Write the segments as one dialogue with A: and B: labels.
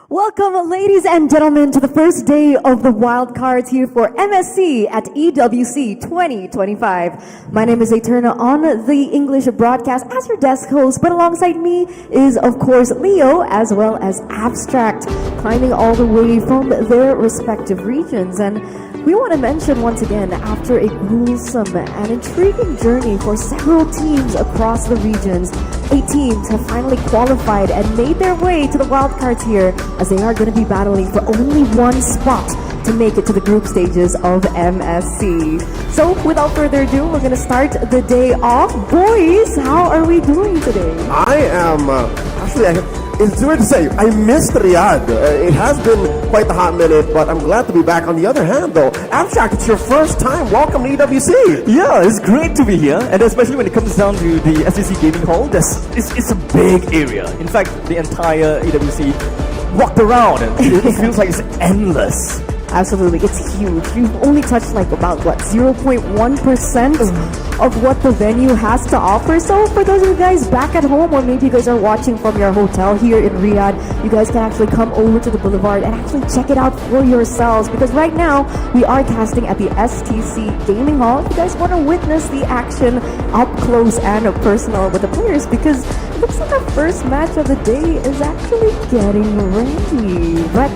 A: Welcome, ladies and gentlemen, to the first day of the wildcards here for MSC at EWC 2025. My name is Eterna on the English broadcast as your desk host, but alongside me is, of course, Leo as well as Abstract, climbing all the way from their respective regions. And we want to mention once again, after a gruesome and intriguing journey for several teams across the regions, 8 teams have finally qualified and made their way to the wildcards here, as they are going to be battling for only one spot to make it to the group stages of MSC. So without further ado, we're going to start the day off. Boys, how are we doing today?
B: I am, it's weird to say, I missed Riyadh. It has been quite a hot minute, but I'm glad to be back. On the other hand though, Abstract, it's your first time. Welcome to EWC.
C: Yeah, it's great to be here, and especially when it comes down to the SEC Gaming Hall, it's a big area. In fact, the entire EWC walked around and it feels like it's endless.
A: Absolutely, it's huge. You've only touched like about what 0.1% of what the venue has to offer. So for those of you guys back at home, or maybe you guys are watching from your hotel here in Riyadh, you guys can actually come over to the Boulevard and actually check it out for yourselves. Because right now we are casting at the STC Gaming Hall. If you guys want to witness the action up close and personal with the players, because it looks like our first match of the day is actually getting ready. But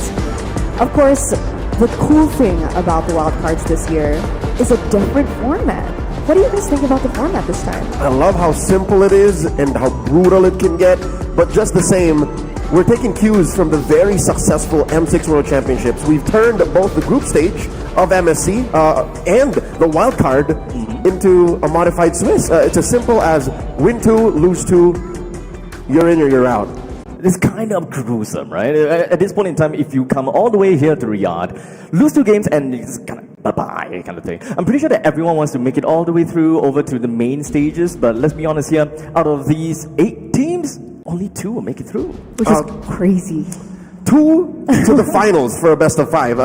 A: of course, the cool thing about the wildcards this year is a different format. What do you guys think about the format this time?
B: I love how simple it is and how brutal it can get, but just the same, we're taking cues from the very successful M6 World Championships. We've turned both the group stage of MSC and the wildcard into a modified Swiss. It's as simple as win 2, lose 2, you're in or you're out.
C: It's kind of gruesome, right? At this point in time, if you come all the way here to Riyadh, lose 2 games and it's kind of bye-bye kind of thing. I'm pretty sure that everyone wants to make it all the way through over to the main stages, but let's be honest here, out of these 8 teams, only 2 will make it through.
A: Which is crazy.
B: 2 to the finals for a best of 5.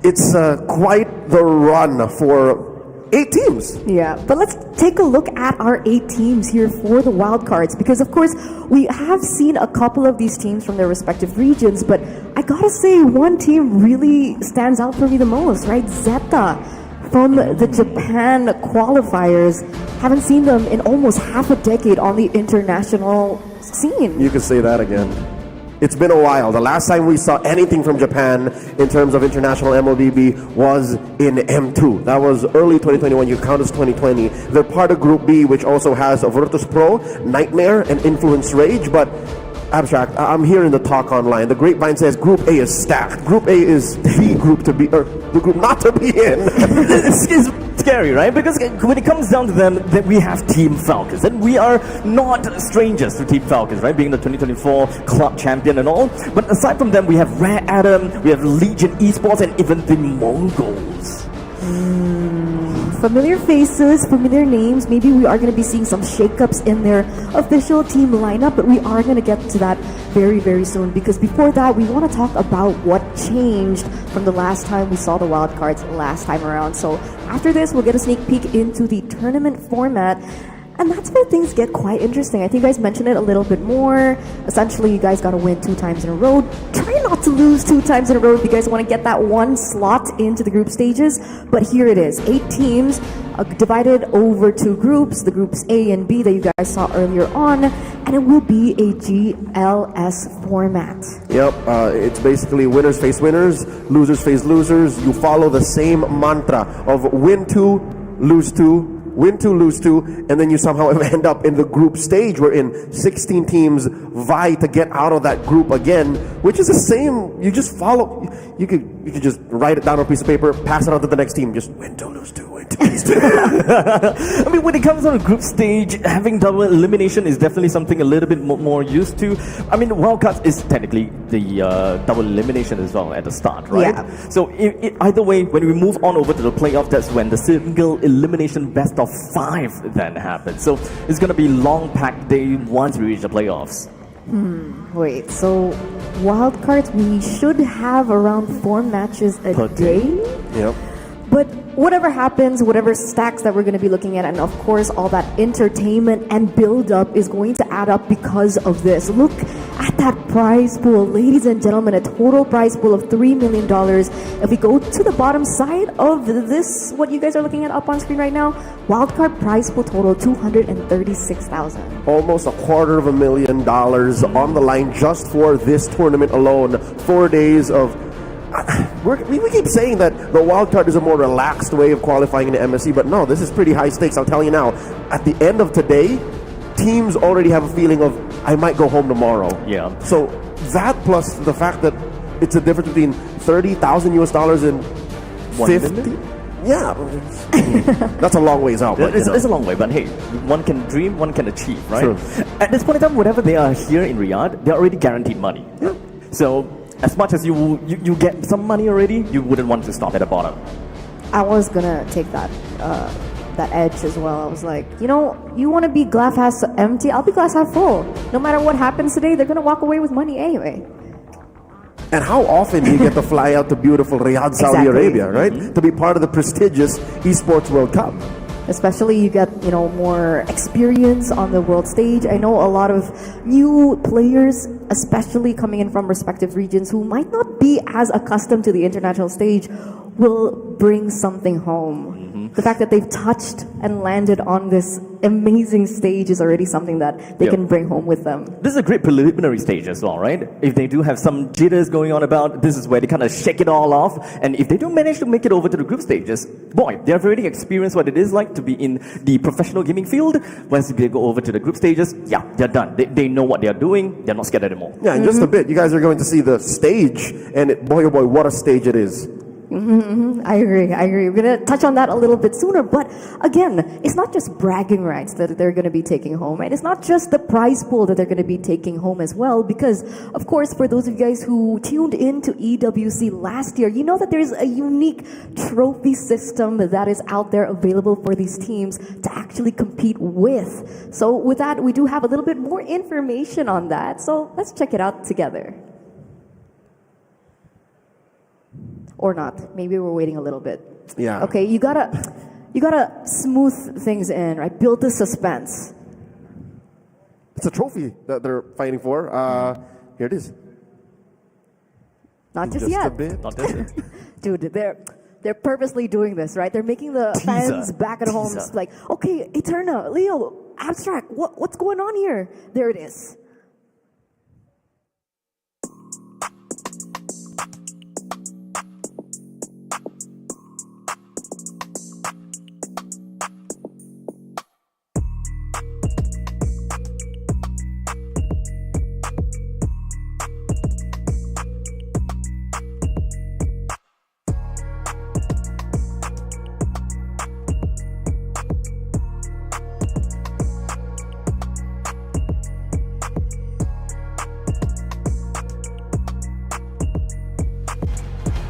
B: It's quite the run for 8 teams.
A: Yeah, but let's take a look at our 8 teams here for the wildcards, because of course we have seen a couple of these teams from their respective regions, but I gotta say one team really stands out for me the most, right? Zeta from the Japan qualifiers. Haven't seen them in almost half a decade on the international scene.
B: You can say that again. It's been a while. The last time we saw anything from Japan in terms of international MLBB was in M2. That was early 2021. You count as 2020. They're part of Group B, which also has Virtus.pro, Nightmare, and Influence Rage. But Abstract, I'm hearing the talk online. The grapevine says Group A is stacked. Group A is the group to be, or the group not to be in.
C: It's scary, right? Because when it comes down to them, then we have Team Falcons, and we are not strangers to Team Falcons, right? Being the 2024 club champion and all. But aside from them, we have Rare Adam, we have Legion Esports, and even the Mongols.
A: Familiar faces, familiar names. Maybe we are going to be seeing some shakeups in their official team lineup, but we are going to get to that very, very soon. Because before that, we want to talk about what changed from the last time we saw the wildcards last time around. So after this, we'll get a sneak peek into the tournament format. And that's where things get quite interesting. I think you guys mentioned it a little bit more. Essentially, you guys got to win 2 times in a row. Try not to lose 2 times in a row if you guys want to get that one slot into the group stages. But here it is. 8 teams divided over 2 groups. The groups A and B that you guys saw earlier on. And it will be a GLS format.
B: Yep, it's basically winners face winners, losers face losers. You follow the same mantra of win 2, lose 2, win 2, lose 2, and then you somehow end up in the group stage wherein 16 teams vie to get out of that group again, which is the same. You just follow. You could just write it down on a piece of paper, pass it on to the next team. Just win 2, lose 2, win 2, lose 2.
C: I mean, when it comes on a group stage, having double elimination is definitely something a little bit more used to. I mean, wildcards is technically the double elimination as well at the start, right?
A: Yeah.
C: So either way, when we move on over to the playoff, that's when the single elimination best of 5 then happens. So it's going to be long packed day once we reach the playoffs.
A: Wait, so wildcards, we should have around 4 matches a day?
B: Yep.
A: But whatever happens, whatever stacks that we're going to be looking at, and of course all that entertainment and build-up is going to add up because of this. Look at that prize pool, ladies and gentlemen, a total prize pool of $3 million. If we go to the bottom side of this, what you guys are looking at up on screen right now, wildcard prize pool total $236,000.
B: Almost $250,000 on the line just for this tournament alone. 4 days of... We keep saying that the wildcard is a more relaxed way of qualifying into MSC, but no, this is pretty high stakes. I'll tell you now, at the end of today, teams already have a feeling of, I might go home tomorrow.
C: Yeah.
B: So that plus the fact that it's a difference between $30,000 and 50. Yeah, that's a long ways out. But,
C: it's a long way, but hey, one can dream, one can achieve, right?
B: True.
C: At this point in time, whatever they are here in Riyadh, they're already guaranteed money.
B: Yeah.
C: So as much as you get some money already, you wouldn't want to stop at the bottom.
A: I was gonna take that edge as well. I was like, you want to be glass half empty, I'll be glass half full. No matter what happens today, they're gonna walk away with money anyway.
B: And how often do you get to fly out to beautiful Riyadh, Saudi
A: Exactly.
B: Arabia, right? To be part of the prestigious Esports World Cup.
A: Especially you get, more experience on the world stage. I know a lot of new players, especially coming in from respective regions who might not be as accustomed to the international stage, will bring something home. The fact that they've touched and landed on this amazing stage is already something that they can bring home with them.
C: This is a great preliminary stage as well, right? If they do have some jitters going on about, this is where they kind of shake it all off. And if they do manage to make it over to the group stages, boy, they've already experienced what it is like to be in the professional gaming field. Once they go over to the group stages, yeah, they're done. They know what they're doing. They're not scared anymore.
B: Yeah, in just a bit, you guys are going to see the stage, and boy, oh boy, what a stage it is.
A: I agree. We're going to touch on that a little bit sooner. But again, it's not just bragging rights that they're going to be taking home, right? It's not just the prize pool that they're going to be taking home as well. Because, of course, for those of you guys who tuned in to EWC last year, you know that there's a unique trophy system that is out there available for these teams to actually compete with. So with that, we do have a little bit more information on that. So let's check it out together. Or not. Maybe we're waiting a little bit.
B: Yeah.
A: Okay, you gotta smooth things in, right? Build the suspense.
B: It's a trophy that they're fighting for. Here it is.
A: Not just
B: a
A: yet.
B: bit.
C: Not this.
A: Dude, they're purposely doing this, right? They're making the fans back at home
C: Teaser.
A: like, okay, Eterna, Leo, Abstract, what's going on here? There it is.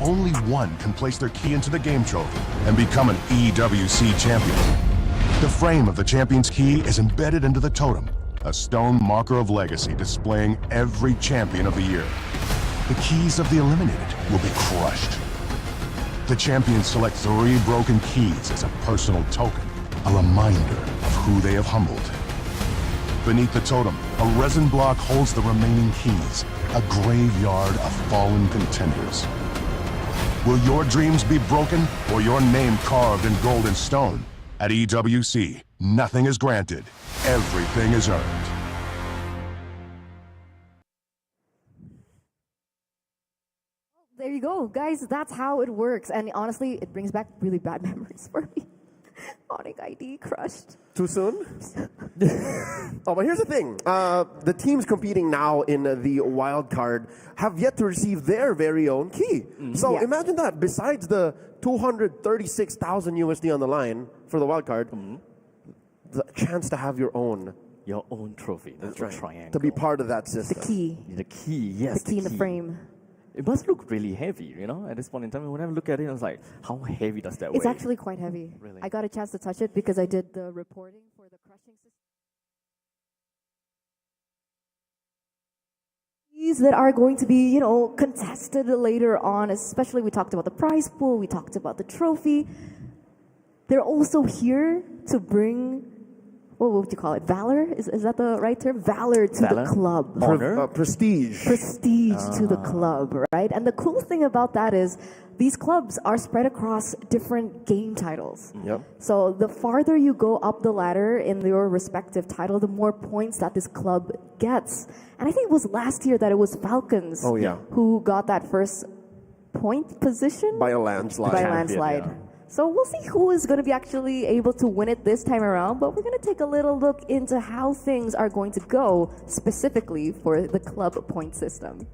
D: Only one can place their key into the game trophy and become an EWC champion. The frame of the champion's key is embedded into the totem, a stone marker of legacy displaying every champion of the year. The keys of the eliminated will be crushed. The champions select 3 broken keys as a personal token, a reminder of who they have humbled. Beneath the totem, a resin block holds the remaining keys, a graveyard of fallen contenders. Will your dreams be broken or your name carved in gold and stone? At EWC, nothing is granted. Everything is earned.
A: There you go, guys. That's how it works. And honestly, it brings back really bad memories for me. Onic ID crushed.
B: Too soon? Oh, but here's the thing. The teams competing now in the wild card have yet to receive their very own key. So
A: Yeah.
B: imagine that. Besides the 236,000 USD on the line for the wild card, the chance to have your own
C: trophy. That's right. Triangle.
B: to be part of that
A: The
B: system.
A: key.
C: The key, yes.
A: The key in the frame.
C: It must look really heavy, at this point in time. Whenever I look at it, I was like, how heavy does that weigh?
A: It's actually quite heavy.
C: Really?
A: I got a chance to touch it because I did the reporting for the crushing system. That are going to be, contested later on, especially we talked about the prize pool, we talked about the trophy. They're also here to bring, what would you call it? Valor? Is that the right term? Valor to
C: Valor?
A: the club.
C: Honor?
B: Prestige.
A: Prestige to the club, right? And the cool thing about that is these clubs are spread across different game titles.
B: Yep.
A: So the farther you go up the ladder in your respective title, the more points that this club gets. And I think it was last year that it was Falcons
B: Oh, yeah.
A: who got that first point position
B: By a landslide.
A: by a landslide.
C: yeah.
A: So we'll see who is going to be actually able to win it this time around, but we're going to take a little look into how things are going to go specifically for the club point system.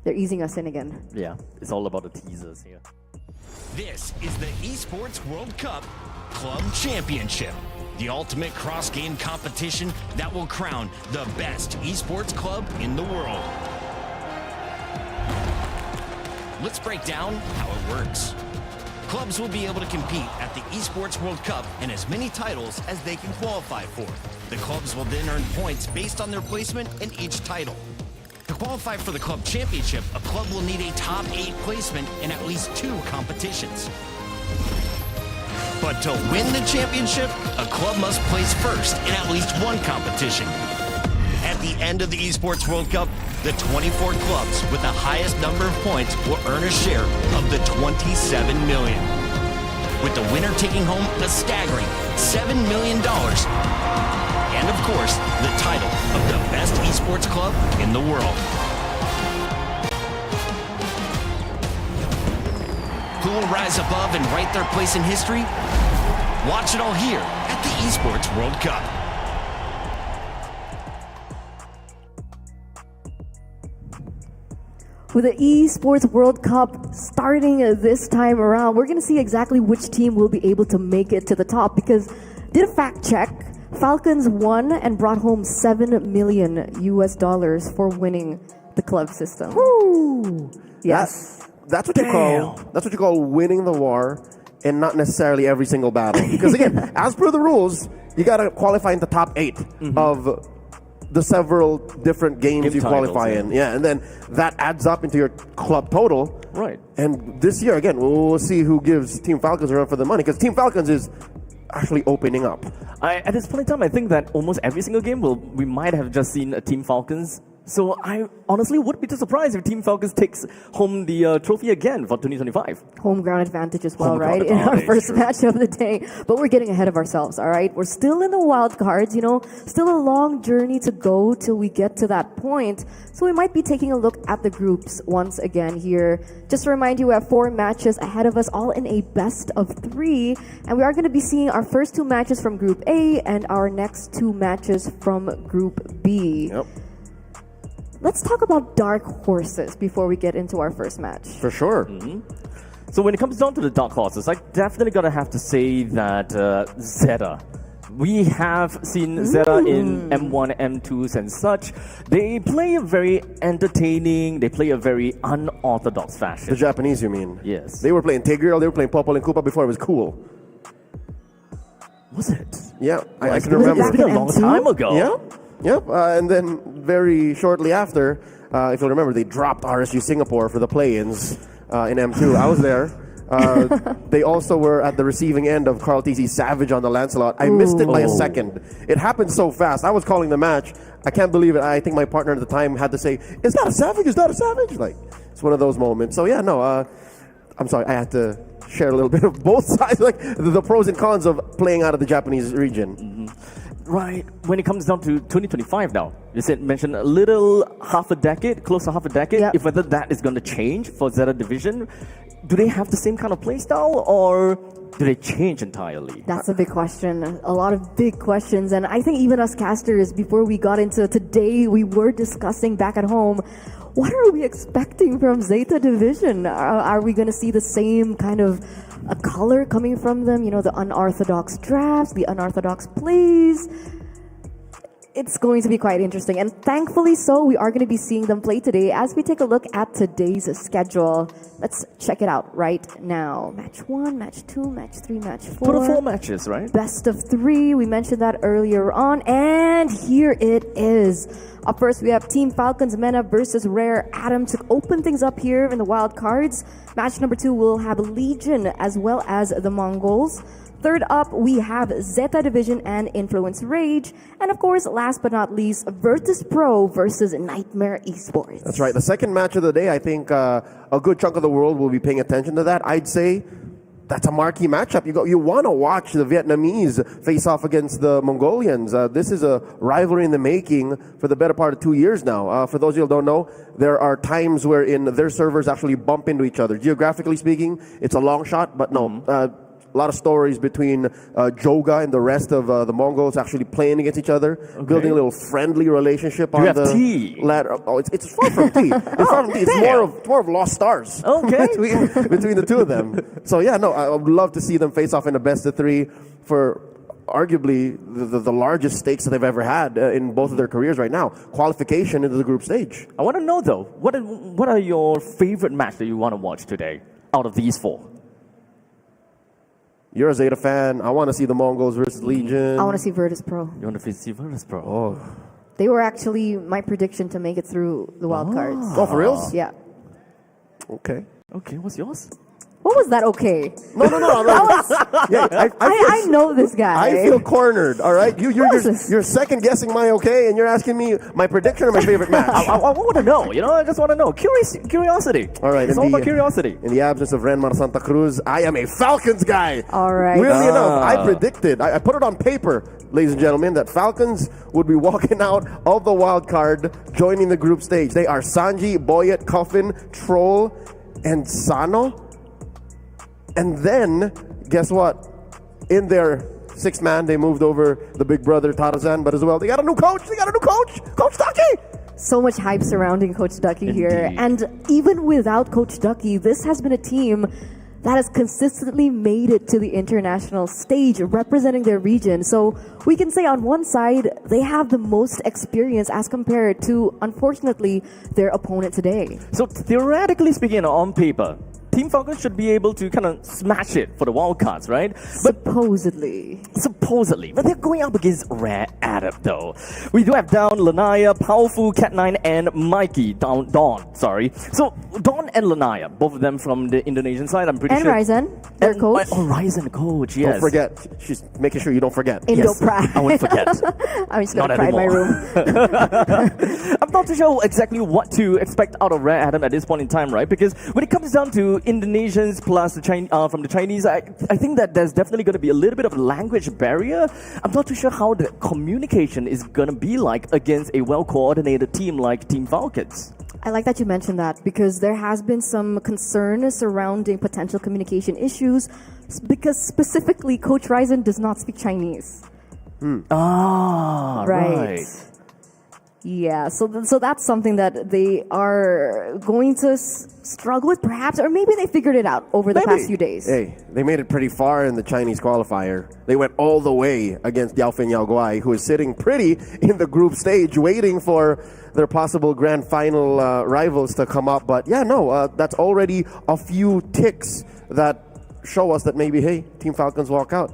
A: They're easing us in again.
C: Yeah, it's all about the teasers here.
E: This is the Esports World Cup Club Championship, the ultimate cross-game competition that will crown the best esports club in the world. Let's break down how it works. Clubs will be able to compete at the Esports World Cup in as many titles as they can qualify for. The clubs will then earn points based on their placement in each title. To qualify for the Club Championship, a club will need a top 8 placement in at least 2 competitions. But to win the championship, a club must place first in at least 1 competition. At the end of the Esports World Cup, the 24 clubs with the highest number of points will earn a share of the 27 million, with the winner taking home a staggering $7 million. And of course, the title of the best esports club in the world. Who will rise above and write their place in history? Watch it all here at the Esports World Cup.
A: With the Esports World Cup starting this time around, we're going to see exactly which team will be able to make it to the top, because did a fact check. Falcons won and brought home $7 million for winning the club system.
B: Woo!
A: Yes.
B: That's what you call winning the war, and not necessarily every single battle. Because again, as per the rules, you got to qualify in the top 8 of the several different games you qualify in. Yeah, and then that adds up into your club total.
C: Right.
B: And this year, again, we'll see who gives Team Falcons a run for the money, because Team Falcons is actually opening up.
C: At this point in time, I think that almost every single game we might have just seen a Team Falcons. So I honestly would be too surprised if Team Falcons takes home the trophy again for 2025.
A: Home ground advantage as well, right? In our first match of the day. But we're getting ahead of ourselves, all right? We're still in the wild cards, still a long journey to go till we get to that point. So we might be taking a look at the groups once again here. Just to remind you, we have 4 matches ahead of us, all in a best of 3. And we are going to be seeing our first 2 matches from Group A and our next 2 matches from Group B.
B: Yep.
A: Let's talk about dark horses before we get into our first match.
B: For sure.
C: So when it comes down to the dark horses, I definitely gotta have to say that Zeta. We have seen Zeta in M1, M2s and such. They play a very entertaining, they play a very unorthodox fashion.
B: The Japanese, you mean?
C: Yes.
B: They were playing Tigreal, they were playing Popol and Koopa before it was cool.
C: Was it?
B: Yeah, I can remember.
C: It's been a long time ago.
B: Yeah. Yep, and then very shortly after, if you'll remember, they dropped RSU Singapore for the play-ins in M2. I was there. They also were at the receiving end of Carl TC's Savage on the Lancelot. I missed it by a second. It happened so fast. I was calling the match. I can't believe it. I think my partner at the time had to say, "Is that a Savage? Is that a Savage?" Like, it's one of those moments. So yeah, no, I'm sorry. I had to share a little bit of both sides, like the pros and cons of playing out of the Japanese region.
C: Right. When it comes down to 2025 now, you mentioned a little half a decade, close to half a decade.
A: Yep.
C: If whether that is going to change for Zeta Division, do they have the same kind of play style or do they change entirely?
A: That's a big question. A lot of big questions. And I think even us casters, before we got into today, we were discussing back at home, what are we expecting from Zeta Division? Are we going to see the same kind of a color coming from them? The unorthodox drafts, the unorthodox plays. It's going to be quite interesting. And thankfully so, we are going to be seeing them play today as we take a look at today's schedule. Let's check it out right now. Match 1, Match 2, Match 3, Match 4.
C: Total 4 matches, right?
A: Best of 3. We mentioned that earlier on. And here it is. Up first, we have Team Falcons Mena versus Rare Atom to open things up here in the wild cards. Match number 2 will have Legion as well as the Mongols. Third up, we have Zeta Division and Influence Rage. And of course, last but not least, Virtus.pro versus Nightmare Esports.
B: That's right. The second match of the day, I think a good chunk of the world will be paying attention to that. I'd say that's a marquee matchup. You want to watch the Vietnamese face off against the Mongolians. This is a rivalry in the making for the better part of 2 years now. For those of you who don't know, there are times wherein their servers actually bump into each other. Geographically speaking, it's a long shot, but no. A lot of stories between Joga and the rest of the Mongols actually playing against each other, building a little friendly relationship on the ladder. Oh, it's far from tea. It's far from tea. It's more of lost stars.
C: Okay.
B: between the two of them. So yeah, no, I would love to see them face off in a best of 3 for arguably the largest stakes that they've ever had in both of their careers right now. Qualification into the group stage.
C: I want to know though, what are your favorite match that you want to watch today out of these 4?
B: You're a Zeta fan. I want to see the Mongols versus Legion.
A: I want to see Virtus.pro.
C: You want to see Virtus.pro?
B: Oh,
A: They were actually my prediction to make it through the wild cards.
B: oh, for reals?
A: Yeah.
B: Okay.
C: Okay, what's yours?
A: What was that? Okay.
B: No. Yeah,
A: I know this guy.
B: I feel cornered. All right,
A: What is this?
B: you're second guessing my okay, and you're asking me my prediction or my favorite match.
C: I want to know. I just want to know. Curiosity.
B: All right,
C: It's all about curiosity.
B: In the absence of Renmar Santa Cruz, I am a Falcons guy.
A: All right.
B: Weirdly enough, I predicted, I put it on paper, ladies and gentlemen, that Falcons would be walking out of the wild card, joining the group stage. They are Sanji, Boyet, Coffin, Troll, and Sano. And then, guess what? In their sixth man, they moved over the big brother Tarzan, but as well, they got a new coach. Coach Ducky.
A: So much hype surrounding Coach Ducky here.
C: Indeed.
A: And even without Coach Ducky, this has been a team that has consistently made it to the international stage, representing their region. So we can say on one side, they have the most experience as compared to, unfortunately, their opponent today.
C: So theoretically speaking, on paper, Team Falcons should be able to kind of smash it for the wildcards, right? But
A: Supposedly.
C: but they're going up against Rare Adam, though. We do have Down, Lanaya, Powerful, Cat9, and Mikey. Dawn. Sorry. So Dawn and Lanaya, both of them from the Indonesian side. I'm pretty
A: And
C: sure.
A: Ryzen, their coach.
C: Oh, Ryzen coach. Yes.
B: Don't forget. She's making sure you don't forget.
A: Indo
C: Yes,
A: Pride.
C: I won't forget.
A: I'm just going
C: Not
A: to pride my
C: anymore.
A: room.
C: I'm not too sure exactly what to expect out of Rare Adam at this point in time, right? Because when it comes down to Indonesians plus the from the Chinese, I think that there's definitely going to be a little bit of a language barrier. I'm not too sure how the communication is going to be like against a well-coordinated team like Team Falcons.
A: I like that you mentioned that because there has been some concern surrounding potential communication issues because specifically Coach Ryzen does not speak Chinese. Right. Yeah, so that's something that they are going to struggle with perhaps, or maybe they figured it out over the past few days.
B: Hey, they made it pretty far in the Chinese qualifier. They went all the way against Yaofeng Yaoguai, who is sitting pretty in the group stage, waiting for their possible grand final rivals to come up. But yeah, no, that's already a few ticks that show us that maybe, hey, Team Falcons walk out.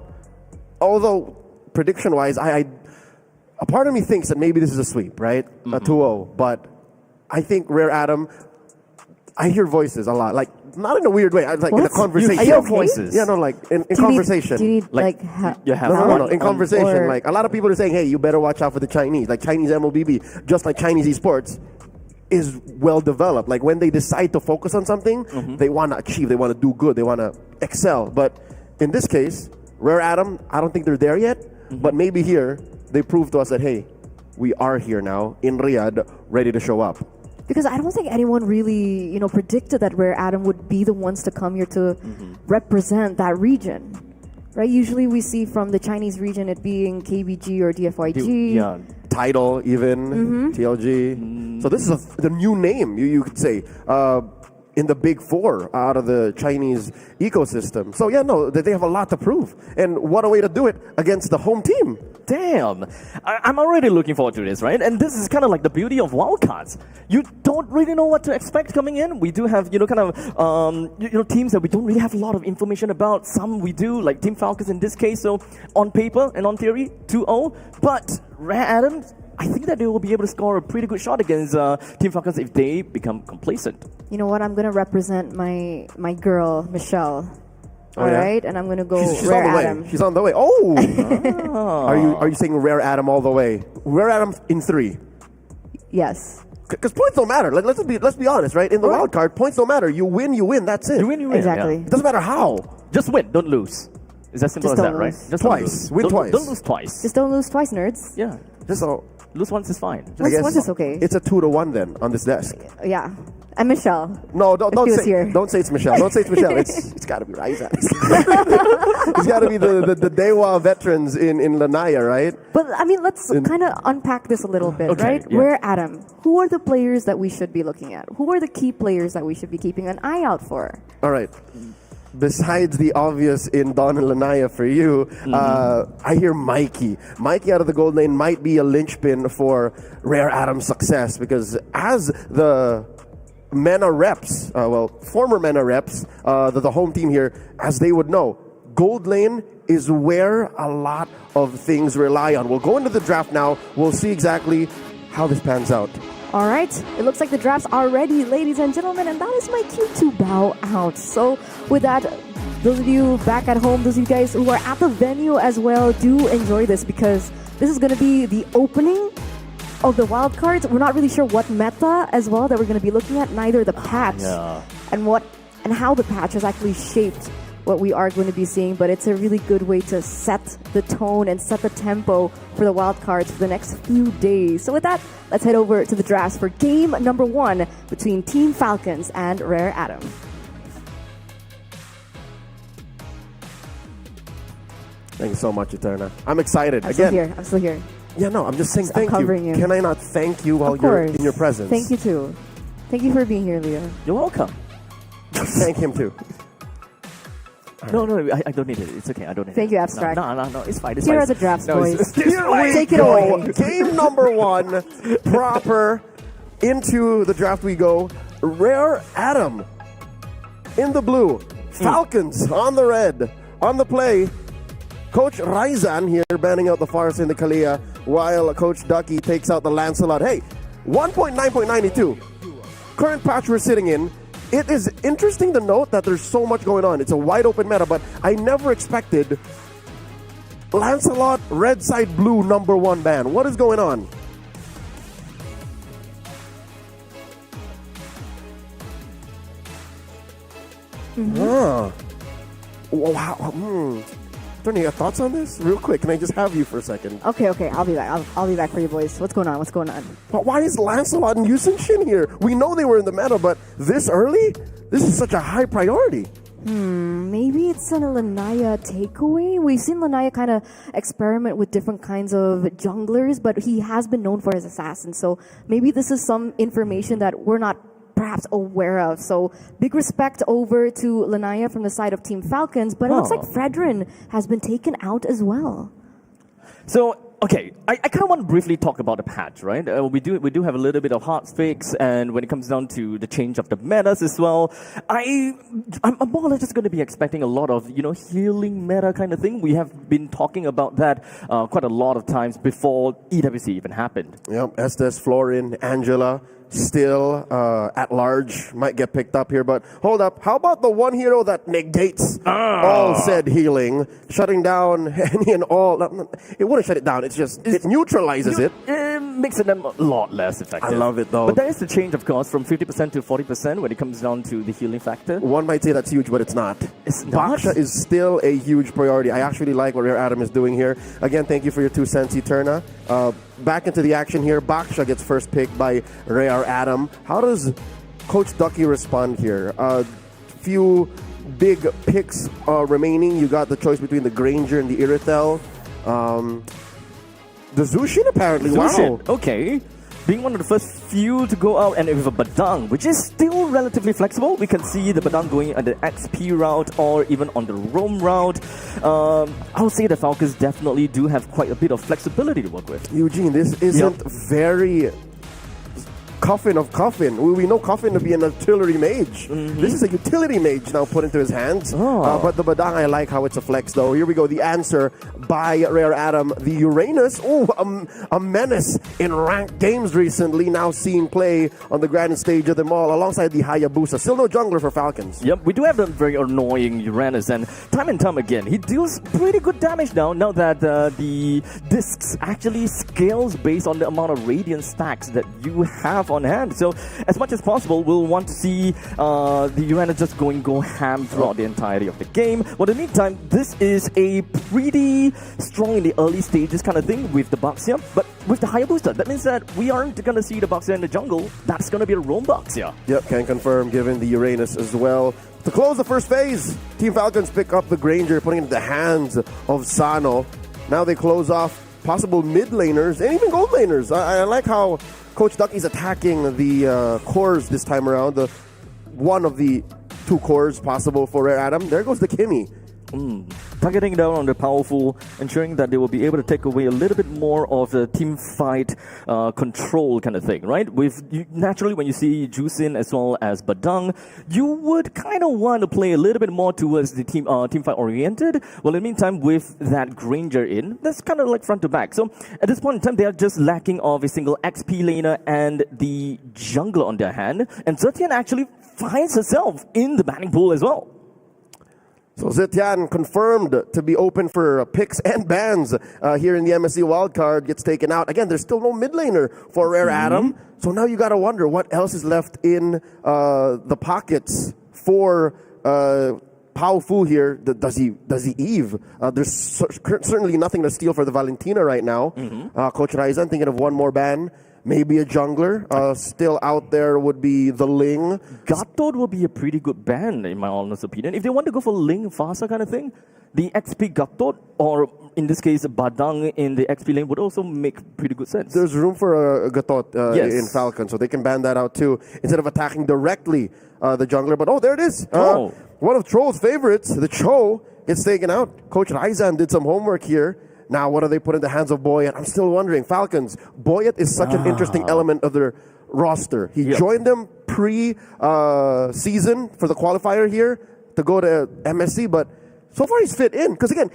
B: Although, prediction-wise, a part of me thinks that maybe this is a sweep, right? A 2-0. But I think Rare Adam, I hear voices a lot. Like, not in a weird way. Like in a conversation.
C: You hear
A: okay?
C: voices.
B: Yeah, no, like in conversation.
A: Do you need
C: Like, you have
B: No.
C: one
B: In conversation,
A: or-
B: like a lot of people are saying, "Hey, you better watch out for the Chinese." Like Chinese MLBB, just like Chinese esports, is well developed. Like when they decide to focus on something, they want to achieve, they want to do good, they want to excel. But in this case, Rare Adam, I don't think they're there yet. But maybe here they prove to us that hey, we are here now in Riyadh, ready to show up.
A: Because I don't think anyone really, predicted that Rare Adam would be the ones to come here to represent that region. Right? Usually we see from the Chinese region it being KBG or DFYG.
C: Yeah.
B: Title even TLG. So this is the new name you could say in the big four out of the Chinese ecosystem. So yeah, no, they have a lot to prove, and what a way to do it against the home team.
C: Damn, I'm already looking forward to this, right? And this is kind of like the beauty of wildcards. You don't really know what to expect coming in. We do have, teams that we don't really have a lot of information about. Some we do, like Team Falcons in this case. So on paper and on theory, 2-0. But Rare Adams, I think that they will be able to score a pretty good shot against Team Falcons if they become complacent.
A: You know what? I'm going to represent my girl, Michelle.
B: Oh,
A: All
B: yeah?
A: right? And I'm going to go
B: She's
A: Rare
B: on the
A: Adam.
B: way. She's on the way. Oh, are you saying Rare Adam all the way? Rare Adam in 3.
A: Yes.
B: Because points don't matter. Like, let's be honest, right? In the wild card, points don't matter. You win. That's it.
C: You win.
A: Exactly.
C: Yeah.
B: It doesn't matter how.
C: Just win, don't lose. It's as simple
A: Just
C: as that,
A: don't
C: right?
A: lose.
C: Just
B: Twice.
C: Don't
B: Win
C: lose.
B: twice.
C: Don't lose twice.
A: Just don't lose twice, nerds.
C: Yeah.
B: So
C: Lose once is fine. Just-
B: I guess
A: Once is okay.
B: It's a 2-1 then on this desk.
A: Yeah. And Michelle.
B: No, don't
A: If she was
B: say
A: here.
B: don't say it's Michelle. Don't say it's Michelle. It's got to be Raisa. It's got to be the Dewa veterans in Lanaya, right?
A: But I mean, let's kind of unpack this a little bit,
C: Okay,
A: right?
C: yeah.
A: Rare Adam. Who are the players that we should be looking at? Who are the key players that we should be keeping an eye out for?
B: All right. Besides the obvious in Don and Lanaya for you, I hear Mikey. Mikey out of the gold lane might be a linchpin for Rare Adam's success because as the MENA reps, former MENA reps, the home team here, as they would know, gold lane is where a lot of things rely on. We'll go into the draft now. We'll see exactly how this pans out.
A: All right, it looks like the drafts are ready, ladies and gentlemen, and that is my cue to bow out. So with that, those of you back at home, those of you guys who are at the venue as well, do enjoy this because this is going to be the opening of the wild cards. We're not really sure what meta as well that we're going to be looking at, neither the patch and how the patch has actually shaped what we are going to be seeing, but it's a really good way to set the tone and set the tempo for the wild cards for the next few days. So with that, let's head over to the drafts for game number 1 between Team Falcons and Rare Atom.
B: Thank you so much, Eterna. I'm excited.
A: I'm still here.
B: Yeah, no, I'm just saying
A: I'm
B: thank you.
A: covering you.
B: Can I not thank you while you're in your presence?
A: Thank you too. Thank you for being here, Leo.
C: You're welcome.
B: Thank him too.
C: No, I don't need it. It's okay. I don't need it.
A: Thank you, Abstract.
C: No, it's fine. It's
A: Here
C: fine.
A: are the drafts,
C: No,
A: boys.
B: Here we
A: Take it
B: go.
A: away.
B: Game number 1, proper. Into the draft we go. Rare Atom in the blue. Falcons on the red. On the play, Coach Raizan here banning out the Farce in the Kalia, while Coach Ducky takes out the Lancelot. Hey, 1.9.92. Current patch we're sitting in. It is interesting to note that there's so much going on. It's a wide open meta, but I never expected Lancelot red side blue number 1 ban. What is going on? Wow. Tony, your thoughts on this? Real quick, can I just have you for a second?
A: Okay, I'll be back. I'll be back for you, boys. What's going on?
B: But why is Lancelot and Yusin Shin here? We know they were in the meta, but this early? This is such a high priority.
A: Maybe it's a Lanaya takeaway. We've seen Lanaya kind of experiment with different kinds of junglers, but he has been known for his assassin. So maybe this is some information that we're not perhaps aware of. So big respect over to Lanaya from the side of Team Falcons, but it looks like Fredrin has been taken out as well.
C: So, okay, I kind of want to briefly talk about the patch, right? We do have a little bit of hard fix, and when it comes down to the change of the metas as well, I'm more or less just going to be expecting a lot of, healing meta kind of thing. We have been talking about that quite a lot of times before EWC even happened.
B: Yep, Estes, Florin, Angela, still at large, might get picked up here, but hold up. How about the one hero that negates all said healing, shutting down any and all? It wouldn't shut it down. It neutralizes it.
C: It makes them a lot less effective.
B: I love it though.
C: But there is the change, of course, from 50% to 40% when it comes down to the healing factor.
B: One might say that's huge, but it's not.
C: It's not?
B: Baksha is still a huge priority. I actually like what Rare Atom is doing here. Again, thank you for your 2 cents, Eterna. Back into the action here. Baksha gets first picked by Rare Atom. How does Coach Ducky respond here? Few big picks remaining. You got the choice between the Granger and the Iritel. The Zushin apparently.
C: Zushin,
B: Wow.
C: okay. Being one of the first few to go out and with a Badang, which is still relatively flexible. We can see the Badang going on the XP route or even on the roam route. I would say the Falcons definitely do have quite a bit of flexibility to work with.
B: Eugene, this isn't very Coffin of Coffin. We know Coffin to be an artillery mage. This is a utility mage now put into his hands. But the Badang, I like how it's a flex though. Here we go. The answer by Rare Atom. The Uranus. A menace in ranked games recently. Now seeing play on the grand stage of them all alongside the Hayabusa. Still no jungler for Falcons.
C: Yep, we do have a very annoying Uranus, and time again, he deals pretty good damage now that the discs actually scales based on the amount of radiant stacks that you have on hand. So as much as possible, we'll want to see the Uranus just go ham throughout the entirety of the game. Well, in the meantime, this is a pretty strong in the early stages kind of thing with the Baxia, but with the Hayabusa, that means that we aren't going to see the Baxia in the jungle. That's going to be a roam Baxia.
B: Yep, can confirm, given the Uranus as well. To close the first phase, Team Falcons pick up the Granger, putting it in the hands of Sano. Now they close off possible mid laners and even gold laners. I like how Coach Ducky's attacking the cores this time around. One of the 2 cores possible for Rare Atom. There goes the Kimmy.
C: targeting down on the powerful, ensuring that they will be able to take away a little bit more of the team fight control kind of thing, right? Naturally, when you see Jusin as well as Badang, you would kind of want to play a little bit more towards the team fight oriented. Well, in the meantime, with that Granger in, that's kind of like front to back. So at this point in time, they are just lacking of a single XP laner and the jungler on their hand. And Zetian actually finds herself in the banning pool as well.
B: So Zetian confirmed to be open for picks and bans here in the MSC wildcard, gets taken out. Again, there's still no mid laner for Rare Adam. So now you got to wonder what else is left in the pockets for Pao Fu here. Does he Eve? There's certainly nothing to steal for the Valentina right now. Coach Raizan thinking of one more ban. Maybe a jungler. Still out there would be the Ling.
C: Gatot will be a pretty good ban, in my honest opinion. If they want to go for Ling faster kind of thing, the XP Gatot, or in this case, Badang in the XP lane would also make pretty good sense.
B: There's room for a Gatot in Falcon, so they can ban that out too, instead of attacking directly the jungler. But there it is. One of Troll's favorites, the Cho, gets taken out. Coach Raizan did some homework here. Now, what do they put in the hands of Boyet? I'm still wondering. Falcons, Boyet is such an interesting element of their roster. He joined them pre-season for the qualifier here to go to MSC, but so far he's fit in. Because again,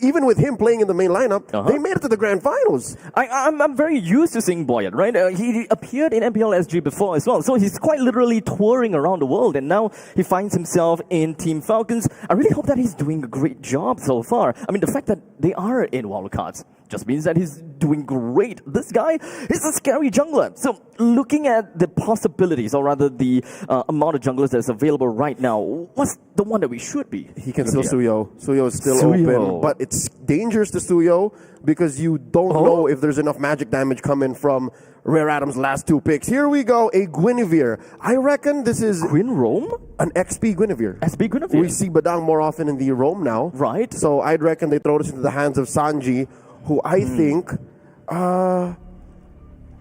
B: even with him playing in the main lineup, they made it to the grand finals.
C: I'm very used to seeing Boyet, right? He appeared in MPL SG before as well, so he's quite literally touring around the world, and now he finds himself in Team Falcons. I really hope that he's doing a great job so far. I mean, the fact that they are in wildcards just means that he's doing great. This guy is a scary jungler. So looking at the possibilities, or rather the amount of junglers that's available right now, what's the one that we should be?
B: He can still Suyo. Suyo is still open, but it's dangerous to Suyo because you don't know if there's enough magic damage coming from Rare Adam's last two picks. Here we go, a Guinevere. I reckon this is
C: Gwyn Rome?
B: An XP Guinevere.
C: XP Guinevere.
B: We see Badang more often in the Rome now.
C: Right.
B: So I'd reckon they throw this into the hands of Sanji, who I think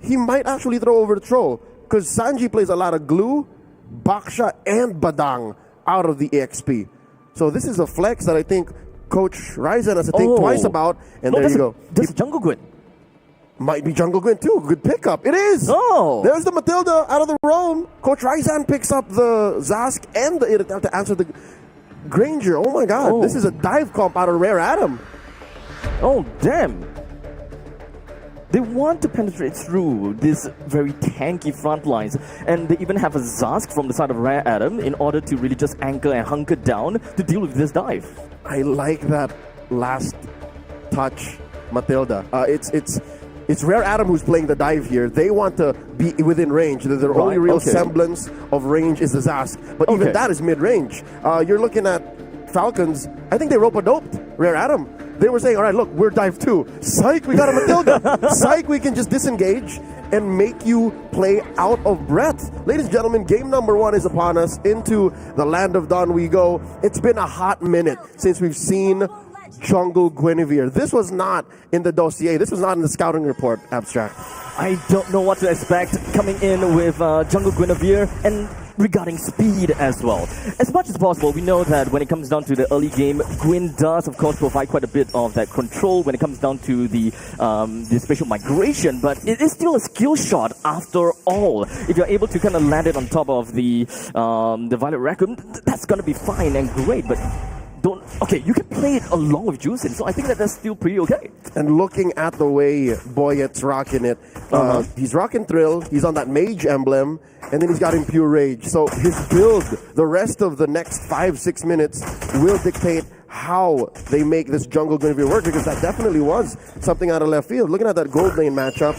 B: he might actually throw over the Troll, because Sanji plays a lot of Glue, Baksha, and Badang out of the EXP. So this is a flex that I think Coach Raizan has to think twice about, and there you go.
C: That's a Jungle Gwyn.
B: Might be Jungle Gwyn too. Good pickup. It is. There's the Matilda out of the Rome. Coach Raizan picks up the Zask and the Irritant to answer the Granger. Oh my God. This is a dive comp out of Rare Adam.
C: Oh, damn. They want to penetrate through these very tanky front lines, and they even have a Zask from the side of Rare Adam in order to really just anchor and hunker down to deal with this dive.
B: I like that last touch, Matilda. It's Rare Adam who's playing the dive here. They want to be within range. Their only real semblance of range is the Zask, but even that is mid-range. You're looking at Falcons. I think they rope-a-doped Rare Adam. They were saying, all right, look, we're dive 2. Psych, we got a Matilda. Psych, we can just disengage and make you play out of breath. Ladies and gentlemen, game number 1 is upon us. Into the land of Dawn we go. It's been a hot minute since we've seen Jungle Guinevere. This was not in the dossier. This was not in the scouting report, Abstract.
C: I don't know what to expect coming in with Jungle Guinevere, and regarding speed as well. As much as possible, we know that when it comes down to the early game, Gwyn does, of course, provide quite a bit of that control when it comes down to the spatial migration, but it is still a skill shot after all. If you're able to kind of land it on top of the Violet Raccoon, that's going to be fine and great, but you can play it along with Juicin, so I think that's still pretty okay.
B: And looking at the way Boyet's rocking it, he's rocking Thrill, he's on that Mage emblem, and then he's got Impure Rage. So his build, the rest of the next 5-6 minutes, will dictate how they make this Jungle Guinevere work, because that definitely was something out of left field. Looking at that gold lane matchup,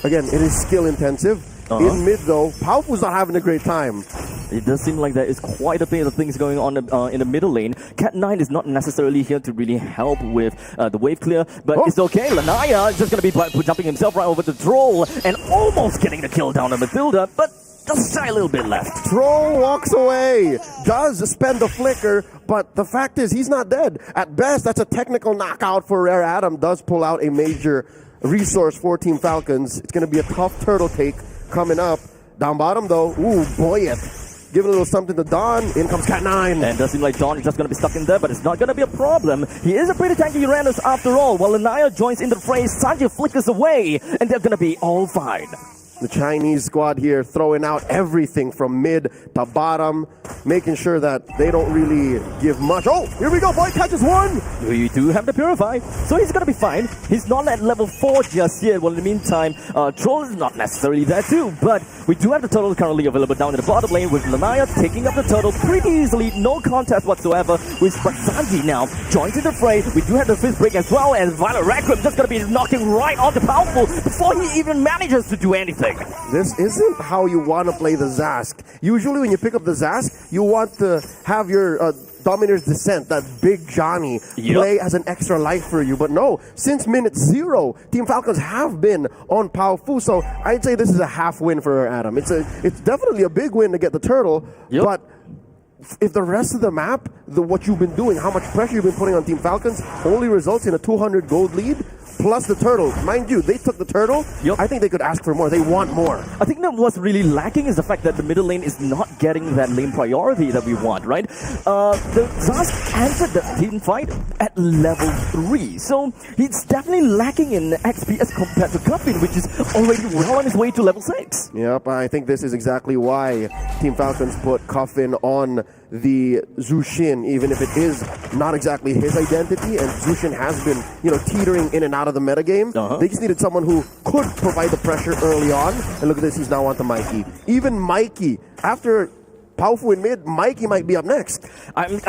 B: again, it is skill intensive. In mid though, Paufu's not having a great time.
C: It does seem like there is quite a bit of things going on in the middle lane. Cat9 is not necessarily here to really help with the wave clear, but it's okay. Lanaya is just going to be jumping himself right over the Troll and almost getting the kill down on Matilda, but just a little bit left.
B: Troll walks away, does spend the flicker, but the fact is he's not dead. At best, that's a technical knockout for Rare Adam. Does pull out a major resource for Team Falcons. It's going to be a tough turtle take coming up. Down bottom though, Boyet giving a little something to Don. In comes Cat9.
C: And does seem like Don is just going to be stuck in there, but it's not going to be a problem. He is a pretty tanky Uranus after all. While Lanaya joins in the fray, Sanji flickers away, and they're going to be all fine.
B: The Chinese squad here throwing out everything from mid to bottom, making sure that they don't really give much. Oh, here we go, boy, catches one!
C: We do have the Purify, so he's gonna be fine. He's not at level 4 just yet. Well, in the meantime, Troll is not necessarily there too, but we do have the turtle currently available down in the bottom lane with Lanaya taking up the turtle pretty easily, no contest whatsoever. With Sanji now joins in the fray. We do have the fifth break as well, and Violet Requiem just gonna be knocking right on the powerful before he even manages to do anything.
B: This isn't how you want to play the Zask. Usually when you pick up the Zask, you want to have your Domineer's Descent, that big Johnny, play as an extra life for you. But no, since minute 0, Team Falcons have been on Pao Fu. So I'd say this is a half win for Adam. It's definitely a big win to get the turtle, but if the rest of the map, what you've been doing, how much pressure you've been putting on Team Falcons, only results in a 200 gold lead, plus the turtle. Mind you, they took the turtle. I think they could ask for more. They want more.
C: I think that what's really lacking is the fact that the middle lane is not getting that lane priority that we want, right? The Zask entered the team fight at level 3, so he's definitely lacking in XP as compared to Cuffin, which is already well on his way to level 6.
B: Yep, I think this is exactly why Team Falcons put Coffin on the Zushin, even if it is not exactly his identity, and Zushin has been, teetering in and out of the metagame. They just needed someone who could provide the pressure early on, and look at this, he's now on to Mikey. Even Mikey, after Powerful in mid, Mikey might be up next.
C: I mean,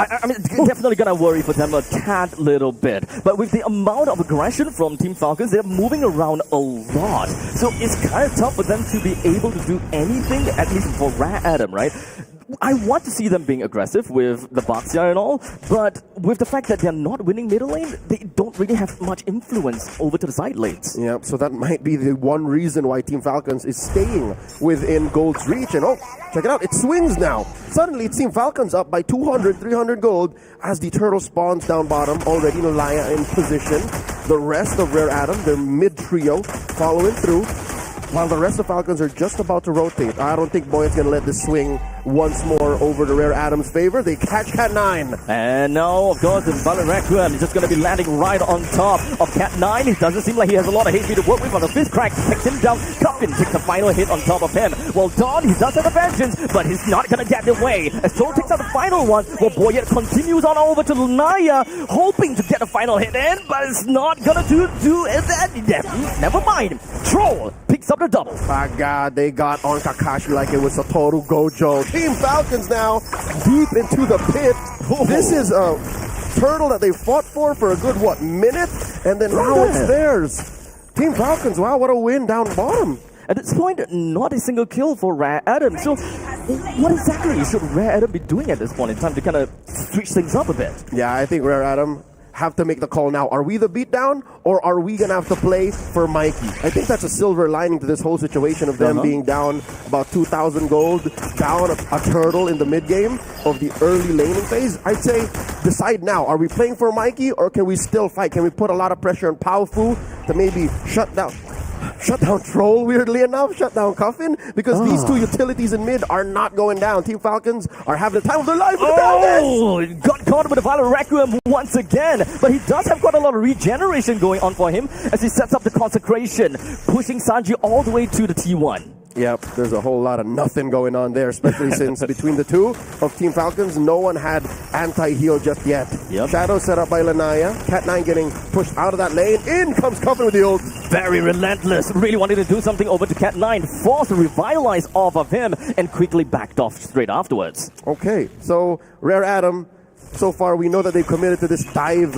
C: definitely gonna worry for them a tad little bit. But with the amount of aggression from Team Falcons, they're moving around a lot. So it's kind of tough for them to be able to do anything, at least for Adam, right? I want to see them being aggressive with the Baxia and all, but with the fact that they're not winning middle lane, they don't really have much influence over to the side lanes.
B: Yeah, so that might be the one reason why Team Falcons is staying within Gold's reach. And check it out, it swings now. Suddenly, it's Team Falcons up by 200, 300 gold as the turtle spawns down bottom, already Nolaya in position. The rest of Rare Adam, their mid trio, following through. While the rest of Falcons are just about to rotate. I don't think Boyet's going to let this swing once more over to Rare Adam's favor. They catch Cat9.
C: And now, of course, the Violet Requiem is just going to be landing right on top of Cat9. It doesn't seem like he has a lot of HP to work with on the fifth crack. Picks him down. Cuffin takes the final hit on top of him. Well, Don, he does have a vengeance, but he's not going to get away. As Troll takes out the final one, well, Boyet continues on over to Lunaya, hoping to get a final hit in, but it's not going to do that. Never mind. Troll picks up the double.
B: My God, they got on Kakashi like it was a total Gojo. Team Falcons now deep into the pit. This is a turtle that they fought for a good, minute? And then now it's theirs. Team Falcons, wow, what a win down bottom.
C: At this point, not a single kill for Rare Adam. So, what exactly should Rare Adam be doing at this point in time to kind of switch things up a bit?
B: Yeah, I think Rare Adam have to make the call now. Are we the beatdown, or are we going to have to play for Mikey? I think that's a silver lining to this whole situation of them being down about 2,000 gold, down a turtle in the mid-game of the early laning phase. I'd say decide now. Are we playing for Mikey, or can we still fight? Can we put a lot of pressure on Pao Fu to maybe shut down Troll, weirdly enough, shut down Coffin, because these two utilities in mid are not going down. Team Falcons are having the time of their life.
C: Got caught with the Violet Requiem once again, but he does have quite a lot of regeneration going on for him as he sets up the consecration, pushing Sanji all the way to the T1.
B: Yep, there's a whole lot of nothing going on there, especially since between the two of Team Falcons, no one had anti-heal just yet. Shadow set up by Lanaya, Cat9 getting pushed out of that lane, in comes Coffin with the ult.
C: Very relentless, really wanted to do something over to Cat9, forced to revitalize off of him, and quickly backed off straight afterwards.
B: Okay, so Rare Adam, so far we know that they've committed to this dive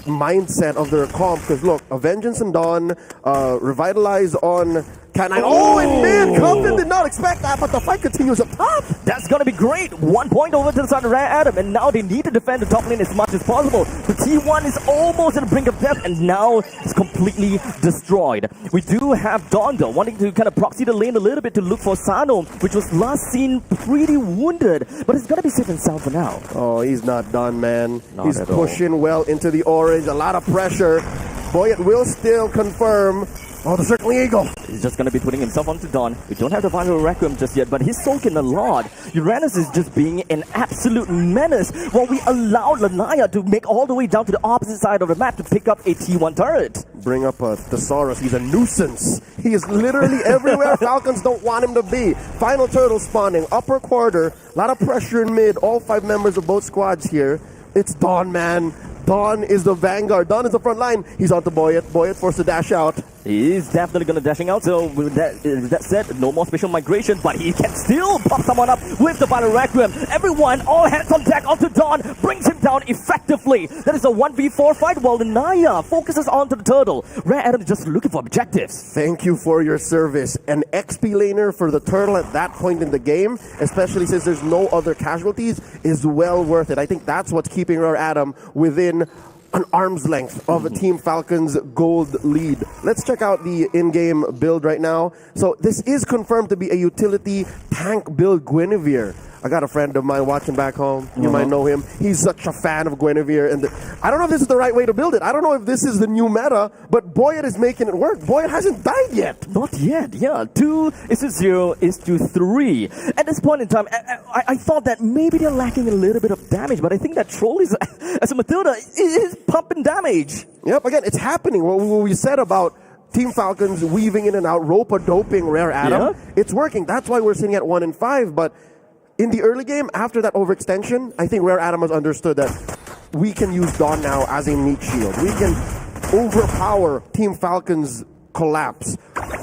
B: mindset of their comp, because look, a Vengeance and Dawn, revitalize on Cat9. Oh, and mid! Coffin did not expect that, but the fight continues up top.
C: That's gonna be great. 1 point over to the side of Rare Adam, and now they need to defend the top lane as much as possible. The T1 is almost at the brink of death, and now it's completely destroyed. We do have Donda wanting to kind of proxy the lane a little bit to look for Sano, which was last seen pretty wounded, but it's gonna be safe and sound for now.
B: Oh, he's not done, man. He's pushing well into the orange, a lot of pressure. Boyet will still confirm Oh, the circling eagle.
C: He's just going to be putting himself onto Dawn. We don't have the viral Requiem just yet, but he's soaking a lot. Uranus is just being an absolute menace while we allowed Lanaya to make all the way down to the opposite side of the map to pick up a T1 turret.
B: Bring up a Thesaurus. He's a nuisance. He is literally everywhere Falcons don't want him to be. Final turtle spawning, upper quarter, a lot of pressure in mid. All 5 members of both squads here. It's Dawn, man. Dawn is the vanguard. Dawn is the front line. He's on to Boyet. Boyet forced to dash out.
C: He's definitely going to dashing out. So with that said, no more special migration, but he can still pop someone up with the Battle Requiem. Everyone, all hands on deck onto Dawn, brings him down effectively. That is a 1v4 fight while the Naya focuses onto the turtle. Rare Adam is just looking for objectives.
B: Thank you for your service. An XP laner for the turtle at that point in the game, especially since there's no other casualties, is well worth it. I think that's what's keeping Rare Adam within an arm's length of Team Falcon's gold lead. Let's check out the in-game build right now. So this is confirmed to be a utility tank build Guinevere. I got a friend of mine watching back home. You might know him. He's such a fan of Guinevere. And I don't know if this is the right way to build it. I don't know if this is the new meta, but Boyet is making it work. Boyet hasn't died yet.
C: Not yet, yeah. 2:0:3. At this point in time, I thought that maybe they're lacking a little bit of damage, but I think that Troll is, as a Matilda, is pumping damage.
B: Yep, again, it's happening. What we said about Team Falcons weaving in and out, rope-a-doping Rare Adam, it's working. That's why we're sitting at 1-5, but in the early game, after that overextension, I think Rare Adam has understood that we can use Dawn now as a meat shield. We can overpower Team Falcon's collapse.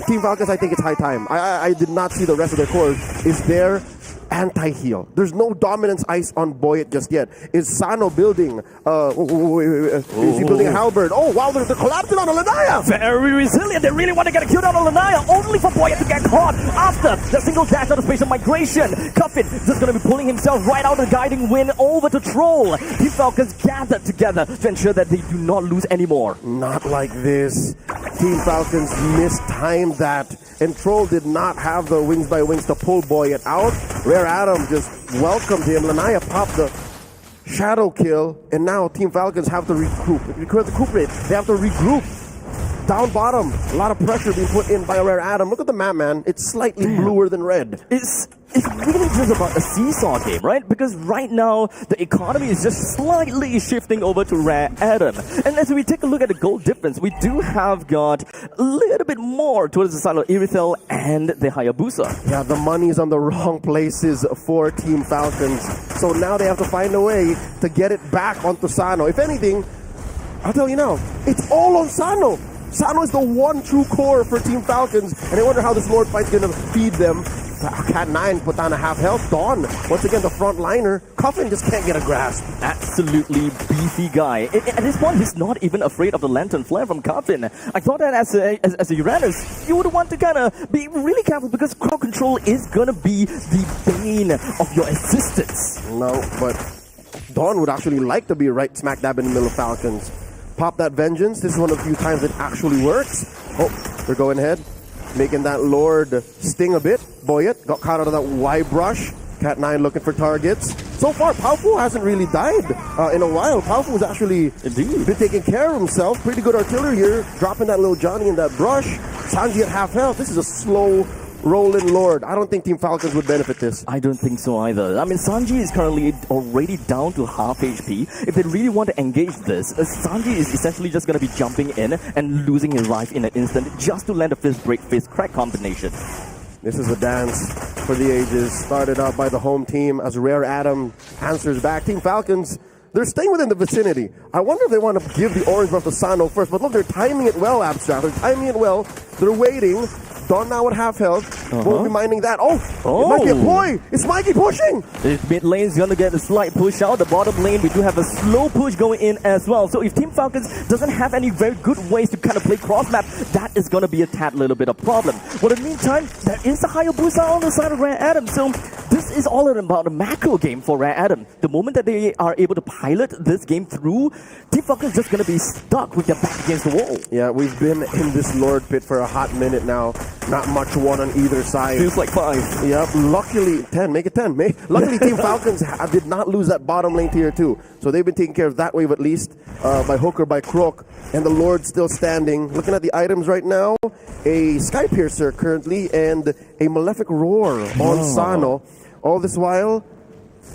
B: Team Falcons, I think it's high time. I did not see the rest of their core. Is there anti-heal? There's no dominance ice on Boyet just yet. Is Sano building? Is he building a halberd? Oh, wow, they're collapsing on a Lanaya!
C: Very resilient. They really want to get a kill down on Lanaya, only for Boyet to get caught after the single dash out of spatial migration. Cuffin just going to be pulling himself right out of the guiding wind over to Troll. Team Falcons gathered together to ensure that they do not lose anymore.
B: Not like this. Team Falcons mistimed that, and Troll did not have the wings by wings to pull Boyet out. Rare Adam just welcomed him. Lanaya popped the shadow kill, and now Team Falcons have to recuperate. They have to regroup. Down bottom, a lot of pressure being put in by Rare Adam. Look at the map, man. It's slightly bluer than red.
C: It's really just about a seesaw game, right? Because right now, the economy is just slightly shifting over to Rare Adam. And as we take a look at the gold difference, we do have got a little bit more towards the side of Irithel and the Hayabusa.
B: Yeah, the money's on the wrong places for Team Falcons. So now they have to find a way to get it back onto Sano. If anything, I'll tell you now, it's all on Sano. Sano is the one true core for Team Falcons, and I wonder how this Lord fight's gonna feed them. Cat 9 put down a half health. Dawn, once again, the front liner. Coffin just can't get a grasp.
C: Absolutely beefy guy. At this point, he's not even afraid of the lantern flare from Coffin. I thought that as a Uranus, you would want to kind of be really careful because crowd control is gonna be the bane of your existence.
B: No, but Dawn would actually like to be right smack dab in the middle of Falcons. Pop that vengeance. This is one of the few times it actually works. Oh, they're going ahead, making that Lord sting a bit. Boyet got caught out of that Y brush. Cat 9 looking for targets. So far, Paufu hasn't really died in a while. Paufu's actually been taking care of himself. Pretty good artillery here, dropping that little Johnny in that brush. Sanji at half health. This is a slow rolling Lord. I don't think Team Falcons would benefit this.
C: I don't think so either. I mean, Sanji is currently already down to half HP. If they really want to engage this, Sanji is essentially just going to be jumping in and losing his life in an instant just to land a fist break, fist crack combination.
B: This is a dance for the ages, started out by the home team as Rare Adam answers back. Team Falcons, they're staying within the vicinity. I wonder if they want to give the orange buff to Sano first, but look, they're timing it well, Abstract. They're timing it well. They're waiting. Dawn now at half health. Won't be minding that. Oh, it might be a ploy. It's Mikey pushing.
C: The mid lane is going to get a slight push out. The bottom lane, we do have a slow push going in as well. So if Team Falcons doesn't have any very good ways to kind of play cross map, that is going to be a tad little bit of problem. But in the meantime, there is a Hayabusa on the side of Rare Adam. So this is all about a macro game for Rare Adam. The moment that they are able to pilot this game through, Team Falcons is just going to be stuck with their back against the wall.
B: Yeah, we've been in this Lord pit for a hot minute now. Not much one on either side.
C: Feels like 5.
B: Yep, luckily, 10, make it 10. Luckily, Team Falcons did not lose that bottom lane tier 2. So they've been taking care of that wave at least by hook or by crook. And the Lord still standing. Looking at the items right now, a Sky Piercer currently and a Malefic Roar on Sano. All this while,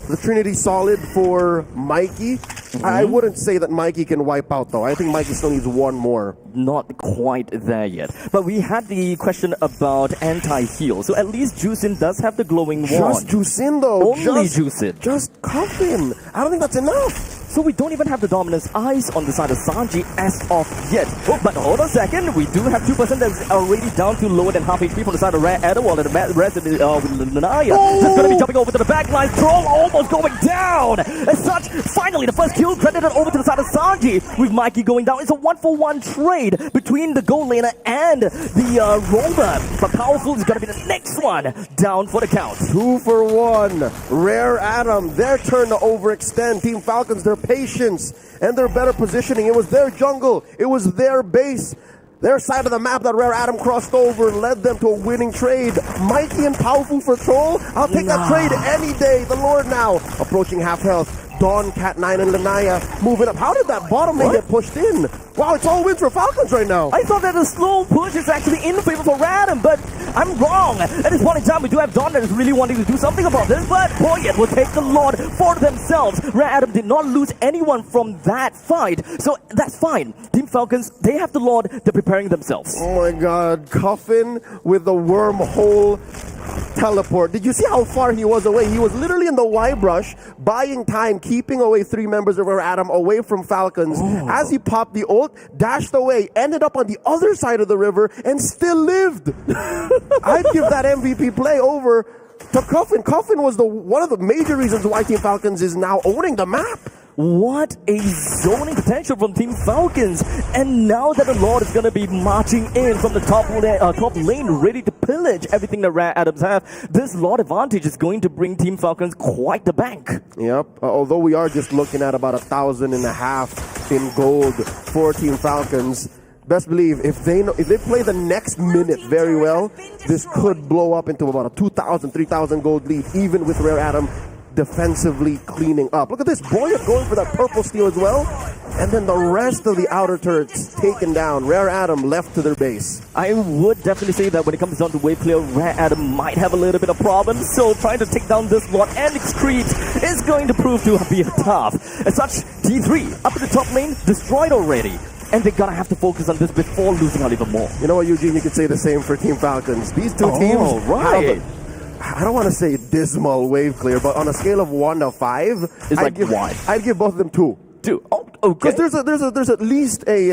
B: the Trinity solid for Mikey. I wouldn't say that Mikey can wipe out though. I think Mikey still needs one more.
C: Not quite there yet. But we had the question about anti-heal. So at least Juicin does have the glowing wand.
B: Just Juicin though.
C: Only Juicin.
B: Just Coffin. I don't think that's enough.
C: So we don't even have the dominance eyes on the side of Sanji as of yet. But hold on a second, we do have 2% that's already down to lower than half HP from the side of Red Adam, while the rest of Lanaya just going to be jumping over to the back line. Troll almost going down. As such, finally the first kill credited over to the side of Sanji with Mikey going down. It's a 1-for-1 trade between the gold laner and the rover. But Powerful is going to be the next one down for the count.
B: 2 for 1. Rare Adam, their turn to overextend. Team Falcons, their patience and their better positioning. It was their jungle. It was their base. Their side of the map that Rare Adam crossed over led them to a winning trade. Mikey and Powerful for Troll. I'll take that trade any day. The Lord now approaching half health. Dawn, Cat9, and Lanaya moving up. How did that bottom lane get pushed in? Wow, it's all wins for Falcons right now.
C: I thought that the slow push is actually in favor for Radam, but I'm wrong. At this point in time, we do have Dawn that is really wanting to do something about this, but Poyet will take the Lord for themselves. Radam did not lose anyone from that fight, so that's fine. Team Falcons, they have the Lord, they're preparing themselves.
B: Oh my god, Coffin with the wormhole teleport. Did you see how far he was away? He was literally in the Y brush, buying time, keeping away 3 members of our Adam away from Falcons. As he popped the ult, dashed away, ended up on the other side of the river, and still lived. I'd give that MVP play over to Coffin. Coffin was one of the major reasons why Team Falcons is now owning the map.
C: What a zoning potential from Team Falcons. And now that the Lord is going to be marching in from the top lane, ready to pillage everything that Rare Adams have, this Lord advantage is going to bring Team Falcons quite the bank.
B: Yep. Although we are just looking at about 1,500 in gold for Team Falcons, best believe if they play the next minute very well, this could blow up into about a 2,000, 3,000 gold lead, even with Rare Adam defensively cleaning up. Look at this, Boyet going for that purple steal as well. And then the rest of the outer turrets taken down. Rare Adam left to their base.
C: I would definitely say that when it comes down to wave clear, Rare Adam might have a little bit of problems. So trying to take down this Lord and its creeps is going to prove to be tough. As such, T3 up in the top lane, destroyed already. And they're gonna have to focus on this before losing out even more.
B: You know what, Eugene, you could say the same for Team Falcons. These two teams
C: right.
B: I don't want to say dismal wave clear, but on a scale of 1 to 5, I'd give both of them 2.
C: 2. Oh, okay.
B: Because there's at least a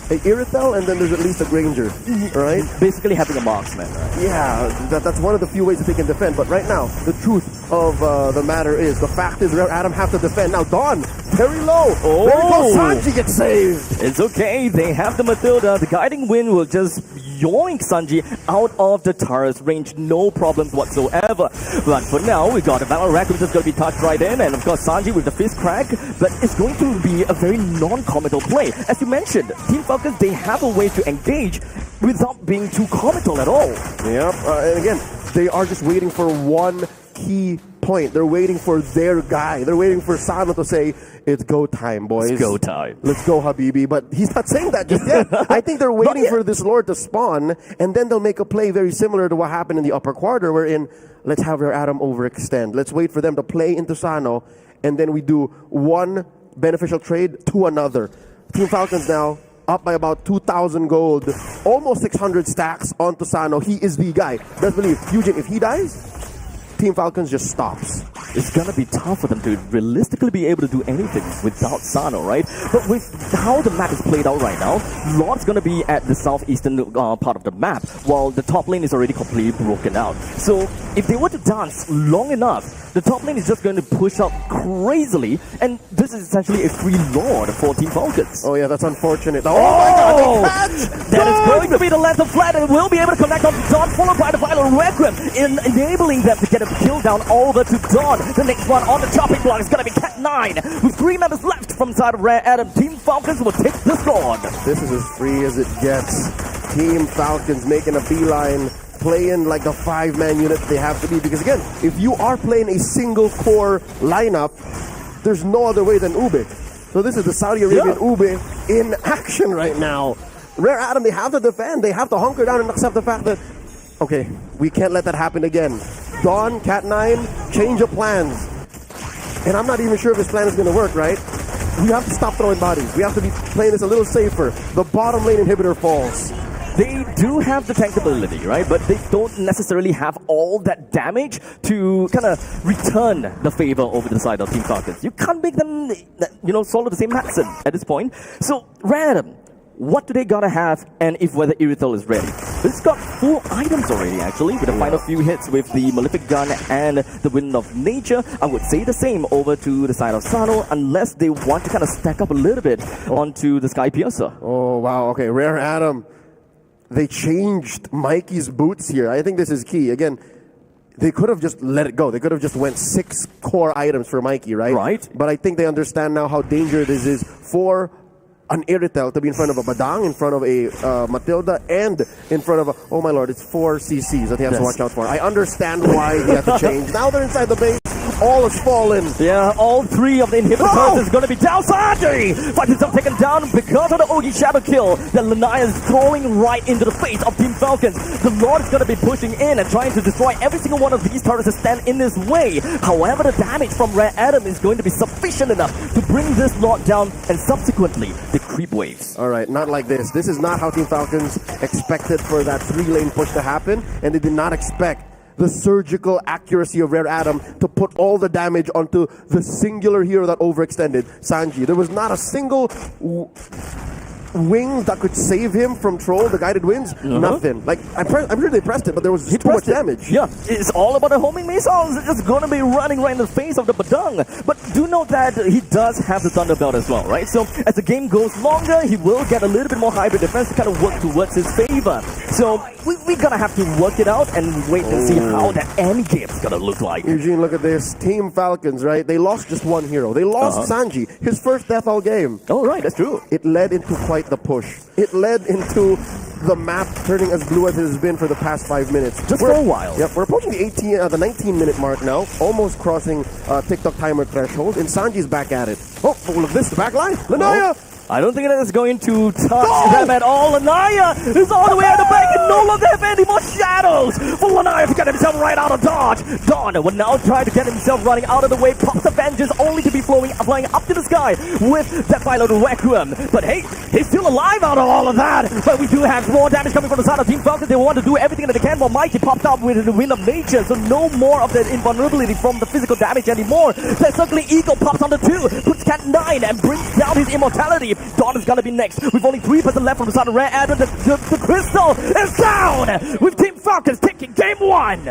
B: Irithel, and then there's at least a Granger, right?
C: Basically having a marksman, right?
B: Yeah, that's one of the few ways that they can defend. But right now, the truth of the matter is, the fact is, Rare Adam have to defend. Now, Dawn, very low.
C: Oh.
B: Very close. Sanji gets saved.
C: It's okay. They have the Matilda. The guiding wind will just yoink Sanji out of the turret's range. No problems whatsoever. But for now, we got a Valor Rack, which is going to be touched right in. And of course, Sanji with the fist crack. But it's going to be a very non-committal play. As you mentioned, Team Falcons, they have a way to engage without being too committal at all.
B: Yep. And again, they are just waiting for one key point. They're waiting for their guy. They're waiting for Sano to say, it's go time, boys.
C: It's go time.
B: Let's go, Habibi. But he's not saying that just yet. I think they're waiting for this Lord to spawn, and then they'll make a play very similar to what happened in the upper quarter, wherein let's have our Adam overextend. Let's wait for them to play into Sano, and then we do one beneficial trade to another. Team Falcons now up by about 2,000 gold, almost 600 stacks onto Sano. He is the guy. Best believe, Eugene, if he dies, Team Falcons just stops.
C: It's gonna be tough for them to realistically be able to do anything without Sano, right? But with how the map is played out right now, Lord's gonna be at the southeastern part of the map, while the top lane is already completely broken out. So if they were to dance long enough, the top lane is just going to push up crazily, and this is essentially a free Lord for Team Falcons.
B: Oh yeah, that's unfortunate. Oh my god,
C: that is going to be the length of flat, and will be able to connect on Dawn, followed by the final Requiem, enabling them to get a kill down over to Dawn. The next one on the chopping block is going to be Cat9, with 3 members left from side of Rare Adam. Team Falcons will take this Lord.
B: This is as free as it gets. Team Falcons making a beeline, playing like the 5-man unit they have to be. Because again, if you are playing a single core lineup, there's no other way than Ube. So this is the Saudi Arabian Ube in action right now. Rare Adam, they have to defend. They have to hunker down and accept the fact that, okay, we can't let that happen again. Dawn, Cat9, change of plans. And I'm not even sure if this plan is going to work, right? We have to stop throwing bodies. We have to be playing this a little safer. The bottom lane inhibitor falls.
C: They do have the tank ability, right? But they don't necessarily have all that damage to kind of return the favor over to the side of Team Falcons. You can't make them, swallow the same medicine at this point. So, Random, what do they gotta have, and if whether Irithel is ready? It's got 4 items already, actually, with the final few hits with the Malefic Gun and the Wind of Nature. I would say the same over to the side of Sano, unless they want to kind of stack up a little bit onto the Sky Piercer.
B: Oh, wow. Okay, Rare Adam. They changed Mikey's boots here. I think this is key. Again, they could have just let it go. They could have just went 6 core items for Mikey, right?
C: Right.
B: But I think they understand now how dangerous this is for an Iritel to be in front of a Badang, in front of a Matilda, and in front of a, oh my lord, it's 4 CCs that he has to watch out for. I understand why he had to change. Now they're inside the base. All has fallen.
C: Yeah, all 3 of the inhibitors is going to be down. Sanji finds himself taken down because of the OG Shadow kill that Lanaya is throwing right into the face of Team Falcons. The Lord is going to be pushing in and trying to destroy every single one of these turrets that stand in his way. However, the damage from Rare Adam is going to be sufficient enough to bring this Lord down and subsequently the creep waves.
B: All right, not like this. This is not how Team Falcons expected for that 3-lane push to happen, and they did not expect the surgical accuracy of Rare Adam to put all the damage onto the singular hero that overextended, Sanji. There was not a single wing that could save him from Troll, the guided winds. Nothing. Like, I'm sure they pressed it, but there was too much damage.
C: Yeah, it's all about the homing missiles. It's going to be running right in the face of the Badang. But do note that he does have the Thunderbelt as well, right? So as the game goes longer, he will get a little bit more hybrid defense to kind of work towards his favor. So we're going to have to work it out and wait and see how that end game is going to look like.
B: Eugene, look at this. Team Falcons, right? They lost just one hero. They lost Sanji, his first death all game.
C: Oh, right, that's true.
B: It led into quite the push. It led into the map turning as blue as it has been for the past 5 minutes.
C: Just for a while.
B: Yep, we're approaching the 19-minute mark now, almost crossing TikTok timer threshold, and Sanji's back at it. Oh, look at this, the back line. Lanaya!
C: I don't think that is going to touch them at all. Lanaya is all the way out of the back and no longer have any more shadows for Lanaya to get himself right out of dodge. Dawn will now try to get himself running out of the way. Pops the Vengeance only to be flying up to the sky with that Philo Requiem. But hey, he's still alive out of all of that. But we do have more damage coming from the side of Team Falcons. They want to do everything that they can while Mikey popped up with the Wind of Nature. So no more of that invulnerability from the physical damage anymore. That Circling Eagle pops on the 2, puts Cat 9 and brings down his immortality. Dawn is gonna be next. We've only 3% left from the side of Rare Adam. The crystal is down with Team Falcons taking game 1.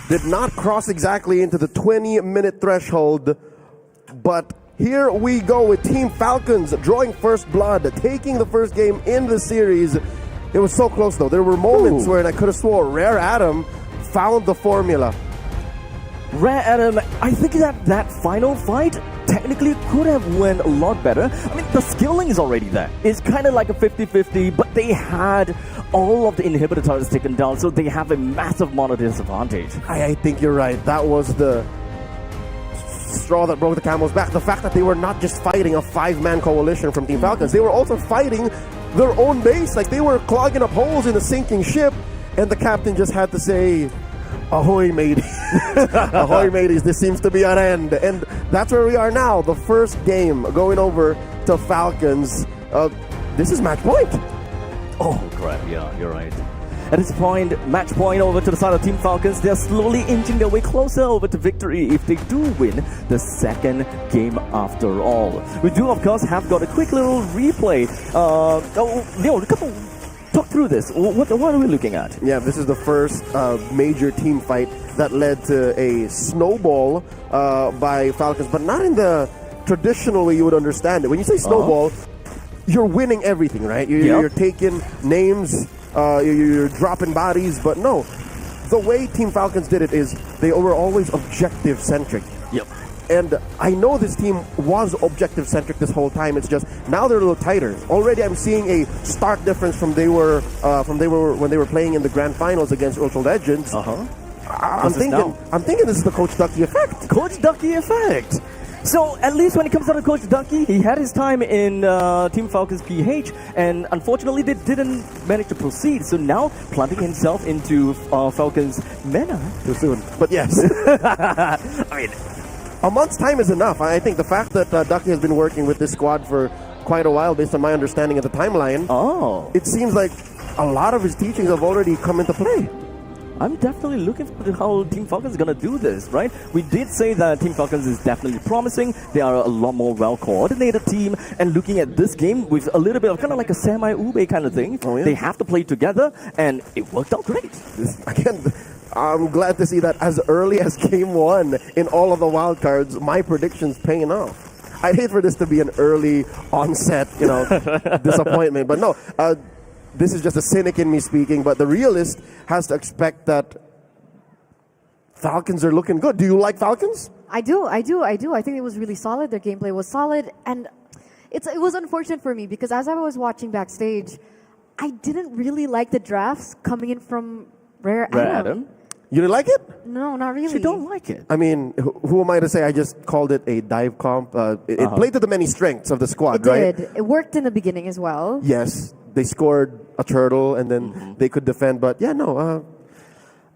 B: Did not cross exactly into the 20-minute threshold, but here we go with Team Falcons drawing first blood, taking the first game in the series. It was so close though. There were moments where I could have swore Rare Adam found the formula.
C: Rare Adam, I think that final fight technically could have went a lot better. I mean, the skilling is already there. It's kind of like a 50-50, but they had all of the inhibitor turrets taken down, so they have a massive mono disadvantage.
B: I think you're right. That was the straw that broke the camel's back. The fact that they were not just fighting a 5-man coalition from Team Falcons, they were also fighting their own base. Like, they were clogging up holes in a sinking ship, and the captain just had to say, ahoy, mateys. Ahoy, mateys. This seems to be an end. And that's where we are now. The first game going over to Falcons. This is match point.
C: Oh, crap. Yeah, you're right. At this point, match point over to the side of Team Falcons. They're slowly inching their way closer over to victory if they do win the second game after all. We do, of course, have got a quick little replay. Leo, talk through this. What are we looking at?
B: Yeah, this is the first major team fight that led to a snowball by Falcons, but not in the traditional way you would understand it. When you say snowball, you're winning everything, right? You're taking names, you're dropping bodies, but no. The way Team Falcons did it is they were always objective-centric.
C: Yep.
B: And I know this team was objective-centric this whole time. It's just now they're a little tighter. Already, I'm seeing a stark difference from when they were playing in the grand finals against Ultra Legends. I'm thinking this is the Coach Ducky effect.
C: Coach Ducky effect. So at least when it comes down to Coach Ducky, he had his time in Team Falcons PH, and unfortunately they didn't manage to proceed. So now planting himself into Falcons MENA.
B: Too soon, but yes. I mean, a month's time is enough. I think the fact that Ducky has been working with this squad for quite a while, based on my understanding of the timeline, it seems like a lot of his teachings have already come into play.
C: I'm definitely looking for how Team Falcons is going to do this, right? We did say that Team Falcons is definitely promising. They are a lot more well-coordinated team. And looking at this game with a little bit of kind of like a semi-Ube kind of thing, they have to play together, and it worked out great.
B: Again, I'm glad to see that as early as game one in all of the wild cards, my predictions paying off. I'd hate for this to be an early onset, disappointment. But no, this is just a cynic in me speaking, but the realist has to expect that Falcons are looking good. Do you like Falcons?
A: I do. I think it was really solid. Their gameplay was solid. And it was unfortunate for me because as I was watching backstage, I didn't really like the drafts coming in from Rare Adam.
B: You didn't like it?
A: No, not really.
C: You don't like it?
B: I mean, who am I to say? I just called it a dive comp. It played to the many strengths of the squad, right?
A: It did. It worked in the beginning as well.
B: Yes. They scored a turtle and then they could defend, but yeah, no.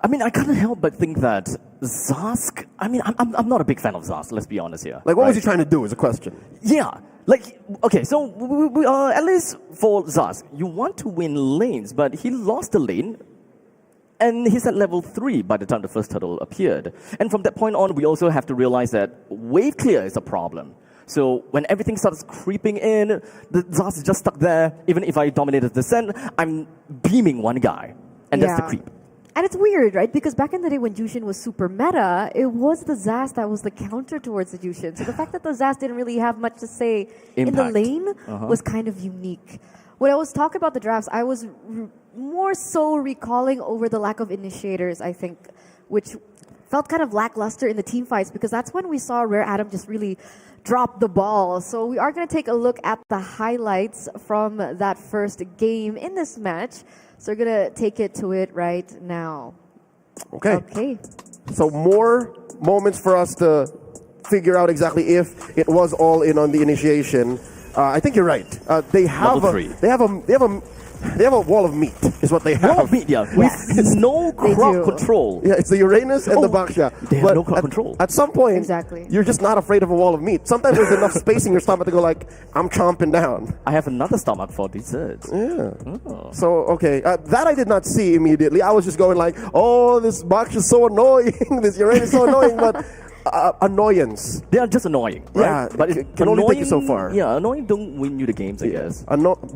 C: I mean, I can't help but think that Zask. I mean, I'm not a big fan of Zask. Let's be honest here.
B: Like, what was he trying to do? Is a question.
C: Yeah. Like, okay, so we at least for Zask, you want to win lanes, but he lost the lane. And he's at level 3 by the time the first turtle appeared. And from that point on, we also have to realize that wave clear is a problem. So when everything starts creeping in, the Zaz is just stuck there. Even if I dominated the descent, I'm beaming one guy. And that's the creep.
A: And it's weird, right? Because back in the day when Jushin was super meta, it was the Zaz that was the counter towards the Jushin. So the fact that the Zaz didn't really have much to say in the lane was kind of unique. When I was talking about the drafts, I was more so recalling over the lack of initiators, I think, which felt kind of lackluster in the team fights because that's when we saw Rare Adam just really drop the ball. So we are going to take a look at the highlights from that first game in this match. So we're going to take it to it right now. Okay.
B: So more moments for us to figure out exactly if it was all in on the initiation. I think you're right. They have a wall of meat, is what they have.
C: Wall of meat, yeah. With no crowd control.
B: Yeah, it's the Uranus and the Baksha.
C: They have no crowd control.
B: At some point, you're just not afraid of a wall of meat. Sometimes there's enough space in your stomach to go like, I'm chomping down.
C: I have another stomach for dessert.
B: Yeah. So, okay. That I did not see immediately. I was just going like, oh, this Baksha is so annoying. This Uranus is so annoying. But annoyance.
C: They are just annoying, right?
B: Yeah, but it can only take you so far.
C: Yeah, annoying don't win you the games, I guess.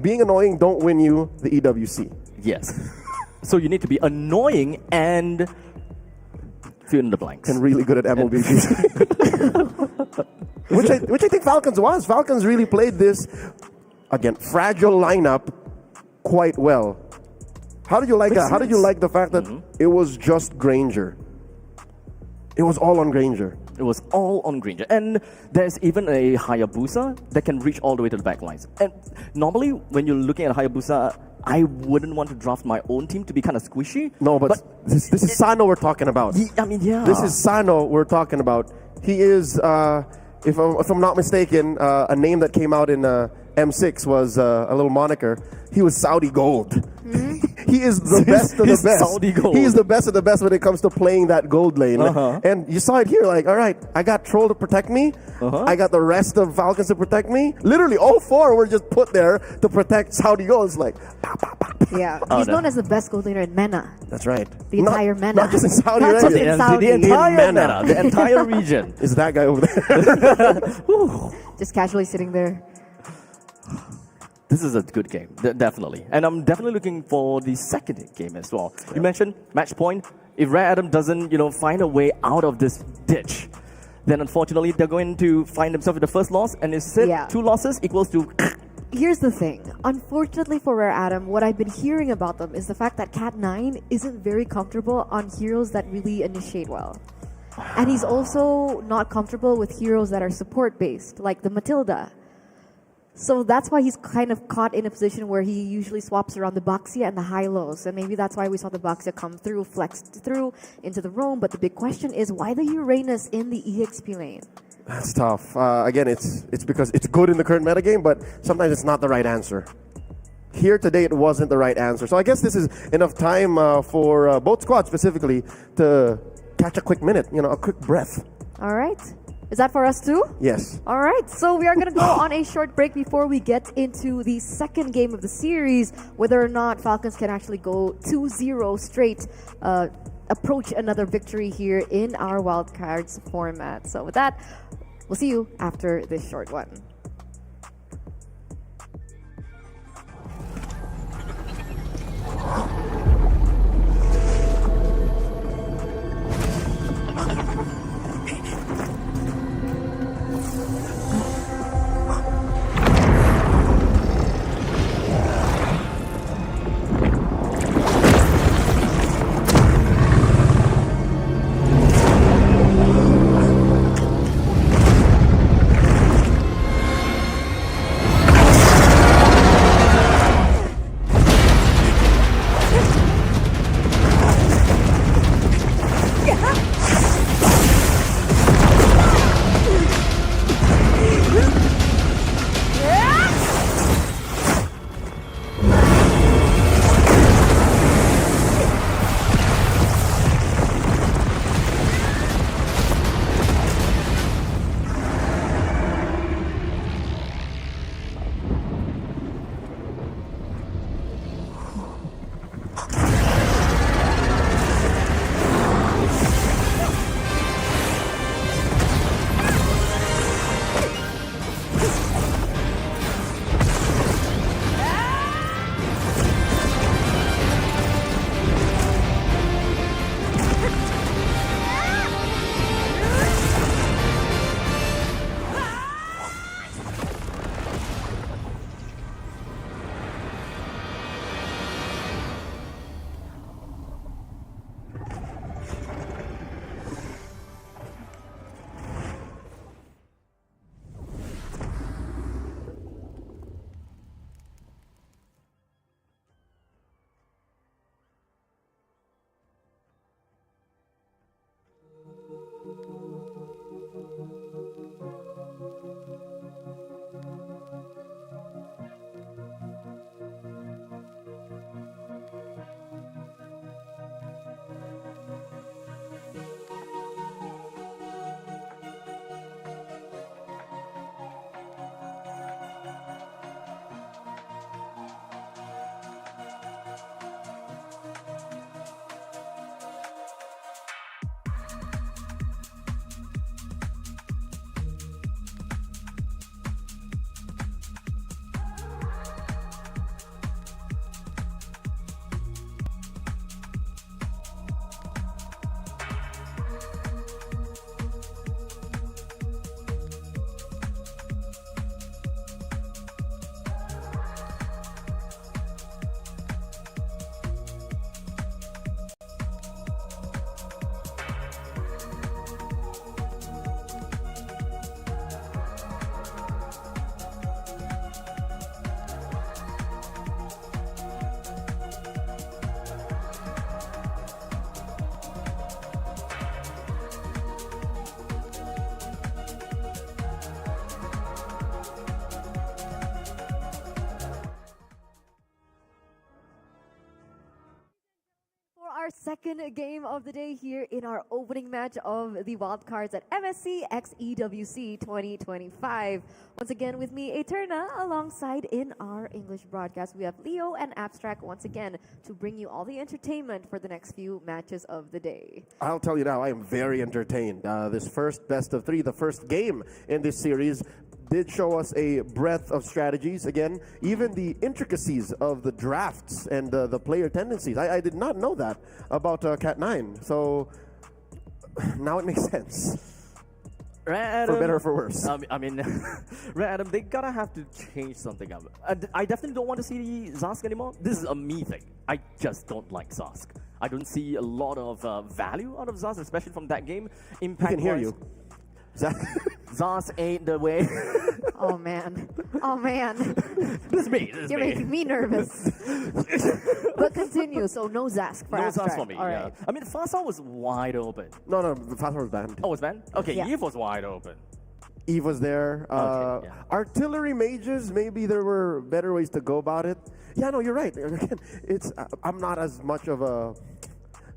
B: Being annoying don't win you the EWC.
C: Yes. So you need to be annoying and fill in the blanks.
B: And really good at MLBB. which I think Falcons was. Falcons really played this, again, fragile lineup quite well. How did you like that? How did you like the fact that it was just Granger? It was all on Granger.
C: It was all on Granger. And there's even a Hayabusa that can reach all the way to the back lines. And normally, when you're looking at Hayabusa, I wouldn't want to draft my own team to be kind of squishy.
B: No, but this is Sano we're talking about. This is Sano we're talking about. He is, if I'm not mistaken, a name that came out in M6 was a little moniker. He was Saudi Gold. He is the best of the best.
C: Saudi Gold.
B: He is the best of the best when it comes to playing that gold lane. And you saw it here, like, all right, I got Troll to protect me. I got the rest of Falcons to protect me. Literally, all four were just put there to protect Saudi Gold. It's like, pop, pop, pop.
A: Yeah, he's known as the best gold laner in MENA.
B: That's right.
A: The entire MENA.
B: Not just in Saudi
A: Not just
B: Arabia.
A: in Saudi.
C: The entire
B: MENA.
C: MENA. The entire region.
B: Is that guy over there?
A: Just casually sitting there.
C: This is a good game, definitely. And I'm definitely looking for the second game as well. You mentioned match point. If Rare Adam doesn't, find a way out of this ditch, then unfortunately they're going to find themselves with the first loss, and instead 2 losses equals to...
A: Here's the thing. Unfortunately for Rare Adam, what I've been hearing about them is the fact that Cat 9 isn't very comfortable on heroes that really initiate well. And he's also not comfortable with heroes that are support-based, like the Matilda. So that's why he's kind of caught in a position where he usually swaps around the Baxia and the high-lows. And maybe that's why we saw the Baxia come through, flexed through into the roam. But the big question is, why the Uranus in the EXP lane?
B: That's tough. Again, it's because it's good in the current metagame, but sometimes it's not the right answer. Here today, it wasn't the right answer. So I guess this is enough time for both squads specifically to catch a quick minute, a quick breath.
A: All right. Is that for us too?
B: Yes.
A: All right, so we are going to go on a short break before we get into the second game of the series, whether or not Falcons can actually go 2-0 straight, approach another victory here in our wildcards format. So with that, we'll see you after this short one. Our second game of the day here in our opening match of the wildcards at MSC x EWC 2025. Once again with me, Eterna, alongside in our English broadcast, we have Leo and Abstract once again to bring you all the entertainment for the next few matches of the day.
B: I'll tell you now, I am very entertained. This first best of three, the first game in this series, did show us a breadth of strategies. Again, even the intricacies of the drafts and the player tendencies. I did not know that about Cat9. So now it makes sense.
C: Right, Adam,
B: for better or for worse.
C: I mean, right, Adam, they gotta have to change something up. I definitely don't want to see Zosk anymore. This is a me thing. I just don't like Zosk. I don't see a lot of value out of Zaz, especially from that game.
B: We
C: Impact
B: can hear you.
C: Zaz ain't the way.
A: Oh man. Oh man.
C: This is me. This is
A: You're
C: me.
A: making me nervous. But continue. So no Zask for
C: No
A: abstract.
C: Zaz for me.
A: All
C: Yeah.
A: right.
C: I mean, Fasa was wide open.
B: No, the fast was banned.
C: Oh, was banned? Okay,
A: Yeah.
C: Eve was wide open.
B: Eve was there.
C: Okay, yeah.
B: Artillery mages, maybe there were better ways to go about it. Yeah, no, you're right. Again, I'm not as much of a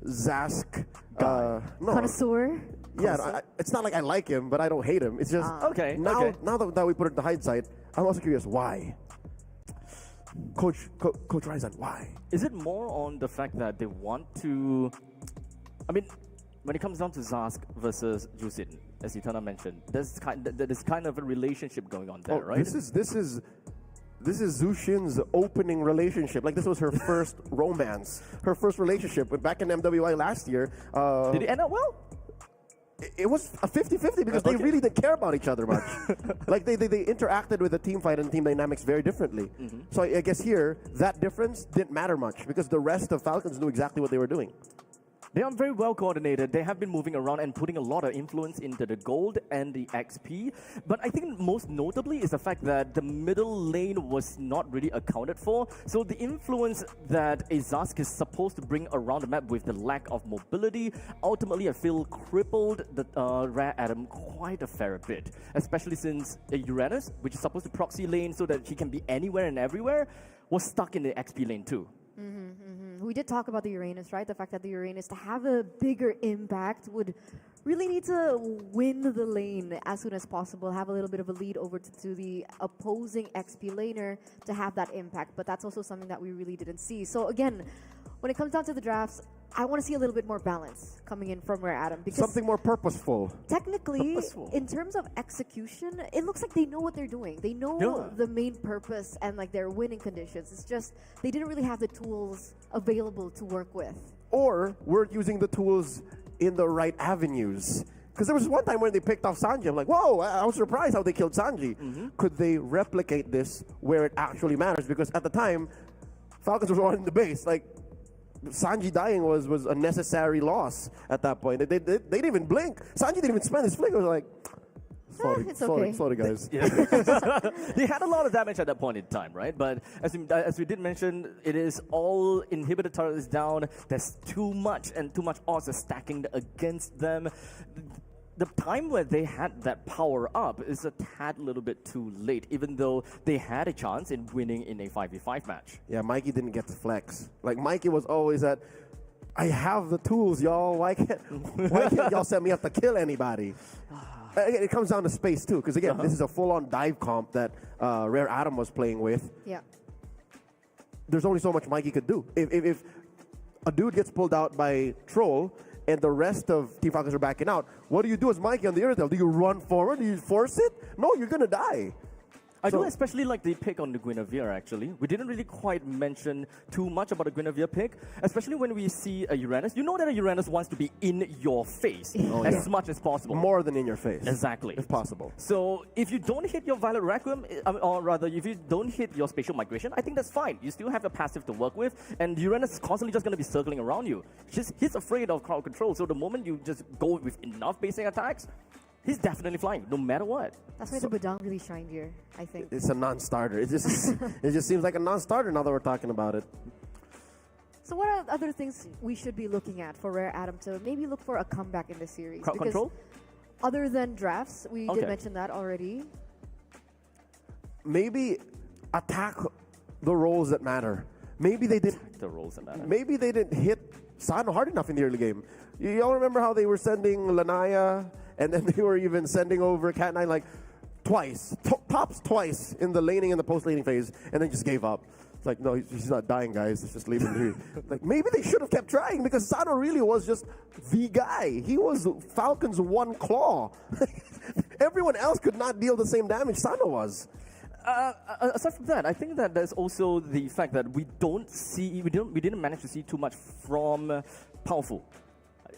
B: Zask no.
A: Connoisseur.
B: Yeah, it's not like I like him, but I don't hate him. It's just
C: Okay,
B: now.
C: okay.
B: Now that we put it into hindsight, I'm also curious why. Coach Ryzen, why?
C: Is it more on the fact that they want to? I mean, when it comes down to Zask versus Jusin, as Eterna mentioned, there's kind of a relationship going on there, right?
B: This is Zushin's opening relationship. Like this was her first romance, her first relationship. But back in MWI last year,
C: Did it end up well?
B: it was a 50-50 because they
C: Okay.
B: really didn't care about each other much. Like they interacted with the team fight and team dynamics very differently.
C: Mm-hmm.
B: So I guess here that difference didn't matter much because the rest of Falcons knew exactly what they were doing.
C: They are very well coordinated. They have been moving around and putting a lot of influence into the gold and the XP. But I think most notably is the fact that the middle lane was not really accounted for. So the influence that a Zask is supposed to bring around the map with the lack of mobility, ultimately I feel crippled the Rare Adam quite a fair bit. Especially since Uranus, which is supposed to proxy lane so that he can be anywhere and everywhere, was stuck in the XP lane too.
A: We did talk about the Uranus, right? The fact that the Uranus, to have a bigger impact, would really need to win the lane as soon as possible, have a little bit of a lead over to the opposing XP laner to have that impact. But that's also something that we really didn't see. So again, when it comes down to the drafts, I want to see a little bit more balance coming in from Rare Adam, because
B: Something more purposeful.
A: technically,
C: Purposeful.
A: in terms of execution, it looks like they know what they're doing. They know
C: Yeah.
A: the main purpose and like their winning conditions. It's just they didn't really have the tools available to work with.
B: Or we're using the tools in the right avenues. Because there was one time when they picked off Sanji. I'm like, whoa, I was surprised how they killed Sanji. Could they replicate this where it actually matters? Because at the time, Falcons were on the base. Like, Sanji dying was a necessary loss at that point. They didn't even blink. Sanji didn't even spend his flick. I was like,
A: It's okay.
B: sorry guys.
C: They had a lot of damage at that point in time, right? But as we did mention, it is all inhibitor turret is down. There's too much odds are stacking against them. The time where they had that power up is a tad little bit too late, even though they had a chance in winning in a 5v5 match.
B: Yeah, Mikey didn't get to flex. Like, Mikey was always at, I have the tools, y'all. Why can't y'all set me up to kill anybody? Again, it comes down to space, too, because, again, this is a full-on dive comp that Rare Adam was playing with.
A: Yeah.
B: There's only so much Mikey could do. If a dude gets pulled out by Troll and the rest of Team Falcons are backing out, what do you do as Mikey on the Irritel? Do you run forward? Do you force it? No, you're going to die.
C: I do
B: So-
C: especially like the pick on the Guinevere, actually. We didn't really quite mention too much about the Guinevere pick, especially when we see a Uranus. You know that a Uranus wants to be in your face as much as possible.
B: More than in your face.
C: Exactly.
B: If possible.
C: So if you don't hit your Violet Requiem, or rather, if you don't hit your Spatial Migration, I think that's fine. You still have a passive to work with, and Uranus is constantly just going to be circling around you. He's afraid of crowd control, so the moment you just go with enough basic attacks, he's definitely flying, no matter what.
A: That's why the Badang really shined here, I think.
B: It's a non-starter. It just seems like a non-starter now that we're talking about it.
A: So what are other things we should be looking at for Rare Adam to maybe look for a comeback in this series?
C: Crowd
A: Because
C: control?
A: other than drafts, we
C: Okay.
A: did mention that already.
B: Maybe attack the roles that matter. Maybe they didn't.
C: The roles that matter.
B: Maybe they didn't hit Sano hard enough in the early game. Y'all remember how they were sending Lanaya, and then they were even sending over Cat9 like twice, tops twice in the laning and the post-laning phase, and then just gave up. It's like, no, he's not dying, guys. Let's just leave him here. Like, maybe they should have kept trying because Sano really was just the guy. He was Falcon's one claw. Everyone else could not deal the same damage Sano was.
C: Aside from that, I think that there's also the fact that we didn't manage to see too much from Powerful,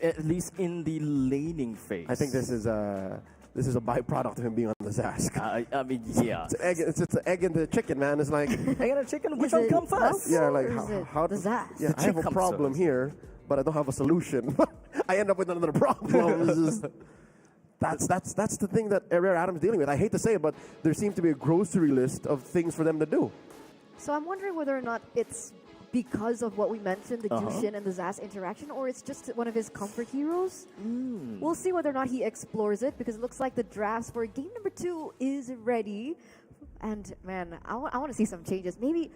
C: at least in the laning phase.
B: I think this is a byproduct of him being on the Zask.
C: I mean, yeah.
B: It's an egg and the chicken, man. It's like,
C: Egg and a chicken, which
A: Is
C: one
A: it
C: come first?
A: Powerful
B: yeah, like
A: or is it
B: how
A: the Zask?
B: Yeah, I have a
C: Chick comes
B: problem
C: first.
B: here, but I don't have a solution. I end up with another problem. It's just, that's the thing that Rare Adam's dealing with. I hate to say it, but there seems to be a grocery list of things for them to do.
A: So I'm wondering whether or not it's because of what we mentioned, the Jushin and the Zaz interaction, or it's just one of his comfort heroes. We'll see whether or not he explores it, because it looks like the drafts for game number 2 is ready. And man, I want to see some changes. Maybe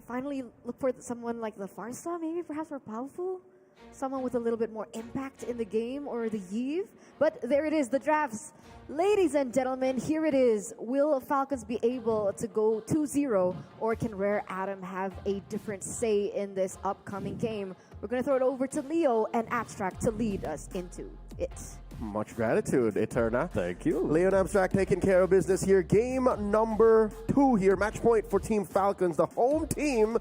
A: finally look for someone like the Farsa, maybe perhaps more powerful. Someone with a little bit more impact in the game, or the Yves. But there it is, the drafts. Ladies and gentlemen, here it is. Will Falcons be able to go 2-0, or can Rare Adam have a different say in this upcoming game? We're going to throw it over to Leo and Abstract to lead us into it.
B: Much gratitude, Eterna.
C: Thank you.
B: Leo and Abstract taking care of business here. Game number 2 here. Match point for Team Falcons, the home team.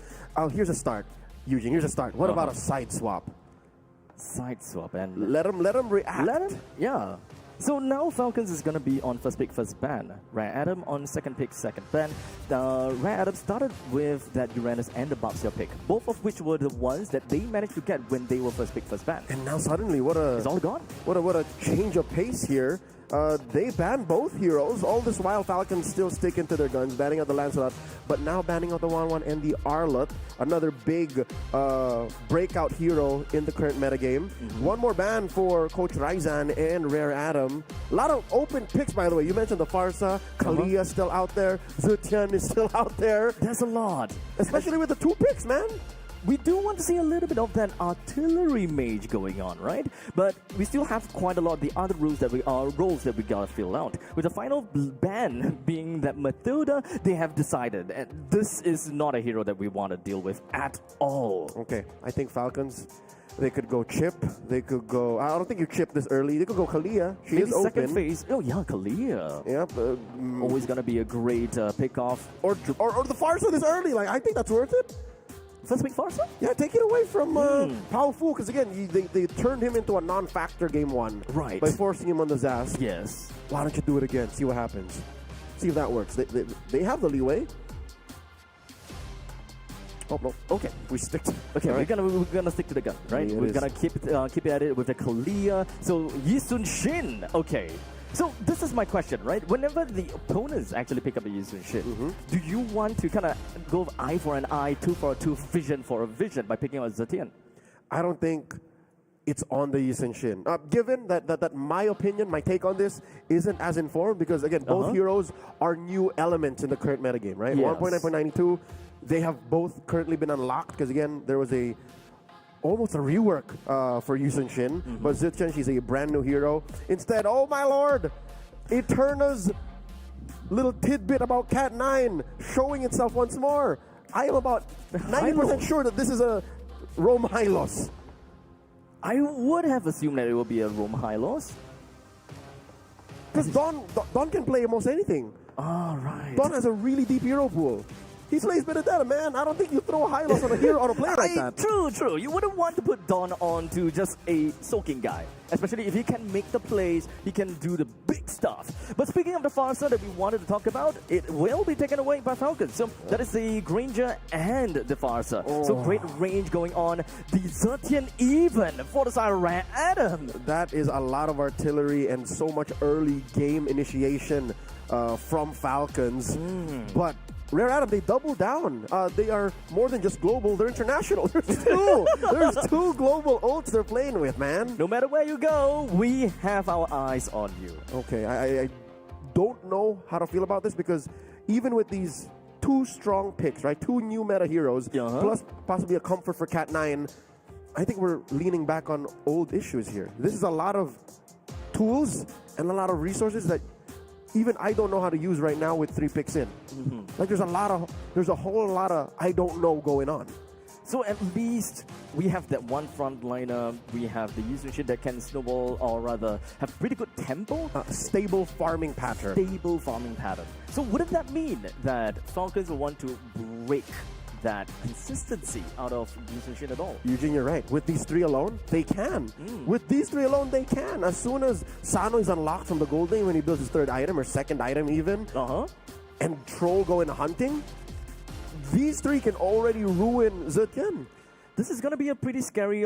B: Here's a start. Eugene, here's a start. What about a side swap?
C: Side swap and
B: Let him react.
C: Yeah. So now Falcons is gonna be on first pick, first ban. Rare Adam on second pick, second ban. Rare Adam started with that Uranus and the Babsia pick, both of which were the ones that they managed to get when they were first pick, first ban.
B: And now suddenly,
C: It's all gone.
B: What a change of pace here. They banned both heroes. All this while, Falcons still sticking to their guns, banning out the Lancelot, but now banning out the 1-1 and the Arlott, another big breakout hero in the current metagame. One more ban for Coach Raizan and Rare Adam. A lot of open picks, by the way. You mentioned the Farsa, Kalia still out there, Zutian is still out there.
C: There's a lot.
B: Especially with the 2 picks, man.
C: We do want to see a little bit of that artillery mage going on, right? But we still have quite a lot of the other roles that we gotta fill out. With the final ban being that Matilda, they have decided, and this is not a hero that we want to deal with at all.
B: Okay, I think Falcons, they could go Chip. They could go. I don't think you chip this early. They could go Kalia. She
C: Maybe
B: is open.
C: second phase. Oh yeah, Kalia.
B: Yep.
C: Always gonna be a great pick-off.
B: Or the Farsa this early. Like, I think that's worth it.
C: First pick Farsa?
B: Yeah, take it away from Powerful, because again, they turned him into a non-factor game 1.
C: Right.
B: By forcing him on the Zaz.
C: Yes.
B: Why don't you do it again? See what happens. See if that works. They have the leeway. Oh no.
C: Okay.
B: We stick to
C: Okay,
B: right.
C: we're gonna stick to the gun, right?
B: Yeah,
C: We're gonna keep at it with the Kalia. So Yisun Shin. Okay. So this is my question, right? Whenever the opponents actually pick up a Yisun Shin, do you want to kind of go eye for an eye, tooth for a tooth, vision for a vision by picking up Zetian?
B: I don't think it's on the Yisun Shin. Given that my opinion, my take on this isn't as informed, because again, both heroes are new elements in the current metagame, right?
C: Yes.
B: 1.9.92, they have both currently been unlocked, because again, there was almost a rework for Yisun Shin, but Zetian, she's a brand new hero. Instead, oh my lord, Eterna's little tidbit about Cat 9 showing itself once more. I am about 90% sure that this is a Rome Hylos.
C: I would have assumed that it would be a Rome Hylos.
B: Because Don can play almost anything.
C: All right.
B: Don has a really deep hero pool. He plays Benedetta, man. I don't think you throw a Hylos on a hero on a player like that.
C: True. You wouldn't want to put Don on to just a soaking guy. Especially if he can make the plays, he can do the big stuff. But speaking of the Farsa that we wanted to talk about, it will be taken away by Falcons. So that is the Granger and the Farsa. So great range going on. The Zetian even for the side of Rare Adam.
B: That is a lot of artillery and so much early game initiation from Falcons. But Rare Adam, they double down. They are more than just global, they're international. There's 2. There's 2 global ults they're playing with, man.
C: No matter where you go, we have our eyes on you.
B: Okay, I don't know how to feel about this, because even with these 2 strong picks, right? 2 new meta heroes, plus possibly a comfort for Cat 9, I think we're leaning back on old issues here. This is a lot of tools and a lot of resources that even I don't know how to use right now with 3 picks in. Like there's a whole lot of I don't know going on.
C: So at least we have that one frontliner. We have the Yisun Shin that can snowball, or rather have pretty good tempo.
B: Stable farming pattern.
C: So wouldn't that mean that Falcons will want to break that consistency out of Yisun Shin at all?
B: Eugene, you're right. With these 3 alone, they can. With these 3 alone, they can. As soon as Sano is unlocked from the gold lane when he builds his 3rd item or 2nd item even, and Troll go in hunting, these 3 can already ruin Zetian.
C: This is going to be a pretty scary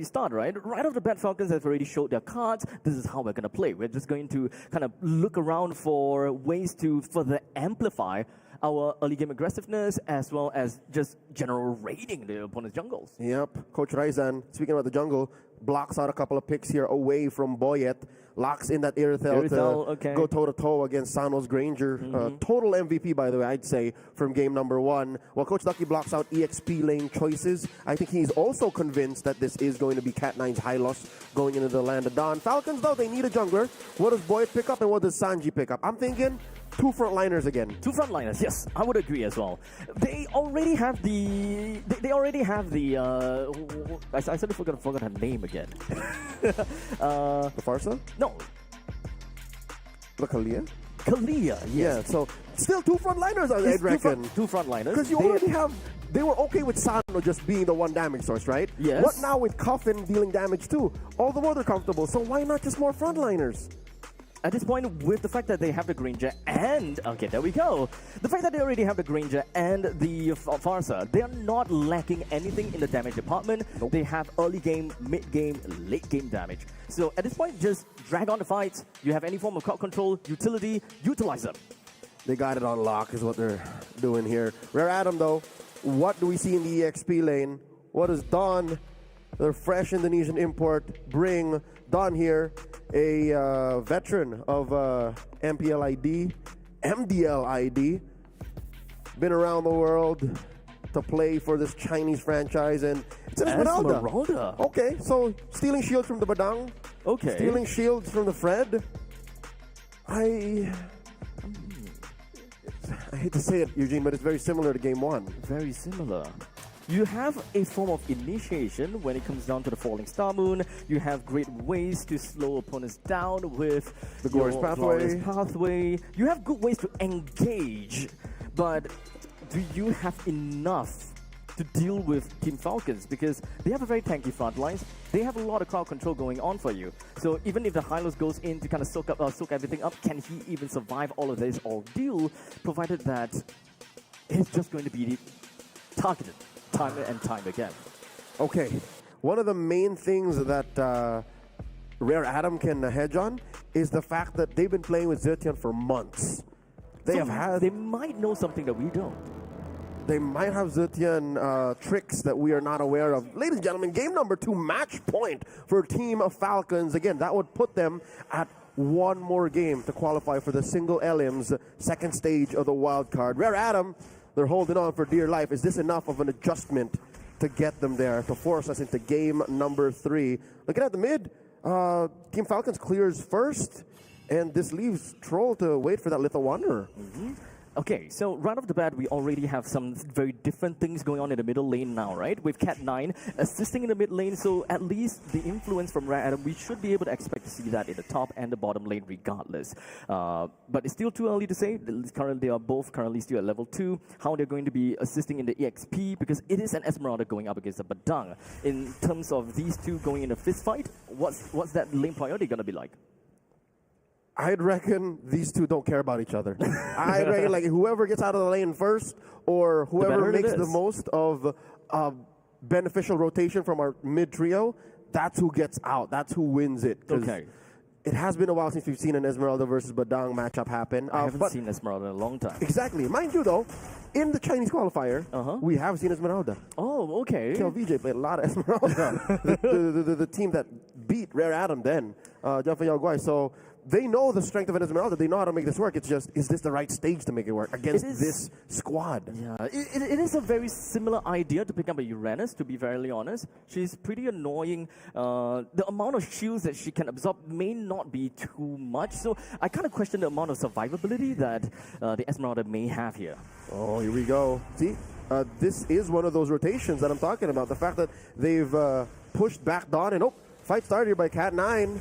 C: start, right? Right off the bat, Falcons have already showed their cards. This is how we're going to play. We're just going to kind of look around for ways to further amplify our early game aggressiveness as well as just general raiding the opponent's jungles.
B: Yep. Coach Raizan, speaking about the jungle, blocks out a couple of picks here away from Boyet, locks in that Irithel to go toe-to-toe against Sanos Granger. Total MVP, by the way, I'd say, from game number 1. While Coach Ducky blocks out EXP lane choices, I think he's also convinced that this is going to be Cat9's Hylos going into the Land of Dawn. Falcons, though, they need a jungler. What does Boyet pick up and what does Sanji pick up? I'm thinking 2 frontliners again.
C: 2 frontliners, yes, I would agree as well. They already have the. They already have the. I suddenly forgot her name again.
B: The Farsa?
C: No.
B: The Kalia?
C: Kalia, yes.
B: Yeah, so still 2 frontliners, I'd reckon.
C: 2 frontliners.
B: Because you already have. They were okay with Sano just being the 1 damage source, right?
C: Yes.
B: What now with Coffin dealing damage too? All the more they're comfortable, so why not just more frontliners?
C: At this point, with the fact that they have the Granger and... Okay, there we go. The fact that they already have the Granger and the Farsa, they are not lacking anything in the damage department.
B: Nope.
C: They have early game, mid game, late game damage. So at this point, just drag on the fights. You have any form of crowd control, utility, utilize them.
B: They got it on lock is what they're doing here. Rare Adam, though, what do we see in the EXP lane? What does Don, the fresh Indonesian import, bring? Don here, a veteran of MPLID, MDLID, been around the world to play for this Chinese franchise, and it's an Esmeralda. Okay, so stealing shields from the Badang.
C: Okay.
B: Stealing shields from the Fred. I hate to say it, Eugene, but it's very similar to game 1.
C: Very similar. You have a form of initiation when it comes down to the Falling Star Moon. You have great ways to slow opponents down with
B: the Glorious
C: Pathway. You have good ways to engage, but do you have enough to deal with Team Falcons? Because they have a very tanky front lines. They have a lot of crowd control going on for you. So even if the Hylos goes in to kind of soak everything up, can he even survive all of this ordeal, provided that it's just going to be targeted time and time again?
B: Okay, one of the main things that Rare Adam can hedge on is the fact that they've been playing with Zetian for months. They
C: might know something that we don't.
B: They might have Zetian tricks that we are not aware of. Ladies and gentlemen, game number 2, match point for Team of Falcons. Again, that would put them at 1 more game to qualify for the single Elims second stage of the wild card. Rare Adam, they're holding on for dear life. Is this enough of an adjustment to get them there, to force us into game number 3? Looking at the mid, Team Falcons clears first, and this leaves Troll to wait for that Little Wanderer.
C: Okay, so right off the bat, we already have some very different things going on in the middle lane now, right? With Cat9 assisting in the mid lane, so at least the influence from Rare Adam, we should be able to expect to see that in the top and the bottom lane regardless. But it's still too early to say. Currently, they are both currently still at level 2. How they're going to be assisting in the EXP, because it is an Esmeralda going up against a Badang. In terms of these two going in a fist fight, what's that lane priority going to be like?
B: I'd reckon these two don't care about each other. I'd reckon like whoever gets out of the lane first, or whoever makes the most of beneficial rotation from our mid trio, that's who gets out. That's who wins it.
C: Okay.
B: It has been a while since we've seen an Esmeralda versus Badang matchup happen.
C: I haven't seen Esmeralda in a long time.
B: Exactly. Mind you, though, in the Chinese qualifier, we have seen Esmeralda.
C: Oh, okay.
B: KLVJ played a lot of Esmeralda. the team that beat Rare Adam then, Jaffa Yaguai. So they know the strength of an Esmeralda. They know how to make this work. It's just, is this the right stage to make it work against this squad?
C: Yeah, it is a very similar idea to pick up a Uranus, to be very honest. She's pretty annoying. The amount of shields that she can absorb may not be too much. So I kind of question the amount of survivability that the Esmeralda may have here.
B: Oh, here we go. See, this is one of those rotations that I'm talking about. The fact that they've pushed back Dawn and fight started here by Cat9.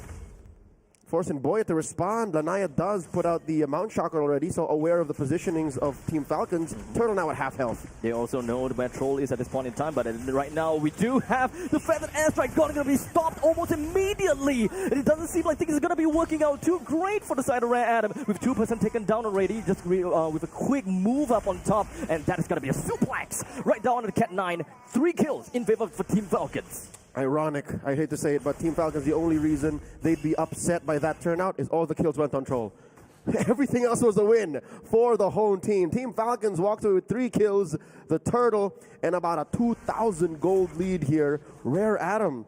B: forcing Boyet to respond. Lanaya does put out the Mount Shocker already, so aware of the positionings of Team Falcons. Turtle now at half health.
C: They also know where Troll is at this point in time, but right now we do have the feathered airstrike going to be stopped almost immediately. And it doesn't seem like things are going to be working out too great for the side of Rare Adam, with 2% taken down already, just with a quick move up on top, and that is going to be a suplex right down on the Cat 9. 3 kills in favor for Team Falcons.
B: Ironic, I hate to say it, but Team Falcons, the only reason they'd be upset by that turnout is all the kills went on Troll. Everything else was a win for the home team. Team Falcons walked away with 3 kills, the Turtle, and about a 2,000 gold lead here. Rare Adam.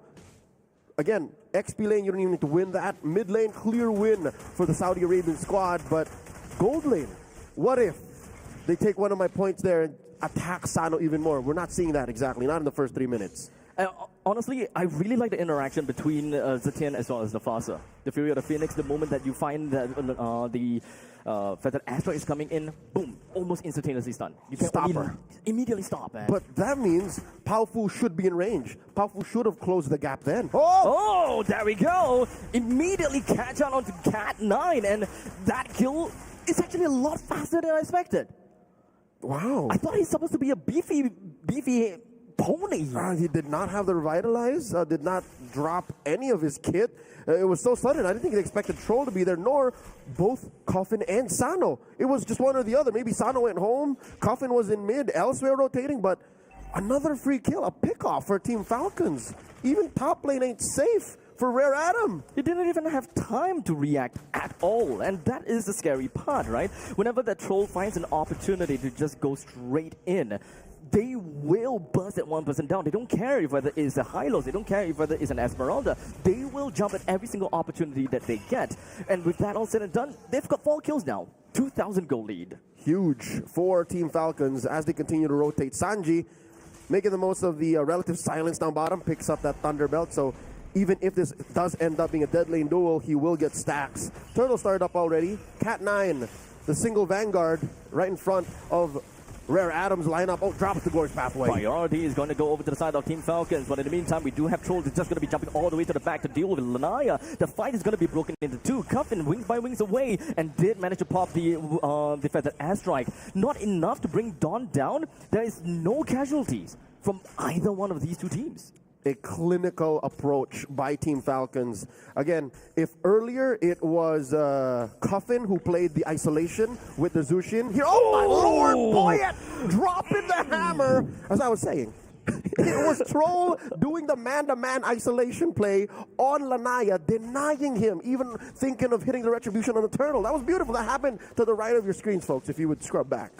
B: Again, XP lane, you don't even need to win that. Mid lane, clear win for the Saudi Arabian squad, but gold lane, what if they take one of my points there and attack Sano even more? We're not seeing that exactly, not in the first 3 minutes.
C: Honestly, I really like the interaction between Zetian as well as Nafasa. The Fury of the Phoenix, the moment that you find that the feathered asteroid is coming in, boom, almost instantaneously stunned. You can
B: Stop her.
C: Immediately stop, man.
B: But that means Powerful should be in range. Powerful should have closed the gap then.
C: Oh, there we go. Immediately catch out onto Cat 9, and that kill is actually a lot faster than I expected.
B: Wow.
C: I thought he's supposed to be a beefy pony.
B: He did not have the Revitalize, did not drop any of his kit. It was so sudden. I didn't think they expected Troll to be there, nor both Coffin and Sano. It was just one or the other. Maybe Sano went home, Coffin was in mid, elsewhere rotating, but another free kill, a pickoff for Team Falcons. Even top lane ain't safe for Rare Adam.
C: He didn't even have time to react at all, and that is the scary part, right? Whenever that Troll finds an opportunity to just go straight in, they will bust that 1% down. They don't care if whether it's a Hylos, they don't care if whether it's an Esmeralda. They will jump at every single opportunity that they get. And with that all said and done, they've got 4 kills now. 2,000 goal lead.
B: Huge for Team Falcons as they continue to rotate. Sanji, making the most of the relative silence down bottom, picks up that Thunder Belt. So even if this does end up being a dead lane duel, he will get stacks. Turtle started up already. Cat 9, the single Vanguard right in front of Rare Adam's lineup. Oh, drops the Glorious Pathway.
C: Priority is going to go over to the side of Team Falcons, but in the meantime, we do have Trolls. It's just going to be jumping all the way to the back to deal with Lanaya. The fight is going to be broken into 2. Coffin wings by wings away and did manage to pop the feathered airstrike. Not enough to bring Dawn down. There is no casualties from either one of these 2 teams.
B: A clinical approach by Team Falcons. Again, if earlier it was Coffin who played the isolation with the Zushin, here, oh my lord, Boyet dropping the hammer. As I was saying, it was Troll doing the man-to-man isolation play on Lanaya, denying him, even thinking of hitting the retribution on the Turtle. That was beautiful. That happened to the right of your screens, folks, if you would scrub back.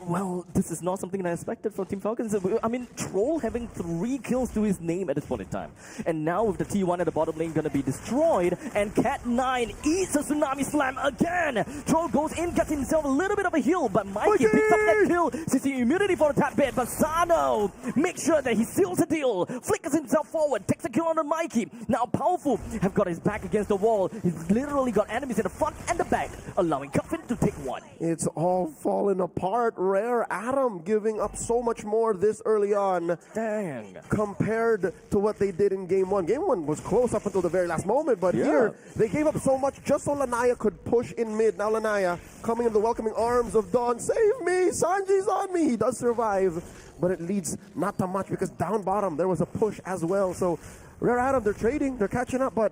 C: Well, this is not something that I expected from Team Falcons. I mean, Troll having 3 kills to his name at this point in time. And now with the T1 at the bottom lane going to be destroyed, and Cat 9 eats a Tsunami Slam again. Troll goes in, gets himself a little bit of a heal, but Mikey picks up that kill, sees the immunity for a tad bit, but Sano makes sure that he seals the deal, flickers himself forward, takes a kill on the Mikey. Now Powerful have got his back against the wall. He's literally got enemies in the front and the back, allowing Coffin to take 1.
B: It's all falling apart. Rare Adam giving up so much more this early on.
C: Dang.
B: Compared to what they did in Game 1. Game 1 was close up until the very last moment, but here they gave up so much just so Lanaya could push in mid. Now Lanaya coming in the welcoming arms of Dawn. Save me! Sanji's on me! He does survive, but it leads not to much because down bottom there was a push as well. So Rare Adam, they're trading, they're catching up, but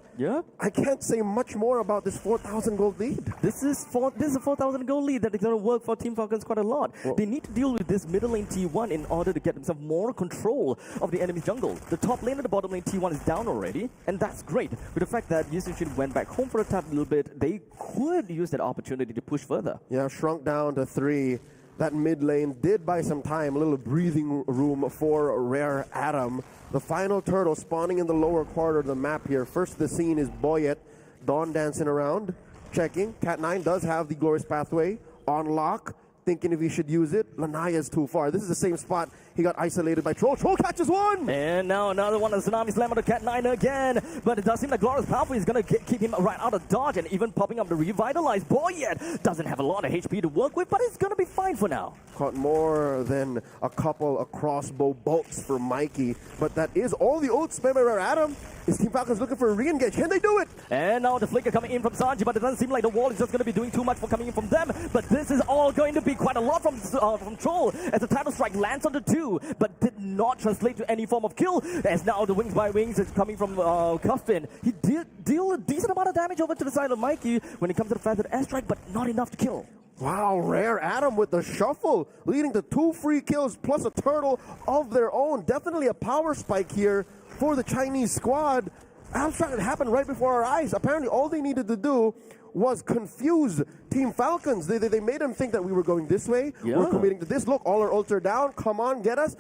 B: I can't say much more about this 4,000 gold lead.
C: This is a 4,000 gold lead that is going to work for Team Falcons quite a lot.
B: Well,
C: they need to deal with this middle lane T1 in order to get themselves more control of the enemy's jungle. The top lane and the bottom lane T1 is down already, and that's great. With the fact that Yushin went back home for a tad little bit, they could use that opportunity to push further.
B: Yeah, shrunk down to 3. That mid lane did buy some time, a little breathing room for Rare Adam. The final Turtle spawning in the lower quarter of the map here. First the scene is Boyet. Dawn dancing around, checking. Cat 9 does have the Glorious Pathway on lock, thinking if he should use it. Lanaya is too far. This is the same spot He got isolated by Troll. Troll catches one!
C: And now another one, a Tsunami Slam on the Cat 9 again. But it does seem like Glorious Pathway is going to keep him right out of dodge and even popping up the Revitalize. Boyet doesn't have a lot of HP to work with, but it's going to be fine for now.
B: Caught more than a couple of crossbow bolts for Mikey, but that is all the ults by Rare Adam. Is Team Falcons looking for a re-engage? Can they do it?
C: And now the flicker coming in from Sanji, but it doesn't seem like the wall is just going to be doing too much for coming in from them. But this is all going to be quite a lot from Troll as the title strike lands on the 2, but did not translate to any form of kill. As now the Wings by Wings is coming from Cuffin. He did deal a decent amount of damage over to the side of Mikey when it comes to the fact that airstrike, but not enough to kill.
B: Wow, Rare Adam with the shuffle, leading to 2 free kills plus a turtle of their own. Definitely a power spike here for the Chinese squad. Abstract happened right before our eyes. Apparently all they needed to do was confuse Team Falcons. They made them think that we were going this way.
C: Yeah.
B: We're committing to this. Look, all our ults are down. Come on, get us.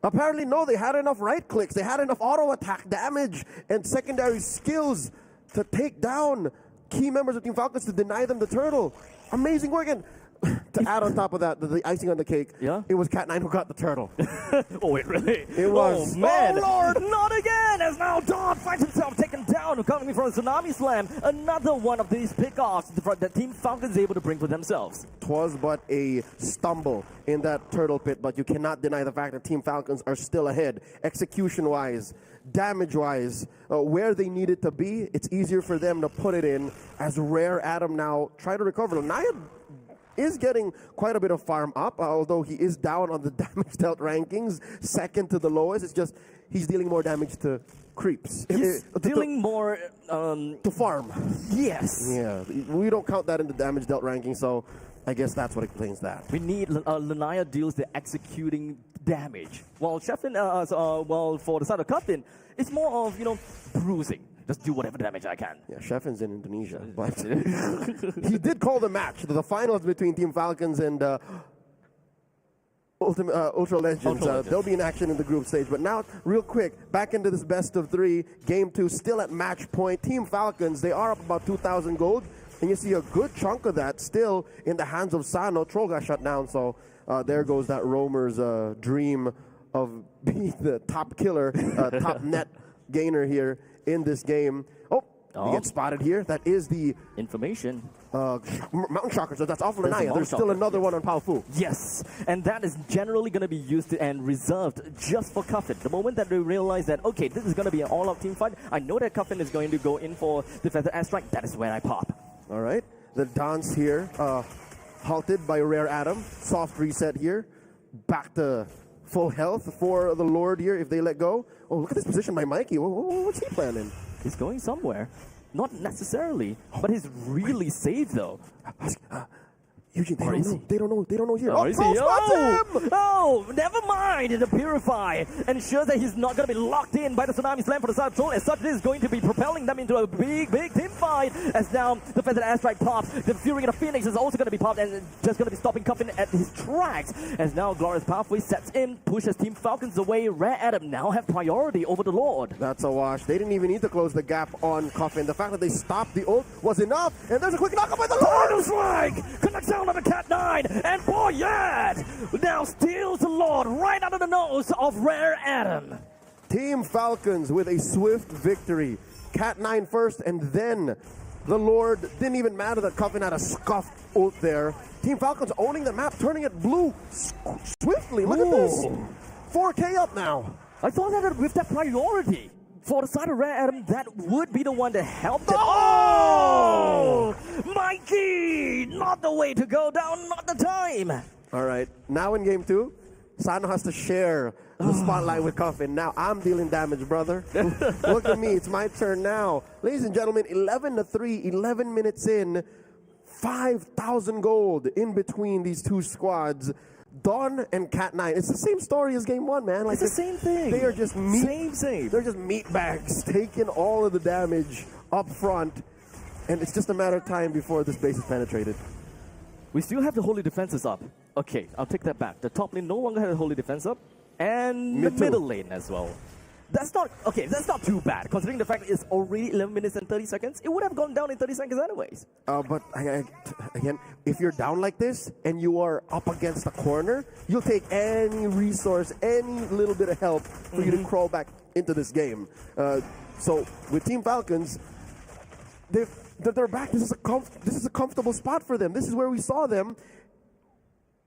B: Apparently, no, they had enough right clicks. They had enough auto attack damage and secondary skills to take down key members of Team Falcons to deny them the turtle. Amazing work. And to add on top of that, the icing on the cake,
C: yeah,
B: it was Cat9 who got the turtle.
C: Oh, wait, really?
B: It was.
C: Oh, man.
B: Oh, Lord.
C: Not again, as now Don finds himself taken down, coming from a Tsunami Slam. Another one of these pickoffs that Team Falcons is able to bring for themselves.
B: Twas but a stumble in that turtle pit, but you cannot deny the fact that Team Falcons are still ahead. Execution-wise, damage-wise, where they needed to be, it's easier for them to put it in as Rare Adam now try to recover. Naya is getting quite a bit of farm up, although he is down on the damage dealt rankings, second to the lowest. It's just he's dealing more damage to creeps.
C: He's dealing more
B: to farm.
C: Yes.
B: Yeah, we don't count that in the damage dealt ranking, so I guess that's what explains that.
C: We need Lanaya deals the executing damage. While Sheffin, well, for the side of Cuffin, it's more of, bruising. Just do whatever damage I can.
B: Yeah, Sheffin's in Indonesia, but he did call the match. The finals between Team Falcons and Ultra Legends. They'll be in action in the group stage. But now, real quick, back into this best of 3. Game 2 still at match point. Team Falcons, they are up about 2,000 gold. And you see a good chunk of that still in the hands of Sano. Troll got shut down, so there goes that roamer's dream of being the top killer, top net gainer here in this game. Oh, he gets spotted here. That is the
C: information.
B: Mountain Shocker, so that's off of Lanaya. There's still another one on Pao Fu.
C: Yes, and that is generally going to be used and reserved just for Cuffin. The moment that they realize that, okay, this is going to be an all-out team fight, I know that Cuffin is going to go in for the Feather Airstrike, that is when I pop.
B: All right, the dance here, halted by Rare Adam. Soft reset here. Back to full health for the Lord here if they let go. Oh, look at this position by Mikey. What's he planning?
C: He's going somewhere. Not necessarily, but he's really safe though.
B: Eugene, they don't know here.
C: Oh, him! Oh, never mind. The Purify ensures that he's not going to be locked in by the Tsunami Slam for the side of Troll. As such, this is going to be propelling them into a big team fight. As now the Feathered Airstrike pops, the Fury of the Phoenix is also going to be popped and just going to be stopping Cuffin at his tracks. As now Glorious Pathway sets in, pushes Team Falcons away. Rare Adam now have priority over the Lord.
B: That's a wash. They didn't even need to close the gap on Cuffin. The fact that they stopped the ult was enough. And there's a quick knockup by the Lord.
C: Strike connects down on the Cat 9, and Boyet now steals the Lord right out of the nose of Rare Adam.
B: Team Falcons with a swift victory. Cat 9 first, and then the Lord. Didn't even matter that Cuffin had a scuffed ult there. Team Falcons owning the map, turning it blue swiftly. Look at this. 4K up now.
C: I thought that with that priority for the side of Rare Adam, that would be the one to help them.
B: Oh!
C: Mikey! Not the way to go down, not the time.
B: All right, now in game 2, Sano has to share the spotlight with Cuffin. Now I'm dealing damage, brother. Look at me, it's my turn now. Ladies and gentlemen, 11-3, 11 minutes in, 5,000 gold in between these two squads. Dawn and Cat 9. It's the same story as game 1, man. Like
C: it's the same thing.
B: They are just
C: same.
B: They're just meat bags taking all of the damage up front, and it's just a matter of time before this base is penetrated.
C: We still have the holy defenses up. Okay, I'll take that back. The top lane no longer has the holy defense up, and the middle lane as well. That's not too bad, considering the fact it's already 11 minutes and 30 seconds. It would have gone down in 30 seconds anyways.
B: But again, if you're down like this and you are up against a corner, you'll take any resource, any little bit of help for you to crawl back into this game. So with Team Falcons, they're back. This is a comfortable spot for them. This is where we saw them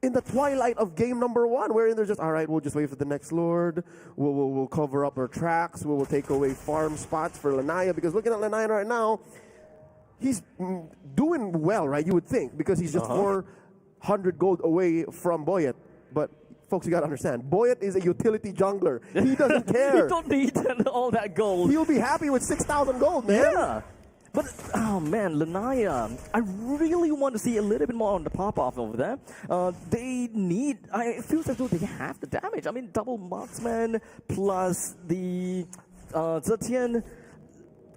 B: in the twilight of game number 1, wherein they're just, all right, we'll just wait for the next Lord. We'll cover up our tracks. We'll take away farm spots for Lanaya, because looking at Lanaya right now, he's doing well, right? You would think, because he's just 400 gold away from Boyet. But folks, you gotta understand, Boyet is a utility jungler. He doesn't care.
C: He don't need all that gold.
B: He'll be happy with 6,000 gold, man.
C: Yeah. But, oh man, Lanaya, I really want to see a little bit more on the pop-off over there. It feels as though they have the damage. I mean, double marksman plus the Zetian.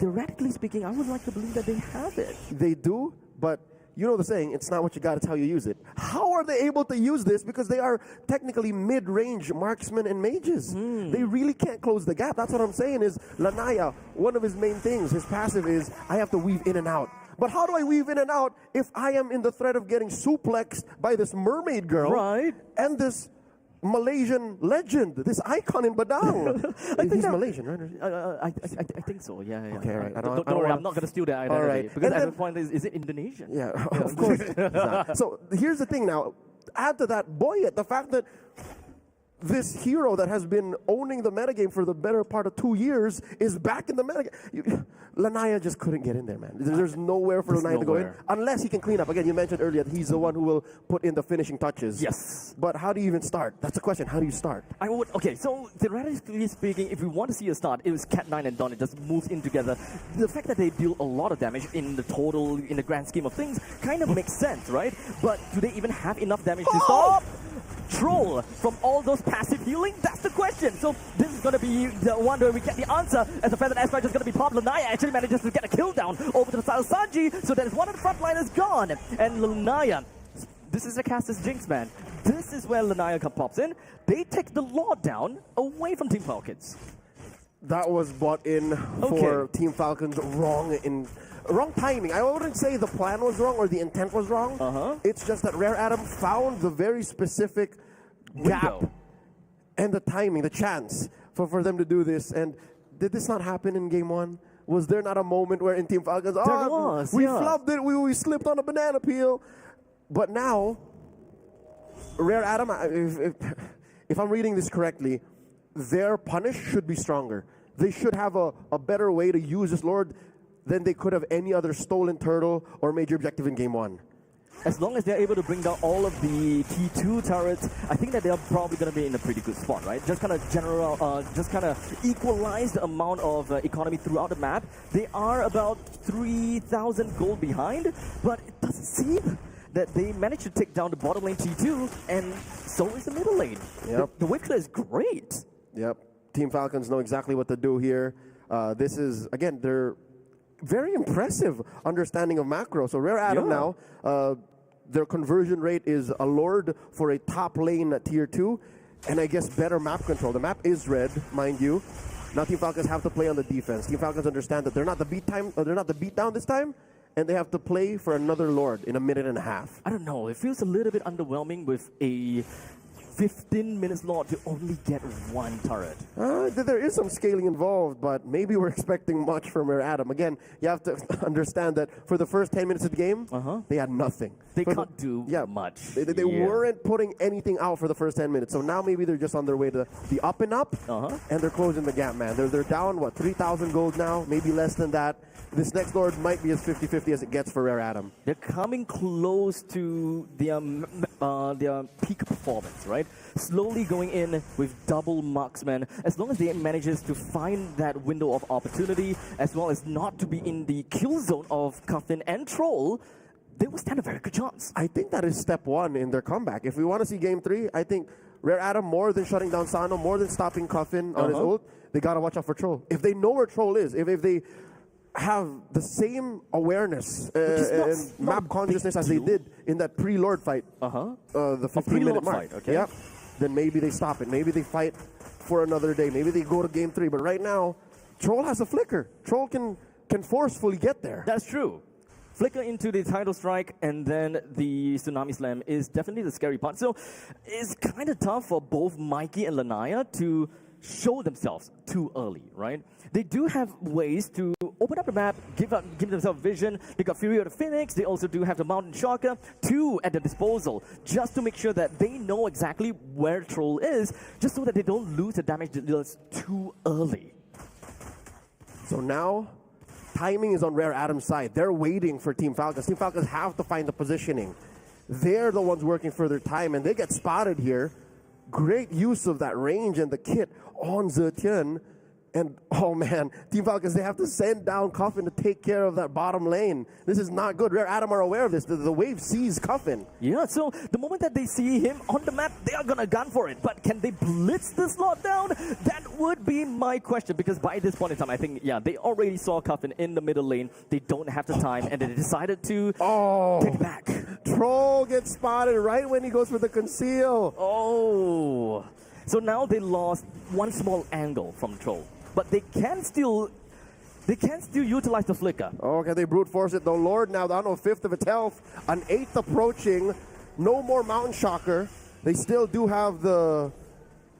C: Theoretically speaking, I would like to believe that they have it.
B: They do, but you know the saying, it's not what you got, it's how you use it. How are they able to use this? Because they are technically mid-range marksmen and mages. They really can't close the gap. That's what I'm saying is, Lanaya, one of his main things, his passive is, I have to weave in and out. But how do I weave in and out if I am in the threat of getting suplexed by this mermaid girl?
C: Right.
B: And this Malaysian legend, this icon in Badang. He's Malaysian, right?
C: I think so, yeah.
B: Okay, all right.
C: Don't worry, I'm not going to steal that identity.
B: All right.
C: Because at the point, is it Indonesian?
B: Yeah, of course. So here's the thing now. Add to that, Boyet, the fact that this hero that has been owning the metagame for the better part of 2 years is back in the metagame. Lanaya just couldn't get in there, man. There's nowhere for Lanaya to go in unless he can clean up. Again, you mentioned earlier that he's the one who will put in the finishing touches.
C: Yes.
B: But how do you even start? That's the question. How do you start?
C: Okay, so theoretically speaking, if we want to see a start, it was Cat 9 and Dawn. It just moves in together. The fact that they deal a lot of damage in the grand scheme of things, kind of makes sense, right? But do they even have enough damage to stop Troll from all those passive healing? That's the question. So this is going to be the one where we get the answer, as the fact that SRG is going to be popped. Lanaya actually manages to get a kill down over to the SRG, so that is one of the front liners gone. And Lanaya, this is a caster's jinx, man. This is where Lanaya pops in. They take the Lord down away from Team Falcons.
B: That was bought in for Team Falcons wrong timing. I wouldn't say the plan was wrong or the intent was wrong. It's just that Rare Adam found the very specific gap and the timing, the chance for them to do this. And did this not happen in game 1? Was there not a moment where in Team Falcons, we flubbed it, we slipped on a banana peel? But now, Rare Adam, if I'm reading this correctly, their punish should be stronger. They should have a better way to use this Lord than they could have any other stolen turtle or major objective in game 1.
C: As long as they're able to bring down all of the T2 turrets, I think that they're probably going to be in a pretty good spot, right? Just kind of equalize the amount of economy throughout the map. They are about 3,000 gold behind, but it doesn't seem that they managed to take down the bottom lane T2, and so is the middle lane.
B: Yep.
C: The wave clear is great.
B: Yep. Team Falcons know exactly what to do here. This is, again, they're very impressive understanding of macro. So Rare Adam now, their conversion rate is a Lord for a top lane at tier 2, and I guess better map control. The map is red, mind you. Now Team Falcons have to play on the defense. Team Falcons understand that they're not the beat down this time, and they have to play for another Lord in a minute and a half.
C: I don't know. It feels a little bit underwhelming with a 15 minutes Lord to only get one turret.
B: There is some scaling involved, but maybe we're expecting much from Rare Adam. Again, you have to understand that for the first 10 minutes of the game, they had nothing.
C: They can't do much.
B: They weren't putting anything out for the first 10 minutes. So now maybe they're just on their way to the up and up, and they're closing the gap, man. They're down, 3,000 gold now, maybe less than that. This next Lord might be as 50-50 as it gets for Rare Adam.
C: They're coming close to their peak performance, right? Slowly going in with double marksman. As long as they manages to find that window of opportunity, as well as not to be in the kill zone of Coffin and Troll, they will stand a very good chance.
B: I think that is step 1 in their comeback. If we want to see game 3, I think Rare Adam, more than shutting down Sano, more than stopping Coffin on his ult, they got to watch out for Troll. If they know where Troll is, if they have the same awareness and map consciousness as they did in that pre-Lord fight, the 15-minute mark,
C: fight, okay.
B: Yep, then maybe they stop it. Maybe they fight for another day. Maybe they go to game 3, but right now, Troll has a flicker. Troll can forcefully get there.
C: That's true. Flicker into the title strike and then the Tsunami Slam is definitely the scary part. So it's kind of tough for both Mikey and Lanaya to show themselves too early, right? They do have ways to open up the map, give themselves vision. They got Fury of the Phoenix. They also do have the Mountain Shocker, 2 at their disposal, just to make sure that they know exactly where Troll is, just so that they don't lose the damage dealers too early.
B: So now, timing is on Rare Adam's side. They're waiting for Team Falcons. Team Falcons have to find the positioning. They're the ones working for their time, and they get spotted here. Great use of that range and the kit on Zetian. And, oh man, Team Falcons, they have to send down Coffin to take care of that bottom lane. This is not good. Rare Adam are aware of this. The wave sees Coffin.
C: Yeah, so the moment that they see him on the map, they are going to gun for it. But can they blitz the slot down? That would be my question, because by this point in time, I think, yeah, they already saw Coffin in the middle lane. They don't have the time, and they decided to take it back.
B: Troll gets spotted right when he goes for the conceal.
C: Oh. So now they lost one small angle from Troll. But they can still utilize the flicker.
B: Okay, they brute force it. The Lord now down to a fifth of its health. An 8th approaching. No more Mountain Shocker. They still do have the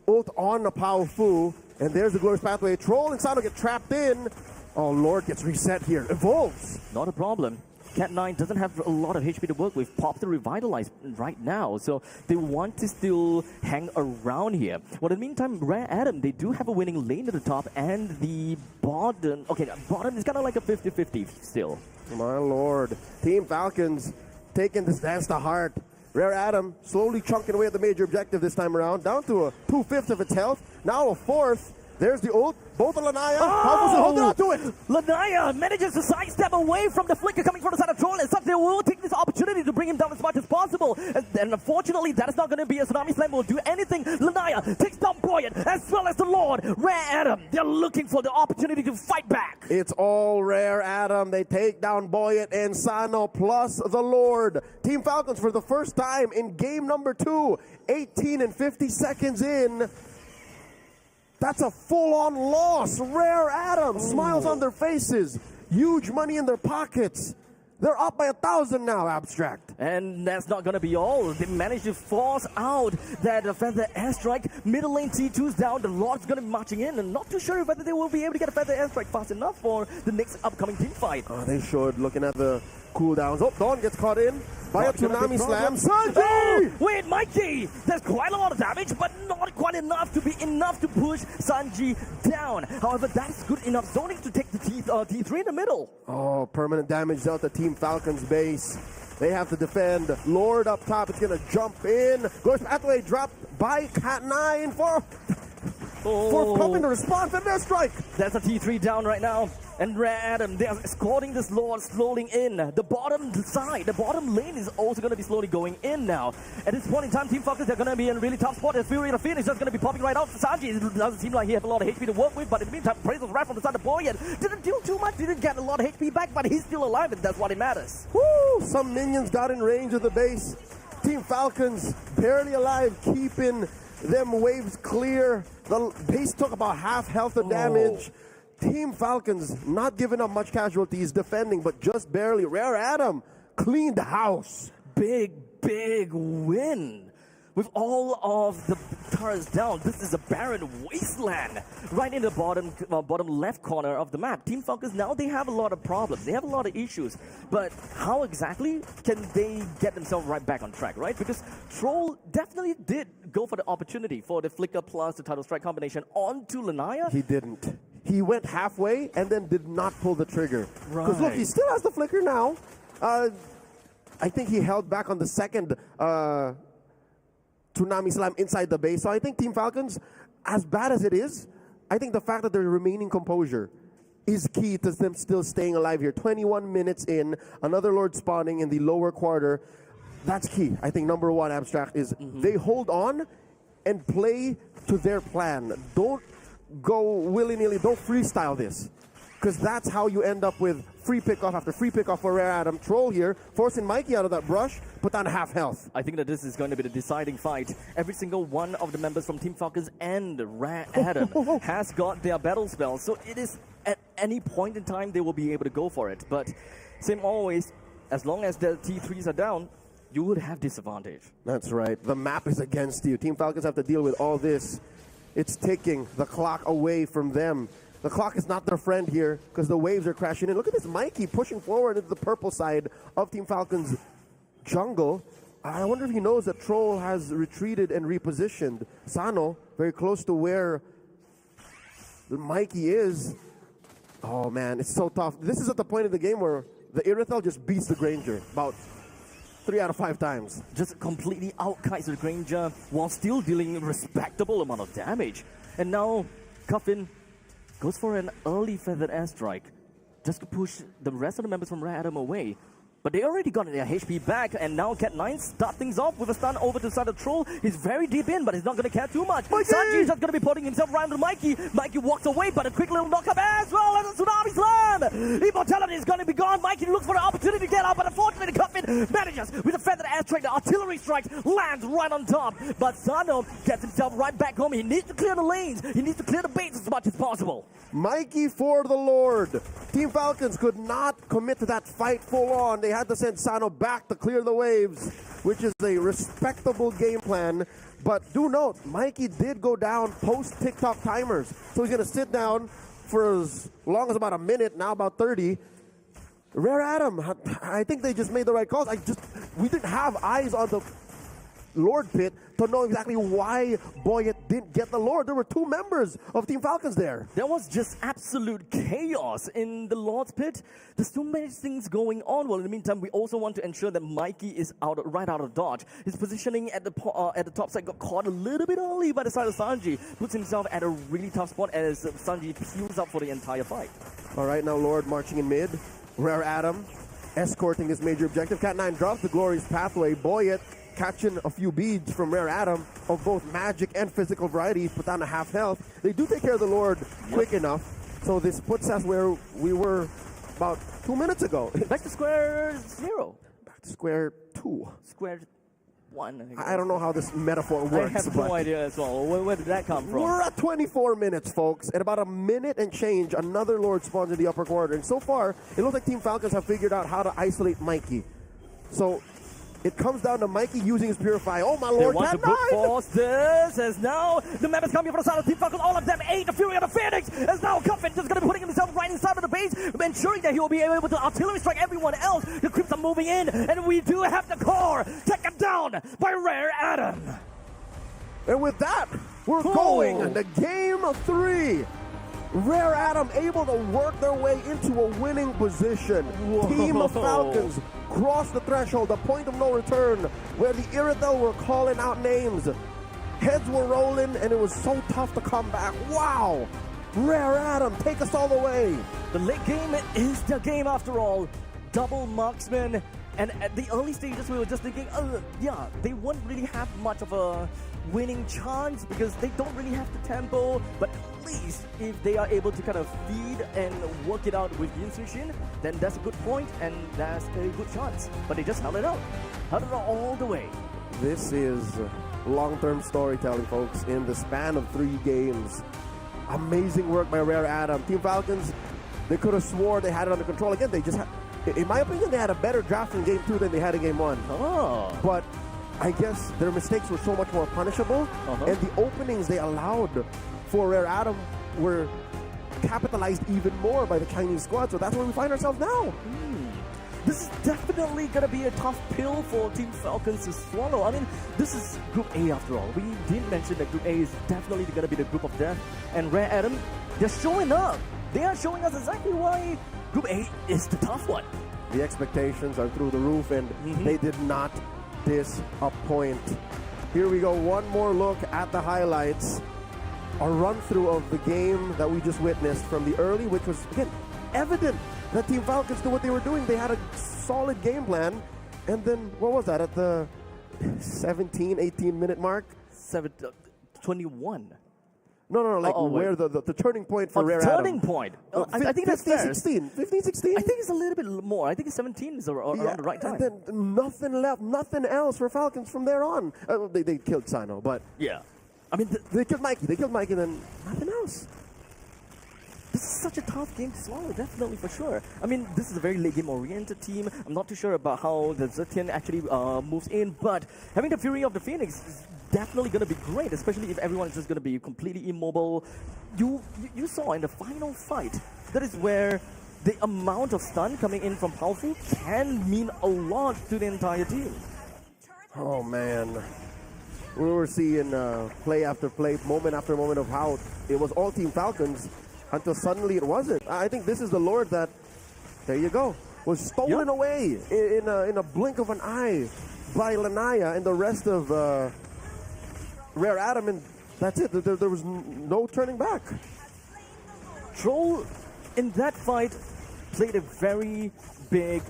B: ult on the Pao Fu. And there's the Glorious Pathway. Troll and Sano get trapped in. Oh, Lord gets reset here. Evolves.
C: Not a problem. Cat 9 doesn't have a lot of HP to work with. Pop the Revitalize right now. So they want to still hang around here. Well, in the meantime, Rare Adam, they do have a winning lane at the top and the bottom. Okay, bottom is kind of like a 50-50 still.
B: My Lord. Team Falcons taking this dance to heart. Rare Adam slowly chunking away at the major objective this time around. Down to a 2/5 of its health. Now a 4th. There's the ult. Both of Lanaya. Holding on to it.
C: Lanaya manages to sidestep away from the flicker coming from the side of Troll. And such, they will take this opportunity to bring him down as much as possible. And unfortunately, that is not going to be a Tsunami Slam will do anything. Lanaya takes down Boyet as well as the Lord. Rare Adam, they're looking for the opportunity to fight back.
B: It's all Rare Adam. They take down Boyet and Sano plus the Lord. Team Falcons for the first time in game number 2. 18 and 50 seconds in. That's a full-on loss. Rare Adam, smiles on their faces. Huge money in their pockets. They're up by 1,000 now, Abstract.
C: And that's not going to be all. They managed to force out that Feather Airstrike. Middle lane T2's down. The Lord's going to be marching in. And not too sure whether they will be able to get a Feather Airstrike fast enough for the next upcoming team fight.
B: They should, looking at the cooldowns. Oh, Dawn gets caught in by a Tsunami Slam. Sanji!
C: Oh, wait, Mikey! There's quite a lot of damage, but not quite enough to be enough to push Sanji down. However, that's good enough zoning to take the T3 in the middle.
B: Oh, permanent damage out to Team Falcon's base. They have to defend. Lord up top, it's going to jump in. Goes pathway dropped by Cat 9 for Coffin to respond to their strike.
C: That's a T3 down right now. And Rare Adam, they are escorting this Lord slowly in. The bottom side, the bottom lane is also going to be slowly going in now. At this point in time, Team Falcons, they're going to be in a really tough spot. As Fury of the Phoenix is just going to be popping right out. Sanji, it doesn't seem like he has a lot of HP to work with, but in the meantime, Praise was right from the side of Boyet. Didn't do too much, didn't get a lot of HP back, but he's still alive, and that's what it matters.
B: Woo! Some minions got in range of the base. Team Falcons barely alive, keeping them waves clear. The base took about half health of damage. Team Falcons not giving up much casualties, defending, but just barely. Rare Adam cleaned the house.
C: Big win. With all of the turrets down, this is a barren wasteland right in the bottom left corner of the map. Team Falcons, now they have a lot of problems. They have a lot of issues. But how exactly can they get themselves right back on track, right? Because Troll definitely did go for the opportunity for the Flicker plus the Title Strike combination onto Lanaya.
B: He didn't. He went halfway and then did not pull the trigger.
C: Right.
B: Because look, he still has the flicker now. I think he held back on the second Tsunami Slam inside the base. So I think Team Falcons, as bad as it is, I think the fact that they're remaining composure is key to them still staying alive here. 21 minutes in, another Lord spawning in the lower quarter. That's key. I think number one, Abstract, is they hold on and play to their plan. Don't go willy-nilly. Don't freestyle this. because that's how you end up with free pickoff after free pickoff for Rare Adam. Troll here, forcing Mikey out of that brush, put down half health.
C: I think that this is going to be the deciding fight. Every single one of the members from Team Falcons and Rare Adam has got their battle spell, so it is at any point in time they will be able to go for it. But same always, as long as the T3s are down, you would have disadvantage.
B: That's right. The map is against you. Team Falcons have to deal with all this. It's ticking the clock away from them. The clock is not their friend here because the waves are crashing in. Look at this Mikey pushing forward into the purple side of Team Falcons jungle. I wonder if he knows that Troll has retreated and repositioned. Sano, very close to where Mikey is. Oh man, it's so tough. This is at the point of the game where the Irithel just beats the Granger about 3 out of 5 times.
C: Just completely outkites the Granger while still dealing a respectable amount of damage. And now Coffin goes for an early feathered airstrike just to push the rest of the members from Rare Adam away. But they already got their HP back, and now Cat9 start things off with a stun over to the side of Troll. He's very deep in, but he's not going to care too much. Sanji is just going to be putting himself around to Mikey. Mikey walks away, but a quick little knockup as well as a Tsunami Slam. Immortality is going to be gone. Mikey looks for an opportunity to get out, but unfortunately Coffin manages with a feathered airstrike. The artillery strike lands right on top. But Sano gets himself right back home. He needs to clear the lanes. He needs to clear the baits as much as possible.
B: Mikey for the Lord. Team Falcons could not commit to that fight full on. They had to send Sano back to clear the waves, which is a respectable game plan. But do note, Mikey did go down post TikTok timers. So he's going to sit down for as long as about a minute, now about 30. Rare Adam, I think they just made the right calls. We didn't have eyes on the Lord pit to know exactly why Boyet didn't get the Lord. There were 2 members of Team Falcons there.
C: There was just absolute chaos in the Lord's pit. There's too many things going on. Well, in the meantime, we also want to ensure that Mikey is right out of dodge. His positioning at the top side got caught a little bit early by the side of Sanji. Puts himself at a really tough spot as Sanji peels up for the entire fight.
B: All right, now Lord marching in mid. Rare Adam escorting his major objective. Cat9 drops the glorious pathway. Boyet catching a few beads from Rare Adam of both magic and physical variety, put down a half health. They do take care of the Lord quick enough, so this puts us where we were about 2 minutes ago.
C: Back to square 0.
B: Back to square 2.
C: Square 1.
B: I don't know how this metaphor works.
C: I have no idea as well. Where did that come from?
B: We're at 24 minutes, folks. At about a minute and change, another Lord spawns in the upper corner. And so far, it looks like Team Falcons have figured out how to isolate Mikey. So it comes down to Mikey using his Purify. Oh my Lord,
C: they want to brute force this, as now the members coming from the side of Team Falcons, all of them, the Fury of the Phoenix, as now Coffin just going to be putting himself right inside of the base, ensuring that he will be able to artillery strike everyone else. The creeps are moving in, and we do have the core taken down by Rare Adam.
B: And with that, we're going into game 3. Rare Adam able to work their way into a winning position.
C: Whoa.
B: Team of Falcons cross the threshold, the point of no return, where the Irithel were calling out names. Heads were rolling, and it was so tough to come back. Wow! Rare Adam, take us all the way.
C: The late game is the game after all. Double marksman. And at the early stages, we were just thinking, yeah, they won't really have much of a winning chance because they don't really have the tempo. But at least if they are able to kind of feed and work it out with the insertion, then that's a good point and that's a good chance. But they just held it out. Held it out all the way.
B: This is long-term storytelling, folks, in the span of 3 games. Amazing work by Rare Adam. Team Falcons, they could have swore they had it under control. Again, they just had... In my opinion, they had a better draft in Game 2 than they had in Game 1.
C: Oh.
B: But I guess their mistakes were so much more punishable, and the openings they allowed for Rare Adam were capitalized even more by the Chinese squad. So that's where we find ourselves now.
C: This is definitely going to be a tough pill for Team Falcons to swallow. I mean, this is Group A after all. We did mention that Group A is definitely going to be the group of death. And Rare Adam, they're showing up. They are showing us exactly why Group A is the tough one.
B: The expectations are through the roof, and they did not disappoint. Here we go, one more look at the highlights. A run-through of the game that we just witnessed from the early, which was, again, evident that Team Falcons knew what they were doing. They had a solid game plan. And then, what was that, at the 17, 18-minute mark?
C: 21.
B: No, like
C: Oh,
B: where the turning point for Rare
C: turning
B: Adam.
C: point. I think that's
B: 15,
C: fair.
B: 16. 15, 16?
C: I think it's a little bit more. I think 17 is around the right time.
B: And then nothing left, nothing else for Falcons from there on. They killed Sino, but
C: Yeah. I mean,
B: they killed Mikey. They killed Mikey, and then nothing else.
C: this is such a tough game to swallow, definitely, for sure. I mean, this is a very late game-oriented team. I'm not too sure about how the Zetian actually moves in, but having the Fury of the Phoenix is definitely going to be great, especially if everyone is just going to be completely immobile. You saw in the final fight, that is where the amount of stun coming in from Powerful can mean a lot to the entire team.
B: Oh, man. We were seeing play after play, moment after moment of how it was all Team Falcons until suddenly it wasn't. I think this is the Lord that, there you go, was stolen away in a blink of an eye by Lanaya and the rest of Rare Adam, and that's it. There was no turning back.
C: Troll, in that fight, played a very big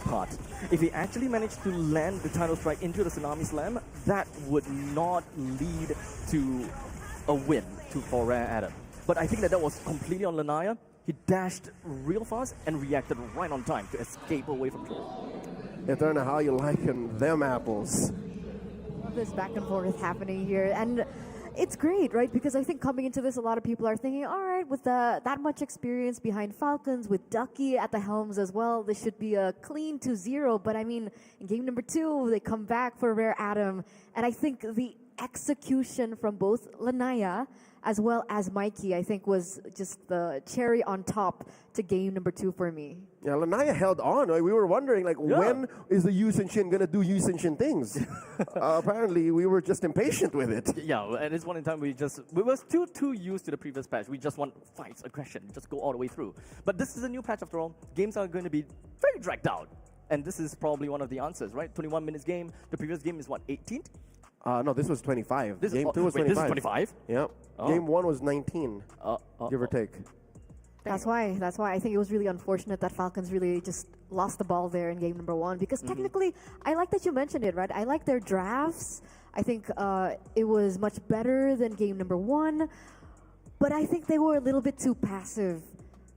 C: part. If he actually managed to land the title strike into the Tsunami Slam, that would not lead to a win for Rare Adam. But I think that was completely on Lanaya. He dashed real fast and reacted right on time to escape away from Troll.
B: Eterna, how you liking them apples?
A: This back and forth happening here, and it's great, right? Because I think coming into this, a lot of people are thinking, all right, with that much experience behind Falcons, with Ducky at the helms as well, this should be a clean 2-0. But I mean, in game number 2, they come back for Rare Adam, and I think the execution from both Lanaya as well as Mikey, I think, was just the cherry on top to game number 2 for me.
B: Yeah, Lanaya held on. We were wondering, when is the Yu Sin Shin going to do Yu Sin Shin things? Apparently, we were just impatient with it.
C: Yeah, at this point in time, we were still too used to the previous patch. We just want fights, aggression, just go all the way through. But this is a new patch after all. Games are going to be very dragged out. And this is probably one of the answers, right? 21 minutes game. The previous game is what, 18th?
B: No, this was 25. Game 2 was 25.
C: This is 25?
B: Yep.
C: Oh.
B: Game 1 was 19, give or take.
A: That's why I think it was really unfortunate that Falcons really just lost the ball there in game number 1, because technically, I like that you mentioned it, right? I like their drafts. I think it was much better than game number 1, but I think they were a little bit too passive.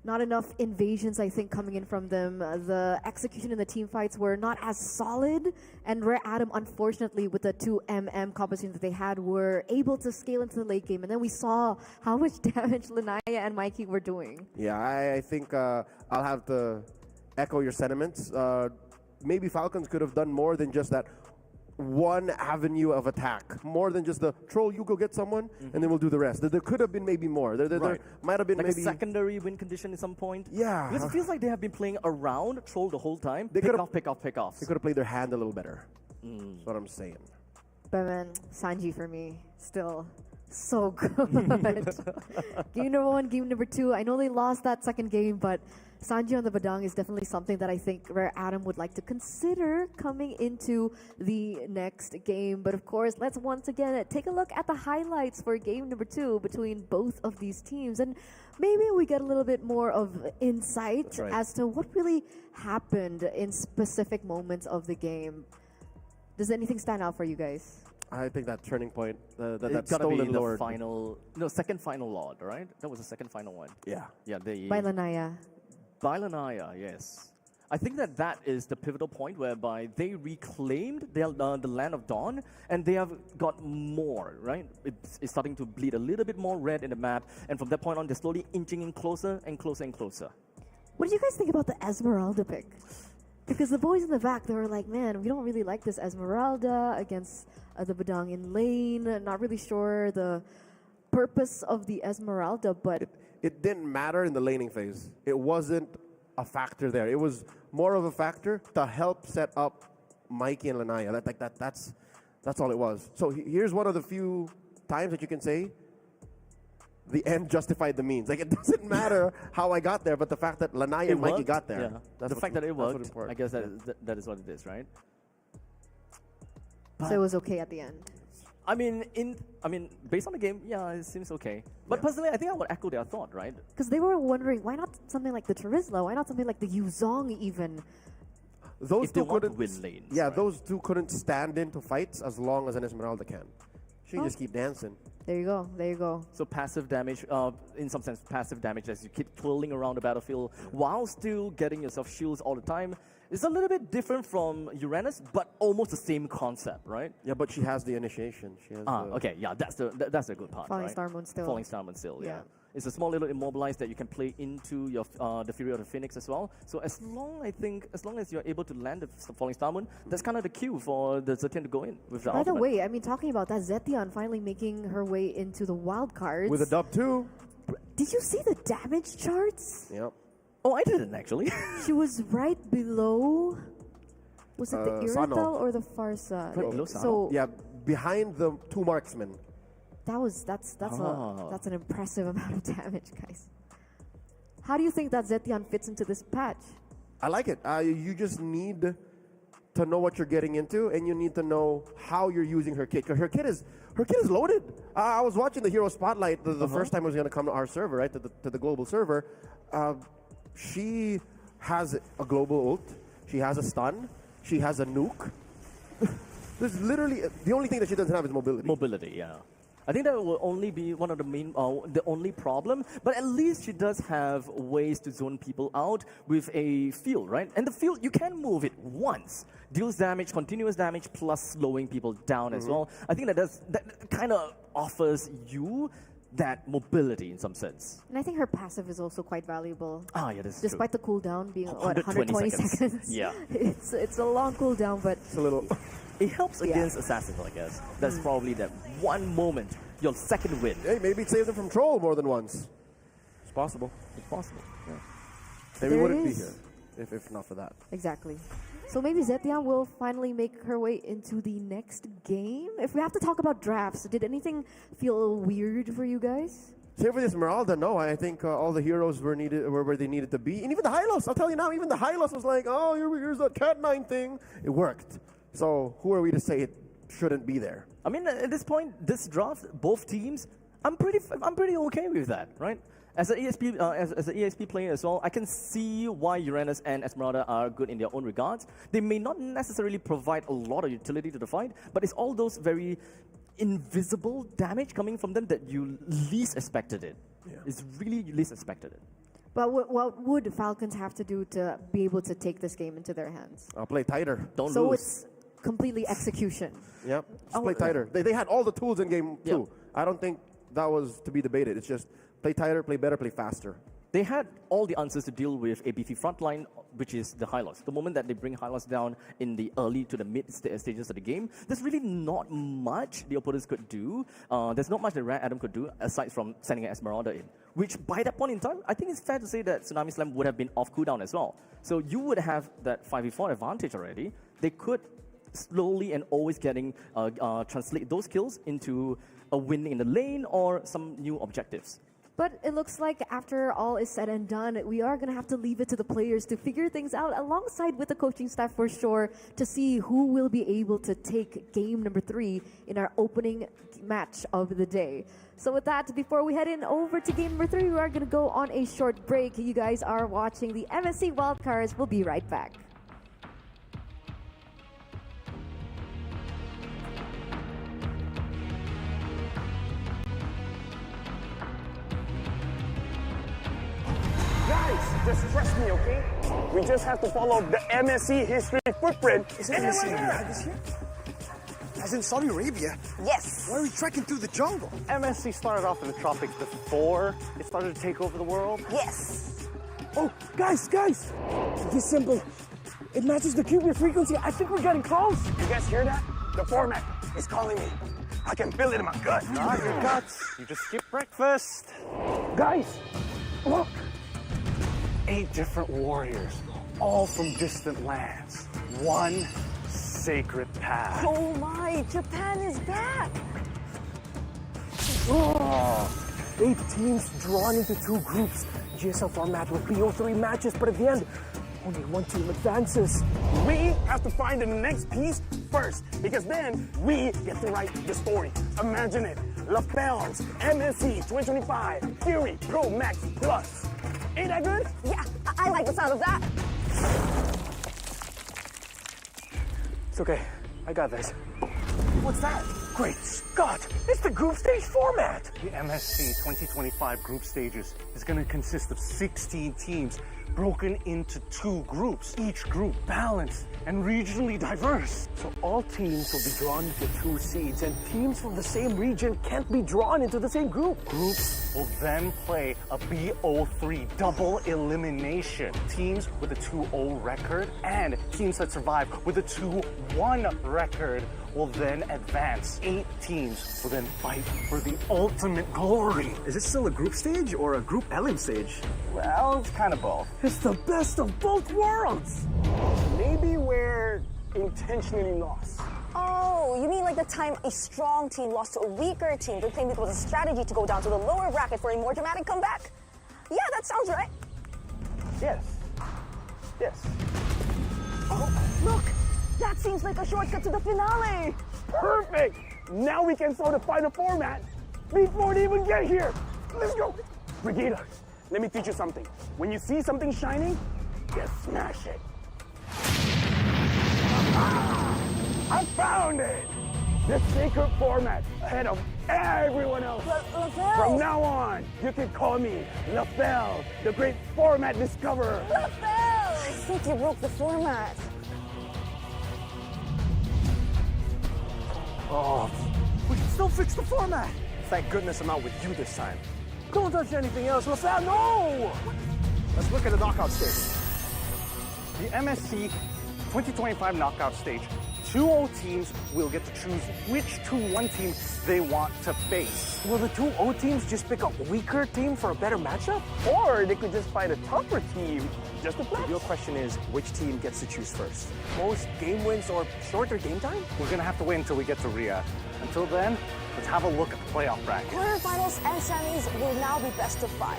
A: Not enough invasions, I think, coming in from them. The execution in the team fights were not as solid, and Rare Adam, unfortunately, with the 2 MM compositions that they had, were able to scale into the late game. And then we saw how much damage Lanaya and Mikey were doing.
B: Yeah, I think I'll have to echo your sentiments. Maybe Falcons could have done more than just that one avenue of attack, more than just the Troll, you go get someone, and then we'll do the rest. There could have been maybe more. There might have been
C: like
B: maybe
C: a secondary win condition at some point.
B: Yeah.
C: Because it feels like they have been playing around Troll the whole time.
B: They
C: pick
B: could've-
C: off, pick off, pick off.
B: They could have played their hand a little better. That's what I'm saying.
A: But man, Sanji for me, still so good. Game number 1, game number 2. I know they lost that second game, but Sanji on the Badang is definitely something that I think Rare Adam would like to consider coming into the next game. But of course, let's once again take a look at the highlights for game number 2 between both of these teams. And maybe we get a little bit more of insight as to what really happened in specific moments of the game. Does anything stand out for you guys?
B: I think that turning point, that
C: It's gotta be
B: stolen
C: the
B: Lord.
C: second final Lord, right? That was the second final one.
B: Yeah.
C: Yeah,
A: By Lanaya.
C: By Lanaya, yes. I think that is the pivotal point whereby they reclaimed the land of Dawn, and they have got more, right? It's starting to bleed a little bit more red in the map, and from that point on, they're slowly inching in closer and closer and closer.
A: What did you guys think about the Esmeralda pick? Because the boys in the back, they were like, man, we don't really like this Esmeralda against the Badang in lane. Not really sure the purpose of the Esmeralda, but...
B: It didn't matter in the laning phase. It wasn't a factor there. It was more of a factor to help set up Mikey and Lanaya. That's all it was. So here's one of the few times that you can say the end justified the means. Like, it doesn't matter how I got there, but the fact that Lanaya and Mikey got there.
C: Yeah. The fact that it worked, I guess that is what it is, right?
A: So it was okay at the end.
C: I mean, based on the game, yeah, it seems okay. But personally, I think I would echo their thought, right?
A: Because they were wondering, why not something like the Charizla? Why not something like the Yuzong even?
B: Those
C: If they
B: two
C: want to
B: couldn't
C: win lanes.
B: Yeah,
C: right?
B: those two couldn't stand into fights as long as an Esmeralda can. She can just keep dancing.
A: There you go. There you go.
C: So passive damage, in some sense, passive damage as you keep twirling around the battlefield while still getting yourself shields all the time. It's a little bit different from Uranus, but almost the same concept, right?
B: Yeah, but she has the initiation. She has
C: Okay, yeah, that's the good part,
A: Falling
C: right?
A: Star Moon still.
C: Falling Star Moon still, yeah.
A: Yeah.
C: It's a small little immobilize that you can play into your the Fury of the Phoenix as well. So as long as you're able to land the Falling Star Moon, that's kind of the cue for the Zetian to go in with the
A: By the
C: ultimate.
A: way, I mean, talking about that, Zetian finally making her way into the wild cards.
B: with a dub too.
A: Did you see the damage charts?
B: Yep.
C: Oh, I didn't actually.
A: She was right below. Was it the
B: Sano.
A: Iratel or the Farsa?
C: Right below Sano?
A: So
B: Yeah, behind the two marksmen.
A: that's an impressive amount of damage, guys. How do you think that Zetian fits into this patch?
B: I like it. You just need to know what you're getting into, and you need to know how you're using her kit. 'Cause her kit is loaded. I was watching the Hero Spotlight the first time it was going to come to our server, right, to the global server. She has a global ult. She has a stun. She has a nuke. There's literally the only thing that she doesn't have is mobility.
C: Mobility, yeah. I think that will only be one of the main, the only problem. But at least she does have ways to zone people out with a field, right? And the field, you can move it once. Deals damage, continuous damage, plus slowing people down as well. I think that kind of offers you that mobility in some sense.
A: And I think her passive is also quite valuable.
C: Yeah, that's
A: Despite
C: true.
A: the cooldown being
C: 120
A: seconds.
C: Yeah.
A: It's a long cooldown, but
B: It's a little.
C: It helps against assassins, I guess. That's probably that one moment, your second win.
B: Hey, maybe it saved them from troll more than once. It's possible.
C: It's possible. Yeah.
B: Maybe we
A: There
B: wouldn't
A: it
B: be
A: is.
B: here if not for that.
A: exactly. So maybe Zetian will finally make her way into the next game. If we have to talk about drafts, did anything feel weird for you guys?
B: Same with Esmeralda, no. I think all the heroes were where they needed to be. And even the Hylos, I'll tell you now, even the Hylos was like, oh, here's that Cat 9 thing. It worked. So who are we to say it shouldn't be there?
C: I mean, at this point, this draft, both teams, I'm pretty okay with that, right? As an ESP player as well, I can see why Uranus and Esmeralda are good in their own regards. They may not necessarily provide a lot of utility to the fight, but it's all those very invisible damage coming from them that you least expected it.
B: Yeah.
C: It's really you least expected it.
A: But what would Falcons have to do to be able to take this game into their hands?
B: I'll play tighter.
C: Don't
A: So
C: lose.
A: it's completely execution.
B: Yep. Just play tighter. They had all the tools in game two.
C: Yeah.
B: I don't think that was to be debated. It's just play tighter, play better, play faster.
C: They had all the answers to deal with a beefy frontline, which is the Hylos. The moment that they bring Hylos down in the early to the mid stages of the game, there's really not much the opponents could do. There's not much that Red Adam could do, aside from sending an Esmeralda in. Which, by that point in time, I think it's fair to say that Tsunami Slam would have been off cooldown as well. So you would have that 5v4 advantage already. They could slowly and always translate those kills into a win in the lane or some new objectives.
A: But it looks like after all is said and done, we are going to have to leave it to the players to figure things out alongside with the coaching staff for sure to see who will be able to take game number 3 in our opening match of the day. So with that, before we head in over to game number 3, we are going to go on a short break. You guys are watching the MSC Wildcards. We'll be right back.
F: Guys, just trust me, okay? We just have to follow the MSC history footprint.
G: Is MSC in Riyadh this year? As in Saudi Arabia?
F: Yes!
G: Why are we trekking through the jungle?
F: MSC started off in the tropics before it started to take over the world.
G: Yes! Oh, guys! This symbol, it matches the Cuban frequency. I think we're getting close.
F: You guys hear that? The format is calling me. I can feel it in my gut. Not your guts. You just skipped breakfast.
G: Guys, look!
F: 8 different warriors, all from distant lands. One sacred path.
H: Oh my, Japan is back!
G: 8 teams drawn into 2 groups. GSL format with BO3 matches, but at the end, only 1 team advances.
F: We have to find the next piece first, because then we get to write the story. Imagine it. Lapels, MSC 2025, Fury Pro Max Plus. Ain't that good?
H: Yeah, I like the sound of that.
F: It's okay. I got this.
G: What's that? Great Scott! It's the group stage format!
F: The MSC 2025 group stages is going to consist of 16 teams broken into 2 groups, each group balanced and regionally diverse.
G: So all teams will be drawn into 2 seeds, and teams from the same region can't be drawn into the same group.
F: Groups will then play a BO3 double elimination. Teams with a 2-0 record and teams that survive with a 2-1 record will then advance. 8 teams will then fight for the ultimate glory.
G: Is this still a group stage or a group elim stage?
F: Well, it's kind of both.
G: It's the best of both worlds!
F: Maybe we're intentionally lost.
H: Oh, you mean like the time a strong team lost to a weaker team? They claimed it was a strategy to go down to the lower bracket for a more dramatic comeback? Yeah, that sounds right.
F: Yes. Yes.
H: Oh, look! That seems like a shortcut to the finale!
F: Perfect! Now we can sort of find a format before they even get here. Let's go. Brigida, let me teach you something. When you see something shining, you smash it. I found it! The secret format ahead of everyone else.
H: LaFell!
F: From now on, you can call me LaFell, the great format discoverer.
H: LaFell! I think you broke the format.
G: Oh, we can still fix the format! Thank goodness I'm not with you this time. Don't touch anything else, LaFell, no! Let's look at the knockout stage.
F: The MSC 2025 knockout stage, 2-0 teams will get to choose which 2-1 team they want to face.
G: Will the 2-0 teams just pick a weaker team for a better matchup?
F: Or they could just fight a tougher team just to
G: The
F: flex.
G: real question is, which team gets to choose first? Most game wins or shorter game time?
F: We're gonna have to wait until we get to Riyadh. Until then, let's have a look at the playoff bracket.
H: Quarterfinals and semis will now be best of 5.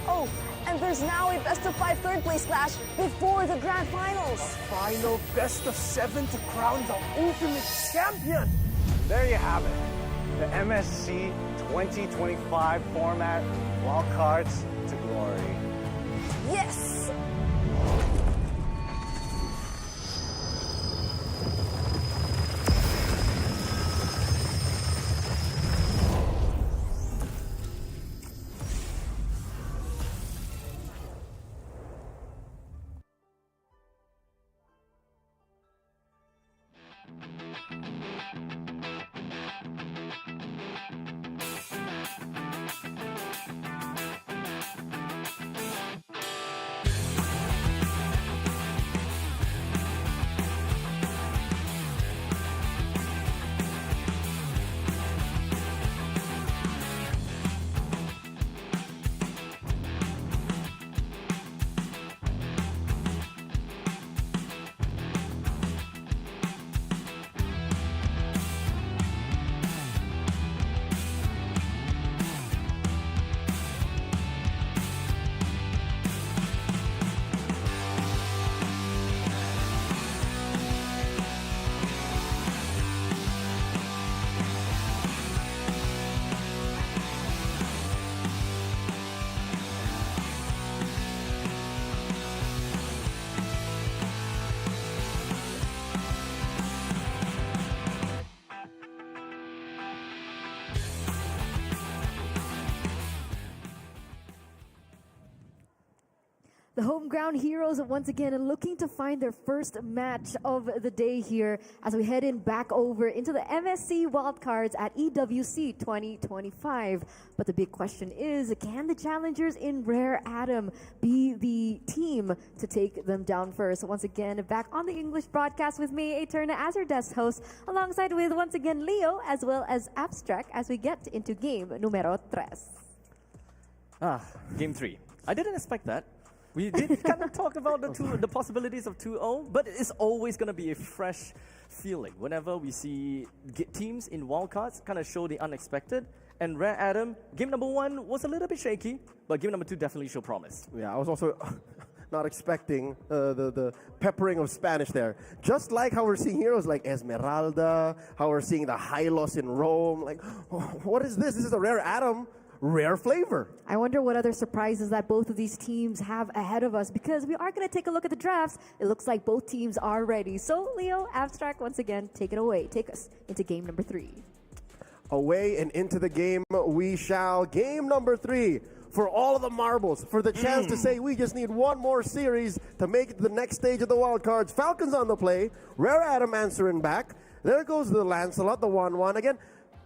H: Oh, and there's now a best of 5 third place clash before the grand finals.
G: Final best of 7 to crown the ultimate champion!
F: There you have it. The MSC 2025 format, wildcards to glory.
H: Yes!
A: The home ground heroes once again are looking to find their first match of the day here as we head in back over into the MSC wildcards at EWC 2025. But the big question is, can the challengers in Rare Atom be the team to take them down first? Once again, back on the English broadcast with me, Eterna, as your desk host, alongside with once again Leo as well as Abstract as we get into game numero 3.
C: Game 3. I didn't expect that. We did kind of talk about the possibilities of 2-0, but it's always going to be a fresh feeling whenever we see teams in wildcards kind of show the unexpected. And Rare Atom, game number 1 was a little bit shaky, but game number 2 definitely showed promise.
B: Yeah, I was also not expecting the peppering of Spanish there. Just like how we're seeing heroes like Esmeralda, how we're seeing the Hylos in Rome. Like, what is this? This is a Rare Atom. Rare flavor.
A: I wonder what other surprises that both of these teams have ahead of us, because we are going to take a look at the drafts. It looks like both teams are ready. So, Leo, Abstract, once again, take it away. Take us into game number 3.
B: away and into the game we shall. Game number 3 for all of the marbles, for the chance to say we just need one more series to make it to the next stage of the wild cards. Falcons on the play, Rare Adam answering back. There goes the Lancelot, the 1-1. Again,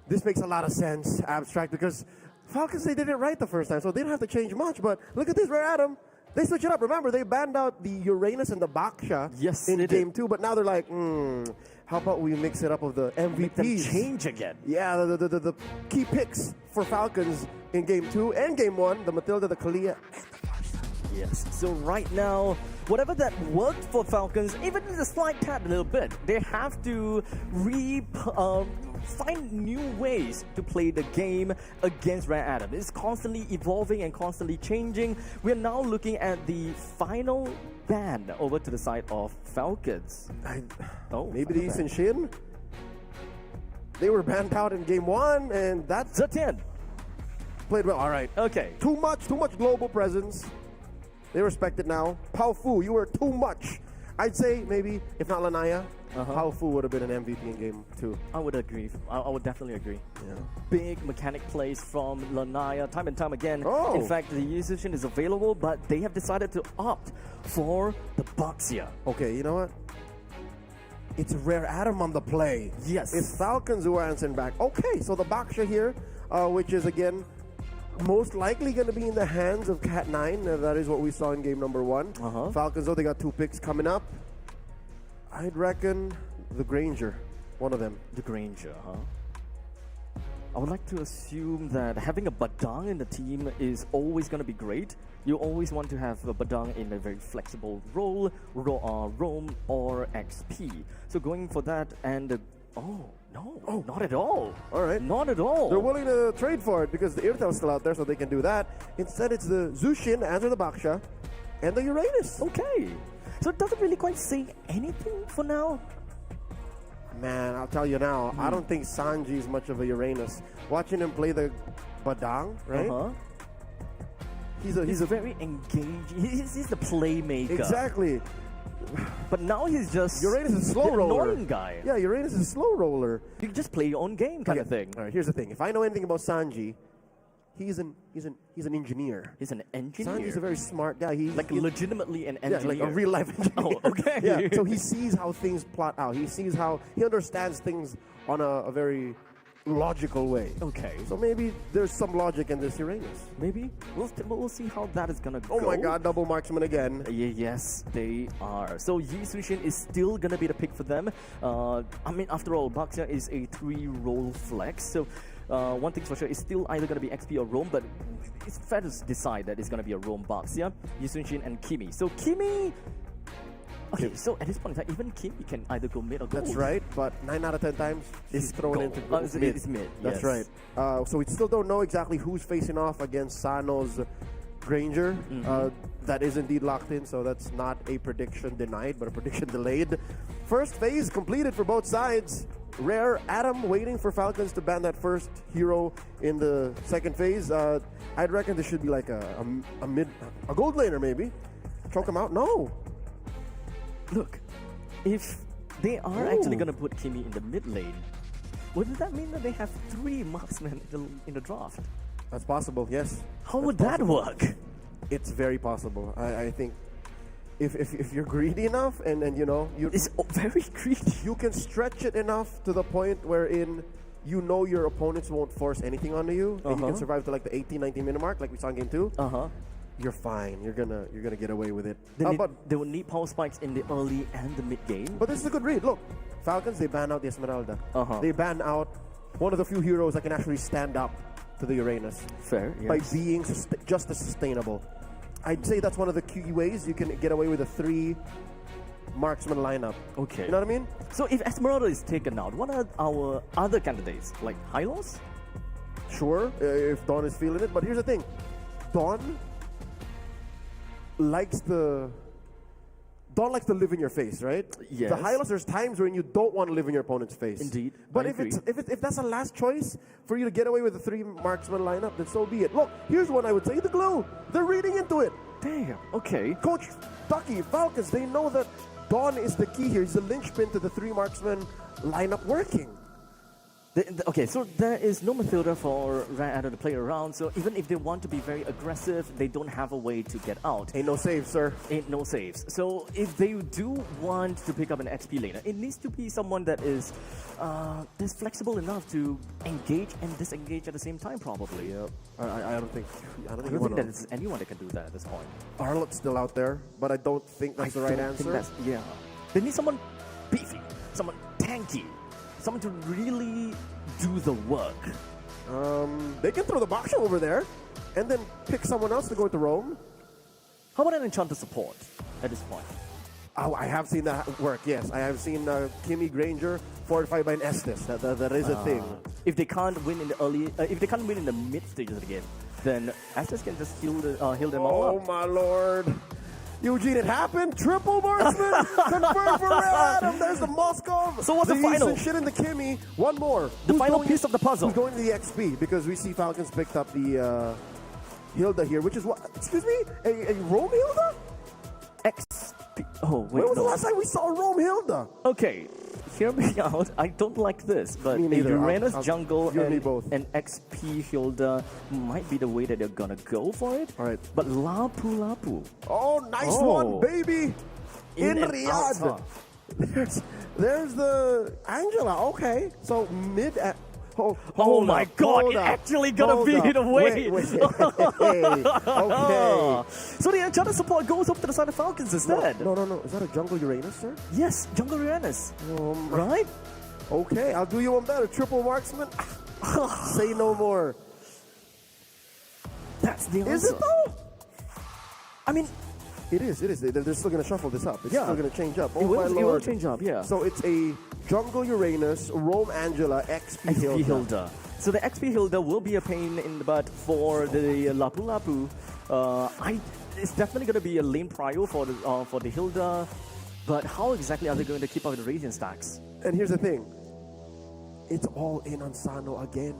B: this makes a lot of sense, Abstract, because Falcons, they did it right the first time, so they don't have to change much. But look at this, Rare Adam. They switch it up. Remember, they banned out the Uranus and the Baksha in game 2, but now they're like, how about we mix it up with the MVPs?
C: Make them change again.
B: Yeah, the key picks for Falcons in game 2 and game 1, the Matilda, the Kalia, and the Baksha.
C: Yes. So right now, whatever that worked for Falcons, even in a slight tad a little bit, they have to find new ways to play the game against Rare Adam. It's constantly evolving and constantly changing. We're now looking at the final ban over to the side of Falcons.
B: Maybe the Eastern Shin? They were banned out in game 1, and that's
C: Zetian
B: played well. All right.
C: Okay.
B: Too much global presence. They respect it now. Pao Fu, you were too much. I'd say maybe, if not Lanaya, Pao Fu would have been an MVP in game 2.
C: I would agree. I would definitely agree.
B: Yeah.
C: Big mechanic plays from Lanaya time and time again.
B: Oh.
C: In fact, the musician is available, but they have decided to opt for the Baksha.
B: Okay, you know what? It's Rare Adam on the play.
C: Yes.
B: It's Falcons who are answering back. Okay, so the Baksha here, which is again most likely going to be in the hands of Cat9. That is what we saw in game number 1. Falcons, though, they got 2 picks coming up. I'd reckon the Granger, one of them.
C: The Granger, I would like to assume that having a Badang in the team is always going to be great. You always want to have a Badang in a very flexible role, roam or XP. So going for that and... not at all.
B: All right.
C: Not at all.
B: They're willing to trade for it because the Irtel's still out there, so they can do that. Instead, it's the Zushin, answer the Baksha, and the Uranus.
C: Okay. So it doesn't really quite say anything for now.
B: Man, I'll tell you now, I don't think Sanji is much of a Uranus. Watching him play the Badang, right? He's a
C: very engaged. He's the playmaker.
B: Exactly.
C: But now he's just
B: Uranus is a slow roller.
C: Annoying guy.
B: Yeah, Uranus is a slow roller.
C: You can just play your own game kind of thing.
B: All right, here's the thing. If I know anything about Sanji, he's an engineer.
C: He's an engineer.
B: Sanji's a very smart guy. He's
C: legitimately an engineer.
B: Yeah, like a real life engineer.
C: Oh, okay.
B: Yeah, so he sees how things plot out. He understands things on a very logical way.
C: Okay.
B: So maybe there's some logic in this Uranus.
C: Maybe. We'll see how that is going to go.
B: Oh my god, double marksman again.
C: Yes, they are. So Yi Sushin is still going to be the pick for them. After all, Baksha is a 3-role flex. So one thing's for sure, it's still either going to be XP or roam, but it's fair to decide that it's going to be a roam Baksha, Yi Sushin and Kimi. So Kimi... Okay, so at this point in time, even Kimi can either go mid or go.
B: That's right, but 9 out of 10 times he's thrown into mid.
C: It's mid.
B: That's
C: yes.
B: right. So we still don't know exactly who's facing off against Sano's Granger. That is indeed locked in, so that's not a prediction denied, but a prediction delayed. First phase completed for both sides. Rare Adam waiting for Falcons to ban that first hero in the second phase. I'd reckon this should be like a gold laner maybe. Choke him out? No.
C: Look, if they are actually going to put Kimi in the mid lane, wouldn't that mean that they have 3 marksmen in the draft?
B: That's possible, yes.
C: How would that work?
B: It's very possible. I think if you're greedy enough and
C: it's very greedy.
B: You can stretch it enough to the point wherein your opponents won't force anything onto you, and you can survive to like the 18-19 minute mark, like we saw in game 2. You're fine. You're gonna get away with it.
C: They will need power spikes in the early and the mid game.
B: But this is a good read. Look, Falcons, they ban out the Esmeralda. They ban out one of the few heroes that can actually stand up to the Uranus.
C: Fair, yes.
B: By being just as sustainable. I'd say that's one of the key ways you can get away with a 3 marksman lineup.
C: Okay.
B: You know what I mean?
C: So if Esmeralda is taken out, what are our other candidates? Like Hylos?
B: Sure, if Dawn is feeling it. But here's the thing. Dawn likes to live in your face, right?
C: Yes.
B: The Hylos, there's times when you don't want to live in your opponent's face.
C: Indeed.
B: But if that's a last choice for you to get away with the 3 marksman lineup, then so be it. Look, here's one I would say: the glue. They're reading into it.
C: Damn. Okay.
B: Coach Ducky, Falcons, they know that Dawn is the key here. He's the linchpin to the 3 marksman lineup working.
C: Okay, so there is no midfielder for Riyadh to play around, so even if they want to be very aggressive, they don't have a way to get out.
B: Ain't no saves, sir.
C: Ain't no saves. So if they do want to pick up an XP laner, it needs to be someone that is that's flexible enough to engage and disengage at the same time, probably.
B: Yeah, I don't think. I don't
C: I
B: think,
C: don't think that there's anyone that can do that at this point.
B: Arlot's still out there, but I don't think that's the right
C: don't think
B: answer.
C: yeah. They need someone beefy, someone tanky, someone to really do the work.
B: They can throw the box over there, and then pick someone else to go to Rome.
C: How about an enchanter support at this point?
B: Oh, I have seen that work. Yes, I have seen Kimmy Granger fortified by an Estes. That is a thing.
C: If they can't win in the early, if they can't win in the mid stages of the game, then Estes can just heal them all
B: Oh
C: up.
B: my lord. Eugene, it happened. Triple marksman confirmed for Riyadh. There's the Moskov.
C: So what's the final?
B: Easton shit in the Kimmy. One more.
C: The final piece of the puzzle.
B: Who's going to the XP? Because we see Falcons picked up the Hilda here, which is what? Excuse me? A Rome Hilda?
C: XP. Oh, wait.
B: When was the
C: no.
B: last time we saw a Rome Hilda?
C: Okay, hear me out. I don't like this, but
B: Me
C: a
B: neither.
C: Uranus
B: I'll-
C: jungle
B: you and me
C: and
B: both.
C: an XP Hilda might be the way that they're gonna go for it.
B: All right.
C: But Lapu Lapu.
B: Oh, nice
C: Oh.
B: one, baby. In
C: and
B: Riyadh.
C: out,
B: There's the Angela. Okay. So mid at. Oh,
C: Oh
B: hold
C: my
B: up,
C: god,
B: hold
C: it
B: up,
C: actually gonna
B: hold
C: be
B: up.
C: the way.
B: Wait. Okay.
C: So the enchanter support goes up to the side of Falcons instead.
B: No. Is that a jungle Uranus, sir?
C: Yes, jungle Uranus. Right?
B: Okay, I'll do you one better. Triple marksman. Say no more.
C: That's the answer.
B: Is it though?
C: I mean,
B: It is. They're still going to shuffle this up. It's
C: Yeah.
B: still going to change up. Oh
C: it
B: my
C: will,
B: lord.
C: it will change up, yeah.
B: So it's a jungle Uranus, Rome Angela, XP
C: XP
B: Hilda.
C: Hilda. So the XP Hilda will be a pain in the butt for the Lapu Lapu. It's definitely going to be a lane prio for the Hilda, but how exactly are they going to keep up with the Radiant stacks?
B: And here's the thing. It's all in on Sano again.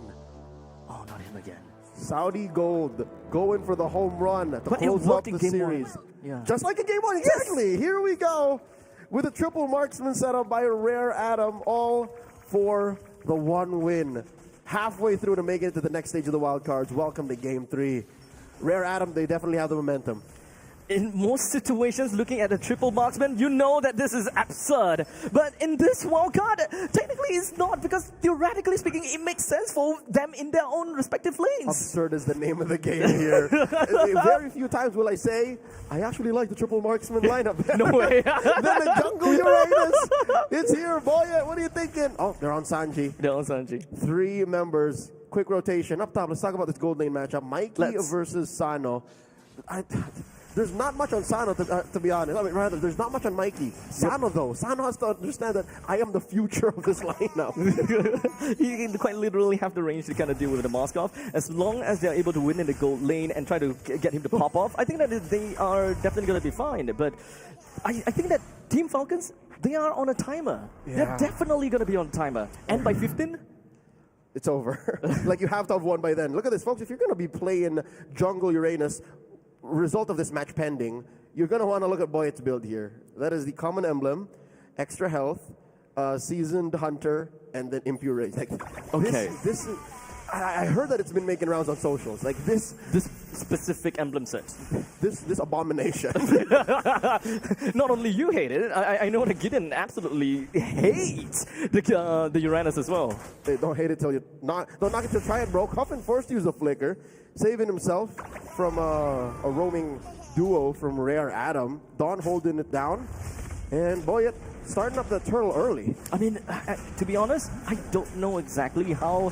C: Oh, not him again.
B: Saudi Gold going for the home run to
C: But it
B: close up
C: worked
B: the
C: in game
B: series.
C: one. Yeah.
B: Just like in game one, exactly. Here we go with a triple marksman setup by Rare Adam, all for the one win. Halfway through to make it to the next stage of the wild cards. Welcome to game 3. Rare Adam, they definitely have the momentum.
C: In most situations, looking at a triple marksman, you know that this is absurd. But in this wildcard, technically it's not, because theoretically speaking, it makes sense for them in their own respective lanes.
B: Absurd is the name of the game here. Very few times will I say, I actually like the triple marksman lineup.
C: No way.
B: Then the jungle Uranus. It's here, boy. What are you thinking? Oh, they're on Sanji.
C: They're on Sanji.
B: 3 members. Quick rotation. Up top, let's talk about this gold lane matchup. Mikey
C: Let's.
B: versus Sano. There's not much on Sano, to be honest. I mean, rather, there's not much on Mikey. Sano, though. Sano has to understand that I am the future of this lineup.
C: You can quite literally have the range to kind of deal with the Moskov. As long as they're able to win in the gold lane and try to get him to pop off, I think that they are definitely going to be fine. But I think that Team Falcons, they are on a timer.
B: Yeah.
C: They're definitely going to be on a timer. And by 15,
B: It's over. Like, you have to have won by then. Look at this, folks. If you're going to be playing Jungle Uranus, result of this match pending, you're going to want to look at Boyet's build here. That is the common emblem, extra health, seasoned hunter, and then impure rage. Like,
C: Okay.
B: This is, I heard that it's been making rounds on socials. Like, this
C: specific emblem set.
B: this abomination.
C: Not only you hate it, I know that Gideon absolutely hates the Uranus as well.
B: Hey, don't hate it till you don't knock it till try it, bro. Coffin forced to use the flicker, saving himself from a roaming duo from Rare Adam. Don holding it down, and Boyet starting up the turtle early.
C: I mean, to be honest, I don't know exactly how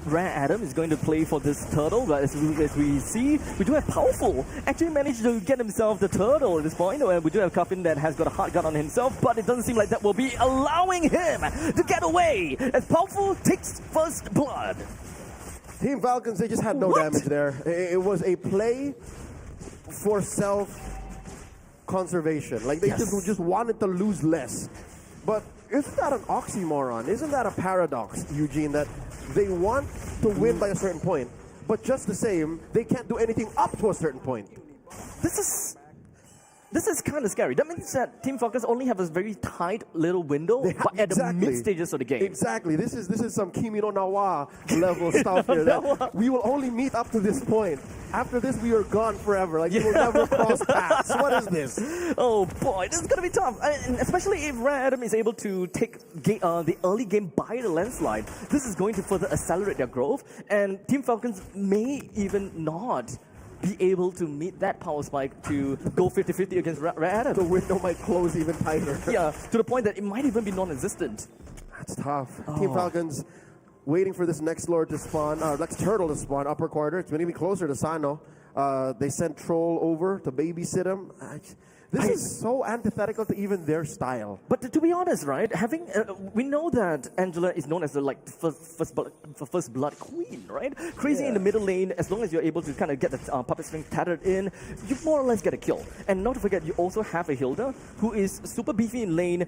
C: Rare Adam is going to play for this turtle, but as we see, we do have Powerful actually managed to get himself the turtle at this point, and we do have Coffin that has got a hard gun on himself, but it doesn't seem like that will be allowing him to get away as Powerful takes first blood.
B: Team Falcons, they just had no
C: What?
B: damage there. It was a play for self-conservation. Like, they
C: Yes.
B: just wanted to lose less. But isn't that an oxymoron? Isn't that a paradox, Eugene, that they want to win by a certain point, but just the same, they can't do anything up to a certain point?
C: This is This is kind of scary. That means that Team Falcons only have a very tight little window but at the
B: Exactly.
C: mid stages of the game.
B: Exactly. This is some Kimi no Nawa level stuff here. That we will only meet up to this point. After this, we are gone forever. Like, we will never cross paths. What is this?
C: Oh boy, this is going to be tough. And especially if Red Atom is able to take the early game by the landslide. This is going to further accelerate their growth. And Team Falcons may even not be able to meet that power spike to go 50-50 against Red Atom.
B: The window might close even tighter.
C: Yeah, to the point that it might even be non-existent.
B: That's tough. Team Falcons waiting for this next Lord to spawn, next Turtle to spawn, upper quarter. It's going to be closer to Sano. They sent Troll over to babysit him. This is so antithetical to even their style.
C: But to be honest, right, having we know that Angela is known as the first blood queen, right? Crazy in the middle lane. As long as you're able to kind of get the puppet string tethered in, you more or less get a kill. And not to forget, you also have a Hilda who is super beefy in lane.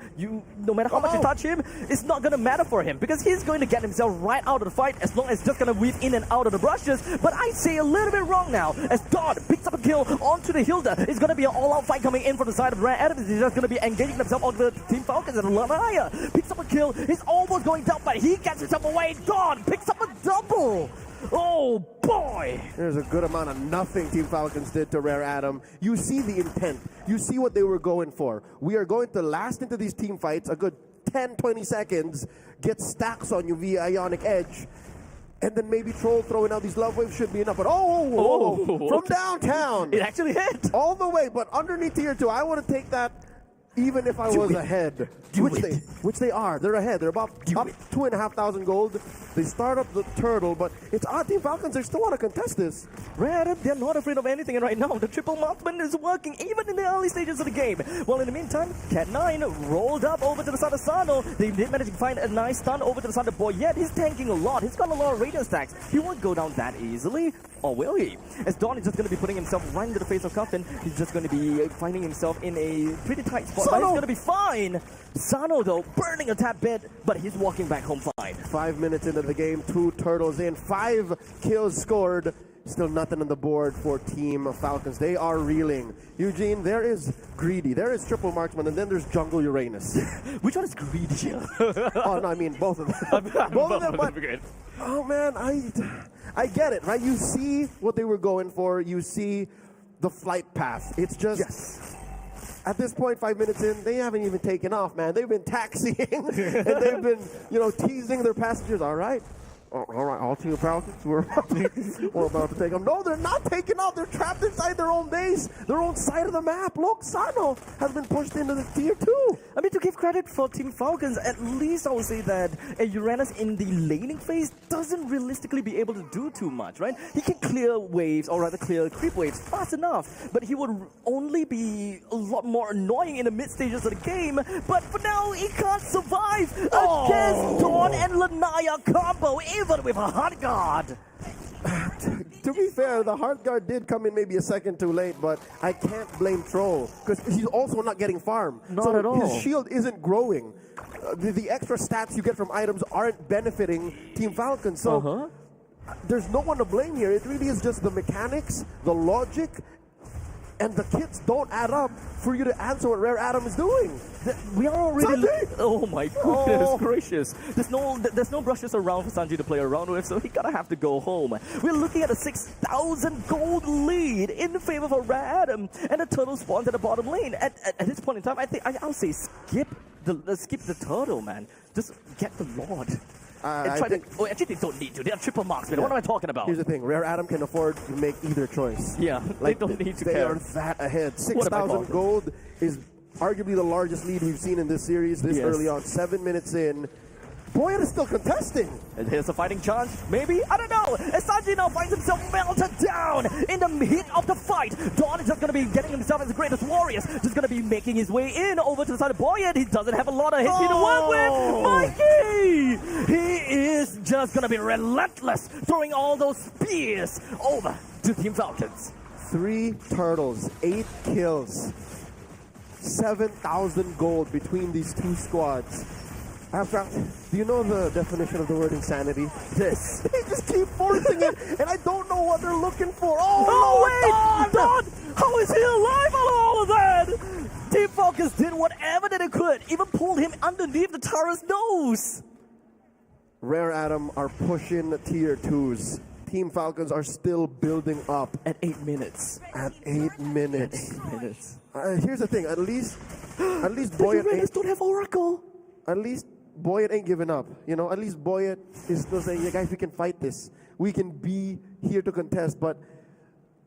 C: No matter how much you touch him, it's not gonna matter for him because he's going to get himself right out of the fight as long as just gonna weave in and out of the brushes. But I say a little bit wrong now as Dodd picks up a kill onto the Hilda. It's gonna be an all-out fight coming in from the side of Red Atom. He's just going to be engaging himself onto the Team Falcons, and Lanaya picks up a kill. He's almost going down, but he gets himself away. Dawn picks up a double. Oh boy!
B: There's a good amount of nothing Team Falcons did to Rare Atom. You see the intent. You see what they were going for. We are going to last into these team fights a good 10-20 seconds, get stacks on you via Ionic Edge, and then maybe Troll throwing out these love waves should be enough. But from downtown.
C: It actually hit.
B: All the way, but underneath tier 2, I want to take that even if I was ahead. Which they are. They're ahead. They're about up 2,500 gold. They start up the Turtle, but it's odd. Team Falcons, they still want to contest this.
C: Red Atom, they're not afraid of anything, and right now the triple marksman is working even in the early stages of the game. Well, in the meantime, Cat9 rolled up over to the side of Sano. They did manage to find a nice stun over to the side of Boyet. He's tanking a lot. He's got a lot of radiant stacks. He won't go down that easily, or will he? As Dawn is just going to be putting himself right into the face of Coffin, he's just going to be finding himself in a pretty tight spot, but he's going to be fine. Sano, though, burning a tad bit, but he's walking back home fine.
B: 5 minutes into the game, 2 Turtles in, 5 kills scored. Still nothing on the board for Team Falcons. They are reeling. Eugene, there is Greedy, there is Triple Marksman, and then there's Jungle Uranus.
C: Which one is Greedy?
B: Oh, no, I mean both of them. Both of them, but, oh man, I get it, right? You see what they were going for. You see the flight path. It's just... At this point, 5 minutes in, they haven't even taken off, man. They've been taxiing, and they've been, teasing their passengers. All right, all Team Falcons, we're about to take them. No, they're not taking off. They're trapped inside their own base, their own side of the map. Look, Sano has been pushed into the tier 2.
C: I mean, to give credit for Team Falcons, at least I would say that Uranus in the laning phase doesn't realistically be able to do too much, right? He can clear waves, or rather clear creep waves fast enough, but he would only be a lot more annoying in the mid stages of the game. But for now, he can't survive against Dawn and Lanaya combo, even with a hard guard.
B: To be fair, the hard guard did come in maybe a second too late, but I can't blame Troll because he's also not getting farm.
C: Not at all.
B: His shield isn't growing. The extra stats you get from items aren't benefiting Team Falcons. So there's no one to blame here. It really is just the mechanics, the logic, and the kits don't add up for you to answer what Rare Atom is doing.
C: We are already... Oh my goodness gracious. There's no brushes around for Sanji to play around with, so he gotta have to go home. We're looking at a 6,000 gold lead in favor of Rare Atom, and the Turtle spawns at the bottom lane. At this point in time, I think I'll say skip the Turtle, man. Just get the Lord. Actually, they don't need to. They have triple marks, man. What am I talking about?
B: Here's the thing. Rare Atom can afford to make either choice.
C: Yeah, they don't need to
B: They
C: care.
B: are that ahead. 6,000 gold is arguably the largest lead we've seen in this series this early on. 7 minutes in. Boyan is still contesting.
C: And here's a fighting chance. Maybe? I don't know. As Sanji now finds himself melted down in the heat of the fight. Dawn is just going to be getting himself as the greatest warriors. Just going to be making his way in over to the side of Boyan. He doesn't have a lot of hits to work with. Mikey! He is just going to be relentless, throwing all those spears over to Team Falcons.
B: 3 Turtles, 8 kills, 7,000 gold between these 2 squads. Do you know the definition of the word insanity? They just keep forcing it, and I don't know what they're looking for. Oh, no,
C: wait! Dawn! How is he alive out of all of that? Team Falcons did whatever that they could, even pulled him underneath the turret's nose.
B: Rare Atom are pushing tier 2s. Team Falcons are still building up.
C: At 8 minutes.
B: At 8 minutes.
C: 8 minutes.
B: Here's the thing. At least
C: The
B: Boyet
C: Raiders don't have Oracle.
B: At least Boyet ain't giving up. You know, at least Boyet is still saying, yeah, guys, we can fight this. We can be here to contest. But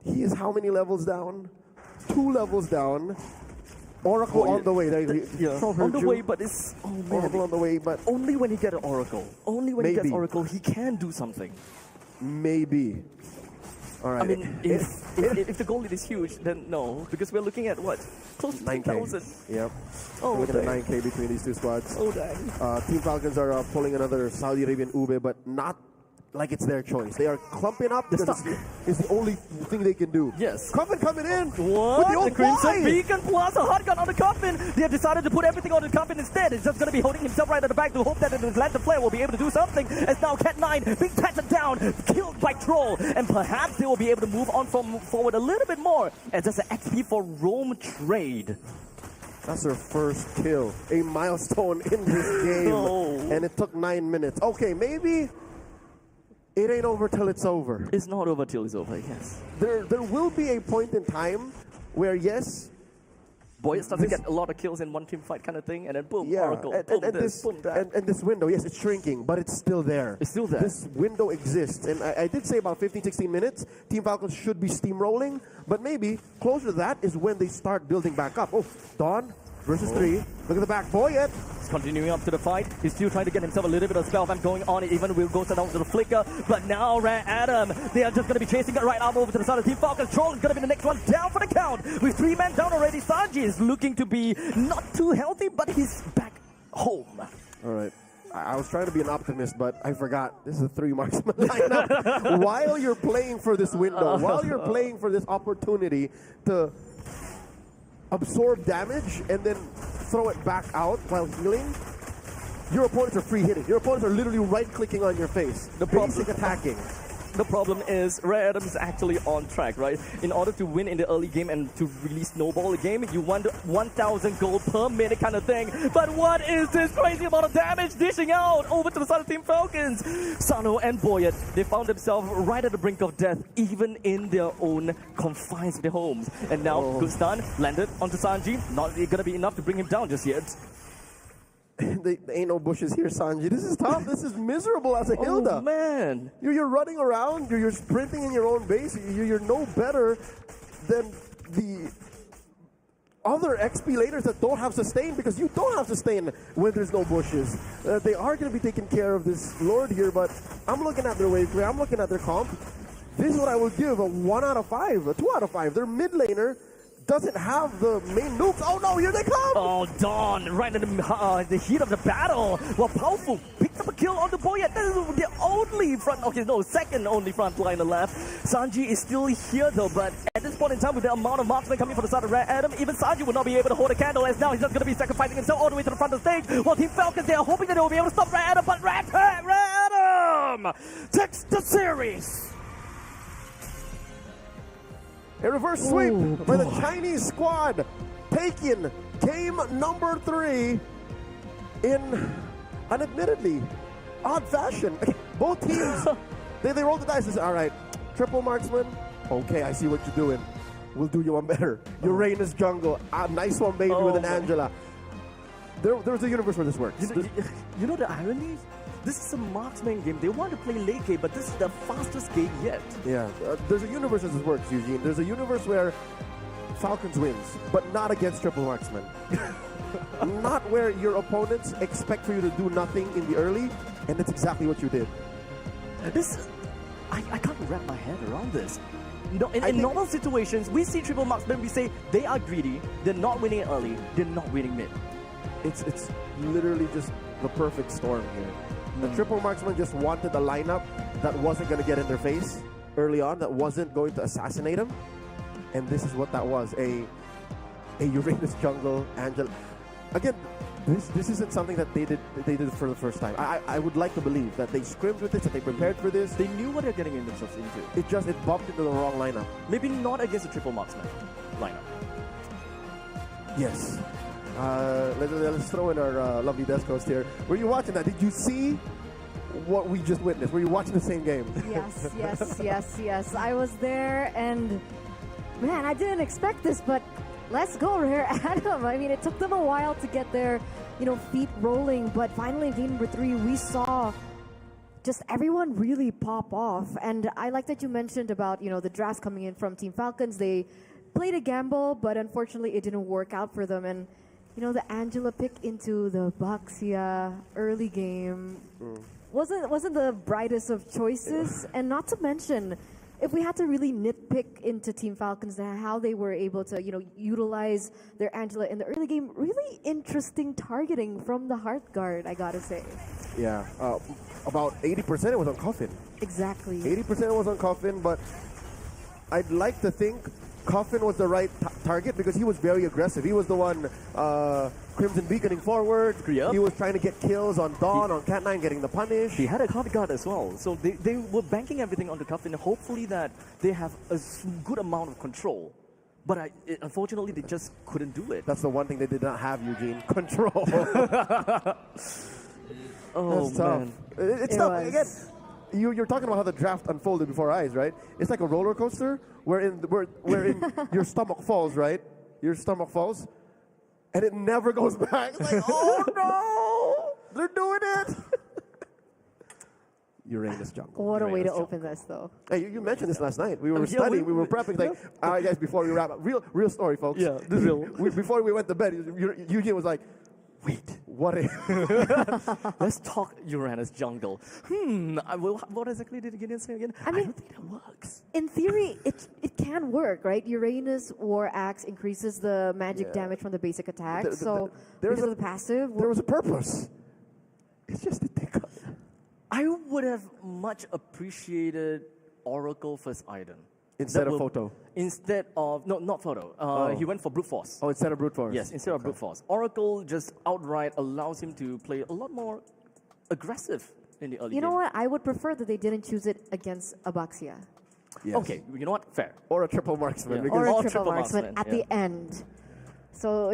B: he is how many levels down? 2 levels down. Oracle on the way.
C: On the way, but it's
B: Oracle on the way, but
C: only when he gets an Oracle. Only when he gets Oracle, he can do something.
B: Maybe. All right.
C: I mean, if the goal lead is huge, then no, because we're looking at what? Close to 2,000.
B: Yep.
C: Oh,
B: We're looking at
C: dang.
B: 9K between these two squads.
C: Oh, dang.
B: Team Falcons are pulling another Saudi Arabian Ube, but not like it's their choice. They are clumping up because it's the only thing they can do.
C: Yes.
B: Coffin coming in.
C: What?
B: With
C: The Crimson
B: why?
C: Beacon plus a hot gun on the Coffin. They have decided to put everything on the Coffin instead. It's just going to be holding himself right at the back to hope that the Atlanta player will be able to do something. As now Cat 9 being patted down, killed by Troll. And perhaps they will be able to move on forward a little bit more. As just an XP for Rome trade.
B: That's their first kill. A milestone in this game.
C: Oh.
B: And it took 9 minutes. Okay, maybe it ain't over till it's over.
C: It's not over till it's over, yes.
B: There will be a point in time where, yes,
C: Boy, it starts to get a lot of kills in one team fight kind of thing, and then boom, Oracle, boom this, boom that.
B: And this window, yes, it's shrinking, but it's still there.
C: It's still there.
B: This window exists. And I did say about 15, 16 minutes, Team Falcons should be steamrolling, but maybe closer to that is when they start building back up. Oh, Dawn versus 3. Look at the back. Boyet.
C: He's continuing up to the fight. He's still trying to get himself a little bit of spellvamp going on. It even will go down to the flicker. But now Rare Atom, they are just going to be chasing it right up over to the side of Team Falcons. Troll is going to be the next one down for the count. With 3 men down already, Sanji is looking to be not too healthy, but he's back home.
B: All right. I was trying to be an optimist, but I forgot. This is a 3 marksman lineup. While you're playing for this window, while you're playing for this opportunity to absorb damage and then throw it back out while healing, your opponents are free hitting. Your opponents are literally right-clicking on your face. The basic attacking.
C: The problem is Rare Atom is actually on track, right? In order to win in the early game and to really snowball the game, you want 1,000 gold per minute kind of thing. But what is this crazy amount of damage dishing out over to the side of Team Falcons? Sano and Boyet, they found themselves right at the brink of death, even in their own confines of their homes. And now, good stun, landed onto Sanji. Not gonna be enough to bring him down just yet.
B: There ain't no bushes here, Sanji. This is tough. This is miserable as a Hilda.
C: Oh, man.
B: You're running around. You're sprinting in your own base. You're no better than the other XP laners that don't have sustain, because you don't have sustain when there's no bushes. They are going to be taking care of this Lord here, but I'm looking at their wave play. I'm looking at their comp. This is what I would give a 1 out of 5, a 2 out of 5. Their mid laner doesn't have the main nukes. Oh no, here they come!
C: Oh, Dawn, right in the heat of the battle. Well, Powerful picked up a kill on the Boyet. That is the only front, okay, no, second only front liner left. Sanji is still here though, but at this point in time, with the amount of marksmen coming from the side of Rare Atom, even Sanji will not be able to hold a candle, as now he's just going to be sacrificing himself all the way to the front of the stage. While Team Falcons, they are hoping that they will be able to stop Rare Atom, but Rare Atom takes the series.
B: A reverse sweep by the Chinese squad, taking game number 3 in an admittedly odd fashion. Both teams, they roll the dice and say, all right, triple marksman, okay, I see what you're doing. We'll do you one better. Uranus jungle, nice one, baby, with an Angela. There's a universe where this works.
C: You know the irony? This is a marksman game. They want to play late game, but this is the fastest game yet.
B: Yeah, there's a universe where this works, Eugene. There's a universe where Falcons wins, but not against triple marksman. Not where your opponents expect for you to do nothing in the early, and that's exactly what you did.
C: I can't wrap my head around this. No, in normal situations, we see triple marksman, we say they are greedy, they're not winning early, they're not winning mid.
B: It's literally just the perfect storm here. The triple marksman just wanted a lineup that wasn't going to get in their face early on, that wasn't going to assassinate him. And this is what that was, a Uranus jungle, Angela. again, this isn't something that they did for the first time. I would like to believe that they scrimmed with this, that they prepared for this.
C: They knew what they're getting themselves into.
B: It bumped into the wrong lineup.
C: Maybe not against a triple marksman lineup.
B: Yes. Let's throw in our lovely desk host here. Were you watching that? Did you see what we just witnessed? Were you watching the same game?
A: Yes. I was there, and man, I didn't expect this, but let's go, Rare Adam. I mean, it took them a while to get their, feet rolling, but finally in game number 3, we saw just everyone really pop off. And I like that you mentioned about, the drafts coming in from Team Falcons. They played a gamble, but unfortunately it didn't work out for them. And, the Angela pick into the Baxia early game wasn't the brightest of choices. And not to mention, if we had to really nitpick into Team Falcons and how they were able to, utilize their Angela in the early game, really interesting targeting from the Heart Guard, I gotta say.
B: Yeah, about 80% it was on Coffin.
A: Exactly.
B: 80% was on Coffin, but I'd like to think Coffin was the right target because he was very aggressive. He was the one Crimson beaconing forward.
C: Yep.
B: He was trying to get kills on Dawn, on Cat9, getting the punish.
C: He had a card guard as well. So they were banking everything on the Coffin, hopefully that they have a good amount of control. But unfortunately, they just couldn't do it.
B: That's the one thing they did not have, Eugene. Control.
C: Oh,
B: that's tough.
C: man.
B: It's tough. Again, you're talking about how the draft unfolded before our eyes, right? It's like a roller coaster wherein your stomach falls, right? Your stomach falls, and it never goes back. It's like, oh no, they're doing it. Uranus jungle.
A: What a way to
C: Uranus
A: open this, though.
B: Hey, you mentioned this last night. We were studying, we were prepping. Like, all right, guys, before we wrap up, real story, folks.
C: Yeah, this is real.
B: Before we went to bed, Eugene was like, "Wait, what if?"
C: Let's talk Uranus jungle. What exactly did Gideon say again? I don't think that works.
A: In theory, it can work, right? Uranus War Axe increases the magic damage from the basic attack.
B: There's
A: because of the passive.
B: There was a purpose. It's just that they cut.
C: I would have much appreciated Oracle first item.
B: Instead of photo.
C: Instead of, no, not photo. He went for brute force.
B: Oh, instead of brute force.
C: Yes, instead of brute force. Oracle just outright allows him to play a lot more aggressive in the early game.
A: You know what? I would prefer that they didn't choose it against Abaxia.
B: Yes.
C: Okay, you know what? Fair.
B: Or a triple marksman.
C: Yeah.
B: Because
A: Or a
C: Or
A: triple
C: triple
A: marksman
C: marksman,
A: at
C: yeah.
A: the end. So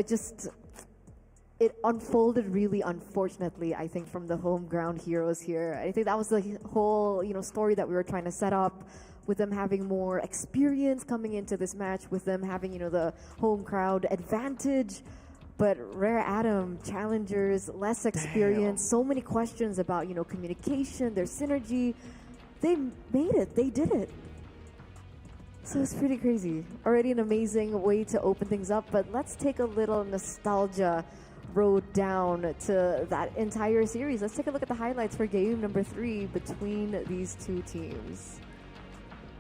A: it unfolded really unfortunately, I think, from the home ground heroes here. I think that was the whole, story that we were trying to set up, with them having more experience coming into this match, with them having, the home crowd advantage. But Rare Adam, challengers, less experience, so many questions about, communication, their synergy. They made it. They did it. So it's pretty crazy. Already an amazing way to open things up, but let's take a little nostalgia road down to that entire series. Let's take a look at the highlights for game number 3 between these two teams.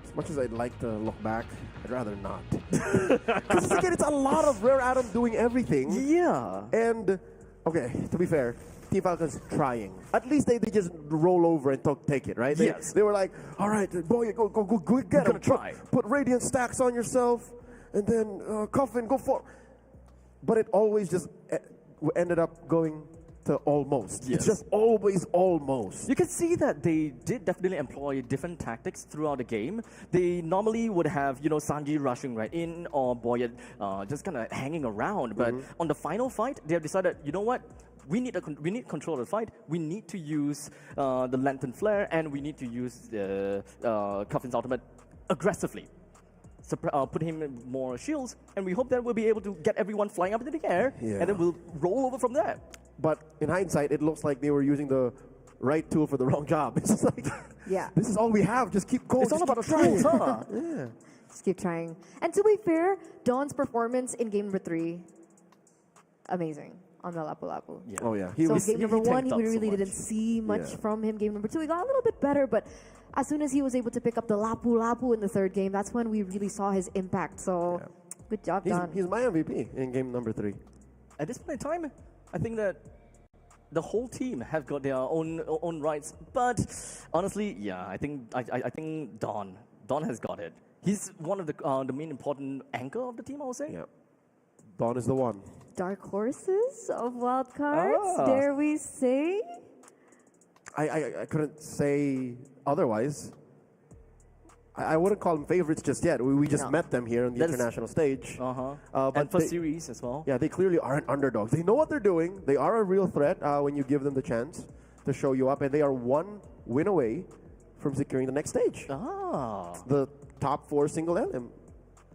B: as much as I'd like to look back, I'd rather not. Because again, it's a lot of Rare Adam doing everything.
C: Yeah.
B: And, okay, to be fair, Team Falcons trying. At least they just roll over and take it, right?
C: Yes.
B: They were like, all right, boy, go get
C: gonna
B: him.
C: try.
B: Put Radiant stacks on yourself, and then Coffin, go for. But it always just ended up going to almost.
C: Yes.
B: It's just always almost.
C: You can see that they did definitely employ different tactics throughout the game. They normally would have, Sanji rushing right in or Boyet just kind of hanging around. But on the final fight, they have decided, you know what? We need control of the fight. We need to use the Lantern Flare, and we need to use the Coffin's ultimate aggressively. So, put him in more shields, and we hope that we'll be able to get everyone flying up into the air, and then we'll roll over from there.
B: But in hindsight, it looks like they were using the right tool for the wrong job. It's just like,
A: Yeah.
B: this is all we have. Just keep going.
C: It's all
B: Just
C: about the
B: keep
C: tools,
B: trying.
C: huh?
B: Yeah.
A: Just keep trying. And to be fair, Dawn's performance in game number 3, amazing on the Lapu Lapu.
C: Yeah.
B: Oh yeah.
A: So
C: was-
A: game number
C: he
A: 1,
C: tanked up
A: we
C: so
A: really
C: much.
A: didn't see much
B: Yeah.
A: from him. Game number 2, he got a little bit better, but as soon as he was able to pick up the Lapu Lapu in the third game, that's when we really saw his impact. So good job, Dawn.
B: He's my MVP in game number 3.
C: At this point in time, I think that the whole team have got their own rights. But honestly, yeah, I think Don has got it. He's one of the main important anchor of the team, I would say.
B: Yeah. Dawn is the one.
A: dark horses of wild cards,
C: Ah.
A: dare we say?
B: I couldn't say otherwise. I wouldn't call them favorites just yet. We just
A: No.
B: met them here on the
C: That is-
B: international stage.
C: And
B: But
C: for
B: they-
C: series as well.
B: Yeah, they clearly aren't underdogs. They know what they're doing. They are a real threat when you give them the chance to show you up, and they are one win away from securing the next stage.
C: Ah.
B: The top 4 single LM.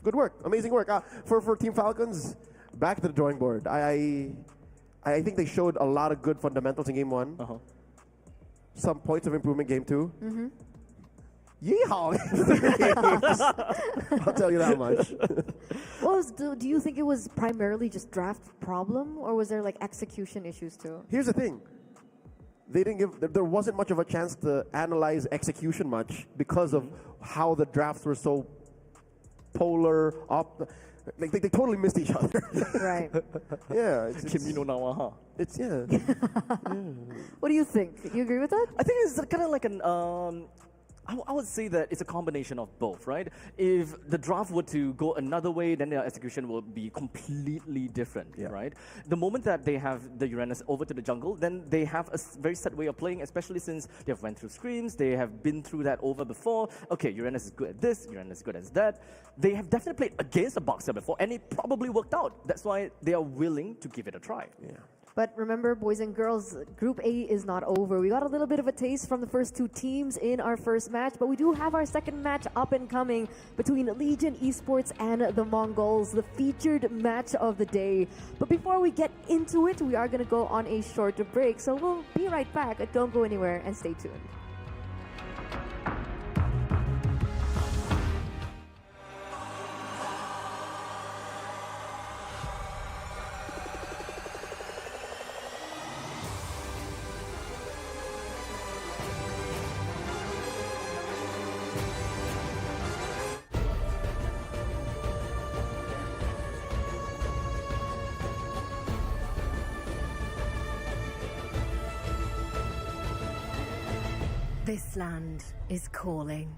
B: Good work, amazing work. For Team Falcons, back to the drawing board. I think they showed a lot of good fundamentals in game 1. Some points of improvement game 2. Yeehaw! I'll tell you that much.
A: Do you think it was primarily just draft problem, or was there like execution issues too?
B: Here's the thing. They didn't give. There wasn't much of a chance to analyze execution much because of how the drafts were so polar. Like they totally missed each other.
A: Right.
B: Yeah.
C: Kimi no Nawa, huh?
B: It's yeah.
A: What do you think? You agree with that?
C: I think it's kind of like an. I would say that it's a combination of both, right? If the draft were to go another way, then their execution will be completely different, right? The moment that they have the Uranus over to the jungle, then they have a very set way of playing, especially since they have went through screens, they have been through that over before. Okay, Uranus is good at this, Uranus is good at that. They have definitely played against a boxer before, and it probably worked out. That's why they are willing to give it a try.
B: Yeah.
A: But remember, boys and girls, Group A is not over. We got a little bit of a taste from the first 2 teams in our first match, but we do have our second match up and coming between Legion Esports and the Mongols, the featured match of the day. But before we get into it, we are going to go on a short break, so we'll be right back. Don't go anywhere and stay tuned.
I: This land is calling.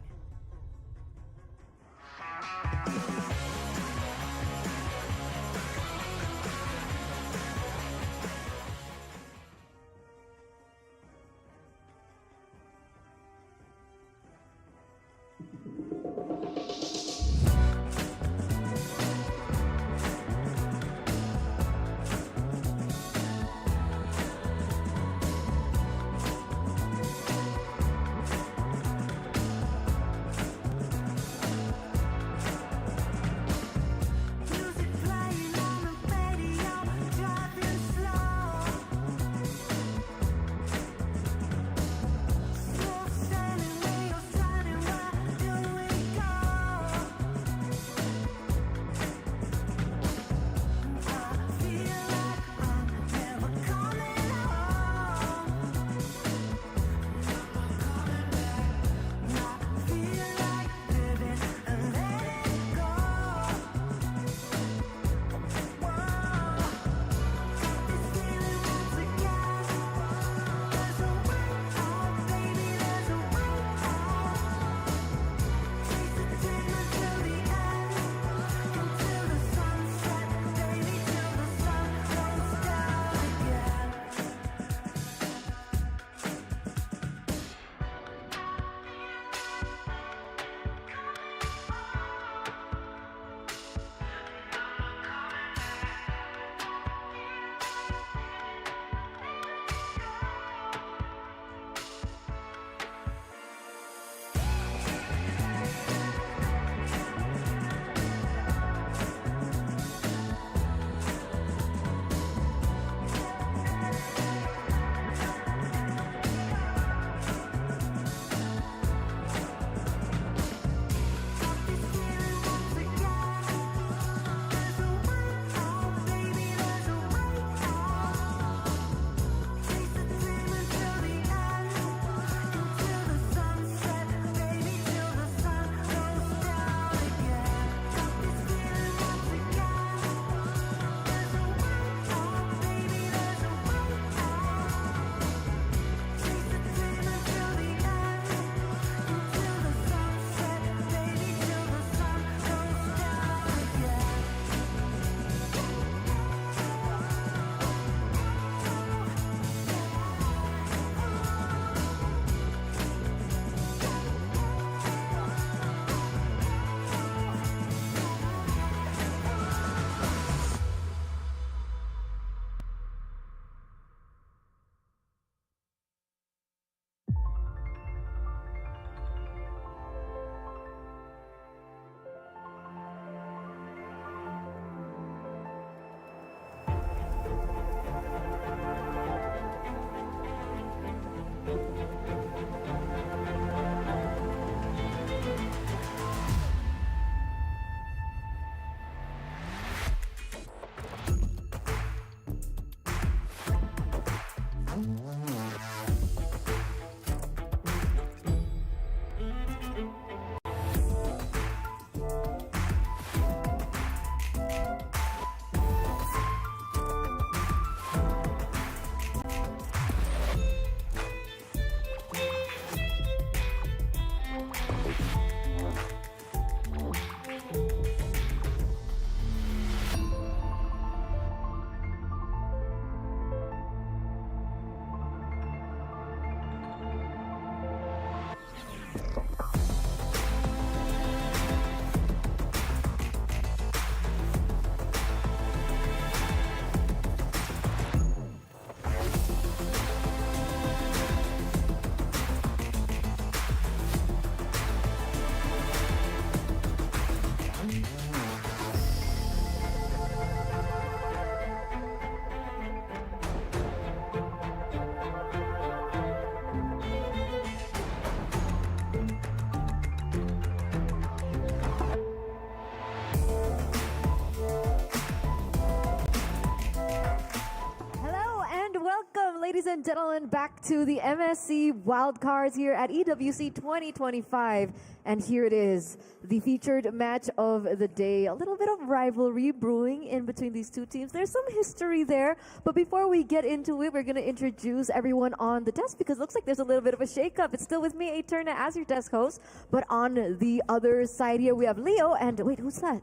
A: and gentlemen, back to the MSC wildcards here at EWC 2025. And here it is, the featured match of the day. A little bit of rivalry brewing in between these two teams. There's some history there. But before we get into it, we're going to introduce everyone on the desk because it looks like there's a little bit of a shakeup. It's still with me, Eterna, as your desk host. But on the other side here, we have Leo. And wait, who's that?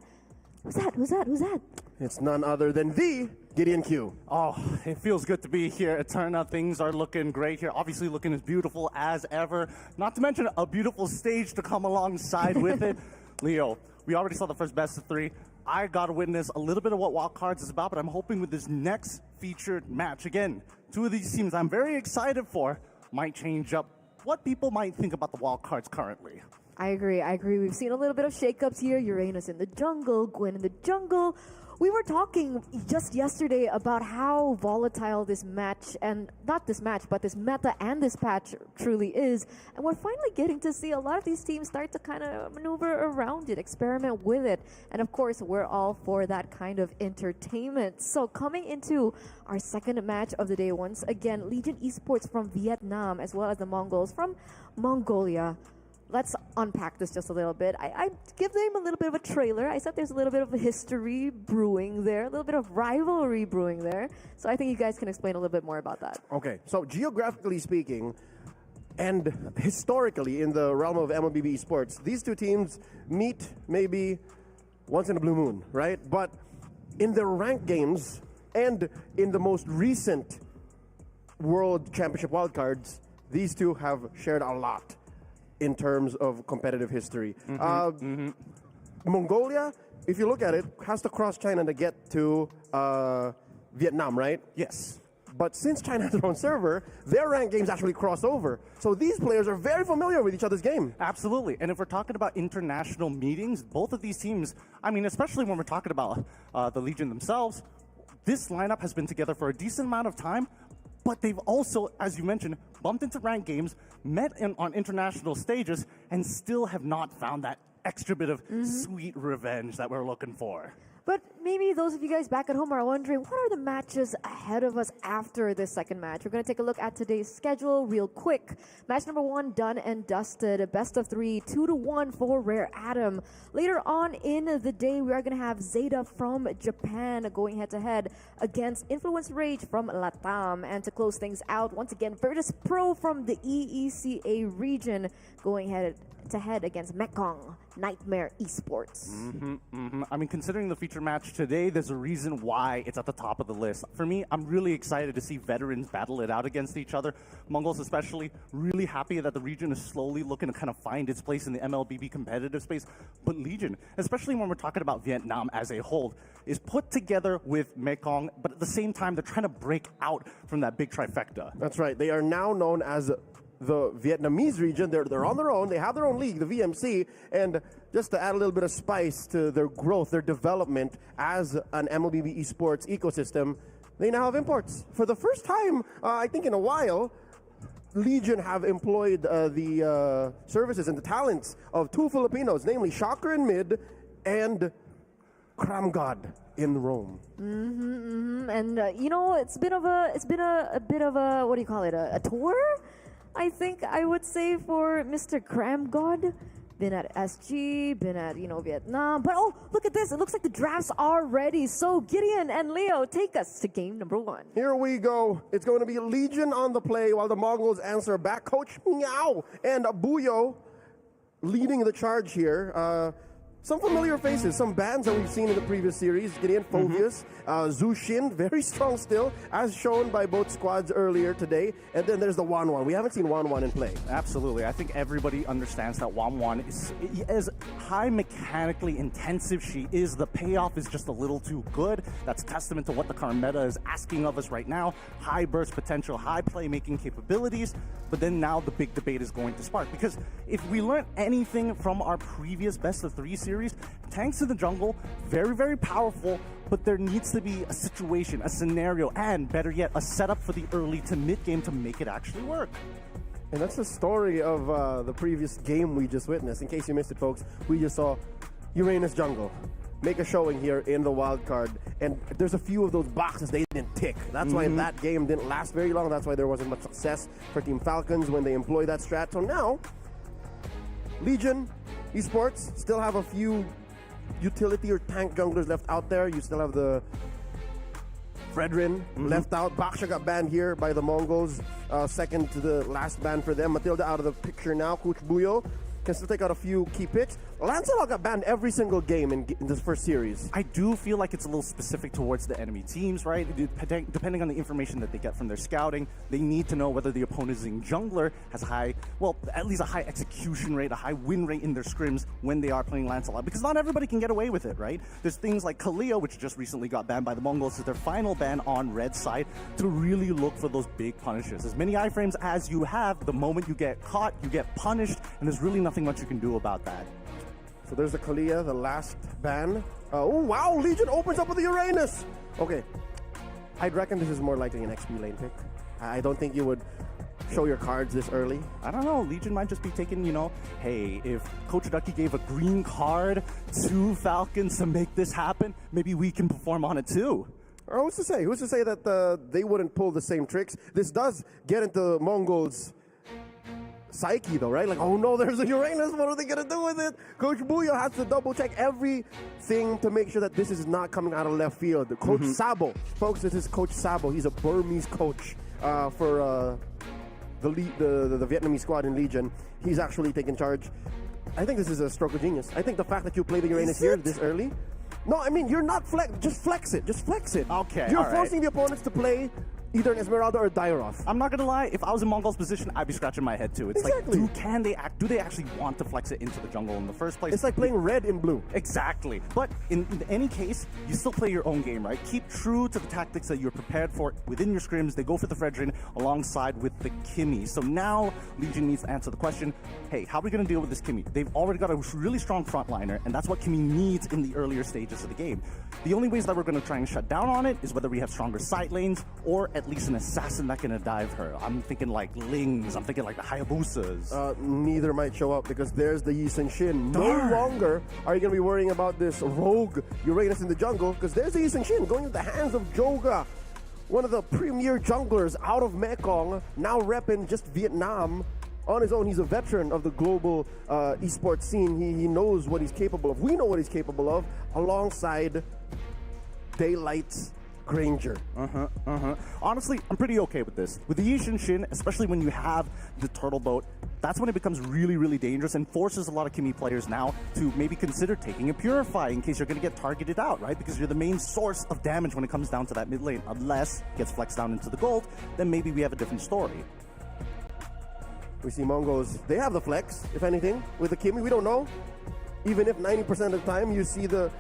A: Who's that?
B: It's none other than the Gideon Q.
G: Oh, it feels good to be here. Eterna, things are looking great here. Obviously looking as beautiful as ever. Not to mention a beautiful stage to come alongside with it. Leo, we already saw the first best of three. I got to witness a little bit of what Wildcards is about, but I'm hoping with this next featured match, again, two of these teams I'm very excited for might change up what people might think about the Wildcards currently.
A: I agree. We've seen a little bit of shakeups here. Uranus in the jungle, Gwen in the jungle. We were talking just yesterday about how volatile this match, and not this match, but this meta and this patch truly is. And we're finally getting to see a lot of these teams start to kind of maneuver around it, experiment with it. And of course, we're all for that kind of entertainment. So coming into our second match of the day, once again, Legion Esports from Vietnam, as well as the Mongols from Mongolia. Let's unpack this just a little bit. I give them a little bit of a trailer. I said there's a little bit of a history brewing there, a little bit of rivalry brewing there. So I think you guys can explain a little bit more about that.
B: Okay, so geographically speaking, and historically in the realm of MLBB esports, these two teams meet maybe once in a blue moon, right? But in their ranked games and in the most recent World Championship wildcards, these two have shared a lot in terms of competitive history. Mongolia, if you look at it, has to cross China to get to Vietnam, right?
G: Yes.
B: But since China has their own server, their ranked games actually cross over. So these players are very familiar with each other's game.
G: Absolutely. And if we're talking about international meetings, both of these teams, I mean, especially when we're talking about the Legion themselves, this lineup has been together for a decent amount of time. But they've also, as you mentioned, bumped into ranked games, met on international stages, and still have not found that extra bit of sweet revenge that we're looking for.
A: But maybe those of you guys back at home are wondering, what are the matches ahead of us after this second match? We're going to take a look at today's schedule real quick. Match number 1, done and dusted. A best of 3, 2-1 for Rare Atom. Later on in the day, we are going to have Zeta from Japan going head-to-head against Influence Rage from Latam. And to close things out, once again, Virtus.pro from the EECA region going head-to-head against Mekong Nightmare Esports.
G: I mean, considering the feature match today, there's a reason why it's at the top of the list. For me, I'm really excited to see veterans battle it out against each other. Mongols especially, really happy that the region is slowly looking to kind of find its place in the MLBB competitive space. But Legion, especially when we're talking about Vietnam as a whole, is put together with Mekong, but at the same time, they're trying to break out from that big trifecta.
B: That's right. They are now known as the Vietnamese region. They're on their own. They have their own league, the VMC. And just to add a little bit of spice to their growth, their development as an MLBB esports ecosystem, they now have imports. For the first time, I think in a while, Legion have employed the services and the talents of 2 Filipinos, namely Shocker in mid and Cram God in Rome.
A: And you know, it's been a bit of a, what do you call it, a tour? I think I would say for Mr. Cram God. Been at SG, been at, Vietnam. But oh, look at this. It looks like the drafts are ready. So Gideon and Leo, take us to game number 1.
B: Here we go. It's going to be Legion on the play while the Mongols answer back. Coach Meow and Buyo leading the charge here. Some familiar faces, some bands that we've seen in the previous series. Gideon, Phobius, Zushin, very strong still, as shown by both squads earlier today. And then there's the Wanwan. We haven't seen Wanwan in play.
G: Absolutely. I think everybody understands that Wanwan is high mechanically intensive she is. The payoff is just a little too good. That's testament to what the current meta is asking of us right now. High burst potential, high playmaking capabilities. But then now the big debate is going to spark. Because if we learn anything from our previous best of 3 series, tanks in the jungle, very, very powerful, but there needs to be a situation, a scenario, and better yet, a setup for the early to mid game to make it actually work.
B: And that's the story of the previous game we just witnessed. In case you missed it, folks, we just saw Uranus jungle, make a showing here in the wild card. And there's a few of those boxes they didn't tick. That's why that game didn't last very long. That's why there wasn't much success for Team Falcons when they employed that strat. So now, Legion, Esports still have a few utility or tank junglers left out there. You still have the Fredrin left out. Baksha got banned here by the Mongols. Second to the last ban for them. Matilda out of the picture now. Coach Buyo can still take out a few key picks. Lancelot got banned every single game in this first series.
G: I do feel like it's a little specific towards the enemy teams, right? Depending on the information that they get from their scouting, they need to know whether the opposing jungler has at least a high execution rate, a high win rate in their scrims when they are playing Lancelot, because not everybody can get away with it, right? There's things like Kalia, which just recently got banned by the Mongols, is their final ban on red side, to really look for those big punishes. As many iframes as you have, the moment you get caught, you get punished, and there's really nothing much you can do about that.
B: So there's the Kalia, the last ban. Oh wow, Legion opens up with the Uranus. Okay, I'd reckon this is more likely an XP lane pick. I don't think you would show your cards this early.
G: I don't know, Legion might just be taking, hey, if Coach Ducky gave a green card to Falcons to make this happen, maybe we can perform on it too.
B: Or who's to say? Who's to say that they wouldn't pull the same tricks? This does get into Mongols' psyche though, right? Like, oh no, there's a Uranus, what are they gonna do with it? Coach Buyo has to double check everything to make sure that this is not coming out of left field. Coach Sabo, folks, this is Coach Sabo. He's a Burmese coach for the Vietnamese squad in Legion. He's actually taking charge. I think this is a stroke of genius. I think the fact that you play the Uranus here this early, no, I mean, you're not just flex it. Just flex it.
G: Okay,
B: you're forcing the opponents to play either an Esmeralda or Dairoth.
G: I'm not gonna lie, if I was in Mongol's position, I'd be scratching my head too. It's
B: exactly.
G: Like, do they actually want to flex it into the jungle in the first place?
B: It's like playing red in blue.
G: Exactly. But in any case, you still play your own game, right? Keep true to the tactics that you're prepared for within your scrims. They go for the Fredrin alongside with the Kimmy. So now Legion needs to answer the question, hey, how are we gonna deal with this Kimmy? They've already got a really strong frontliner, and that's what Kimmy needs in the earlier stages of the game. The only ways that we're gonna try and shut down on it is whether we have stronger side lanes or at least an assassin that can dive her. I'm thinking like Lings, I'm thinking like the Hayabusas.
B: Neither might show up because there's the Yi Shin. No longer are you going to be worrying about this rogue Uranus in the jungle because there's the Yi Shin going into the hands of Joga, one of the premier junglers out of Mekong, now repping just Vietnam on his own. He's a veteran of the global esports scene. He knows what he's capable of. We know what he's capable of alongside Daylight's Granger.
G: Honestly, I'm pretty okay with this. With the Yi Shin, especially when you have the turtle boat, that's when it becomes really, really dangerous and forces a lot of Kimmy players now to maybe consider taking a Purify in case you're going to get targeted out, right? Because you're the main source of damage when it comes down to that mid lane. Unless it gets flexed down into the gold, then maybe we have a different story.
B: We see Mongols, they have the flex, if anything. With the Kimmy, we don't know. Even if 90% of the time you see the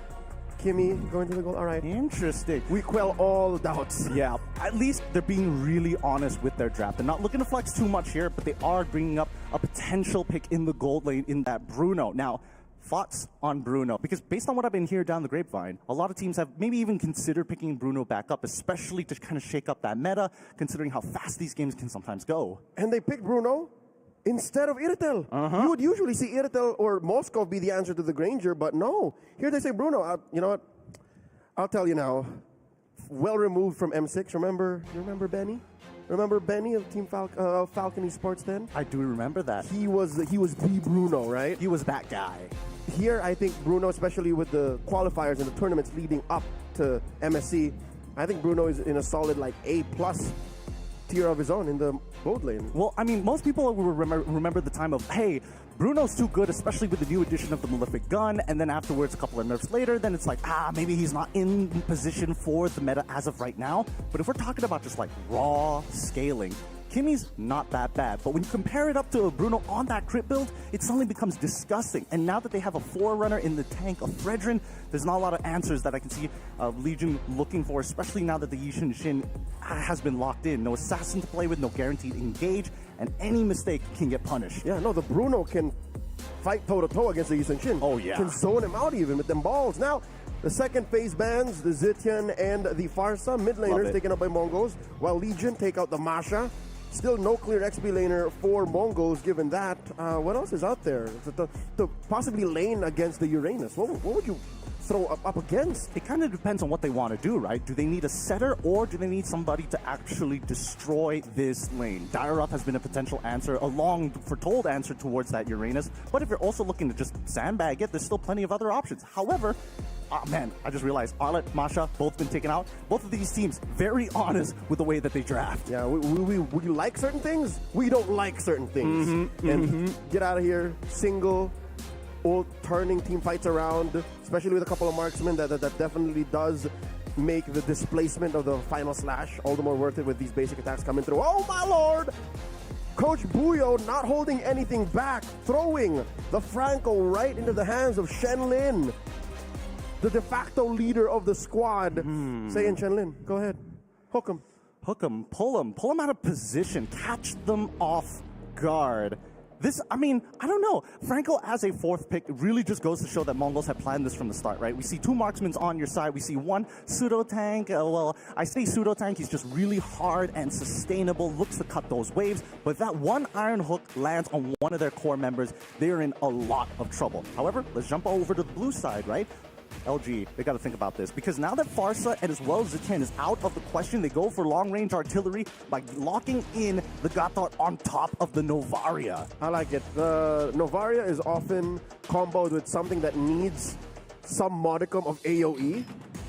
B: Kimmy going to the goal. All right.
G: Interesting.
B: We quell all doubts.
G: Yeah. At least they're being really honest with their draft. They're not looking to flex too much here, but they are bringing up a potential pick in the gold lane in that Bruno. Now, thoughts on Bruno? Because based on what I've been hearing down the grapevine, a lot of teams have maybe even considered picking Bruno back up, especially to kind of shake up that meta, considering how fast these games can sometimes go.
B: And they picked Bruno instead of Iritel. You would usually see Iritel or Moskov be the answer to the Granger, but no. Here they say Bruno. You know what? I'll tell you now. Well removed from M6. You remember Benny? Remember Benny of Team Falcon Esports then?
G: I do remember that.
B: He was the Bruno, right?
G: He was that guy.
B: Here, I think Bruno, especially with the qualifiers and the tournaments leading up to MSC, I think Bruno is in a solid like A+ tier of his own in the gold lane.
G: Well, I mean, most people will remember the time of, hey, Bruno's too good, especially with the new addition of the Malefic Gun, and then afterwards, a couple of nerfs later, then it's like, maybe he's not in position for the meta as of right now. But if we're talking about just like raw scaling, Kimmy's not that bad, but when you compare it up to Bruno on that crit build, it suddenly becomes disgusting. And now that they have a forerunner in the tank of Fredrin, there's not a lot of answers that I can see Legion looking for, especially now that the Yi Shin has been locked in. No assassin to play with, no guaranteed engage, and any mistake can get punished.
B: Yeah, no, the Bruno can fight toe-to-toe against the Yi Shin.
G: Oh, yeah.
B: Can zone him out even with them balls. Now, the second phase bans, the Zitian and the Farsa, mid laners taken up by Mongols, while Legion take out the Masha. Still no clear XP laner for Mongols given that. What else is out there? To possibly lane against the Uranus. What would you throw up against.
G: It kind of depends on what they want to do, right? Do they need a setter or do they need somebody to actually destroy this lane? Dairoth has been a potential answer, a long foretold answer towards that Uranus. But if you're also looking to just sandbag it, there's still plenty of other options. However, man, I just realized Arlet, Masha, both been taken out. Both of these teams very honest with the way that they draft.
B: Yeah, we like certain things. We don't like certain things. Get out of here. Single, old turning team fights around, especially with a couple of marksmen. That definitely does make the displacement of the final slash all the more worth it with these basic attacks coming through. Oh my lord! Coach Buyo not holding anything back, throwing the Franco right into the hands of Shenlin, the de facto leader of the squad. Saying, Shenlin, go ahead. Hook him.
G: Hook him, pull him out of position, catch them off guard. This, I mean, I don't know. Franco as a fourth pick really just goes to show that Mongols have planned this from the start, right? We see two marksmen on your side. We see one pseudo tank. Well, I say pseudo tank. He's just really hard and sustainable, looks to cut those waves. But if that one iron hook lands on one of their core members, they're in a lot of trouble. However, let's jump over to the blue side, right? LG, they got to think about this because now that Farsa and as well as Zetian is out of the question, they go for long-range artillery by locking in the Gatot on top of the Novaria.
B: I like it. The Novaria is often comboed with something that needs some modicum of AoE,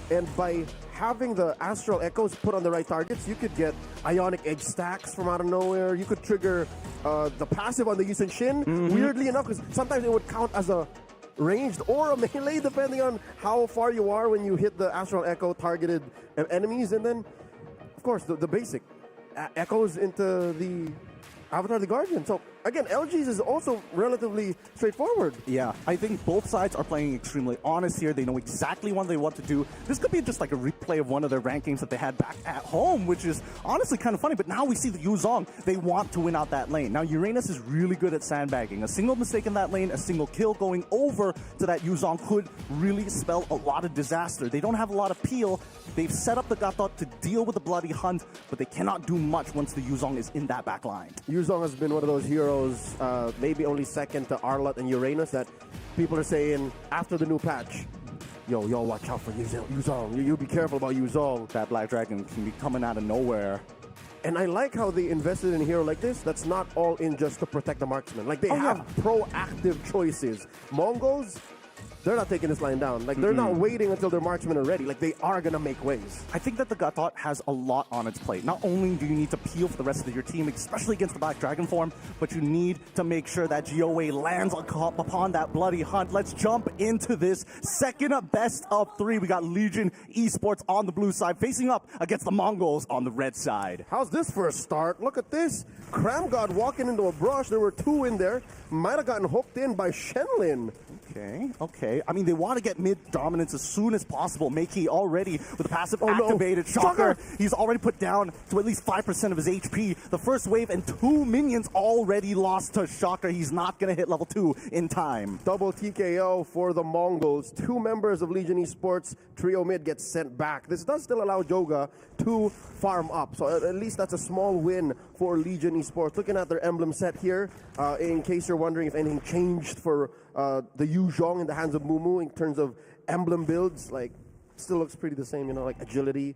B: and by having the Astral Echoes put on the right targets, you could get Ionic Edge stacks from out of nowhere. You could trigger the passive on the Yusen Shin, weirdly enough, because sometimes it would count as a ranged or a melee depending on how far you are when you hit the Astral Echo targeted enemies. And then of course the basic echoes into the Avatar the Guardian. So again, LG's is also relatively straightforward.
G: Yeah, I think both sides are playing extremely honest here. They know exactly what they want to do. This could be just like a replay of one of their rankings that they had back at home, which is honestly kind of funny. But now we see the Yuzong. They want to win out that lane. Now Uranus is really good at sandbagging. A single mistake in that lane, a single kill going over to that Yuzong could really spell a lot of disaster. They don't have a lot of peel. They've set up the Gatot to deal with the bloody hunt, but they cannot do much once the Yuzong is in that back line.
B: Yuzong has been one of those heroes, maybe only second to Arlott and Uranus, that people are saying after the new patch, yo, watch out for Yuzong. You be careful about Yuzong.
G: That Black Dragon can be coming out of nowhere.
B: And I like how they invested in a hero like this that's not all in just to protect the marksman. Like, they have proactive choices. Mongols, they're not taking this line down. Like, they're not waiting until their marksmen are ready. Like, they are going to make waves.
G: I think that the Gatot has a lot on its plate. Not only do you need to peel for the rest of your team, especially against the Black Dragon form, but you need to make sure that GOA lands upon that bloody hunt. Let's jump into this second best of three. We got Legion Esports on the blue side facing up against the Mongols on the red side.
B: How's this for a start? Look at this. Cramgod walking into a brush. There were two in there. Might have gotten hooked in by Shenlin.
G: Okay. I mean, they want to get mid dominance as soon as possible. Makey already with the passive activated. Shocker. He's already put down to at least 5% of his HP. The first wave and two minions already lost to Shocker. He's not going to hit level 2 in time.
B: Double TKO for the Mongols. Two members of Legion Esports trio mid get sent back. This does still allow Joga to farm up. So at least that's a small win for Legion Esports. Looking at their emblem set here, in case you're wondering if anything changed for the Yuzhong in the hands of Mumu in terms of emblem builds, like, still looks pretty the same, like Agility,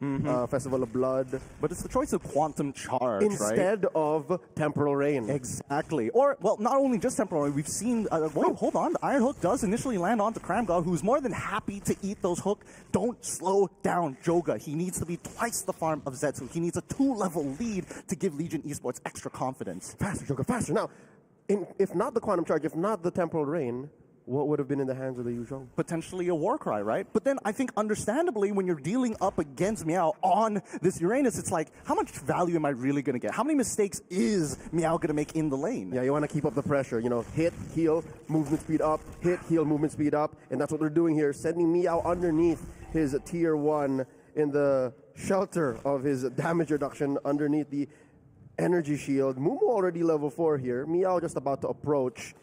B: Festival of Blood.
G: But it's the choice of Quantum Charge,
B: instead of Temporal Rain.
G: Exactly. Or, well, not only just Temporal Rain, we've seen, wait, hold on, the Iron Hook does initially land onto Cramgod, who's more than happy to eat those hook. Don't slow down Joga. He needs to be twice the farm of Zetsu. He needs a 2-level lead to give Legion Esports extra confidence.
B: Faster, Joga, faster. Now, if not the Quantum Charge, if not the Temporal Rain, what would have been in the hands of the Yuzhong?
G: Potentially a Warcry, right? But then I think understandably when you're dealing up against Meow on this Uranus, it's like, how much value am I really going to get? How many mistakes is Meow going to make in the lane?
B: Yeah, you want to keep up the pressure. Hit, heal, movement speed up, hit, heal, movement speed up. And that's what they're doing here, sending Meow underneath his tier 1 in the shelter of his damage reduction underneath the energy shield. Mumu already level 4 here. Meow just about to approach.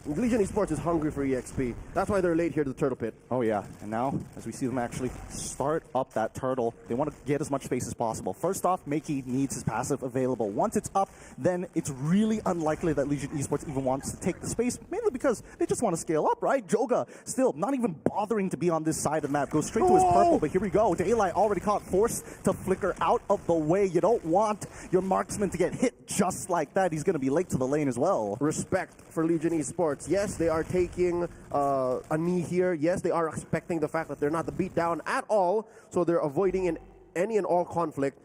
B: Legion Esports is hungry for EXP. That's why they're late here to the Turtle Pit.
G: Oh yeah, and now as we see them actually start up that turtle, they want to get as much space as possible. First off, Makey needs his passive available. Once it's up, then it's really unlikely that Legion Esports even wants to take the space, mainly because they just want to scale up, right? Joga still not even bothering to be on this side of the map, goes straight to his purple, but here we go. Daylight already caught, forced to flicker out of the way. You don't want your marksman to get hit just like that. He's going to be late to the lane as well.
B: Respect for Legion Esports. Yes, they are taking a knee here. Yes, they are expecting the fact that they're not the beat down at all, so they're avoiding any and all conflict,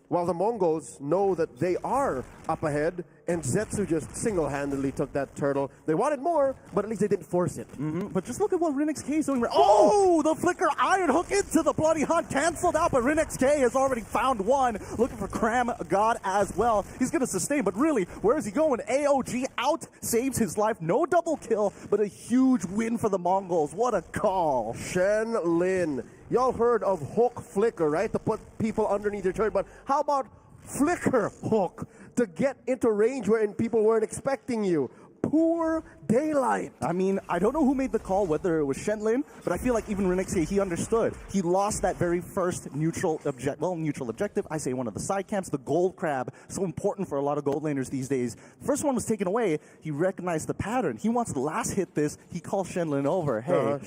B: while the Mongols know that they are up ahead, and Zetsu just single-handedly took that turtle. They wanted more, but at least they didn't force it.
G: But just look at what Rinix K is doing. Oh, the flicker iron hook into the bloody hunt, canceled out, but Rinix K has already found one, looking for Cram God as well. He's going to sustain, but really, where is he going? AOG out, saves his life, no double kill, but a huge win for the Mongols. What a call.
B: Shen Lin. Y'all heard of hook flicker, right? To put people underneath your turret, but how about flicker hook to get into range wherein people weren't expecting you? Poor Daylight.
G: I mean, I don't know who made the call, whether it was Shenlin, but I feel like even Renexia, he understood. He lost that very first neutral objective. I say one of the side camps, the gold crab, so important for a lot of gold laners these days. First one was taken away. He recognized the pattern. He wants to last hit this. He calls Shenlin over. Hey,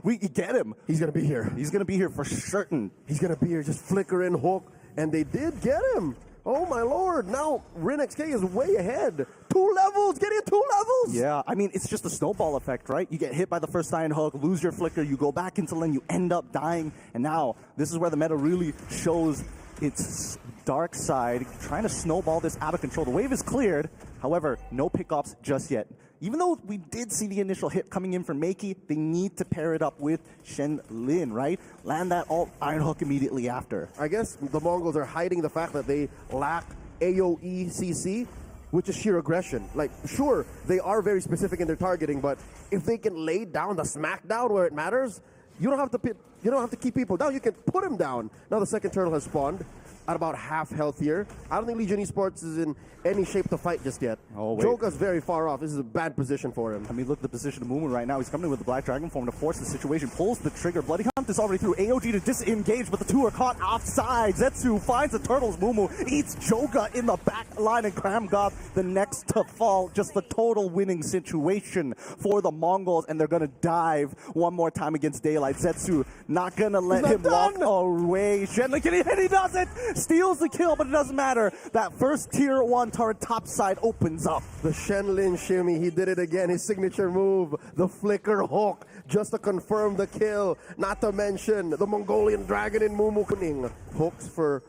G: we get him.
B: He's going to be here.
G: He's going to be here for certain.
B: He's going to be here, just flickering hook, and they did get him. Oh my lord, now RinXK is way ahead. 2 levels, getting 2 levels!
G: Yeah, I mean, it's just a snowball effect, right? You get hit by the first iron hook, lose your flicker, you go back into lane, you end up dying, and now this is where the meta really shows its dark side, trying to snowball this out of control. The wave is cleared, however, no pickups just yet. Even though we did see the initial hit coming in from Makey, they need to pair it up with Shen Lin, right? Land that alt iron hook immediately after.
B: I guess the Mongols are hiding the fact that they lack AoE CC, which is sheer aggression. Like, sure, they are very specific in their targeting, but if they can lay down the smackdown where it matters, you don't have to keep people down. You can put them down. Now the second turtle has spawned at about half health here. I don't think Legion Esports is in any shape to fight just yet.
G: Oh, wait.
B: Joga's very far off. This is a bad position for him.
G: I mean, look at the position of Mumu right now. He's coming in with the Black Dragon form to force the situation, pulls the trigger. Bloody Hunt is already through. AOG to disengage, but the two are caught offside. Zetsu finds the turtles. Mumu eats Joga in the back line, and Cram God the next to fall. Just the total winning situation for the Mongols, and they're going to dive one more time against Daylight. Zetsu not going to let him walk away. Shenlin, can he hit? He does it! Steals the kill, but it doesn't matter. That first tier 1 turret top side opens up.
B: The Shenlin shimmy, he did it again. His signature move, the flicker hook, just to confirm the kill. Not to mention the Mongolian dragon in Mumu Kuning. Hooks for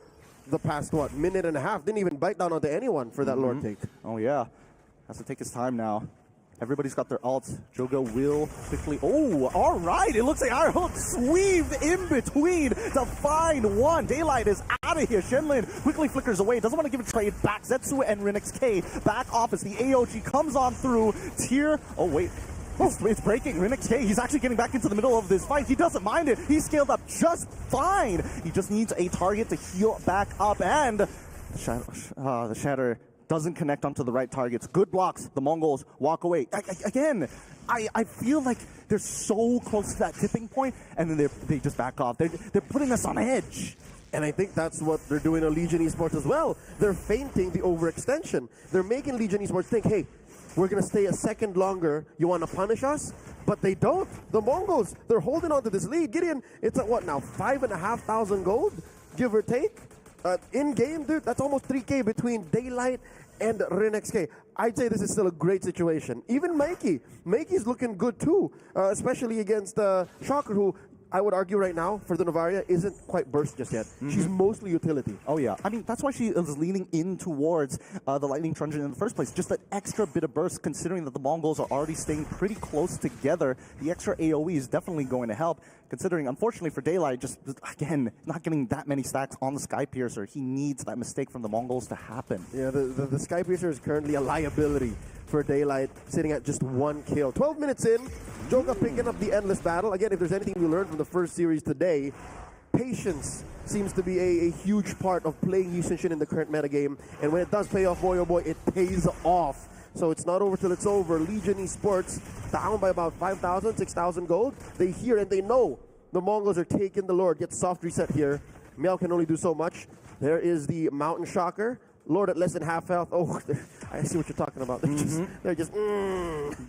B: the past, minute and a half. Didn't even bite down onto anyone for that Lord take.
G: Oh yeah, has to take his time now. Everybody's got their ults. Joga will quickly... Oh, all right. It looks like our hook sweeved in between to find one. Daylight is out of here. Shenlin quickly flickers away. Doesn't want to give a trade back. Zetsu and Rinix K back off as the AOG comes on through. Tier... Oh, wait. It's breaking. Rinix K, he's actually getting back into the middle of this fight. He doesn't mind it. He's scaled up just fine. He just needs a target to heal back up. And the Shatter doesn't connect onto the right targets. Good blocks. The Mongols walk away. Again, I feel like they're so close to that tipping point, and then they just back off. They're putting us on edge.
B: And I think that's what they're doing on Legion Esports as well. They're feinting the overextension. They're making Legion Esports think, hey, we're going to stay a second longer. You want to punish us? But they don't. The Mongols, they're holding on to this lead. Gideon, it's at what now? 5,500 gold, give or take? In-game, dude, that's almost 3K between Daylight and RinXK. I'd say this is still a great situation. Even Makey's looking good too, especially against Shocker, who I would argue right now for the Novaria isn't quite burst just yet. She's mostly utility.
G: Oh yeah, I mean that's why she is leaning in towards the Lightning Truncheon in the first place. Just that extra bit of burst, considering that the Mongols are already staying pretty close together. The extra AOE is definitely going to help. Considering, unfortunately for Daylight, just again not getting that many stacks on the Sky Piercer. He needs that mistake from the Mongols to happen.
B: Yeah, the Sky Piercer is currently a liability for Daylight, sitting at just 1 kill. 12 minutes in, Joga picking up the endless battle. Again, if there's anything we learned from the first series today, patience seems to be a huge part of playing Yusenshin in the current metagame. And when it does pay off, boy, oh boy, it pays off. So it's not over till it's over. Legion Esports down by about 5,000, 6,000 gold. They hear and they know the Mongols are taking the Lord. Get soft reset here. Meow can only do so much. There is the Mountain Shocker. Lord at less than half health. Oh, I see what you're talking about. They're just.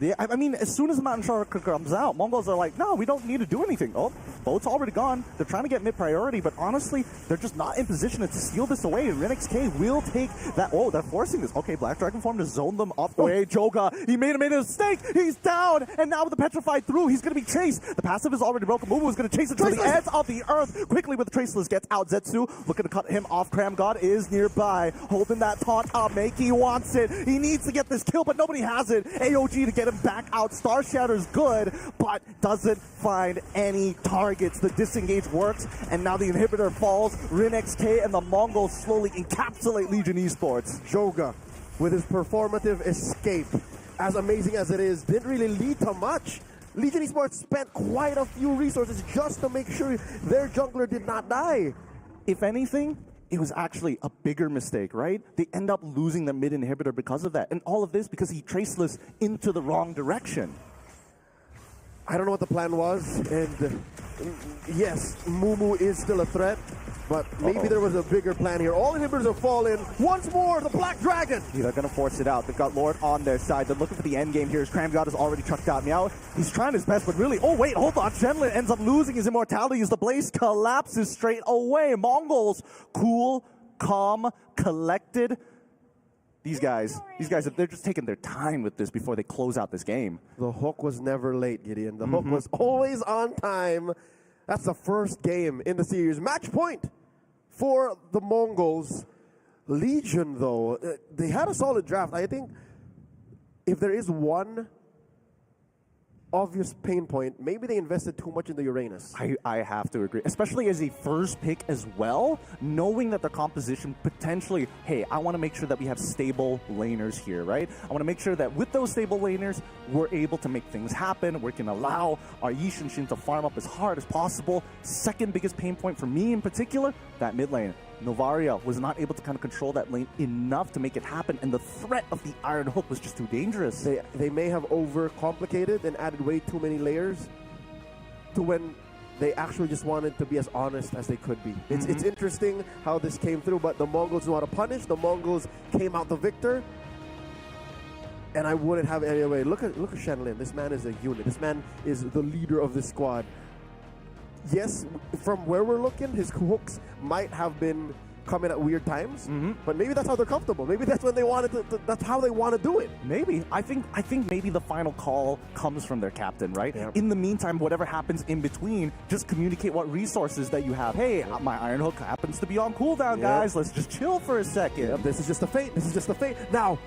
G: Yeah, I mean, as soon as the Mountain Shark comes out, Mongols are like, no, we don't need to do anything. Oh, boat's already gone. They're trying to get mid-priority, but honestly, they're just not in position to steal this away. And Renix K will take that. Oh, they're forcing this. Okay, Black Dragon form to zone them up. Wait, Joga, he made a mistake. He's down. And now with the Petrified through, he's going to be chased. The passive is already broken. Mumu is going to chase it to the edge of the earth. Quickly with the Traceless gets out. Zetsu looking to cut him off. Cram God is nearby. Holding that taunt up. Makey wants it. He needs to get this kill, but nobody has it. AOG to get him back out. Star Shatter's good, but doesn't find any targets. The disengage works, and now the inhibitor falls. RinXK and the Mongols slowly encapsulate Legion Esports.
B: Joga, with his performative escape, as amazing as it is, didn't really lead to much. Legion Esports spent quite a few resources just to make sure their jungler did not die.
G: If anything, it was actually a bigger mistake, right? They end up losing the mid inhibitor because of that. And all of this because he Traceless into the wrong direction.
B: I don't know what the plan was, and yes, Mumu is still a threat, but maybe there was a bigger plan here. All inhibitors have fallen. Once more, the Black Dragon!
G: Yeah, they're going to force it out. They've got Lord on their side. They're looking for the end game here as Cram God is already trucked out. Meow, he's trying his best, but really, oh wait, hold on. Shenlin ends up losing his immortality as the Blaze collapses straight away. Mongols, cool, calm, collected. These guys, they're just taking their time with this before they close out this game.
B: The hook was never late, Gideon. The hook was always on time. That's the first game in the series. Match point for the Mongols. Legion, though, they had a solid draft. I think if there is one obvious pain point, maybe they invested too much in the Uranus.
G: I have to agree, especially as a first pick as well, knowing that their composition potentially, hey, I want to make sure that we have stable laners here, right? I want to make sure that with those stable laners, we're able to make things happen. We can allow our Yi Shin to farm up as hard as possible. Second biggest pain point for me in particular, that mid lane. Novaria was not able to kind of control that lane enough to make it happen, and the threat of the Iron Hook was just too dangerous.
B: They may have overcomplicated and added way too many layers to when they actually just wanted to be as honest as they could be. It's interesting how this came through, but the Mongols know how to punish. The Mongols came out the victor, and I wouldn't have it any way. Look at Shenlin. This man is a unit. This man is the leader of this squad. Yes, from where we're looking, his hooks might have been coming at weird times, but maybe that's how they're comfortable. Maybe that's when they wanted to. That's how they want to do it.
G: Maybe I think maybe the final call comes from their captain, right? Yeah. In the meantime, whatever happens in between, just communicate what resources that you have. Hey, my Iron Hook happens to be on cooldown, guys. Let's just chill for a second.
B: This is just a fate. This is just a fate. Now,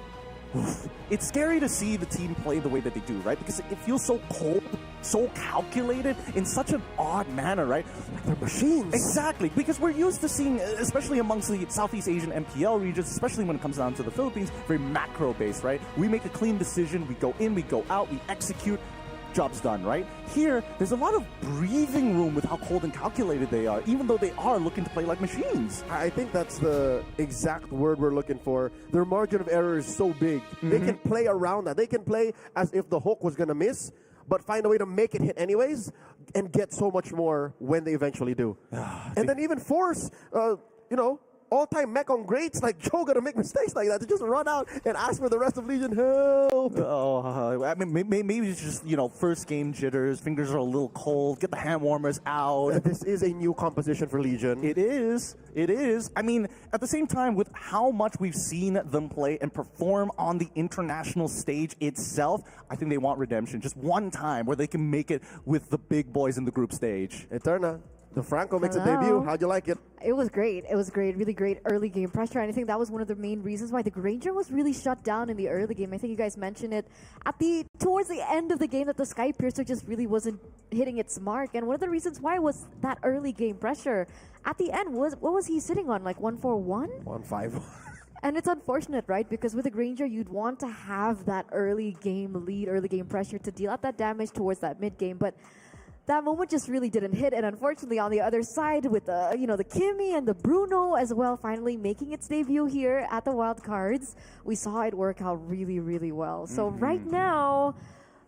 G: it's scary to see the team play the way that they do, right? Because it feels so cold, so calculated in such an odd manner, right?
B: Like they're machines.
G: Exactly, because we're used to seeing, especially amongst the Southeast Asian MPL regions, especially when it comes down to the Philippines, very macro-based, right? We make a clean decision, we go in, we go out, we execute, job's done, right? Here, there's a lot of breathing room with how cold and calculated they are, even though they are looking to play like machines.
B: I think that's the exact word we're looking for. Their margin of error is so big. They can play around that. They can play as if the hook was going to miss, but find a way to make it hit anyways and get so much more when they eventually do. And then even force, all-time mech on greats like Joga to make mistakes like that, to just run out and ask for the rest of Legion help.
G: I mean, maybe it's just, first game jitters, fingers are a little cold, get the hand warmers out.
B: This is a new composition for Legion.
G: It is. I mean, at the same time, with how much we've seen them play and perform on the international stage itself, I think they want redemption. Just one time where they can make it with the big boys in the group stage.
B: Eterna, the Franco makes a debut. How'd you like it?
A: It was great. It was great. Really great early game pressure. And I think that was one of the main reasons why the Granger was really shut down in the early game. I think you guys mentioned it towards the end of the game that the Sky Piercer just really wasn't hitting its mark. And one of the reasons why was that early game pressure. At the end, what was he sitting on? Like 1-4-1?
B: 1-5.
A: And it's unfortunate, right? Because with a Granger, you'd want to have that early game lead, early game pressure to deal out that damage towards that mid game. But that moment just really didn't hit. And unfortunately, on the other side, with the the Kimmy and the Bruno as well, finally making its debut here at the Wild Cards, we saw it work out really, really well. So right now,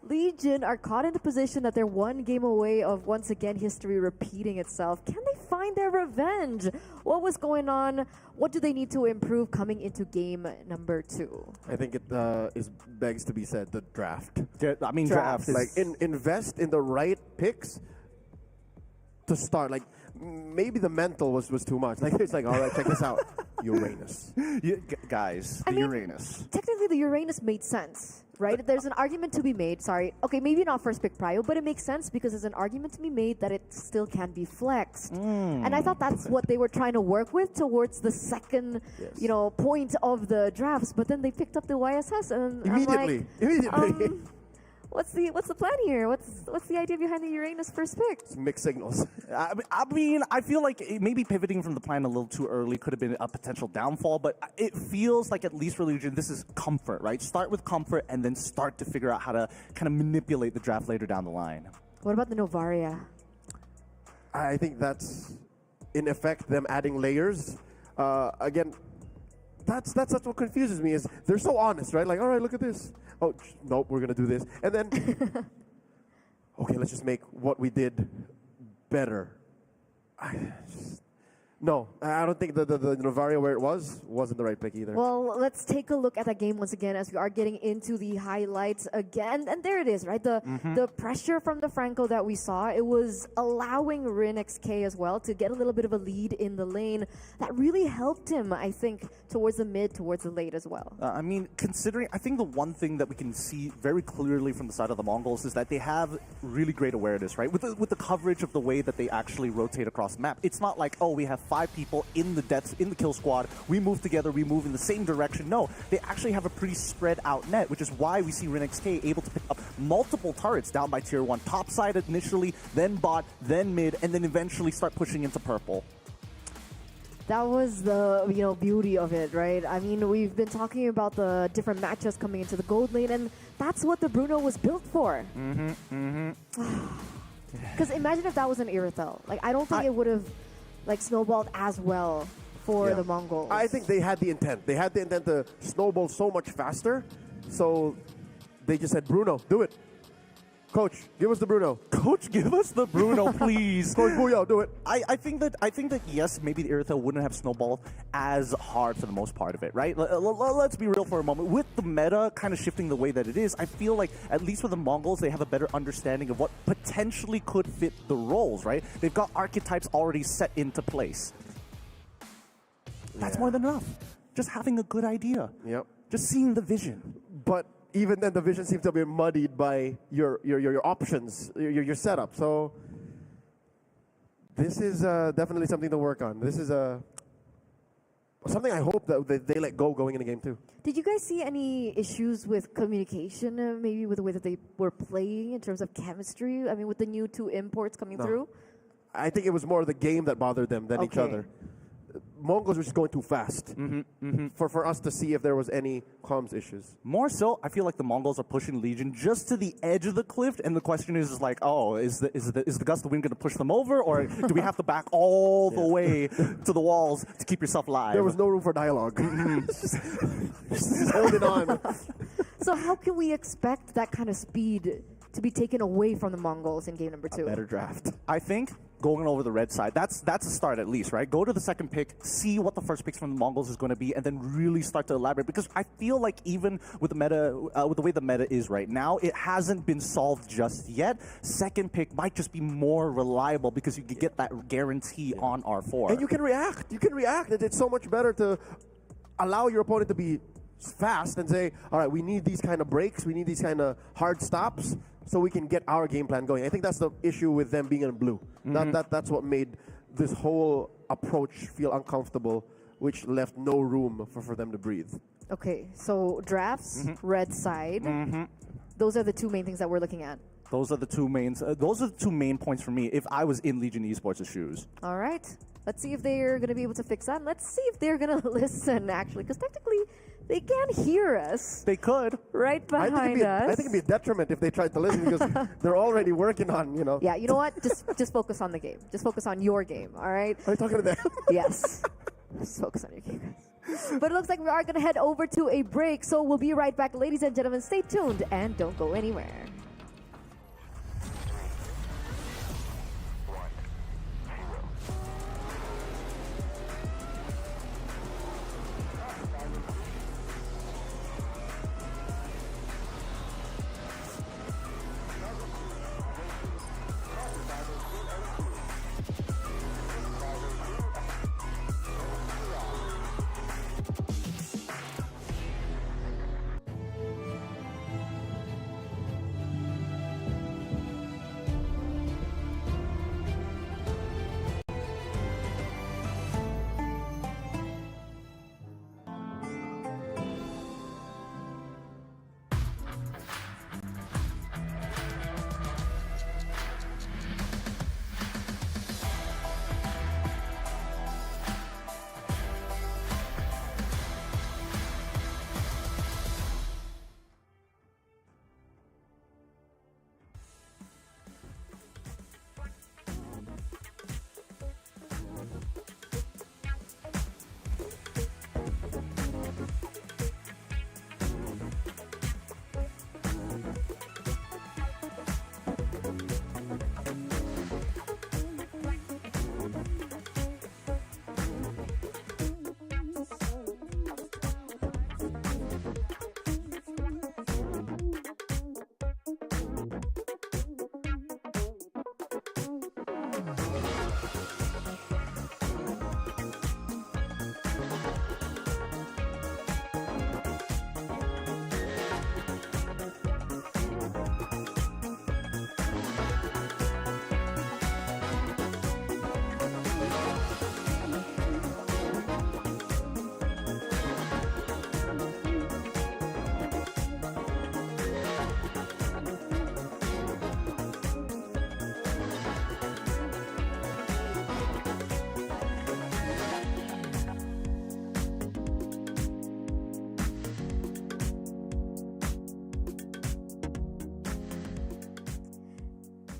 A: Legion are caught in the position that they're one game away of once again history repeating itself. Can they find their revenge? What was going on? What do they need to improve coming into game number 2?
B: I think it begs to be said, the draft.
G: Yeah, I mean, draft is...
B: Like, invest in the right picks to start. Like, maybe the mental was too much. Like, it's like, all right, check this out. Uranus.
G: Guys,
A: I mean,
G: Uranus.
A: Technically, the Uranus made sense, right? There's an argument to be made. Sorry. Okay, maybe not first pick prio, but it makes sense because there's an argument to be made that it still can be flexed. And I thought that's what they were trying to work with towards the second, point of the drafts. But then they picked up the YSS and
B: Immediately.
A: What's the plan here? What's the idea behind the Uranus first pick?
B: It's mixed signals.
G: I mean, I feel like maybe pivoting from the plan a little too early could have been a potential downfall, but it feels like at least for Legion, this is comfort, right? Start with comfort and then start to figure out how to kind of manipulate the draft later down the line.
A: What about the Novaria?
B: I think that's, in effect, them adding layers. Again, that's what confuses me is they're so honest, right? Like, all right, look at this. Oh, nope, we're gonna do this, and then okay, let's just make what we did better. No, I don't think the Novaria where it wasn't the right pick either.
A: Well, let's take a look at that game once again as we are getting into the highlights again. And there it is, right? The pressure from the Franco that we saw, it was allowing RinXK as well to get a little bit of a lead in the lane. That really helped him, I think, towards the mid, towards the late as well.
G: I mean, considering, I think the one thing that we can see very clearly from the side of the Mongols is that they have really great awareness, right? With the coverage of the way that they actually rotate across the map. It's not like, oh, we have 5 people in the kill squad, we move together, we move in the same direction. No, they actually have a pretty spread out net, which is why we see RinXK able to pick up multiple turrets down by tier 1. Top side initially, then bot, then mid, and then eventually start pushing into purple.
A: That was the beauty of it, right? I mean, we've been talking about the different matchups coming into the gold lane, and that's what the Bruno was built for. Because imagine if that was an Irithel. Like, I don't think it would have snowballed as well for the Mongols.
B: I think they had the intent. They had the intent to snowball so much faster, so they just said, Bruno, do it. Coach, give us the Bruno.
G: Coach, give us the Bruno, please.
B: Coach Booyah, do it.
G: I think that yes, maybe the Irithel wouldn't have snowballed as hard for the most part of it, right? Let's be real for a moment. With the meta kind of shifting the way that it is, I feel like at least with the Mongols, they have a better understanding of what potentially could fit the roles, right? They've got archetypes already set into place. That's more than enough. Just having a good idea.
B: Yep.
G: Just seeing the vision.
B: But even then, the vision seems to be muddied by your options, your setup. So this is definitely something to work on. This is something I hope that they let go going into game 2.
A: Did you guys see any issues with communication, maybe with the way that they were playing in terms of chemistry? I mean, with the new 2 imports coming through?
B: I think it was more the game that bothered them than each other. Mongols were just going too fast for us to see if there was any comms issues.
G: More so, I feel like the Mongols are pushing Legion just to the edge of the cliff, and the question is like, oh, is the gust of wind going to push them over, or do we have to back all the way to the walls to keep yourself alive?
B: There was no room for dialogue. Just holding on.
A: So how can we expect that kind of speed to be taken away from the Mongols in game number 2?
B: A better draft.
G: I think going over the red side, that's a start at least, right? Go to the second pick, see what the first picks from the Mongols is going to be, and then really start to elaborate. Because I feel like even with the meta, with the way the meta is right now, it hasn't been solved just yet. Second pick might just be more reliable because you can get that guarantee on R4.
B: And you can react. It's so much better to allow your opponent to be fast and say, all right, we need these kind of breaks, we need these kind of hard stops, so we can get our game plan going. I think that's the issue with them being in blue. That's what made this whole approach feel uncomfortable, which left no room for them to breathe.
A: Okay, so drafts, red side. Those are the 2 main things that we're looking at.
G: Those are the 2 main. Those are the 2 main points for me. If I was in Legion Esports' shoes.
A: All right. Let's see if they're going to be able to fix that. And let's see if they're going to listen, actually. Because technically, they can't hear us
G: They could.
A: right behind us.
B: I think it'd be a detriment if they tried to listen because they're already working on,
A: Yeah, you know what? Just focus on the game. Just focus on your game, all right?
B: Are you talking to them?
A: Yes. Just focus on your game. But it looks like we are going to head over to a break, so we'll be right back. Ladies and gentlemen, stay tuned and don't go anywhere.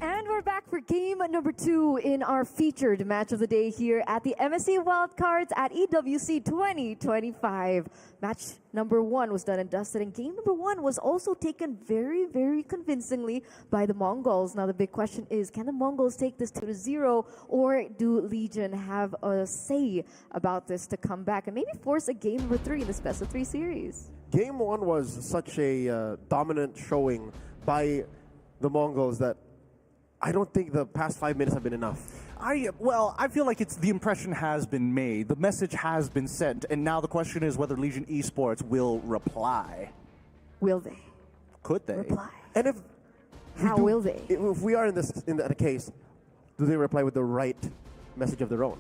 A: And we're back for game number 2 in our featured match of the day here at the MSC Wildcards at EWC 2025. Match number 1 was done and dusted, and game number 1 was also taken very, very convincingly by the Mongols. Now the big question is, can the Mongols take this 2-0, or do Legion have a say about this to come back and maybe force a game number 3 in this best of 3 series?
B: Game 1 was such a dominant showing by the Mongols that I don't think the past 5 minutes have been enough.
G: I feel like the impression has been made, the message has been sent, and now the question is whether Legion Esports will reply.
A: Will they?
G: Could they?
A: Reply.
B: And if
A: How will they?
B: If we are in that case, do they reply with the right message of their own?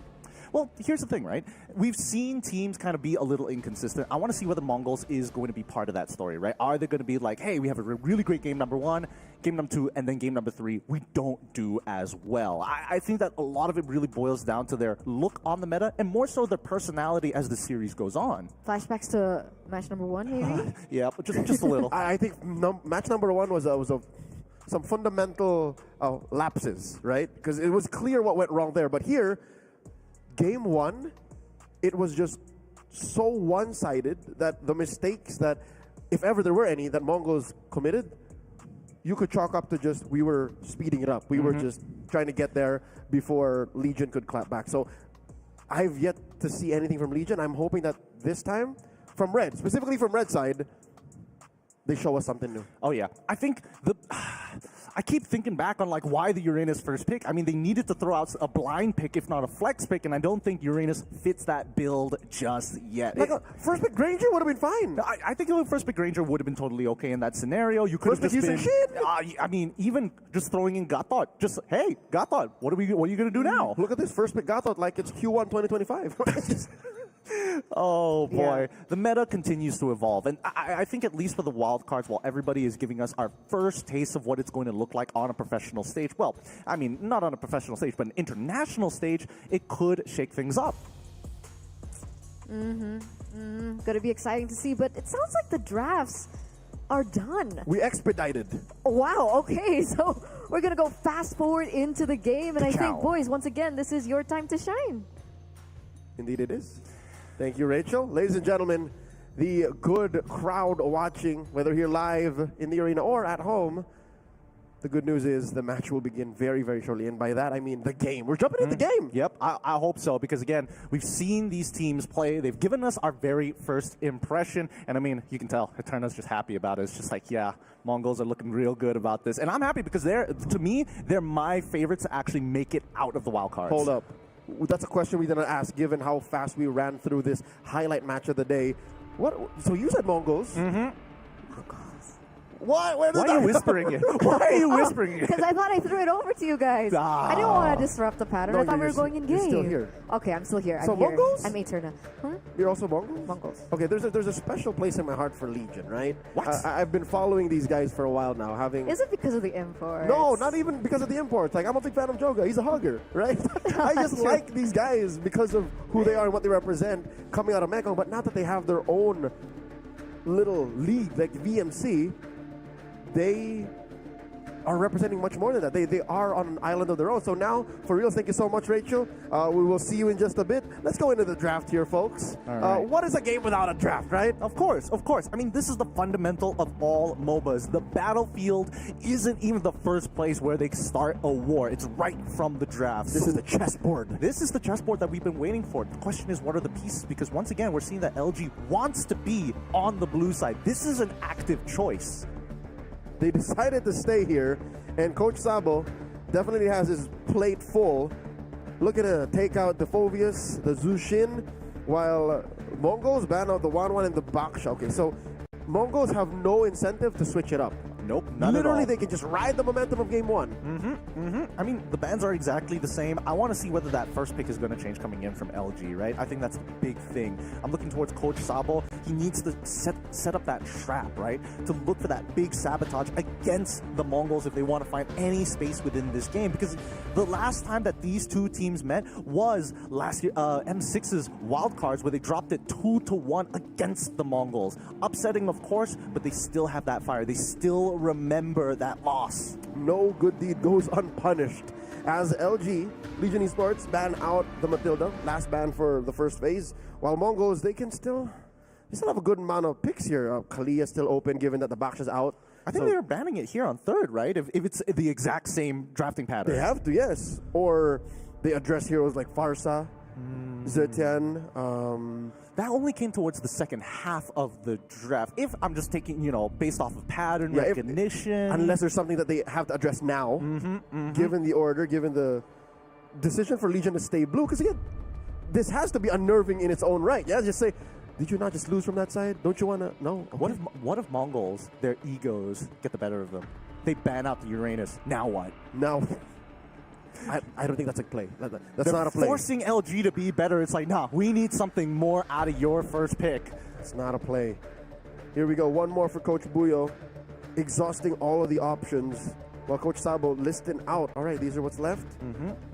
G: Well, here's the thing, right? We've seen teams kind of be a little inconsistent. I want to see whether Mongols is going to be part of that story, right? Are they going to be like, hey, we have a really great game number 1, game number 2, and then game number 3, we don't do as well. I think that a lot of it really boils down to their look on the meta, and more so their personality as the series goes on.
A: Flashbacks to match number 1, maybe?
G: Yeah, but just a little.
B: I think match number 1 was some fundamental lapses, right? Because it was clear what went wrong there. But here, game 1, it was just so one-sided that the mistakes that, if ever there were any, that Mongols committed, you could chalk up to just we were speeding it up. We were just trying to get there before Legion could clap back. So I've yet to see anything from Legion. I'm hoping that this time, from Red, specifically from Red side, they show us something new.
G: Oh yeah, I think I keep thinking back on like why the Uranus first pick. I mean, they needed to throw out a blind pick, if not a flex pick, and I don't think Uranus fits that build just yet.
B: Like first pick Granger would have been fine.
G: I think a first pick Granger would have been totally okay in that scenario. You could have just been. I mean, even just throwing in Gathot. Just hey, Gathot, what are you going to do now?
B: Look at this first pick Gathot like it's Q1 2025.
G: Oh boy, the meta continues to evolve, and I think at least for the wildcards, while everybody is giving us our first taste of what it's going to look like on a professional stage, well, I mean, not on a professional stage, but an international stage, it could shake things up.
A: Gonna be exciting to see, but it sounds like the drafts are done.
B: We expedited.
A: Wow, okay, so we're gonna go fast forward into the game, and I think, boys, once again, this is your time to shine.
B: Indeed it is. Thank you, Rachel. Ladies and gentlemen, the good crowd watching, whether here live in the arena or at home, the good news is the match will begin very, very shortly. And by that, I mean the game. We're jumping into the game.
G: Yep, I hope so. Because again, we've seen these teams play. They've given us our very first impression. And I mean, you can tell Eterna's just happy about it. It's just like, yeah, Mongols are looking real good about this. And I'm happy because to me, they're my favorites to actually make it out of the wild cards.
B: Hold up. That's a question we didn't ask, given how fast we ran through this highlight match of the day. What? So you said Mongols?
A: Mongols.
B: Why?
G: Why are you whispering it? Why are you whispering it?
A: Because I thought I threw it over to you guys. I didn't want to disrupt the pattern.
B: No,
A: I thought we were going in game.
B: You're still here.
A: Okay, I'm still here.
B: So
A: I'm here.
B: Mongols?
A: I'm Eterna. Huh?
B: You're also Mongols?
A: Mongols.
B: Okay, there's a special place in my heart for Legion, right?
G: What?
B: I've been following these guys for a while now.
A: Is it because of the imports?
B: No, not even because of the imports. Like, I'm a big fan of Joga. He's a hugger, right? I just like these guys because of who they are and what they represent coming out of Mekong. But now that they have their own little league, like VMC, they are representing much more than that. They are on an island of their own. So now, for real, thank you so much, Rachel. We will see you in just a bit. Let's go into the draft here, folks.
G: All right.
B: What is a game without a draft, right?
G: Of course. I mean, this is the fundamental of all MOBAs. The battlefield isn't even the first place where they start a war. It's right from the draft.
B: This is the chessboard.
G: This is the chessboard that we've been waiting for. The question is, what are the pieces? Because once again, we're seeing that LG wants to be on the blue side. This is an active choice.
B: They decided to stay here, and Coach Sabo definitely has his plate full. Looking to take out the Phobius, the Zushin, while Mongols ban out the Wanwan and the Baksha. Okay, so Mongols have no incentive to switch it up.
G: Nope, none
B: Literally,
G: at all.
B: they can just ride the momentum of game one.
G: I mean, the bans are exactly the same. I want to see whether that first pick is going to change coming in from LG, right? I think that's the big thing. I'm looking towards Coach Sabo. He needs to set up that trap, right? To look for that big sabotage against the Mongols if they want to find any space within this game. Because the last time that these two teams met was last year, M6's wildcards, where they dropped it 2-1 against the Mongols. Upsetting, of course, but they still have that fire. They still remember that loss.
B: No good deed goes unpunished. As LG, Legion Esports, ban out the Matilda, last ban for the first phase, while Mongols, they still have a good amount of picks here. Kalia still open, given that the Baksha's out.
G: I think they were banning it here on third, right? If it's the exact same drafting pattern.
B: They have to, yes. Or they address heroes like Farsa, Zetian.
G: That only came towards the second half of the draft. If I'm just taking, based off of pattern
B: Yeah,
G: recognition.
B: Unless there's something that they have to address now, given the order, given the decision for Legion to stay blue. Because again, this has to be unnerving in its own right. Yeah, just say, did you not just lose from that side? Don't you want to? No. Okay.
G: What if Mongols, their egos get the better of them? They ban out the Uranus. Now what?
B: Now, I don't think that's a play. That's
G: They're
B: not a play.
G: forcing LG to be better. It's like, nah, we need something more out of your first pick.
B: It's not a play. Here we go. One more for Coach Buyo. Exhausting all of the options. While Coach Sabo listing out, all right, these are what's left.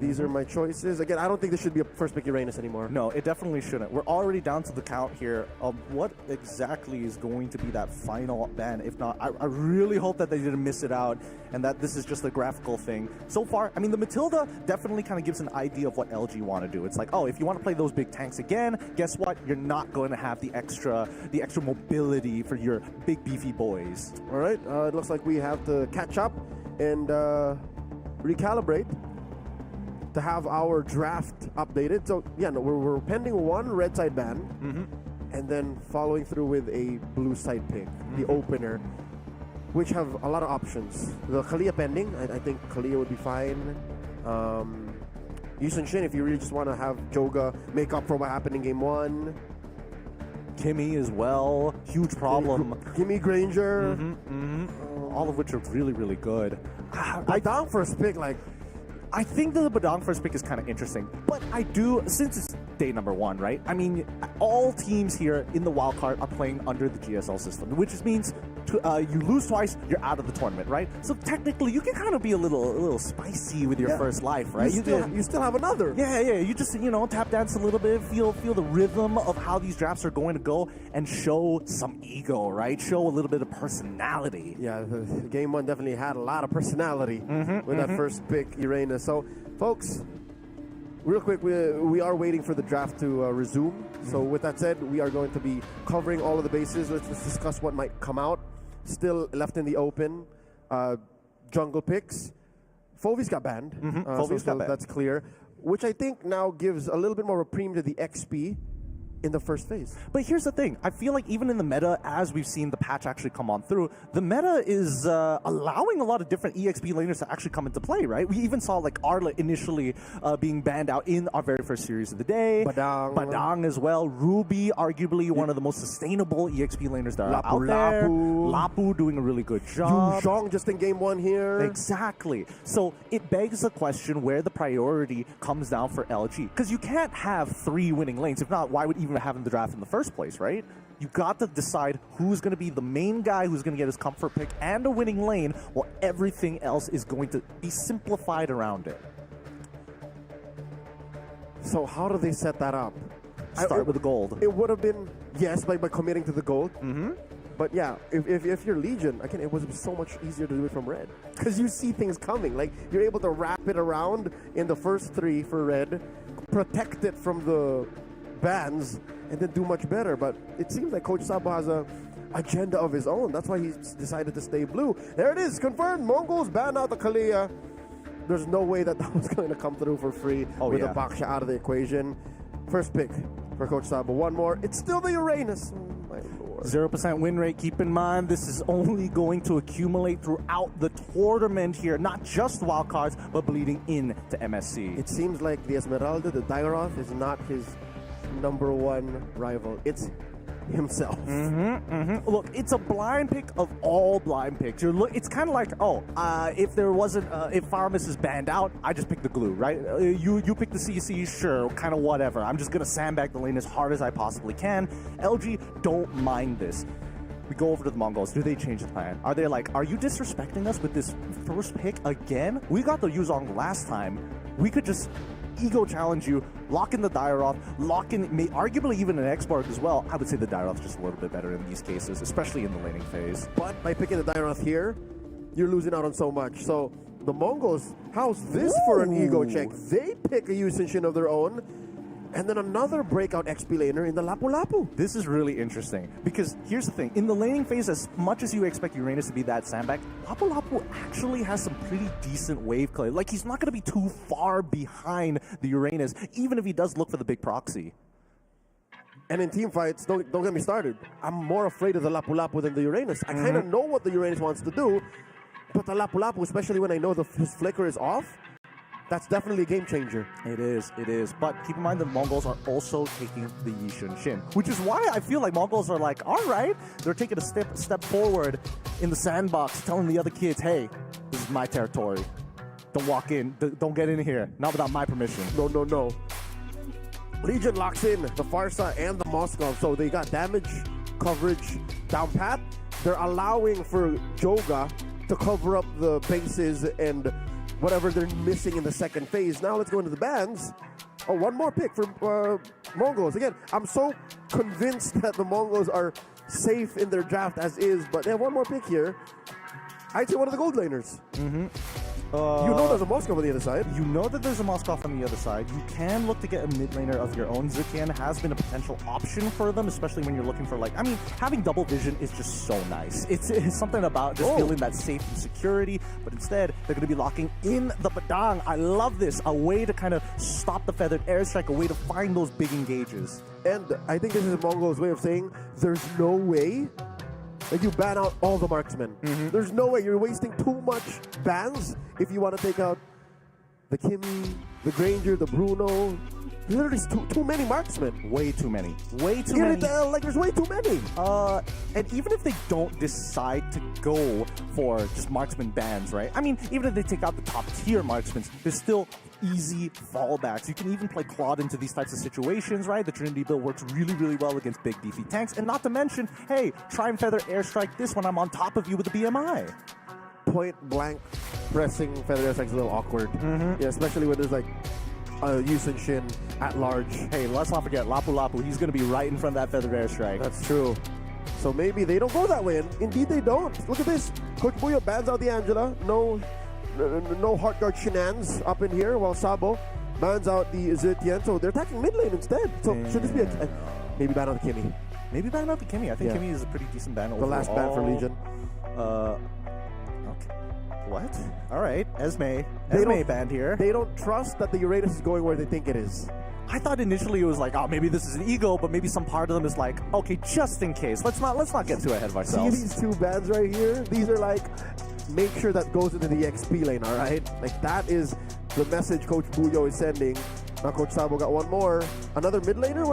B: These are my choices. Again, I don't think this should be a first pick Uranus anymore.
G: No, it definitely shouldn't. We're already down to the count here of what exactly is going to be that final ban. If not, I really hope that they didn't miss it out and that this is just a graphical thing. So far, I mean, the Matilda definitely kind of gives an idea of what LG want to do. It's like, oh, if you want to play those big tanks again, guess what? You're not going to have the extra mobility for your big beefy boys.
B: All right, it looks like we have to catch up and recalibrate to have our draft updated. So yeah, no, we're pending one red side ban, and then following through with a blue side pick, the opener, which have a lot of options. The Kalia pending, I think Kalia would be fine. Yusun Shin, if you really just want to have Joga make up for what happened in game one.
G: Kimmy as well, huge problem.
B: Kimmy Granger.
G: All of which are really, really good.
B: Badang first pick, like,
G: I think that the Badang first pick is kind of interesting, but I do, since it's day number one, right? I mean, all teams here in the wildcard are playing under the GSL system, which means you lose twice, you're out of the tournament, right? So technically, you can kind of be a little spicy with your first life, right?
B: You still have another.
G: Yeah. You just tap dance a little bit, feel the rhythm of how these drafts are going to go, and show some ego, right? Show a little bit of personality.
B: Yeah, the game one definitely had a lot of personality with that first pick, Uranus. So, folks, real quick, we are waiting for the draft to resume. So with that said, we are going to be covering all of the bases. Let's discuss what might come out. Still left in the open, jungle picks. Fovi's got banned.
G: Fovi's got banned.
B: That's clear. Which I think now gives a little bit more of a premium to the XP in the first phase.
G: But here's the thing. I feel like even in the meta, as we've seen the patch actually come on through, the meta is allowing a lot of different EXP laners to actually come into play, right? We even saw like Arla initially being banned out in our very first series of the day. Badang as well. Ruby, arguably one of the most sustainable EXP laners that are out there. Lapu doing a really good job.
B: Yuzhong just in game one here.
G: Exactly. So it begs the question where the priority comes down for LG. Because you can't have 3 winning lanes. If not, why would even have in the draft in the first place, right? You got to decide who's going to be the main guy who's going to get his comfort pick and a winning lane, while everything else is going to be simplified around it.
B: So how do they set that up?
G: Start with the gold.
B: It would have been, yes, by committing to the gold. But yeah, if you're Legion, again, it was so much easier to do it from red. Because you see things coming. Like, you're able to wrap it around in the first 3 for red, protect it from the bans, and then do much better. But it seems like Coach Sabo has a agenda of his own. That's why he's decided to stay blue. There it is, confirmed. Mongols ban out the Kalia. There's no way that was going to come through for free with the Baksha out of the equation. First pick for Coach Sabo. One more. It's still the Uranus. Oh, my Lord.
G: 0% win rate. Keep in mind, this is only going to accumulate throughout the tournament here. Not just wildcards, but bleeding into MSC.
B: It seems like the Esmeralda, the Dairoth, is not his number one rival. It's himself.
G: Look, it's a blind pick of all blind picks. It's kind of like, if there wasn't, if Farmus is banned out, I just pick the glue, right? You pick the CC, sure, kind of whatever. I'm just gonna sandbag the lane as hard as I possibly can. LG don't mind this. We go over to the Mongols. Do they change the plan? Are they like, are you disrespecting us with this first pick again? We got the Yuzhong last time. We could just ego challenge you, lock in the Dairoth, lock in, arguably even an X-Bark as well. I would say the Dairoth's just a little bit better in these cases, especially in the laning phase.
B: But by picking the Dairoth here, you're losing out on so much. So the Mongols, how's this for an ego check? They pick a Yusenshin of their own, and then another breakout XP laner in the Lapu Lapu.
G: This is really interesting, because here's the thing. In the laning phase, as much as you expect Uranus to be that sandbag, Lapu Lapu actually has some pretty decent wave play. Like, he's not going to be too far behind the Uranus, even if he does look for the big proxy.
B: And in team fights, don't get me started. I'm more afraid of the Lapu Lapu than the Uranus. I kind of know what the Uranus wants to do, but the Lapu Lapu, especially when I know his flicker is off, that's definitely a game changer.
G: It is. But keep in mind the Mongols are also taking the Yishin Shin, which is why I feel like Mongols are like, all right, they're taking a step forward in the sandbox, telling the other kids, hey, this is my territory. Don't walk in. Don't get in here. Not without my permission.
B: No. Legion locks in the Farsa and the Moskov, so they got damage, coverage down pat. They're allowing for Joga to cover up the bases and whatever they're missing in the second phase. Now let's go into the bans. Oh, one more pick for Mongols. Again, I'm so convinced that the Mongols are safe in their draft as is, but they have one more pick here. I'd say one of the gold laners. You know there's a Moskov on the other side.
G: You know that there's a Moskov on the other side. You can look to get a mid laner of your own. Zikian has been a potential option for them, especially when you're looking for, like, I mean, having double vision is just so nice. It's something about just feeling that safety and security, but instead, they're going to be locking in the Badang. I love this. A way to kind of stop the feathered airstrike, a way to find those big engages.
B: And I think this is Mongol's way of saying there's no way that you ban out all the marksmen. There's no way. You're wasting too much bans if you want to take out the Kimmy, the Granger, the Bruno. Literally too many marksmen.
G: Way too many. Way too many.
B: Like, there's way too many.
G: And even if they don't decide to go for just marksman bans, right? I mean, even if they take out the top tier marksmen, there's still easy fallbacks. You can even play Claude into these types of situations, right? The Trinity build works really, really well against big beefy tanks, and not to mention, hey, try and feather airstrike this when I'm on top of you with the BMI.
B: Point blank pressing feather airstrike is a little awkward. Yeah, especially when there's like Yusun Shin at large.
G: Hey, let's not forget Lapu Lapu. He's going to be right in front of that feather airstrike.
B: That's true. So maybe they don't go that way, and indeed they don't. Look at this. Coach Buyo bans out the Angela. No heart guard shenanigans up in here, while Sabo bans out the Zetian. So they're attacking mid lane instead. So should this be maybe ban out the Kimmy?
G: Maybe ban out the Kimmy. I think Kimmy is a pretty decent ban.
B: The last ban for Legion.
G: Okay. What? All right. Esme banned here.
B: They don't trust that the Uranus is going where they think it is.
G: I thought initially it was like, oh, maybe this is an ego, but maybe some part of them is like, okay, just in case. Let's not get too ahead of ourselves.
B: See these two bans right here? These are like, make sure that goes into the XP lane, all right? Like, that is the message Coach Buyo is sending. Now Coach Sabo got one more. Another mid laner?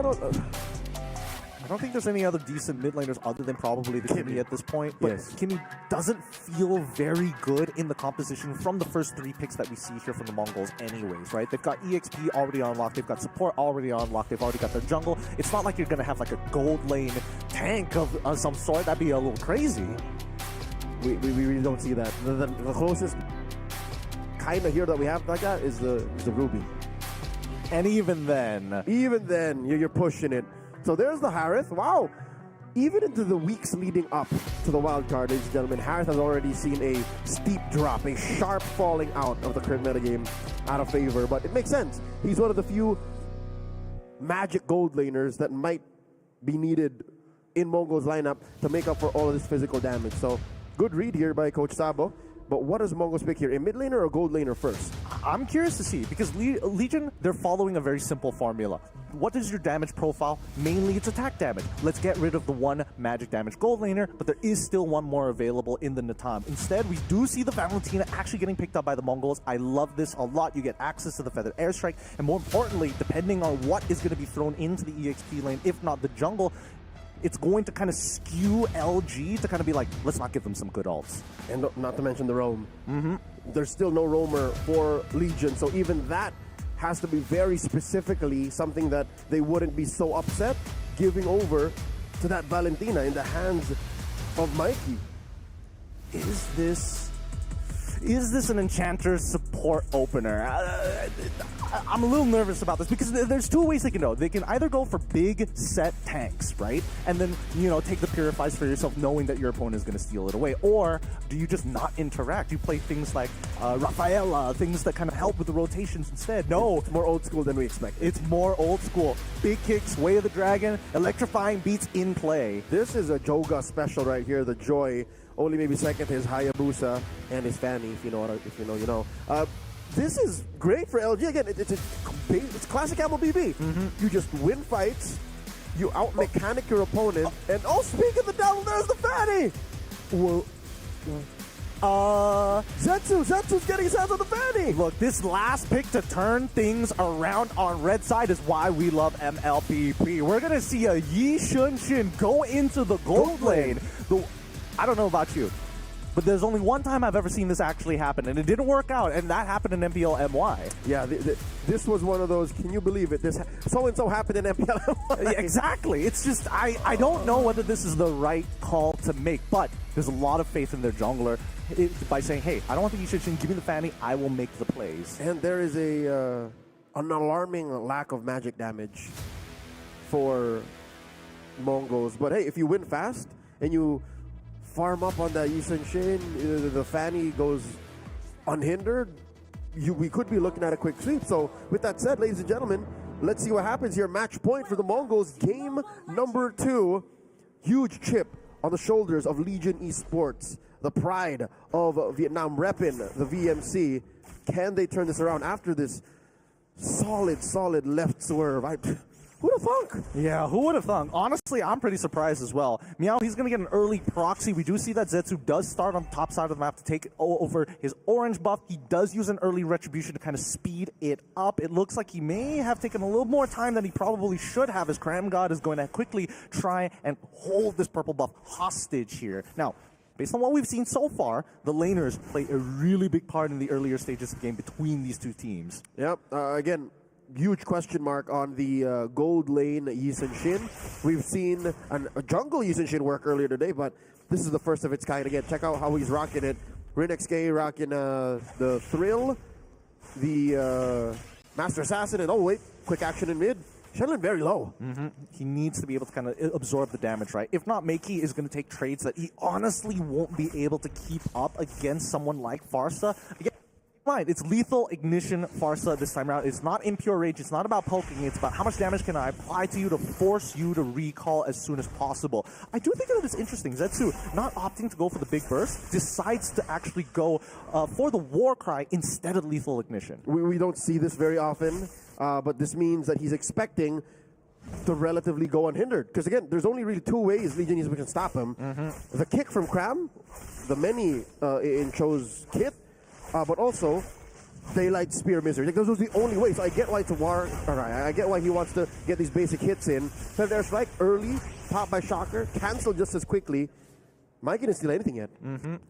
G: I don't think there's any other decent mid laners other than probably the Kimmy at this point. But Kimmy doesn't feel very good in the composition from the first 3 picks that we see here from the Mongols anyways, right? They've got EXP already unlocked. They've got support already unlocked. They've already got their jungle. It's not like you're going to have like a gold lane tank of some sort. That'd be a little crazy.
B: We really don't see that. The closest kind of hero that we have like that is the Ruby.
G: And even then,
B: you're pushing it. So there's the Harith. Wow. Even into the weeks leading up to the wild card, ladies and gentlemen, Harith has already seen a steep drop, a sharp falling out of the current metagame out of favor. But it makes sense. He's one of the few magic gold laners that might be needed in Mongo's lineup to make up for all of this physical damage. So good read here by Coach Sabo. But what does Mongols pick here? A mid laner or a gold laner first?
G: I'm curious to see, because Legion, they're following a very simple formula. What is your damage profile? Mainly it's attack damage. Let's get rid of the one magic damage gold laner, but there is still one more available in the Natam. Instead, we do see the Valentina actually getting picked up by the Mongols. I love this a lot. You get access to the feathered airstrike, and more importantly, depending on what is going to be thrown into the EXP lane, if not the jungle, it's going to kind of skew LG to kind of be like, let's not give them some good ults.
B: And not to mention the roam. There's still no roamer for Legion, so even that has to be very specifically something that they wouldn't be so upset giving over to that Valentina in the hands of Mikey.
G: Is this an Enchanter support opener? I'm a little nervous about this because there's 2 ways they can go. They can either go for big set tanks, right? And then, take the Purifies for yourself knowing that your opponent is going to steal it away. Or do you just not interact? You play things like Rafaela, things that kind of help with the rotations instead. No.
B: It's more old school than we expected.
G: It's more old school. Big kicks, Way of the Dragon, electrifying beats in play.
B: This is a Joga special right here, the Joy. Only maybe second to his Hayabusa and his Fanny, if you know, you know. This is great for LG. Again, it's classic MLBB. You just win fights, you out-mechanic your opponent, and speak of the devil, there's the Fanny! Zetsu's getting his hands on the Fanny!
G: Look, this last pick to turn things around on red side is why we love MLPP. We're gonna see a Yi Shunshin go into the gold lane. I don't know about you, but there's only one time I've ever seen this actually happen, and it didn't work out, and that happened in MPL MY.
B: Yeah, this was one of those, can you believe it? This so-and-so happened in MPL MY.
G: Exactly. It's just, I don't know whether this is the right call to make, but there's a lot of faith in their jungler by saying, hey, I don't want the Yushin, give me the Fanny, I will make the plays.
B: And there is an alarming lack of magic damage for Mongols. But hey, if you win fast, and you farm up on that Yisun Shin, the Fanny goes unhindered, we could be looking at a quick sweep. So with that said, ladies and gentlemen, let's see what happens here. Match point for the Mongols, game number 2. Huge chip on the shoulders of Legion Esports, the pride of Vietnam, repping the VMC. Can they turn this around after this solid left swerve? Who would have thunk?
G: Yeah, who would have thunk? Honestly, I'm pretty surprised as well. Meow, he's going to get an early proxy. We do see that Zetsu does start on the top side of the map to take over his orange buff. He does use an early retribution to kind of speed it up. It looks like he may have taken a little more time than he probably should have, as Cram God is going to quickly try and hold this purple buff hostage here. Now, based on what we've seen so far, the laners play a really big part in the earlier stages of the game between these two teams.
B: Yep. Again, huge question mark on the gold lane Yi Shin. We've seen a jungle Yi Shin work earlier today, but this is the first of its kind. Again, check out how he's rocking it. RinXK rocking the Thrill, the Master Assassin, and oh wait, quick action in mid. Shenlong very low.
G: He needs to be able to kind of absorb the damage, right? If not, Meiki is going to take trades that he honestly won't be able to keep up against someone like Farsa. Again, mind, it's lethal ignition Farsa this time around. It's not impure rage. It's not about poking. It's about how much damage can I apply to you to force you to recall as soon as possible. I do think that it's interesting. Zetsu, not opting to go for the big burst, decides to actually go for the war cry instead of lethal ignition.
B: We don't see this very often, but this means that he's expecting to relatively go unhindered. Because again, there's only really two ways Legion can stop him. The kick from Cram, the many in Cho's kit, but also Daylight Spear Misery. Like, those are the only ways. So I get why it's a war. Alright, I get why he wants to get these basic hits in. So there's like early, pop by Shocker, cancel just as quickly. Mike didn't steal anything yet.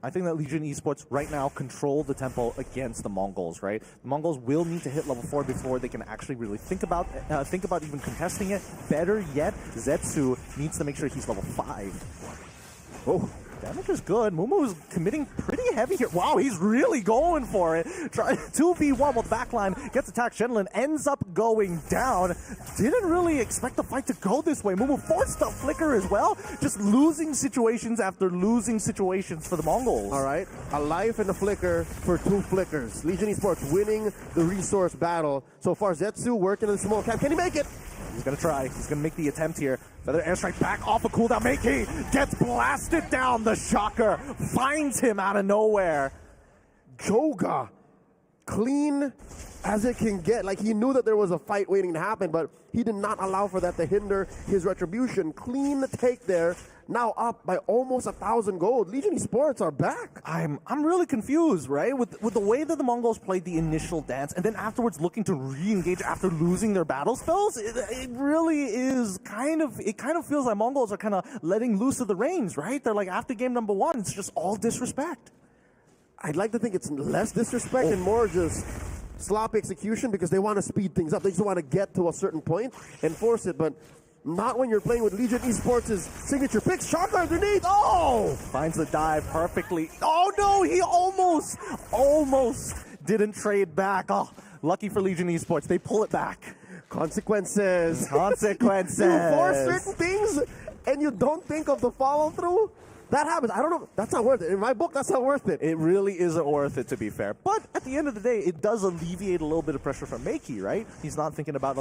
G: I think that Legion Esports right now control the tempo against the Mongols, right? The Mongols will need to hit level 4 before they can actually really think about even contesting it. Better yet, Zetsu needs to make sure he's level 5.
B: Oh.
G: Damage is good. Mumu's committing pretty heavy here. Wow, he's really going for it. Try 2v1 while the backline gets attacked. Shenlong ends up going down. Didn't really expect the fight to go this way. Mumu forced a flicker as well. Just losing situations after losing situations for the Mongols.
B: All right, a life and a flicker for 2 flickers. Legion Esports winning the resource battle. So far, Zetsu working in the small camp. Can he make it?
G: He's going to try. He's going to make the attempt here. Feather airstrike back off a cooldown. Meiki gets blasted down. The Shocker finds him out of nowhere.
B: Joga, clean as it can get. Like, he knew that there was a fight waiting to happen, but he did not allow for that to hinder his retribution. Clean take there. Now up by almost 1,000 gold. Legion Esports are back.
G: I'm really confused, right? With the way that the Mongols played the initial dance and then afterwards looking to re-engage after losing their battle spells, it really is kind of feels like Mongols are kind of letting loose of the reins, right? They're like, after game number 1, it's just all disrespect.
B: I'd like to think it's less disrespect and more just sloppy execution because they want to speed things up. They just want to get to a certain point and force it, but not when you're playing with Legion Esports' signature picks. Shocker underneath. Oh!
G: Finds the dive perfectly. Oh no, he almost didn't trade back. Oh, lucky for Legion Esports. They pull it back.
B: Consequences.
G: Consequences.
B: You force certain things and you don't think of the follow through. That happens. I don't know. That's not worth it. In my book, that's not worth it.
G: It really isn't worth it, to be fair. But at the end of the day, it does alleviate a little bit of pressure from Meiki, right? He's not thinking about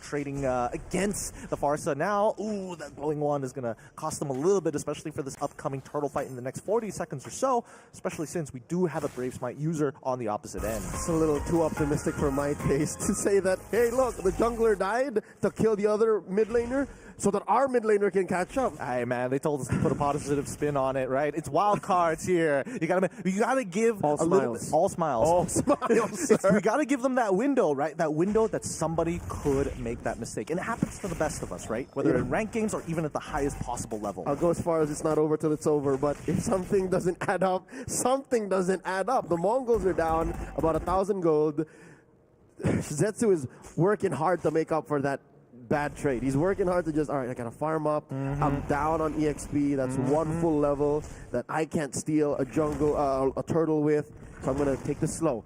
G: trading against the Farsa now. Ooh, that glowing wand is gonna cost him a little bit, especially for this upcoming turtle fight in the next 40 seconds or so. Especially since we do have a Brave Smite user on the opposite end.
B: It's a little too optimistic for my taste to say that, hey, look, the jungler died to kill the other mid laner, so that our mid laner can catch up.
G: Hey man, they told us to put a positive spin on it, right? It's wild cards here. You gotta give
B: all
G: smiles. All smiles.
B: All smiles.
G: We gotta give them that window, right? That window that somebody could make that mistake, and it happens to the best of us, right? Whether in ranked games or even at the highest possible level.
B: I'll go as far as it's not over till it's over. But if something doesn't add up, something doesn't add up. The Mongols are down about 1,000 gold. Zetsu is working hard to make up for that bad trade. He's working hard to just, all right, I gotta farm up. I'm down on EXP. That's one full level that I can't steal a jungle, a turtle with. So I'm gonna take this slow.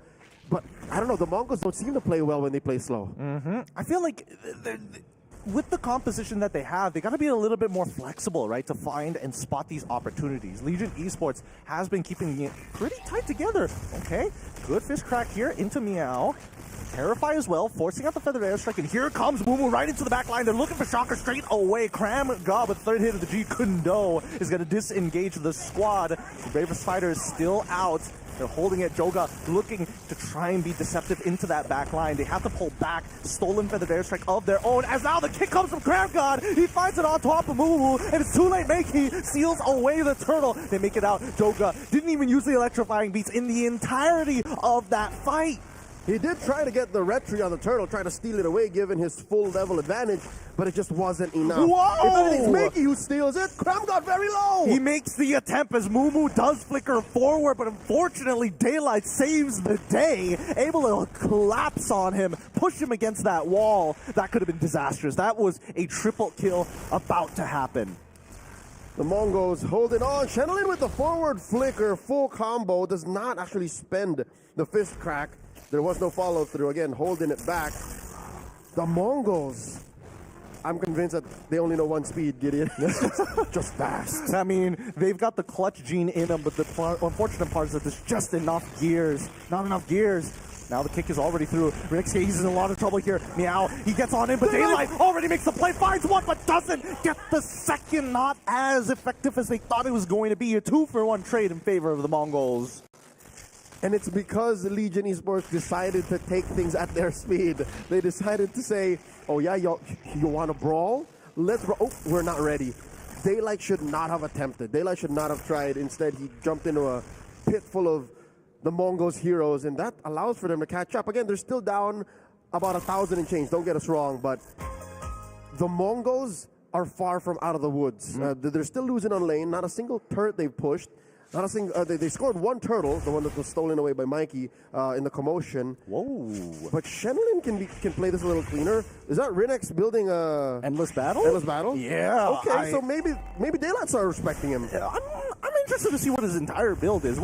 B: But I don't know. The Mongols don't seem to play well when they play slow.
G: I feel like with the composition that they have, they got to be a little bit more flexible, right, to find and spot these opportunities. Legion Esports has been keeping it pretty tight together. Okay, good fish crack here into Meow. Terrify as well, forcing out the feathered airstrike, and here comes Mumu right into the back line. They're looking for Shocker straight away. Cram God with third hit of the G Kundo is going to disengage the squad. The Bravest Fighter is still out. They're holding it. Joga looking to try and be deceptive into that back line. They have to pull back. Stolen feathered airstrike of their own. As now the kick comes from Cram God. He finds it on top of Mumu, and it's too late. Meiki seals away the turtle. They make it out. Joga didn't even use the electrifying beats in the entirety of that fight.
B: He did try to get the retry on the turtle, trying to steal it away, given his full level advantage, but it just wasn't enough.
G: Whoa!
B: If anything, it's Makey who steals it. Cram got very low.
G: He makes the attempt as Mumu does flicker forward, but unfortunately, Daylight saves the day, able to collapse on him, push him against that wall. That could have been disastrous. That was a triple kill about to happen.
B: The Mongols holding on. Shenlin with the forward flicker, full combo, does not actually spend the fist crack. There was no follow through. Again, holding it back. The Mongols, I'm convinced that they only know one speed, Gideon. Just fast.
G: I mean, they've got the clutch gene in them, but the unfortunate part is that there's just enough gears. Not enough gears. Now the kick is already through. Rinix, he's in a lot of trouble here. Meow, he gets on in, but Daylight already makes the play, finds one, but doesn't get the second. Not as effective as they thought it was going to be. A 2-for-1 trade in favor of the Mongols.
B: And it's because Legion Esports decided to take things at their speed. They decided to say, oh yeah, you want to brawl? Let's brawl. Oh, we're not ready. Daylight should not have attempted. Daylight should not have tried. Instead, he jumped into a pit full of the Mongols heroes, and that allows for them to catch up. Again, they're still down about 1,000 and change. Don't get us wrong, but the Mongols are far from out of the woods. They're still losing on lane. Not a single turret they've pushed. Not a single. They scored one turtle, the one that was stolen away by Mikey in the commotion.
G: Whoa!
B: But Shenlin can play this a little cleaner. Is that Rinix building a
G: endless battle?
B: Endless battle?
G: Yeah.
B: Okay, so maybe Daylight started respecting him.
G: I'm interested to see what his entire build is.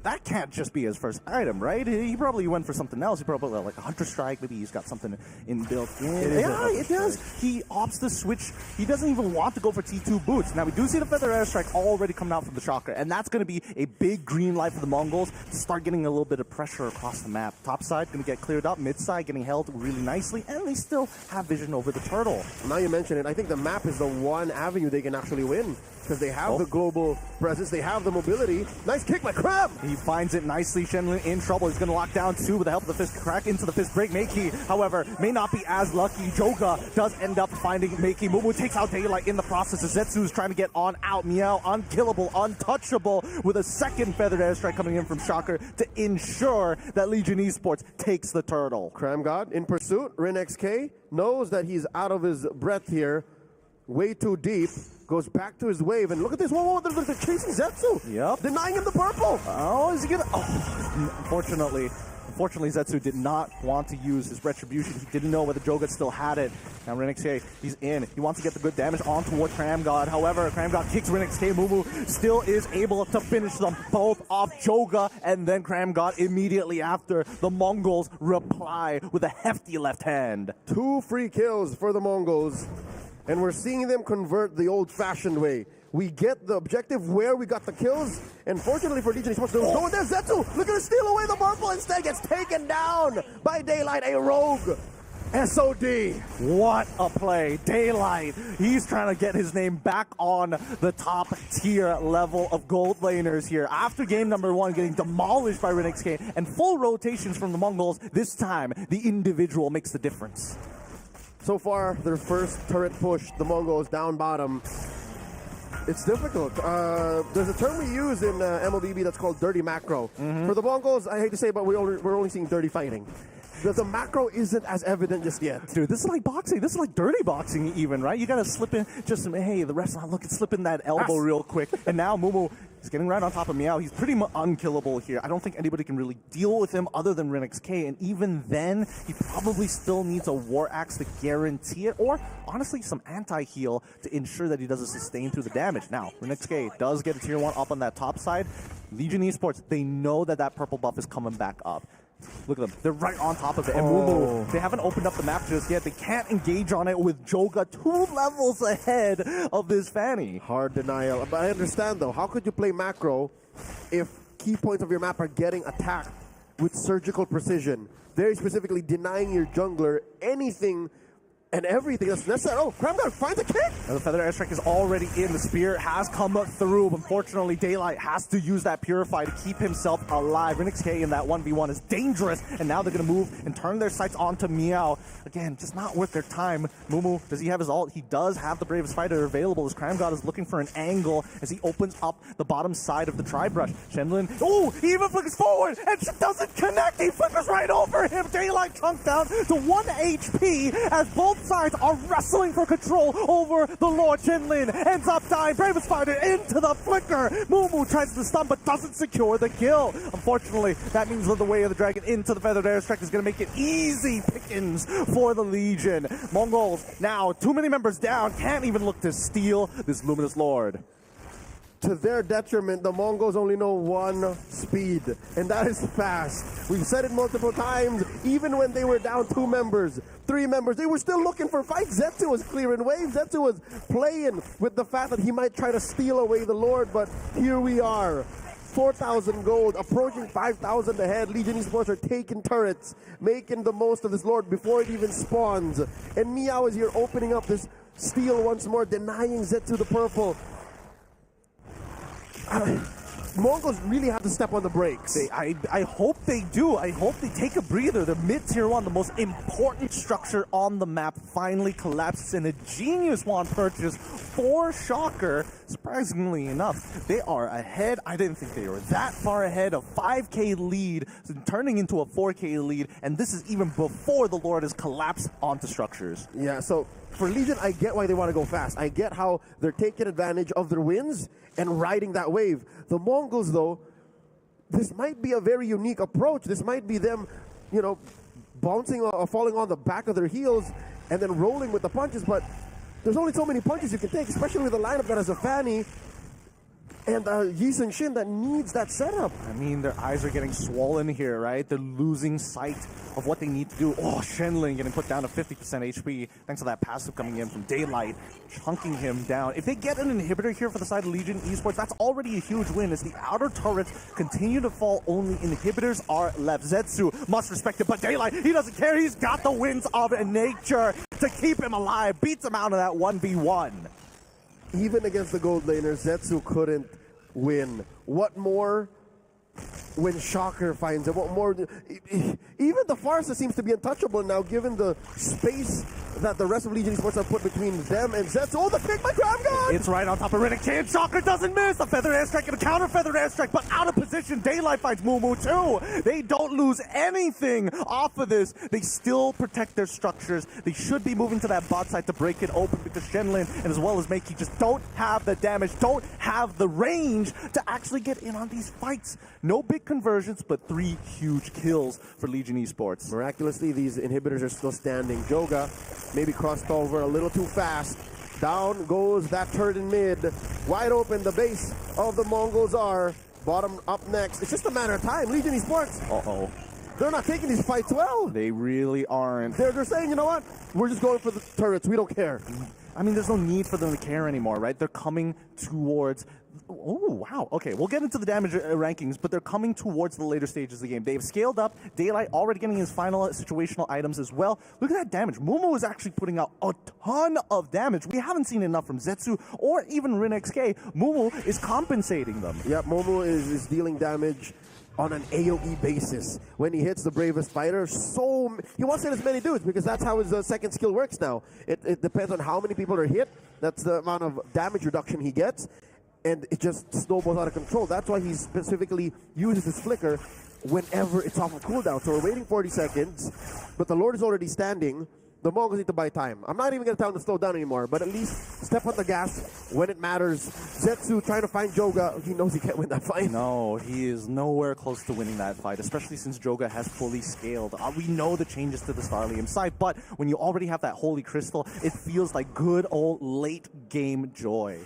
G: That can't just be his first item, right? He probably went for something else. He probably like a Hunter Strike. Maybe he's got something in built in. It does. He opts to switch. He doesn't even want to go for T2 boots. Now we do see the Feather Airstrike already coming out from the Shocker, and that's going to be a big green light for the Mongols to start getting a little bit of pressure across the map. Top side going to get cleared up. Mid side getting held really nicely, and they still have vision over the turtle.
B: Now you mention it, I think the map is the one avenue they can actually win, because they have the global presence, they have the mobility. Nice kick by Crab!
G: He finds it nicely. Shenlin in trouble. He's going to lock down two with the help of the fist crack into the fist break. Makey, however, may not be as lucky. Joga does end up finding Makey. Mumu takes out Daylight in the process. Zetsu's trying to get on out. Meow, unkillable, untouchable, with a second feathered airstrike coming in from Shocker to ensure that Legion Esports takes the turtle.
B: Cram God in pursuit. Rin XK knows that he's out of his breath here. Way too deep. Goes back to his wave, and look at this. Whoa, they're chasing Zetsu.
G: Yep.
B: Denying him the purple.
G: Oh, is he gonna? Oh, unfortunately, Zetsu did not want to use his retribution. He didn't know whether Joga still had it. Now Rinix, he's in. He wants to get the good damage on toward Cram God. However, Cram God kicks Rinix. Mumu still is able to finish them both off. Joga and then Cram God immediately after. The Mongols reply with a hefty left hand. 2
B: free kills for the Mongols. And we're seeing them convert the old-fashioned way. We get the objective where we got the kills, and fortunately for Legion Esports, there was no one there. Zetsu, look at him steal away the purple, instead gets taken down by Daylight, a rogue. SOD.
G: What a play. Daylight, he's trying to get his name back on the top tier level of gold laners here. After game number 1 getting demolished by RenXK and full rotations from the Mongols, this time the individual makes the difference.
B: So far, their first turret push, the Mongols down bottom. It's difficult. There's a term we use in MLBB that's called dirty macro. For the Mongols, I hate to say, but we're only seeing dirty fighting. The macro isn't as evident just yet.
G: Dude, this is like boxing. This is like dirty boxing even, right? You gotta slip in just some, hey, the ref's not looking, slip in that elbow real quick. And now Mumu is getting right on top of Meow. He's pretty unkillable here. I don't think anybody can really deal with him other than RenXK. And even then, he probably still needs a War Axe to guarantee it. Or, honestly, some anti-heal to ensure that he doesn't sustain through the damage. Now, RenXK does get a tier 1 up on that top side. Legion Esports, they know that that purple buff is coming back up. Look at them. They're right on top of it. And Mumu, they haven't opened up the map just yet. They can't engage on it with Joga 2 levels ahead of this Fanny.
B: Hard denial. But I understand, though. How could you play macro if key points of your map are getting attacked with surgical precision? Very specifically denying your jungler anything and everything that's necessary. Oh, Kramgar finds a kick!
G: And the Feather Airstrike is already in. The Spear has come up through. Unfortunately, Daylight has to use that Purify to keep himself alive. RNXK in that 1v1 is dangerous, and now they're going to move and turn their sights onto Meow. Again, just not worth their time. Mumu, does he have his ult? He does have the Bravest Fighter available as Crime God is looking for an angle as he opens up the bottom side of the Tri-Brush. Shenlin, oh, he even flickers forward and doesn't connect. He flickers right over him. Daylight chunks down to 1 HP as both sides are wrestling for control over the Lord. Shenlin ends up dying. Bravest Fighter into the flicker. Mumu tries to stun but doesn't secure the kill. Unfortunately, that means that the way of the dragon into the Feathered Airstrike is going to make it easy pickings for the Legion. Mongols now too many members down, can't even look to steal this Luminous Lord.
B: To their detriment, the Mongols only know one speed, and that is fast. We've said it multiple times, even when they were down 2 members, 3 members, they were still looking for fights. Zetsu was clearing waves. Zetsu was playing with the fact that he might try to steal away the Lord, but here we are. 4,000 gold, approaching 5,000 ahead. Legion Esports are taking turrets, making the most of this Lord before it even spawns. And Meow is here opening up this steal once more, denying Zetsu the purple. Mongols really have to step on the brakes.
G: I hope they do. I hope they take a breather. The mid-tier 1, the most important structure on the map, finally collapses in a genius wand purchase for Shocker. Surprisingly enough, they are ahead. I didn't think they were that far ahead. A 5k lead, turning into a 4k lead, and this is even before the Lord has collapsed onto structures.
B: Yeah, so for Legion, I get why they want to go fast. I get how they're taking advantage of their wins and riding that wave. The Mongols, though, this might be a very unique approach. This might be them, you know, bouncing or falling on the back of their heels and then rolling with the punches, but there's only so many punches you can take, especially with a lineup that has a Fanny and Yi Sun-shin that needs that setup.
G: I mean, their eyes are getting swollen here, right? They're losing sight of what they need to do. Oh, Shenlin getting put down to 50% HP thanks to that passive coming in from Daylight, chunking him down. If they get an inhibitor here for the side of Legion Esports, that's already a huge win as the outer turrets continue to fall. Only inhibitors are left. Zetsu must respect it, but Daylight, he doesn't care. He's got the winds of nature to keep him alive. Beats him out of that 1v1.
B: Even against the gold laners, Zetsu couldn't win. What more when Shocker finds it? What more? Even the Farsa seems to be untouchable now, given the space that the rest of Legion Esports have put between them and Zetsu. Oh, the pick by Kramgar!
G: It's right on top of RNXK, and Shocker doesn't miss! A Feather Airstrike and a counter Feather Airstrike, but out of position. Daylight finds Mumu too! They don't lose anything off of this. They still protect their structures. They should be moving to that bot side to break it open because Shenlin and as well as Meiki just don't have the damage, don't have the range to actually get in on these fights. No big conversions, but 3 huge kills for Legion Esports.
B: Miraculously, these inhibitors are still standing. Joga maybe crossed over a little too fast. Down goes that turret in mid. Wide open, the base of the Mongols are. Bottom up next. It's just a matter of time. Legion Esports.
G: Uh-oh.
B: They're not taking these fights well.
G: They really aren't.
B: They're saying, you know what? We're just going for the turrets. We don't care.
G: I mean, there's no need for them to care anymore, right? They're coming towards... Oh, wow. Okay, we'll get into the damage rankings, but they're coming towards the later stages of the game. They've scaled up. Daylight already getting his final situational items as well. Look at that damage. Mumu is actually putting out a ton of damage. We haven't seen enough from Zetsu or even RNXK. Mumu is compensating them.
B: Yeah, Mumu is dealing damage on an AoE basis. When he hits the Bravest Fighter, he wants to hit as many dudes because that's how his second skill works now. It depends on how many people are hit. That's the amount of damage reduction he gets. And it just snowballs out of control. That's why he specifically uses his flicker whenever it's off of cooldown. So we're waiting 40 seconds, but the Lord is already standing. The Mongols need to buy time. I'm not even going to tell him to slow down anymore, but at least step on the gas when it matters. Zetsu trying to find Joga. He knows he can't win that fight.
G: No, he is nowhere close to winning that fight, especially since Joga has fully scaled. We know the changes to the Starlium side, but when you already have that Holy Crystal, it feels like good old late game joy.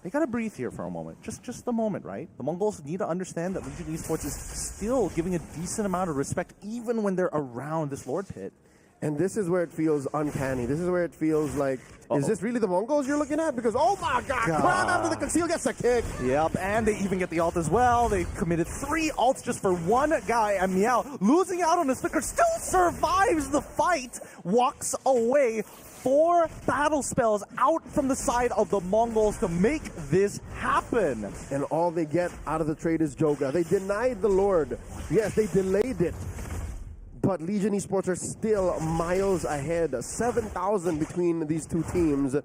G: They gotta breathe here for a moment. Just a moment, right? The Mongols need to understand that Legion Esports is still giving a decent amount of respect even when they're around this Lord pit.
B: And this is where it feels uncanny. This is where it feels like, is this really the Mongols you're looking at? Because, oh my God, Clan after the conceal gets a kick.
G: Yep, and they even get the ult as well. They committed 3 ults just for one guy, and Meow, losing out on his flicker, still survives the fight, walks away. 4 battle spells out from the side of the Mongols to make this happen.
B: And all they get out of the trade is Joga. They denied the Lord. Yes, they delayed it. But Legion Esports are still miles ahead. 7,000 between these two teams.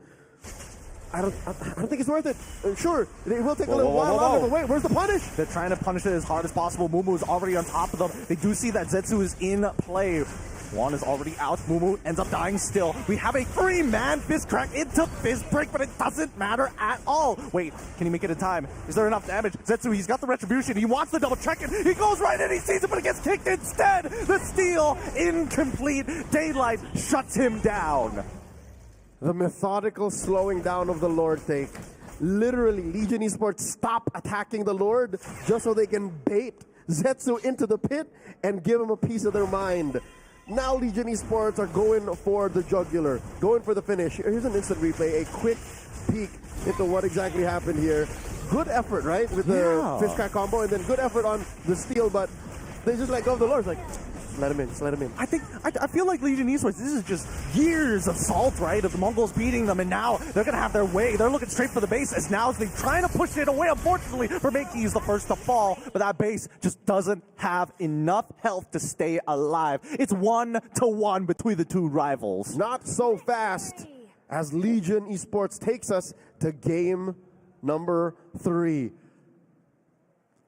B: I don't think it's worth it. Sure, they will take a little while longer, but wait, where's the punish?
G: They're trying to punish it as hard as possible. Mumu is already on top of them. They do see that Zetsu is in play. Juan is already out. Mumu ends up dying still. We have a 3-man fist crack into fist break, but it doesn't matter at all. Wait, can he make it in time? Is there enough damage? Zetsu, he's got the retribution. He wants to double check it. He goes right in, he sees it, but it gets kicked instead. The steal, incomplete. Daylight shuts him down.
B: The methodical slowing down of the Lord take. Literally, Legion Esports stop attacking the Lord just so they can bait Zetsu into the pit and give him a piece of their mind. Now Legion Esports are going for the jugular, going for the finish. Here's an instant replay, a quick peek into what exactly happened here. Good effort, right, with the fish crack combo, and then good effort on the steal, but they just let go of the Lord. It's like, let him in, just let him in.
G: I feel like Legion Esports, this is just years of salt, right, of the Mongols beating them, and now they're going to have their way. They're looking straight for the base, as now they're trying to push it away, unfortunately, for Meiki is the first to fall, but that base just doesn't have enough health to stay alive. It's 1-1 between the two rivals.
B: Not so fast as Legion Esports takes us to game number 3.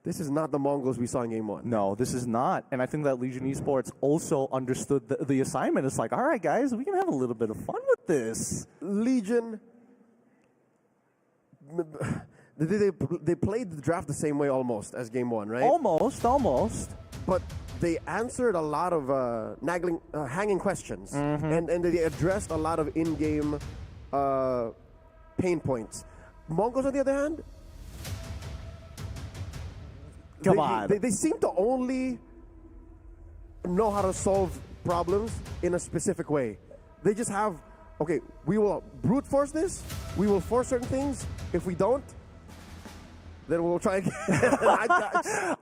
B: This is not the Mongols we saw in game 1.
G: No, this is not. And I think that Legion Esports also understood the assignment. It's like, all right, guys, we can have a little bit of fun with this.
B: Legion, they played the draft the same way almost as game 1, right?
G: Almost.
B: But they answered a lot of hanging questions. And they addressed a lot of in-game pain points. Mongols, on the other hand,
G: Come on.
B: They seem to only know how to solve problems in a specific way. They just have, okay, we will brute force this. We will force certain things. If we don't, then we'll try again.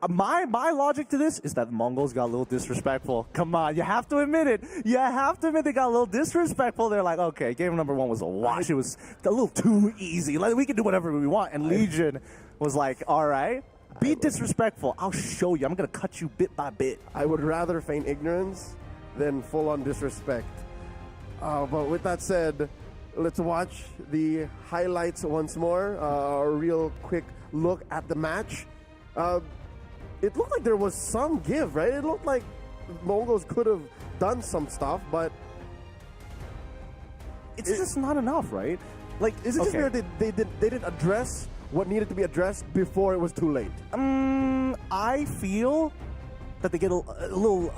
G: My logic to this is that the Mongols got a little disrespectful. Come on, you have to admit it. You have to admit they got a little disrespectful. They're like, okay, game number 1 was a wash. It was a little too easy. Like, we can do whatever we want. And Legion was like, all right. Be disrespectful. I'll show you. I'm going to cut you bit by bit.
B: I would rather feign ignorance than full-on disrespect. But with that said, let's watch the highlights once more. A real quick look at the match. It looked like there was some give, right? It looked like Mongols could have done some stuff, but
G: it's just not enough, right?
B: Like, is it just where they didn't address what needed to be addressed before it was too late?
G: I feel that they get a little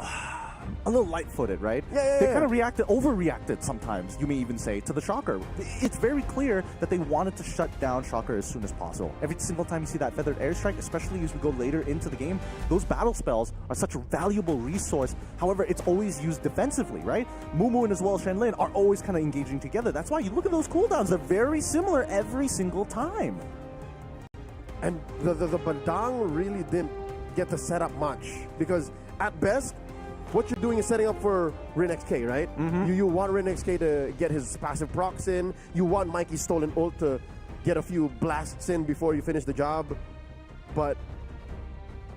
G: light-footed, right? They kind of overreacted sometimes, you may even say, to the Shocker. It's very clear that they wanted to shut down Shocker as soon as possible. Every single time you see that feathered airstrike, especially as we go later into the game, those battle spells are such a valuable resource. However, it's always used defensively, right? Mumu and as well as Shenlin are always kind of engaging together. That's why you look at those cooldowns, they're very similar every single time.
B: And the Bandang really didn't get to set up much, because at best, what you're doing is setting up for RinXK, right? You want RinXK to get his passive procs in. You want Mikey's stolen ult to get a few blasts in before you finish the job. But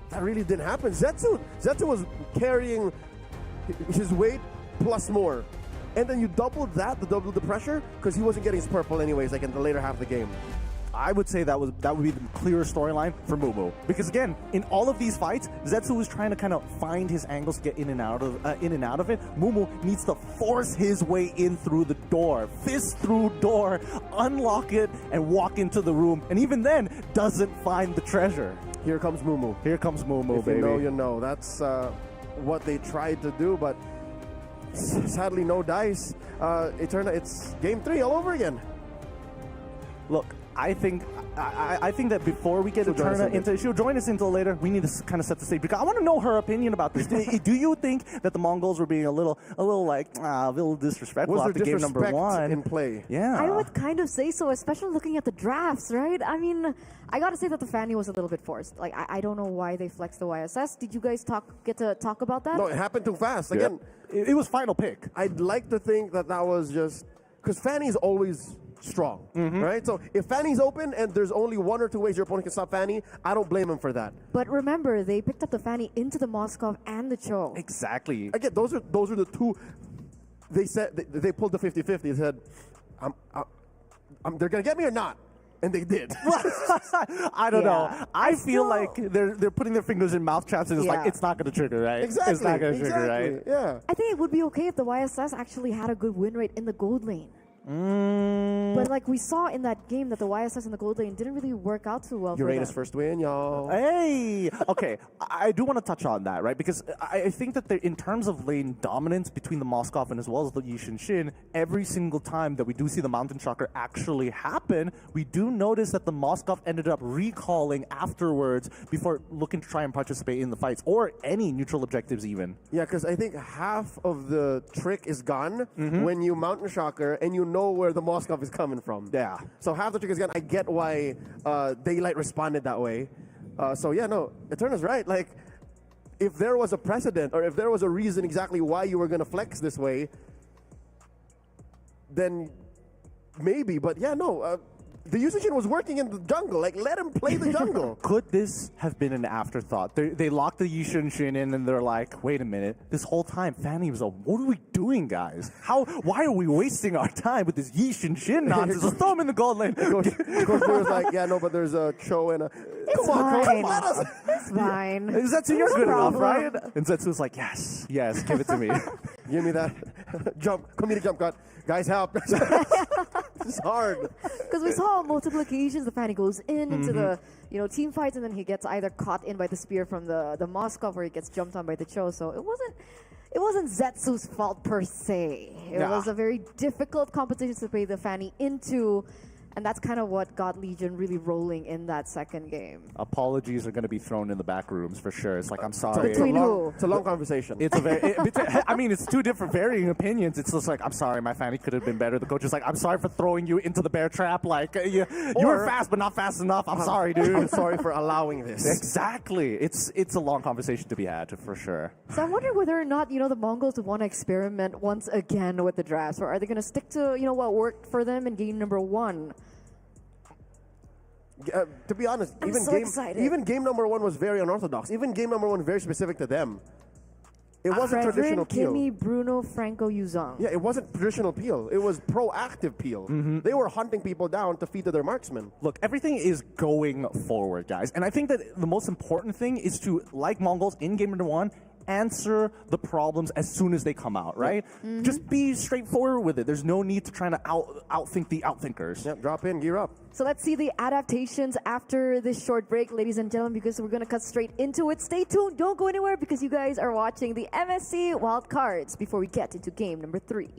B: that really didn't happen. Zetsu was carrying his weight plus more. And then you doubled that to double the pressure, because he wasn't getting his purple anyways, like in the later half of the game.
G: I would say that would be the clearer storyline for Mumu, because again, in all of these fights, Zetsu was trying to kind of find his angles to get in and out of it. Mumu needs to force his way in through the door, fist through door, unlock it, and walk into the room. And even then, doesn't find the treasure.
B: Here comes Mumu.
G: Here comes Mumu,
B: if
G: baby.
B: You know, you know. That's what they tried to do, but sadly, no dice. Eterna, it's game 3 all over again.
G: Look, I think that before we get Eterna into, she'll join us until later. We need to kind of set the stage because I want to know her opinion about this. Do you think that the Mongols were being a little like a little disrespectful after game number one
B: in play?
G: Yeah,
A: I would kind of say so, especially looking at the drafts, right? I mean, I gotta say that the Fanny was a little bit forced. Like, I don't know why they flexed the YSS. Did you guys get to talk about that?
B: No, it happened too fast. Again,
G: it was final pick.
B: I'd like to think that was just because Fanny's always strong, right? So if Fanny's open and there's only one or two ways your opponent can stop Fanny, I don't blame him for that.
A: But remember, they picked up the Fanny into the Moskov and the Cho.
G: Exactly.
B: Again, those are the two. They said they pulled the 50-50. They said, they're gonna get me or not, and they did.
G: I don't know. I feel like they're putting their fingers in mouth traps and it's like it's not gonna trigger, right?
B: Exactly.
G: It's not gonna trigger, right?
B: Yeah.
A: I think it would be okay if the YSS actually had a good win rate in the gold lane. But like we saw in that game that the YSS in the gold lane didn't really work out too well
B: Uranus
A: for them.
B: first win, y'all.
G: Hey! Okay, I do want to touch on that, right? Because I think that in terms of lane dominance between the Moskov and as well as the Yishin Shin, every single time that we do see the Mountain Shocker actually happen, we do notice that the Moskov ended up recalling afterwards before looking to try and participate in the fights or any neutral objectives even.
B: Yeah, because I think half of the trick is gone when you Mountain Shocker and you know where the Moskov is coming from.
G: Yeah.
B: So half the trick is gone. I get why Daylight responded that way. So yeah, no, Eterna's right. Like, if there was a precedent or if there was a reason exactly why you were going to flex this way, then maybe. But yeah, no. The Yusichin was working in the jungle. Like, let him play the jungle.
G: Could this have been an afterthought? They locked the Yishin Shin in and they're like, wait a minute. This whole time, Fanny was like, what are we doing, guys? Why are we wasting our time with this Yishin Shin nonsense? Let's throw him in the gold lane.
B: Coach was like, yeah, no, but there's a Cho and a...
A: It's fine. It's fine.
G: Zetsu, you're good enough,
A: problem.
G: right? And Zetsu's like, yes, give it to me.
B: Give me that comedic jump cut. Guys, help. It's hard.
A: Because we saw on multiple occasions the Fanny goes into the team fights and then he gets either caught in by the spear from the Moskov or he gets jumped on by the Cho. So it wasn't Zetsu's fault per se. It was a very difficult competition to play the Fanny into. And that's kind of what got Legion really rolling in that second game.
G: Apologies are going to be thrown in the back rooms for sure. It's like, I'm sorry.
A: Between who?
B: It's a long conversation.
G: It's a very, I mean, it's two different varying opinions. It's just like, I'm sorry, my Fanny could have been better. The coach is like, I'm sorry for throwing you into the bear trap. Like, you were fast, but not fast enough. I'm sorry, dude.
B: I'm sorry for allowing this.
G: Exactly. It's a long conversation to be had, for sure.
A: So I'm wondering whether or not, the Mongols want to experiment once again with the drafts, or are they going to stick to, what worked for them in game number one?
B: To be honest,
A: excited.
B: even game number one was very unorthodox. Even game number one very specific to them. It wasn't traditional peel.
A: Kimmy, Bruno, Franco, Yuzong.
B: Yeah, it wasn't traditional peel. It was proactive peel. They were hunting people down to feed to their marksmen.
G: Look, everything is going forward, guys. And I think that the most important thing is to, like Mongols in game number one, answer the problems as soon as they come out, right? Just be straightforward with it. There's no need to try to outthink the outthinkers.
B: Yeah, drop in, gear up.
A: So let's see the adaptations after this short break, ladies and gentlemen, because we're going to cut straight into it. Stay tuned. Don't go anywhere because you guys are watching the MSC Wild Cards before we get into game number 3.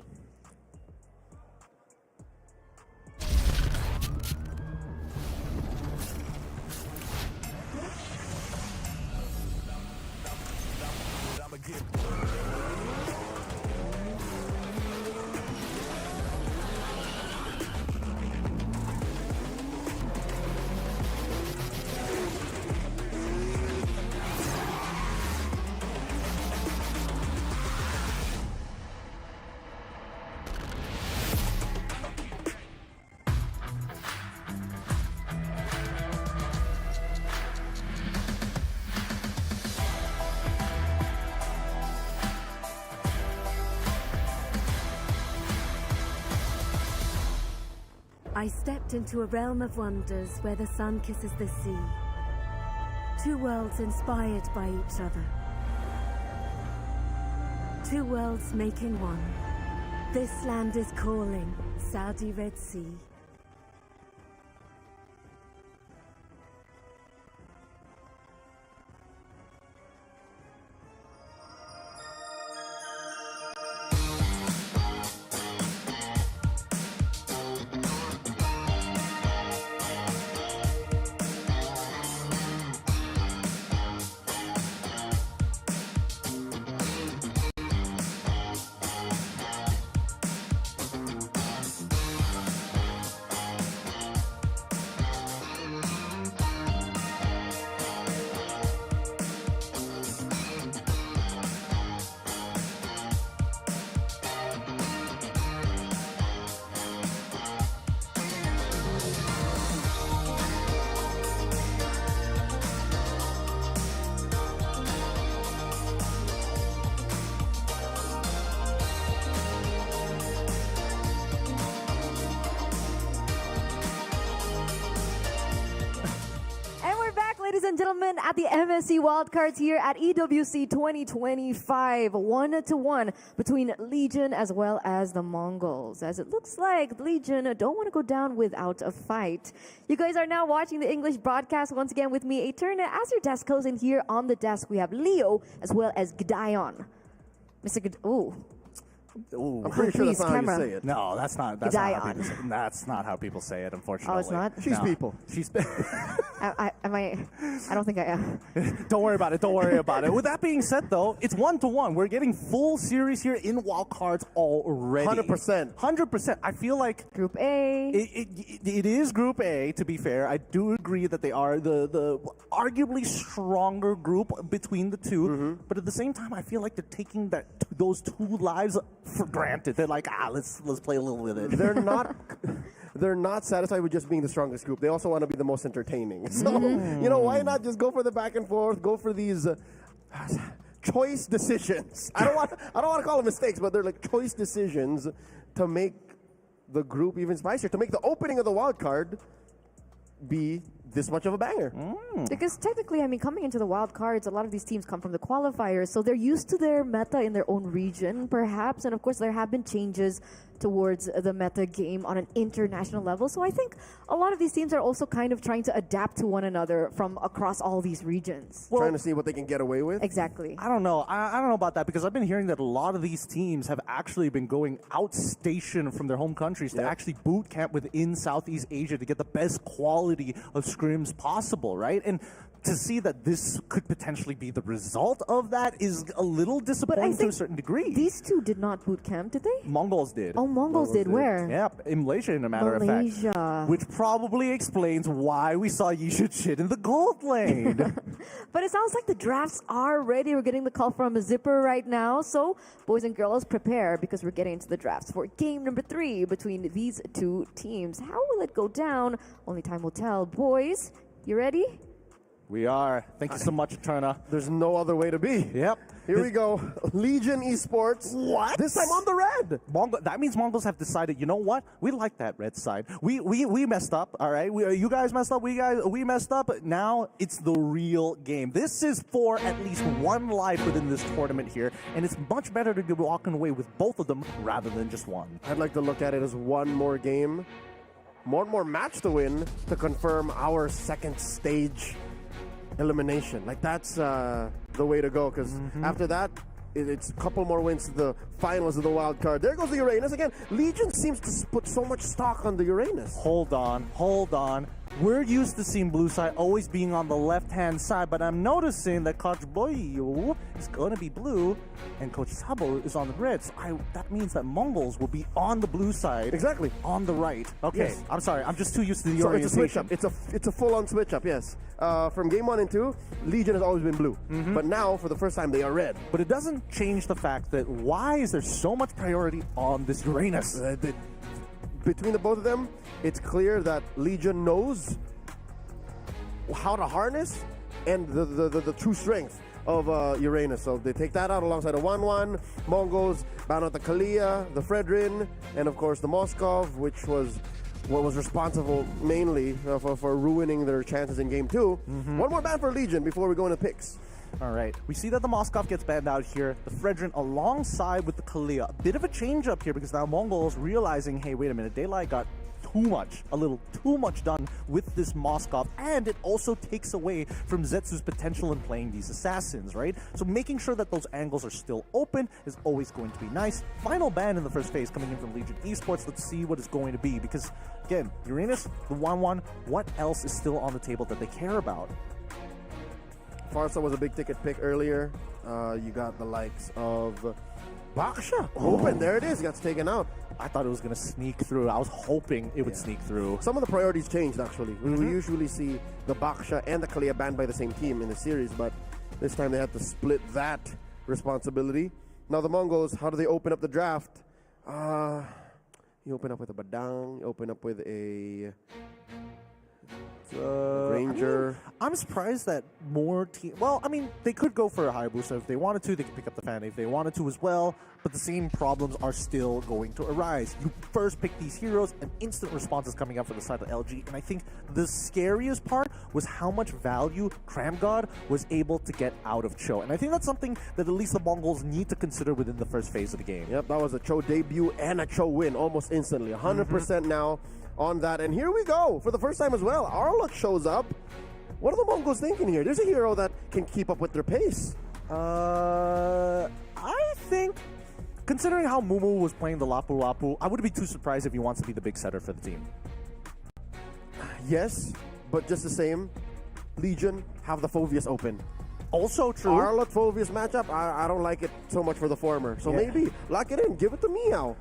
I: I stepped into a realm of wonders where the sun kisses the sea. Two worlds inspired by each other. Two worlds making one. This land is calling, Saudi Red Sea.
A: and gentlemen, at the MSC wildcards here at EWC 2025, 1-1 between Legion as well as the Mongols. As it looks like Legion don't want to go down without a fight. You guys are now watching the English broadcast once again with me, Eterna, as your desk host, and here on the desk we have Leo as well as Gideon. Mr.
B: I'm pretty sure that's not how you say it.
G: No, that's not how people say it, unfortunately.
A: Oh, it's not?
B: She's people.
G: She's
A: I don't think I am.
G: Don't worry about it. Don't worry about it. With that being said, though, it's 1-1. We're getting full series here in wildcards already.
B: 100%.
G: 100%. I feel like
A: Group A.
G: it is Group A, to be fair. I do agree that they are the arguably stronger group between the two.
B: Mm-hmm.
G: But at the same time, I feel like they're taking those two lives for granted. They're like, let's play a little with it.
B: They're not satisfied with just being the strongest group. They also want to be the most entertaining. So, why not just go for the back and forth, go for these choice decisions. I don't want to call them mistakes, but they're like choice decisions to make the group even spicier, to make the opening of the wild card be this much of a banger.
A: Because technically, I mean, coming into the wild cards, a lot of these teams come from the qualifiers, so they're used to their meta in their own region, perhaps. And of course, there have been changes towards the meta game on an international level. So I think a lot of these teams are also kind of trying to adapt to one another from across all these regions.
B: Trying to see what they can get away with.
A: Exactly.
G: I don't know. I don't know about that, because I've been hearing that a lot of these teams have actually been going outstation from their home countries to actually boot camp within Southeast Asia to get the best quality of scrims possible, right? And to see that this could potentially be the result of that is a little disappointing to a certain degree.
A: These two did not boot camp, did they?
G: Mongols did.
A: Oh, Mongols did. Where?
G: Yep, in Malaysia, in a matter of fact.
A: Malaysia.
G: Which probably explains why we saw Yishu shit in the gold lane.
A: But it sounds like the drafts are ready. We're getting the call from a Zipper right now. So, boys and girls, prepare, because we're getting into the drafts for game number 3 between these two teams. How will it go down? Only time will tell. Boys, you ready?
G: We are. Thank you so much, Turner.
B: There's no other way to be.
G: Yep.
B: Here we go. Legion Esports.
G: What?
B: This time on the red.
G: That means Mongols have decided, you know what? We like that red side. We messed up, all right? You guys messed up. We messed up. Now it's the real game. This is for at least one life within this tournament here, and it's much better to be walking away with both of them rather than just one.
B: I'd like to look at it as one more game, one more match to win to confirm our second stage elimination. Like, that's the way to go, because after that, it's a couple more wins to the finals of the wild card. There goes the Uranus again. Legion seems to put so much stock on the Uranus.
G: Hold on. We're used to seeing blue side always being on the left-hand side, but I'm noticing that Coach Boyu is going to be blue and Coach Sabo is on the red. So that means that Mongols will be on the blue side.
B: Exactly.
G: On the right. Okay,
B: Yes.
G: I'm sorry. I'm just too used to the
B: So
G: orientation.
B: it's a switch up. It's a full-on switch up, yes. From game 1 and 2, Legion has always been blue. But now, for the first time, they are red.
G: But it doesn't change the fact that why is there so much priority on this Uranus?
B: Between the both of them, it's clear that Legion knows how to harness and the true strength of Uranus. So they take that out alongside a 1-1. Mongols bound out the Kalia, the Fredrin, and of course the Moskov, which was what was responsible mainly for ruining their chances in game 2. One more ban for Legion before we go into picks.
G: All right. We see that the Moskov gets banned out here. The Fredrin alongside with the Kalia. A bit of a change up here, because now Mongols realizing, hey, wait a minute, Daylight got a little too much done with this Moskov, and it also takes away from Zetsu's potential in playing these assassins, right? So making sure that those angles are still open is always going to be nice. Final ban in the first phase coming in from Legion Esports. Let's see what it's going to be, because again, Uranus, the 1-1, what else is still on the table that they care about?
B: Farsa was a big ticket pick earlier. You got the likes of Baksha. Open, there it is. Gets taken out.
G: I thought it was going to sneak through. I was hoping it would sneak through.
B: Some of the priorities changed, actually. We usually see the Baksha and the Kalia banned by the same team in the series, but this time they had to split that responsibility. Now the Mongols, how do they open up the draft? You open up with a Badang, you open up with a Ranger.
G: I'm surprised that more teams. Well, I mean, they could go for a Hayabusa if they wanted to. They could pick up the fan if they wanted to as well. But the same problems are still going to arise. You first pick these heroes, and instant response is coming up for the side of LG. And I think the scariest part was how much value Cramgod was able to get out of Cho. And I think that's something that at least the Mongols need to consider within the first phase of the game.
B: Yep, that was a Cho debut and a Cho win almost instantly. 100% now on that. And here we go for the first time as well. Arlok shows up. What are the Mongols thinking here? There's a hero that can keep up with their pace.
G: I think, considering how Mumu was playing the Lapu Lapu, I wouldn't be too surprised if he wants to be the big setter for the team.
B: Yes, but just the same, Legion have the Phoveus open.
G: Also true.
B: Arlok Phoveus matchup, I don't like it so much for the former. So maybe lock it in, give it to Meow.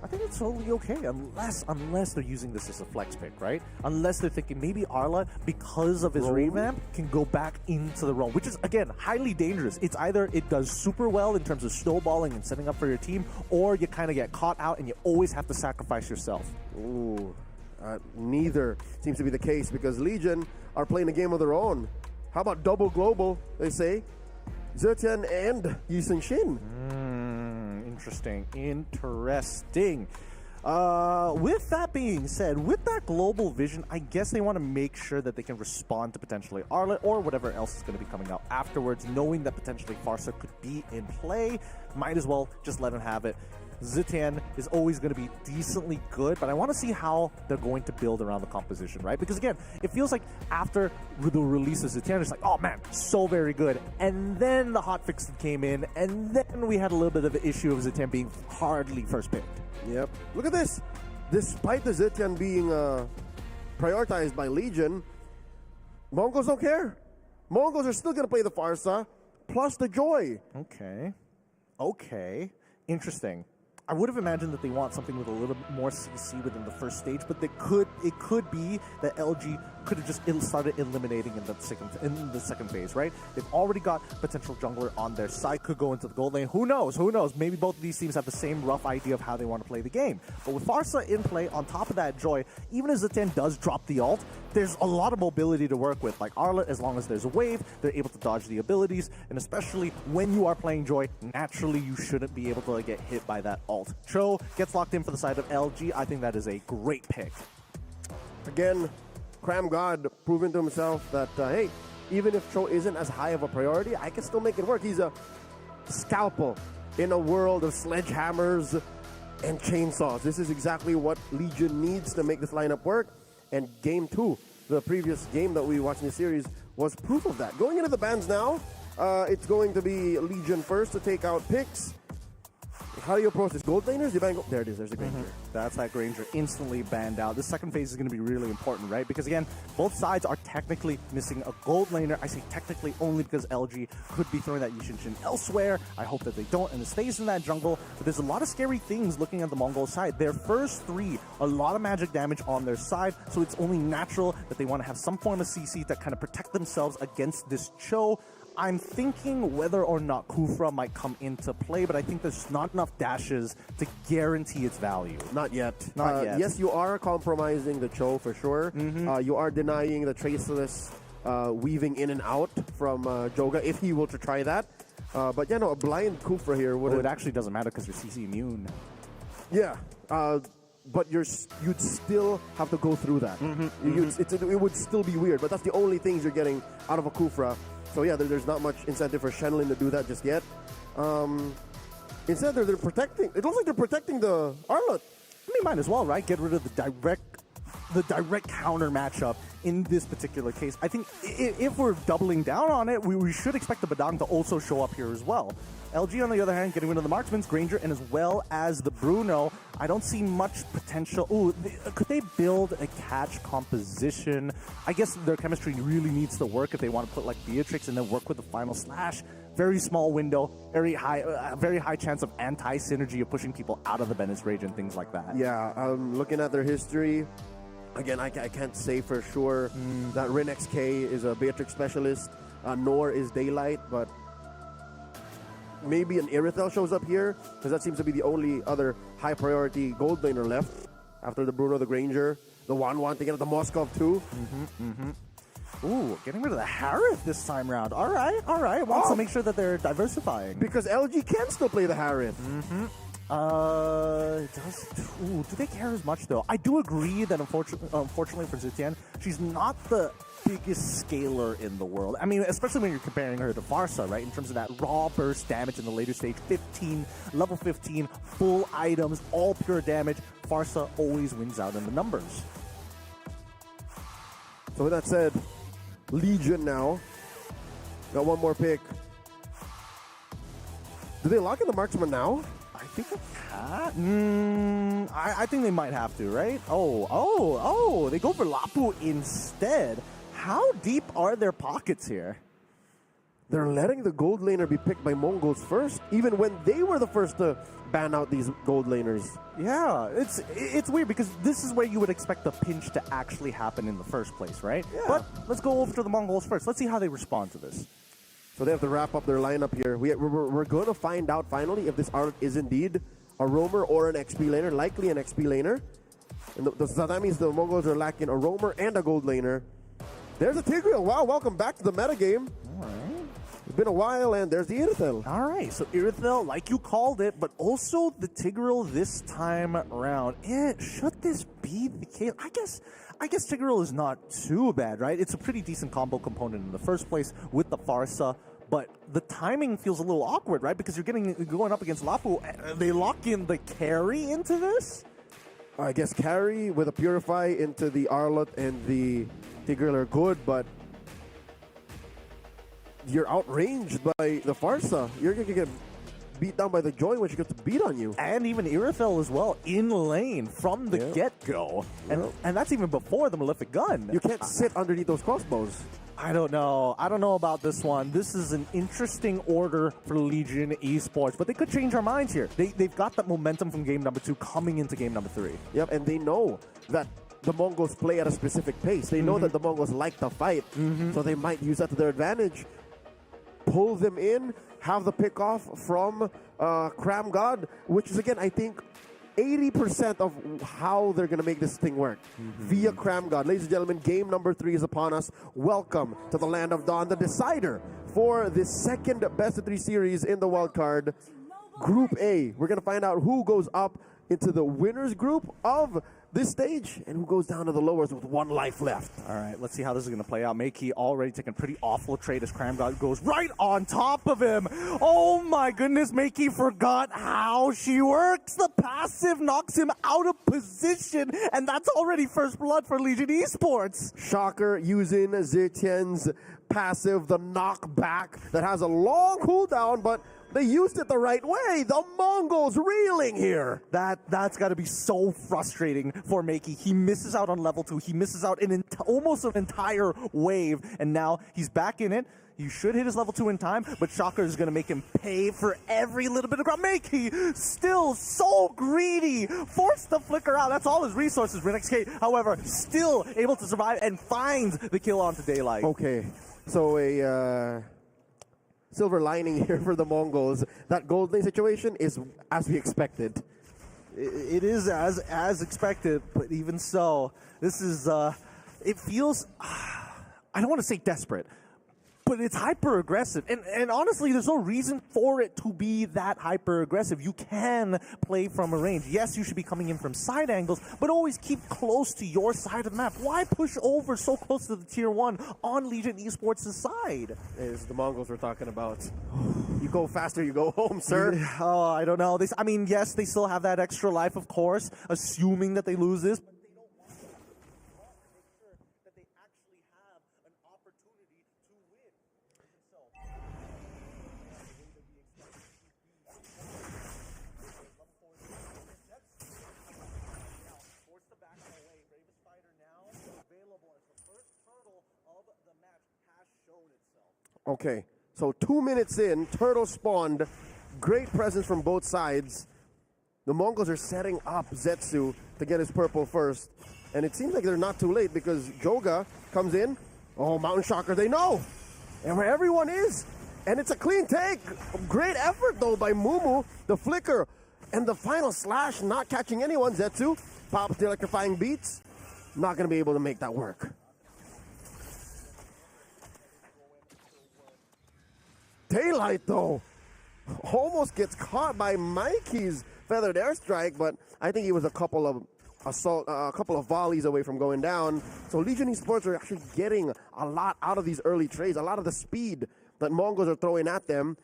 G: I think it's totally okay, unless they're using this as a flex pick, right? Unless they're thinking maybe Arla, because of his revamp, can go back into the role, which is, again, highly dangerous. It's either it does super well in terms of snowballing and setting up for your team, or you kind of get caught out and you always have to sacrifice yourself.
B: Ooh, neither seems to be the case because Legion are playing a game of their own. How about double global, they say? Zetian and Yisun Shin.
G: Interesting. With that being said, with that global vision, I guess they want to make sure that they can respond to potentially Arlet or whatever else is going to be coming out afterwards, knowing that potentially Farsa could be in play. Might as well just let him have it. Zitian is always going to be decently good, but I want to see how they're going to build around the composition, right? Because again, it feels like after the release of Zitian, it's like, oh man, so very good. And then the hotfix came in, and then we had a little bit of an issue of Zitian being hardly first picked.
B: Yep. Look at this. Despite the Zitian being prioritized by Legion, Mongols don't care. Mongols are still going to play the Farsa, plus the Joy.
G: Okay. Interesting. I would have imagined that they want something with a little bit more CC within the first stage, but it could be that LG could have just started eliminating in the second phase, right? They've already got potential jungler on their side, could go into the gold lane. Who knows? Maybe both of these teams have the same rough idea of how they want to play the game. But with Farsa in play, on top of that Joy, even as Zetian does drop the ult, there's a lot of mobility to work with. Like Arlet, as long as there's a wave, they're able to dodge the abilities, and especially when you are playing Joy, naturally you shouldn't be able to get hit by that ult. Cho gets locked in for the side of LG. I think that is a great pick.
B: Again, Cramgod proving to himself that, hey, even if Cho isn't as high of a priority, I can still make it work. He's a scalpel in a world of sledgehammers and chainsaws. This is exactly what Legion needs to make this lineup work. And Game 2, the previous game that we watched in the series, was proof of that. Going into the bans now, it's going to be Legion first to take out picks. How do you approach this? Gold laners? There it is. There's a Granger.
G: That's that Granger instantly banned out. This second phase is going to be really important, right? Because again, both sides are technically missing a gold laner. I say technically only because LG could be throwing that Yishin elsewhere. I hope that they don't and it stays in that jungle. But there's a lot of scary things looking at the Mongol side. Their first three, a lot of magic damage on their side. So it's only natural that they want to have some form of CC to kind of protect themselves against this Cho. I'm thinking whether or not Kufra might come into play, but I think there's not enough dashes to guarantee its value.
B: Not yet.
G: Not yet.
B: Yes, you are compromising the Cho for sure. You are denying the traceless weaving in and out from Joga if he were to try that. But yeah, no, a blind Kufra here would.
G: Well, it actually doesn't matter because you're CC immune.
B: Yeah. But you'd still have to go through that. It would still be weird, but that's the only things you're getting out of a Kufra. So yeah, there's not much incentive for Shenlin to do that just yet. Instead, they're protecting. It looks like they're protecting the Arlet.
G: I mean, might as well, right? Get rid of the direct counter matchup in this particular case. I think if we're doubling down on it, we should expect the Badang to also show up here as well. LG, on the other hand, getting rid of the Marksman's, Granger, and as well as the Bruno, I don't see much potential. Ooh, could they build a catch composition? I guess their chemistry really needs to work if they want to put like Beatrix and then work with the final slash. Very small window, very high chance of anti-synergy of pushing people out of the Venice Rage and things like that.
B: Yeah, looking at their history, again, I can't say for sure that Rin XK is a Beatrix specialist, nor is Daylight, but maybe an Irithel shows up here, because that seems to be the only other high priority gold laner left after the Bruno the Granger. the 1-1 to get the Moskov 2.
G: Ooh, getting rid of the Harith this time round. All right. Wants to make sure that they're diversifying.
B: Because LG can still play the Harith.
G: Do they care as much though? I do agree that unfortunately for Zetian, she's not the biggest scaler in the world. I mean, especially when you're comparing her to Farsa, right? In terms of that raw burst damage in the later stage, level 15, full items, all pure damage. Farsa always wins out in the numbers.
B: So with that said, Legion now got one more pick. Do they lock in the marksman now?
G: I think they can. I think they might have to, right? Oh, they go for Lapu instead. How deep are their pockets here?
B: They're letting the gold laner be picked by Mongols first, even when they were the first to ban out these gold laners.
G: Yeah, it's weird because this is where you would expect the pinch to actually happen in the first place, right?
B: Yeah.
G: But let's go over to the Mongols first. Let's see how they respond to this.
B: So they have to wrap up their lineup here. We're going to find out finally if this Arlet is indeed a roamer or an XP laner, likely an XP laner. And so that means the Mongols are lacking a roamer and a gold laner. There's a Tigreal. Wow, welcome back to the metagame.
G: All right.
B: It's been a while, and there's the Irithel.
G: All right, so Irithel, like you called it, but also the Tigreal this time around. Should this be the case? I guess Tigreal is not too bad, right? It's a pretty decent combo component in the first place with the Farsa, but the timing feels a little awkward, right? Because you're going up against Lapu. They lock in the carry into this?
B: I guess carry with a Purify into the Arlet and the Tigreal are good, but you're outranged by the Farsa. You're going to get beat down by the Joy when she gets to beat on you.
G: And even Irithel as well, in lane from the get-go. And that's even before the Malefic Gun.
B: You can't sit underneath those crossbows.
G: I don't know about this one. This is an interesting order for Legion Esports, but they could change our minds here. They've got that momentum from game number 2 coming into game number 3.
B: Yep, and they know that the Mongols play at a specific pace. They know that the Mongols like to fight, so they might use that to their advantage. Pull them in, have the pick off from Cram God, which is, again, I think 80% of how they're going to make this thing work. Via Cram God. Ladies and gentlemen, game number 3 is upon us. Welcome to the Land of Dawn, the decider for the second best of 3 series in the wildcard. Group A. We're going to find out who goes up into the winners group of this stage and who goes down to the lowers with 1 life left.
G: All right, let's see how this is going to play out. Meiki already taking a pretty awful trade as Cram God goes right on top of him. Oh my goodness, Meiki forgot how she works. The passive knocks him out of position, and that's already first blood for Legion Esports.
B: Shocker using Zetien's passive, the knockback that has a long cooldown, but they used it the right way. The Mongols reeling here.
G: That's got to be so frustrating for Meiki. He misses out on level 2. He misses out almost an entire wave, and now he's back in it. You should hit his level 2 in time, but Shocker is going to make him pay for every little bit of ground. Meiki still so greedy. Forced to flicker out. That's all his resources. RenXK, however, still able to survive and finds the kill onto Daylight.
B: Okay, so a silver lining here for the Mongols. That gold lane situation is as we expected.
G: It is as expected, but even so, this is, it feels, I don't want to say desperate, but it's hyper-aggressive. And honestly, there's no reason for it to be that hyper-aggressive. You can play from a range. Yes, you should be coming in from side angles, but always keep close to your side of the map. Why push over so close to the tier 1 on Legion Esports' side?
B: Is the Mongols we're talking about. You go faster, you go home, sir.
G: Oh, I don't know. I mean, yes, they still have that extra life, of course, assuming that they lose this. But they don't want to. They want to make sure that they actually have an opportunity to win. So, force the back away. Bravest fighter now available as the first turtle of the match has shown itself.
B: Okay, so 2 minutes in, turtle spawned. Great presence from both sides. The Mongols are setting up Zetsu to get his purple first. And it seems like they're not too late because Joga comes in. Oh, Mountain Shocker, they know. And where everyone is. And it's a clean take. Great effort, though, by Mumu. The flicker and the final slash not catching anyone. Zetsu pops the electrifying beats. not going to be able to make that work. Daylight, though, almost gets caught by Mikey's feathered airstrike, but I think he was a couple of volleys away from going down. So Legion Esports are actually getting a lot out of these early trades, a lot of the speed that Mongols are throwing at them.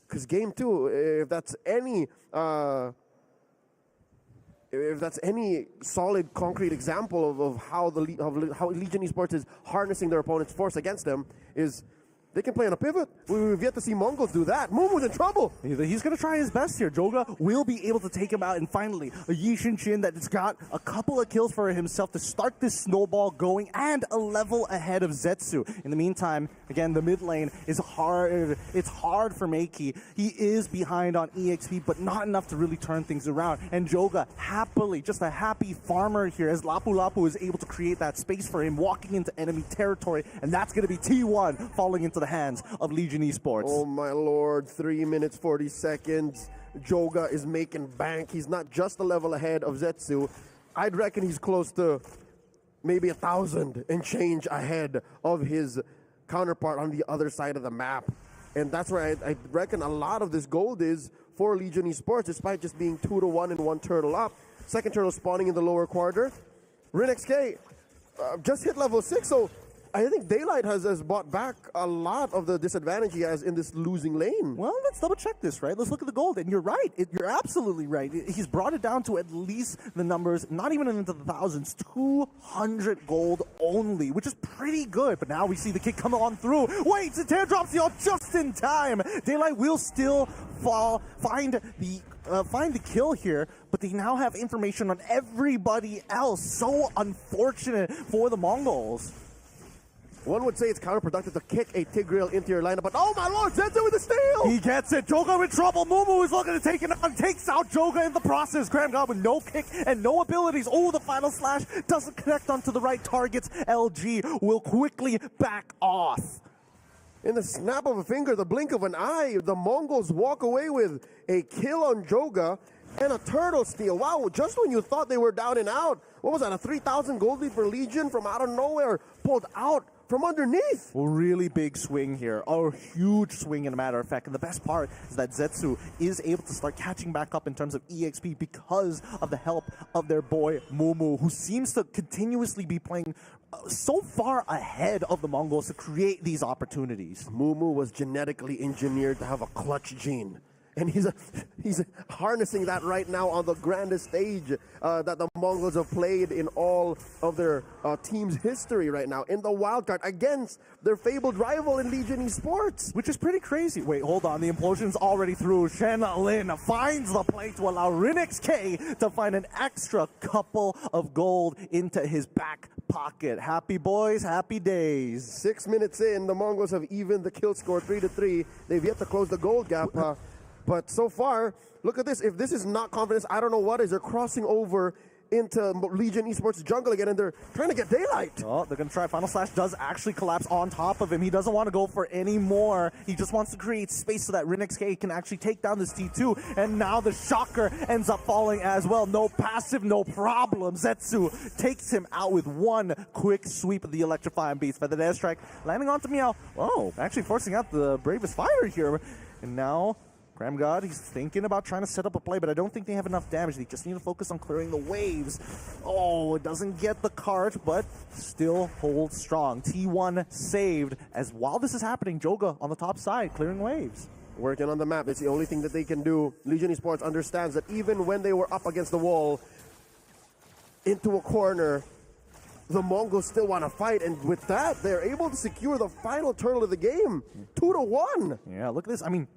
B: Because game 2, if that's any solid, concrete example of how how Legion Esports is harnessing their opponent's force against them, is they can play on a pivot. We've yet to see Mongols do that. Mumu's in trouble.
G: He's going to try his best here. Joga will be able to take him out. And finally, a Yi Shin that's got a couple of kills for himself to start this snowball going and a level ahead of Zetsu. In the meantime, again, the mid lane is hard. It's hard for Meiki. He is behind on EXP, but not enough to really turn things around. And Joga happily, just a happy farmer here as Lapu Lapu is able to create that space for him, walking into enemy territory. And that's going to be T1 falling into the hands of Legion Esports.
B: Oh my lord, 3 minutes 40 seconds. Joga is making bank. He's not just a level ahead of Zetsu. I'd reckon he's close to maybe 1,000 and change ahead of his counterpart on the other side of the map. And that's where I reckon a lot of this gold is for Legion Esports, despite just being 2-1 and 1 turtle up. Second turtle spawning in the lower quarter. RinXK just hit level 6, so I think Daylight has bought back a lot of the disadvantage he has in this losing lane.
G: Well, let's double check this, right? Let's look at the gold. And you're right. You're absolutely right. He's brought it down to at least the numbers, not even into the thousands, 200 gold only, which is pretty good. But now we see the kick come on through. Wait, the teardrops y'all just in time. Daylight will still find the kill here, but they now have information on everybody else. So unfortunate for the Mongols.
B: One would say it's counterproductive to kick a Tigreal into your lineup, but oh my lord, Zetsu with the steal!
G: He gets it. Joga in trouble. Mumu is looking to take it on. Takes out Joga in the process. Graham God with no kick and no abilities. Oh, the final slash doesn't connect onto the right targets. LG will quickly back off.
B: In the snap of a finger, the blink of an eye, the Mongols walk away with a kill on Joga and a turtle steal. Wow, just when you thought they were down and out, what was that, a 3,000 gold lead for Legion from out of nowhere, pulled out from underneath.
G: A really big swing here. A huge swing, in a matter of fact. And the best part is that Zetsu is able to start catching back up in terms of EXP because of the help of their boy Mumu, who seems to continuously be playing so far ahead of the Mongols to create these opportunities.
B: Mumu was genetically engineered to have a clutch gene. And he's harnessing that right now on the grandest stage that the Mongols have played in all of their team's history right now, in the wildcard against their fabled rival in Legion Esports.
G: Which is pretty crazy. Wait, hold on. The implosion's already through. Shen Lin finds the play to allow RinXK to find an extra couple of gold into his back pocket. Happy boys, happy days.
B: 6 minutes in, the Mongols have evened the kill score 3-3. They've yet to close the gold gap. But so far, look at this. If this is not confidence, I don't know what is. They're crossing over into Legion Esports jungle again, and they're trying to get Daylight.
G: Oh, they're going to try. Final Slash does actually collapse on top of him. He doesn't want to go for any more. He just wants to create space so that RinXK can actually take down this T2. And now the Shocker ends up falling as well. No passive, no problem. Zetsu takes him out with one quick sweep of the Electrifying Beast. Feathered airstrike landing onto Meow. Oh, actually forcing out the bravest fighter here. And now Graham God, he's thinking about trying to set up a play, but I don't think they have enough damage. They just need to focus on clearing the waves. Oh, it doesn't get the cart, but still holds strong. T1 saved, as while this is happening, Joga on the top side, clearing waves.
B: Working on the map, it's the only thing that they can do. Legion Esports understands that even when they were up against the wall, into a corner, the Mongols still want to fight, and with that, they're able to secure the final turtle of the game, 2-1.
G: Yeah, look at this. I mean,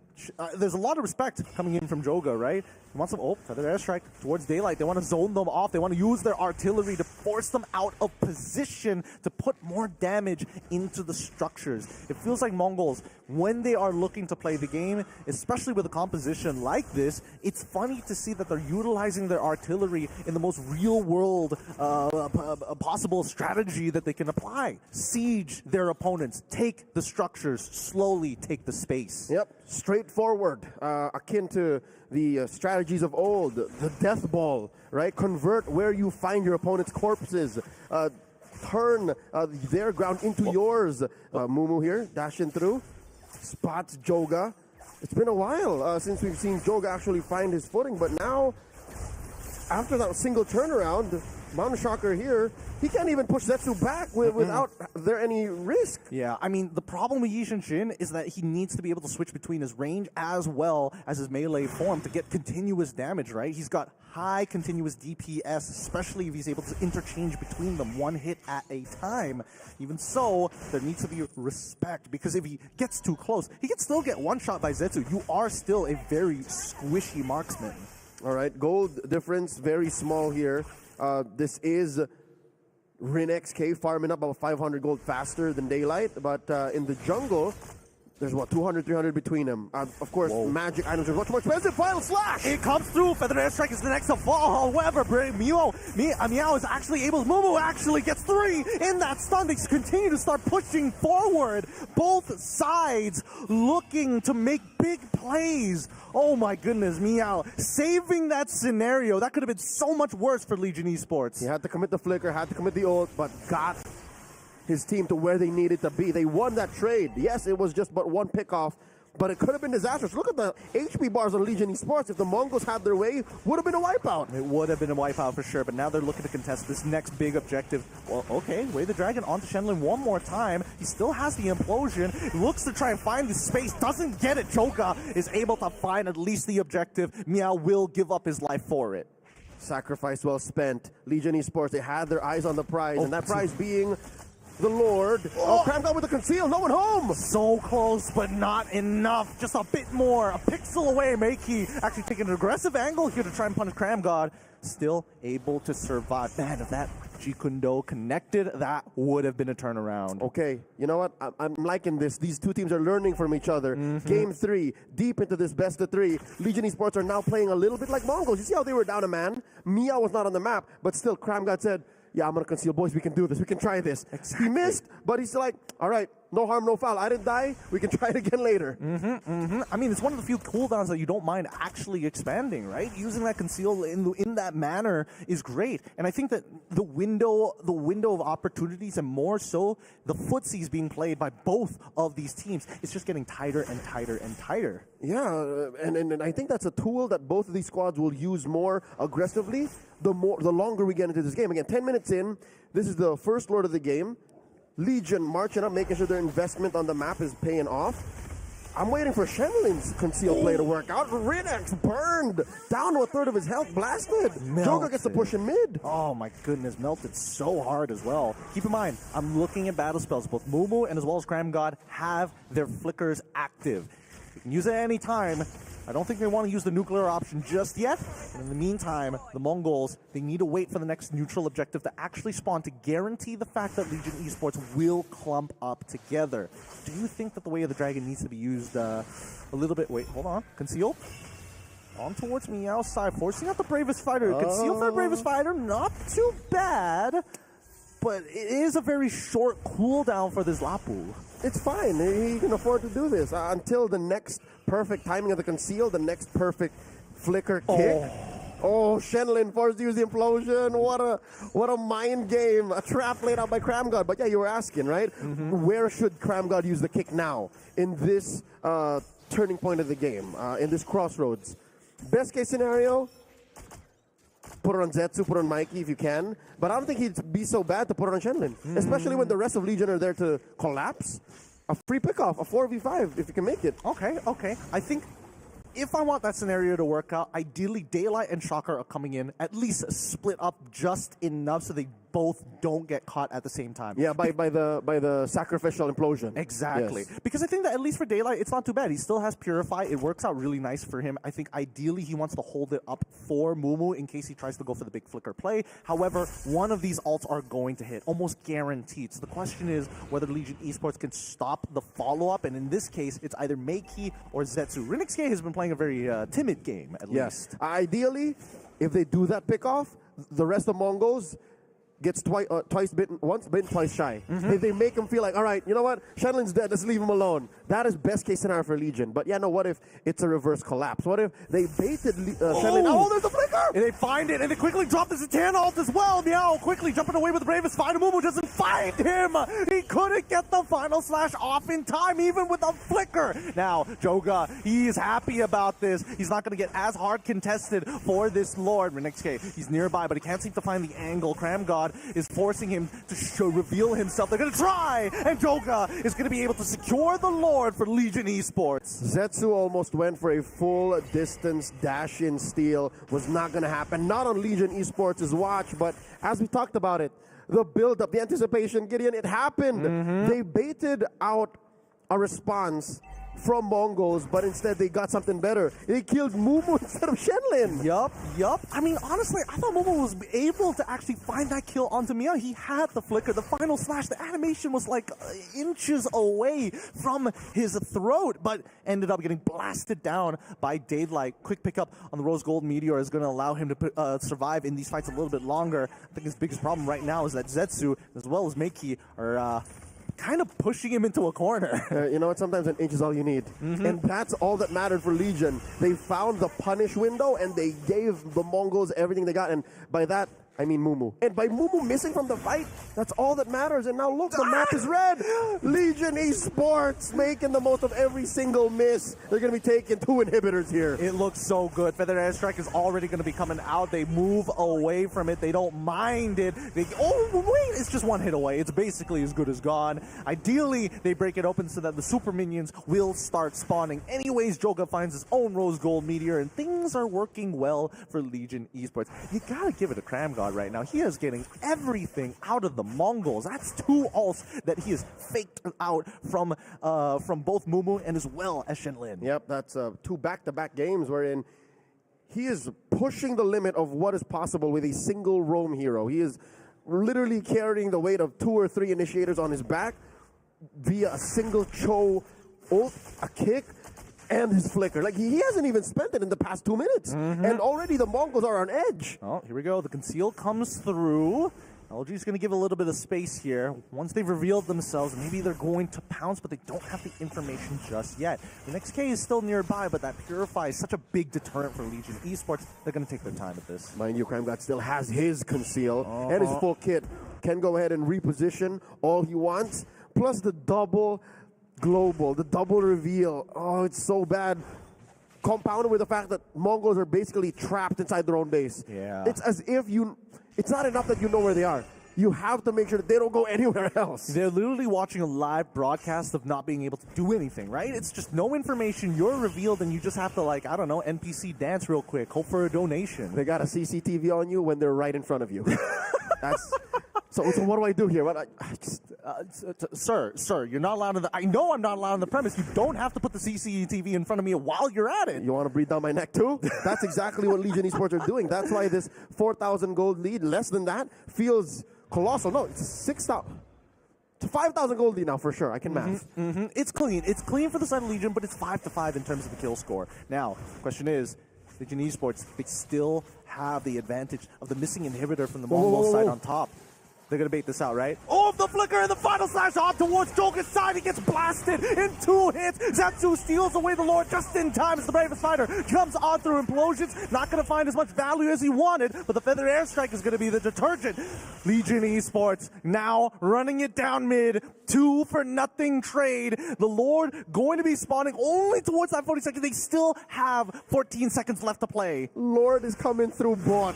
G: there's a lot of respect coming in from Joga, right? He wants some feather airstrike towards Daylight. They want to zone them off. They want to use their artillery to force them out of position to put more damage into the structures. It feels like Mongols, when they are looking to play the game, especially with a composition like this, it's funny to see that they're utilizing their artillery in the most real-world possible strategy that they can apply. Siege their opponents. Take the structures. Slowly take the space.
B: Yep. Straight straightforward, akin to the strategies of old, the death ball, right? Convert where you find your opponent's corpses. Turn their ground into yours. Mumu here, dashing through. Spots Joga. It's been a while since we've seen Joga actually find his footing, but now, after that single turnaround, Mountain Shocker here, he can't even push Zetsu back without there any risk.
G: Yeah, I mean, the problem with Yi Shin is that he needs to be able to switch between his range as well as his melee form to get continuous damage, right? He's got high continuous DPS, especially if he's able to interchange between them one hit at a time. Even so, there needs to be respect, because if he gets too close, he can still get one shot by Zetsu. You are still a very squishy marksman.
B: All right, gold difference, very small here. This is RinXK farming up about 500 gold faster than Daylight, but in the jungle, there's 200, 300 between them. Of course, magic items are much more expensive. Final slash!
G: It comes through. Feather Airstrike is the next to fall. However, Meow is actually able. Mumu actually gets 3 in that stun. They continue to start pushing forward. Both sides looking to make big plays. Oh my goodness, Meow saving that scenario. That could have been so much worse for Legion Esports.
B: He had to commit the flicker, had to commit the ult, but got his team to where they needed to be. They won that trade. Yes, it was just but one pickoff, but it could have been disastrous. Look at the HP bars on Legion Esports. If the Mongols had their way, would have been a wipeout.
G: It would have been a wipeout for sure, but now they're looking to contest this next big objective. Well, okay, Way the Dragon onto Shenlin one more time. He still has the implosion. He looks to try and find the space, doesn't get it. Joga is able to find at least the objective. Meow will give up his life for it.
B: Sacrifice well spent. Legion Esports, they had their eyes on the prize, and that prize being the Lord. Oh, Crammed with the conceal, no one home!
G: So close, but not enough. Just a bit more. A pixel away. Meiki actually taking an aggressive angle here to try and punish Cram God. Still able to survive. Man, if that Jikundo connected, that would have been a turnaround.
B: Okay, you know what? I'm liking this. These two teams are learning from each other. Game 3, deep into this best of 3. Legion Esports are now playing a little bit like Mongols. You see how they were down a man? Mia was not on the map, but still Cram God said, yeah, I'm going to conceal. Boys, we can do this. We can try this.
G: Exactly.
B: He missed, but he's like, all right, no harm, no foul. I didn't die. We can try it again later.
G: I mean, it's one of the few cooldowns that you don't mind actually expanding, right? Using that conceal in that manner is great. And I think that the window of opportunities, and more so the footsies being played by both of these teams, is just getting tighter and tighter and tighter.
B: Yeah, and I think that's a tool that both of these squads will use more aggressively the longer we get into this game. Again, 10 minutes in, this is the first lord of the game. Legion marching up, making sure their investment on the map is paying off. I'm waiting for Shenlin's concealed play to work out. Rinex burned down to a third of his health, blasted. Joga gets to push in mid.
G: Oh my goodness, melted so hard as well. Keep in mind, I'm looking at battle spells. Both Mumu and as well as Cram God have their flickers active. You can use it at any time. I don't think they want to use the nuclear option just yet. But in the meantime, the Mongols, they need to wait for the next neutral objective to actually spawn to guarantee the fact that Legion Esports will clump up together. Do you think that the Way of the Dragon needs to be used a little bit? Wait, hold on. Conceal. On towards me outside, forcing out the Bravest Fighter. Conceal for the Bravest Fighter, not too bad. But it is a very short cooldown for this Lapu.
B: It's fine. He can afford to do this until the next perfect timing of the conceal, the next perfect flicker kick. Oh, Shenlin forced to use the implosion. What a mind game. A trap laid out by Cram God. But yeah, you were asking, right? Where should Cram God use the kick now in this turning point of the game, in this crossroads? Best case scenario, put it on Zetsu, put it on Mikey if you can. But I don't think he'd be so bad to put it on Shenlin. Especially when the rest of Legion are there to collapse. A free pickoff, a 4v5 if you can make it.
G: Okay. I think if I want that scenario to work out, ideally Daylight and Shocker are coming in, at least split up just enough so they both don't get caught at the same time.
B: Yeah, by the sacrificial implosion.
G: Exactly.
B: Yes.
G: Because I think that at least for Daylight, it's not too bad. He still has Purify. It works out really nice for him. I think ideally he wants to hold it up for Mumu in case he tries to go for the big flicker play. However, one of these ults are going to hit, almost guaranteed. So the question is whether Legion Esports can stop the follow-up, and in this case, it's either Meiki or Zetsu. RinXK has been playing a very timid game, at least.
B: Ideally, if they do that pick-off, the rest of Mongols, gets twice bitten, once bitten, twice shy. They make him feel like, all right, you know what? Shenlin's dead. Let's leave him alone. That is best case scenario for Legion. But yeah, no. What if it's a reverse collapse? What if they baited Shenlin? Oh, there's a flicker!
G: And they find it, and they quickly drop the Zatanna ult as well. Meow quickly jumping away with the bravest fighter. Mumu doesn't find him. He couldn't get the final slash off in time, even with a flicker. Now, Joga, he's happy about this. He's not going to get as hard contested for this Lord. RNXK, he's nearby, but he can't seem to find the angle. Cram God is forcing him to reveal himself. They're going to try, and Joga is going to be able to secure the Lord for Legion Esports.
B: Zetsu almost went for a full distance dash-in steal. Was not going to happen. Not on Legion Esports' watch, but as we talked about it, the build-up, the anticipation, Gideon, it happened. They baited out a response from Mongols, but instead they got something better. They killed Mumu instead of Shenlin.
G: Yup. I mean, honestly, I thought Mumu was able to actually find that kill onto Mia. He had the flicker, the final slash. The animation was like inches away from his throat, but ended up getting blasted down by Daylight. Quick pickup on the Rose Gold Meteor is going to allow him to survive in these fights a little bit longer. I think his biggest problem right now is that Zetsu, as well as Meiki, are kind of pushing him into a corner.
B: You know what? Sometimes an inch is all you need. And that's all that mattered for Legion. They found the punish window and they gave the Mongols everything they got. And by that, I mean Mumu. And by Mumu missing from the fight, that's all that matters. And now look, the map is red. Legion Esports making the most of every single miss. They're going to be taking 2 inhibitors here.
G: It looks so good. Feather Airstrike is already going to be coming out. They move away from it. They don't mind it. Oh, wait, it's just one hit away. It's basically as good as gone. Ideally, they break it open so that the super minions will start spawning. Anyways, Joga finds his own Rose Gold Meteor, and things are working well for Legion Esports. You got to give it a Cram God right now. He is getting everything out of the Mongols. That's 2 ults that he has faked out from both Mumu and as well as Shenlin.
B: Yep, that's 2 back-to-back games wherein he is pushing the limit of what is possible with a single roam hero. He is literally carrying the weight of 2 or 3 initiators on his back via a single Cho ult, a kick, and his flicker. Like, he hasn't even spent it in the past 2 minutes. And already the Mongols are on edge.
G: Oh, here we go. The conceal comes through. LG is going to give a little bit of space here. Once they've revealed themselves, maybe they're going to pounce, but they don't have the information just yet. The next K is still nearby, but that Purify is such a big deterrent for Legion Esports. They're going to take their time with this.
B: Mind you, Cram God still has his conceal and his full kit. Can go ahead and reposition all he wants. Plus the double global, the double reveal. Oh, it's so bad. Compounded with the fact that Mongols are basically trapped inside their own base.
G: Yeah.
B: It's as if it's not enough that you know where they are. You have to make sure that they don't go anywhere else.
G: They're literally watching a live broadcast of not being able to do anything, right? It's just no information. You're revealed and you just have to, like, I don't know, NPC dance real quick, hope for a donation.
B: They got a CCTV on you when they're right in front of you. That's... So what do I do here?
G: Sir, you're not allowed I know I'm not allowed on the premise. You don't have to put the CCTV in front of me while you're at it.
B: You want to breathe down my neck too? That's exactly what Legion Esports are doing. That's why this 4,000 gold lead, less than that, feels colossal. No, it's 6,000. 5,000 gold lead now for sure. I can math.
G: It's clean. It's clean for the side of Legion, but it's 5-5 in terms of the kill score. Now, question is, Legion Esports, they still have the advantage of the missing inhibitor from the Mongol side on top. They're going to bait this out, right? Oh, the flicker and the final slash off towards Joga's side. He gets blasted in 2 hits. Zetsu steals away the Lord just in time as the bravest fighter comes on through implosions. Not going to find as much value as he wanted, but the Feather Airstrike is going to be the detergent. Legion Esports now running it down mid. 2-for-nothing trade. The Lord going to be spawning only towards that 40 seconds. They still have 14 seconds left to play.
B: Lord is coming through bot.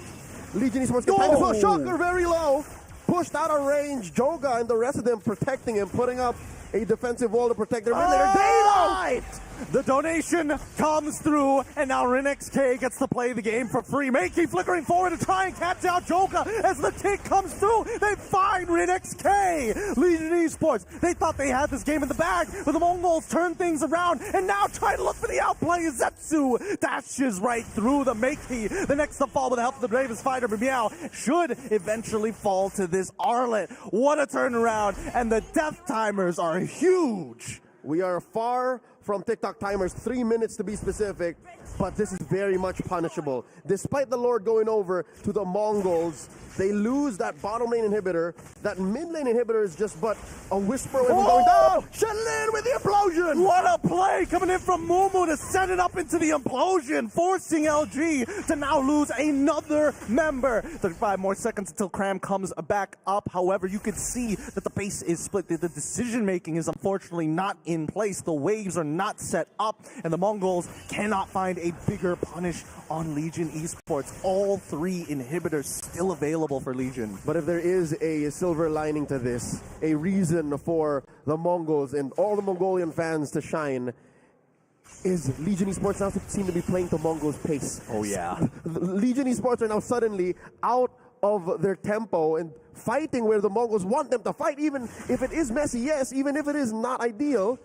B: Legion Esports get time as Shocker very low. Pushed out of range. Joga and the rest of them protecting him, putting up a defensive wall to protect their mid-laner. Daylight!
G: The donation comes through, and now RNXK gets to play the game for free. Meiki flickering forward to try and catch out Joga as the kick comes through. They find RNXK. Legion Esports, they thought they had this game in the bag, but the Mongols turn things around and now try to look for the outplay. Zetsu dashes right through the Meiki. The next to fall with the help of the bravest fighter, Meow, should eventually fall to this Arlet. What a turnaround, and the death timers are huge.
B: We are far, from TikTok timers, 3 minutes to be specific, but this is very much punishable. Despite the Lord going over to the Mongols, they lose that bottom lane inhibitor. That mid lane inhibitor is just but a whisper away from going down. Shenlin with the implosion!
G: What a play coming in from Mumu to set it up into the implosion, forcing LG to now lose another member. 35 more seconds until Cram comes back up. However, you can see that the base is split. The decision making is unfortunately not in place. The waves are not set up, and the Mongols cannot find a bigger punish on Legion Esports. All 3 inhibitors still available for Legion.
B: But if there is a silver lining to this, a reason for the Mongols and all the Mongolian fans to shine, is Legion Esports now seem to be playing to Mongols' pace.
G: Oh yeah.
B: Legion Esports are now suddenly out of their tempo and fighting where the Mongols want them to fight, even if it is messy, yes, even if it is not ideal.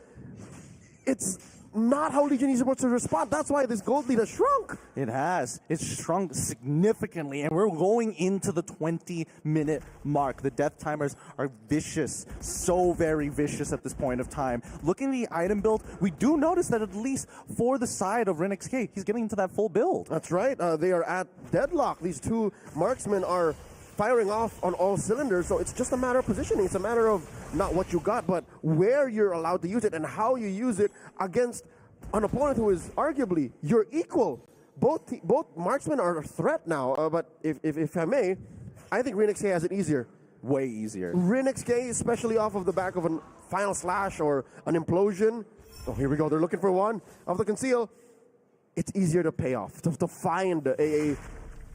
B: It's not how Legion Esports will respond. That's why this gold lead has shrunk.
G: It has. It's shrunk significantly, and we're going into the 20-minute mark. The death timers are vicious, so very vicious at this point of time. Looking at the item build, we do notice that at least for the side of RenXK, he's getting into that full build.
B: That's right. They are at deadlock. These 2 marksmen are firing off on all cylinders, so it's just a matter of positioning. It's a matter of not what you got, but where you're allowed to use it and how you use it against an opponent who is arguably your equal. Both marksmen are a threat now, but if I may, I think RenXK has it easier.
G: Way easier.
B: RenXK, especially off of the back of a final slash or an implosion. Oh, here we go. They're looking for one of the conceal. It's easier to pay off, to find a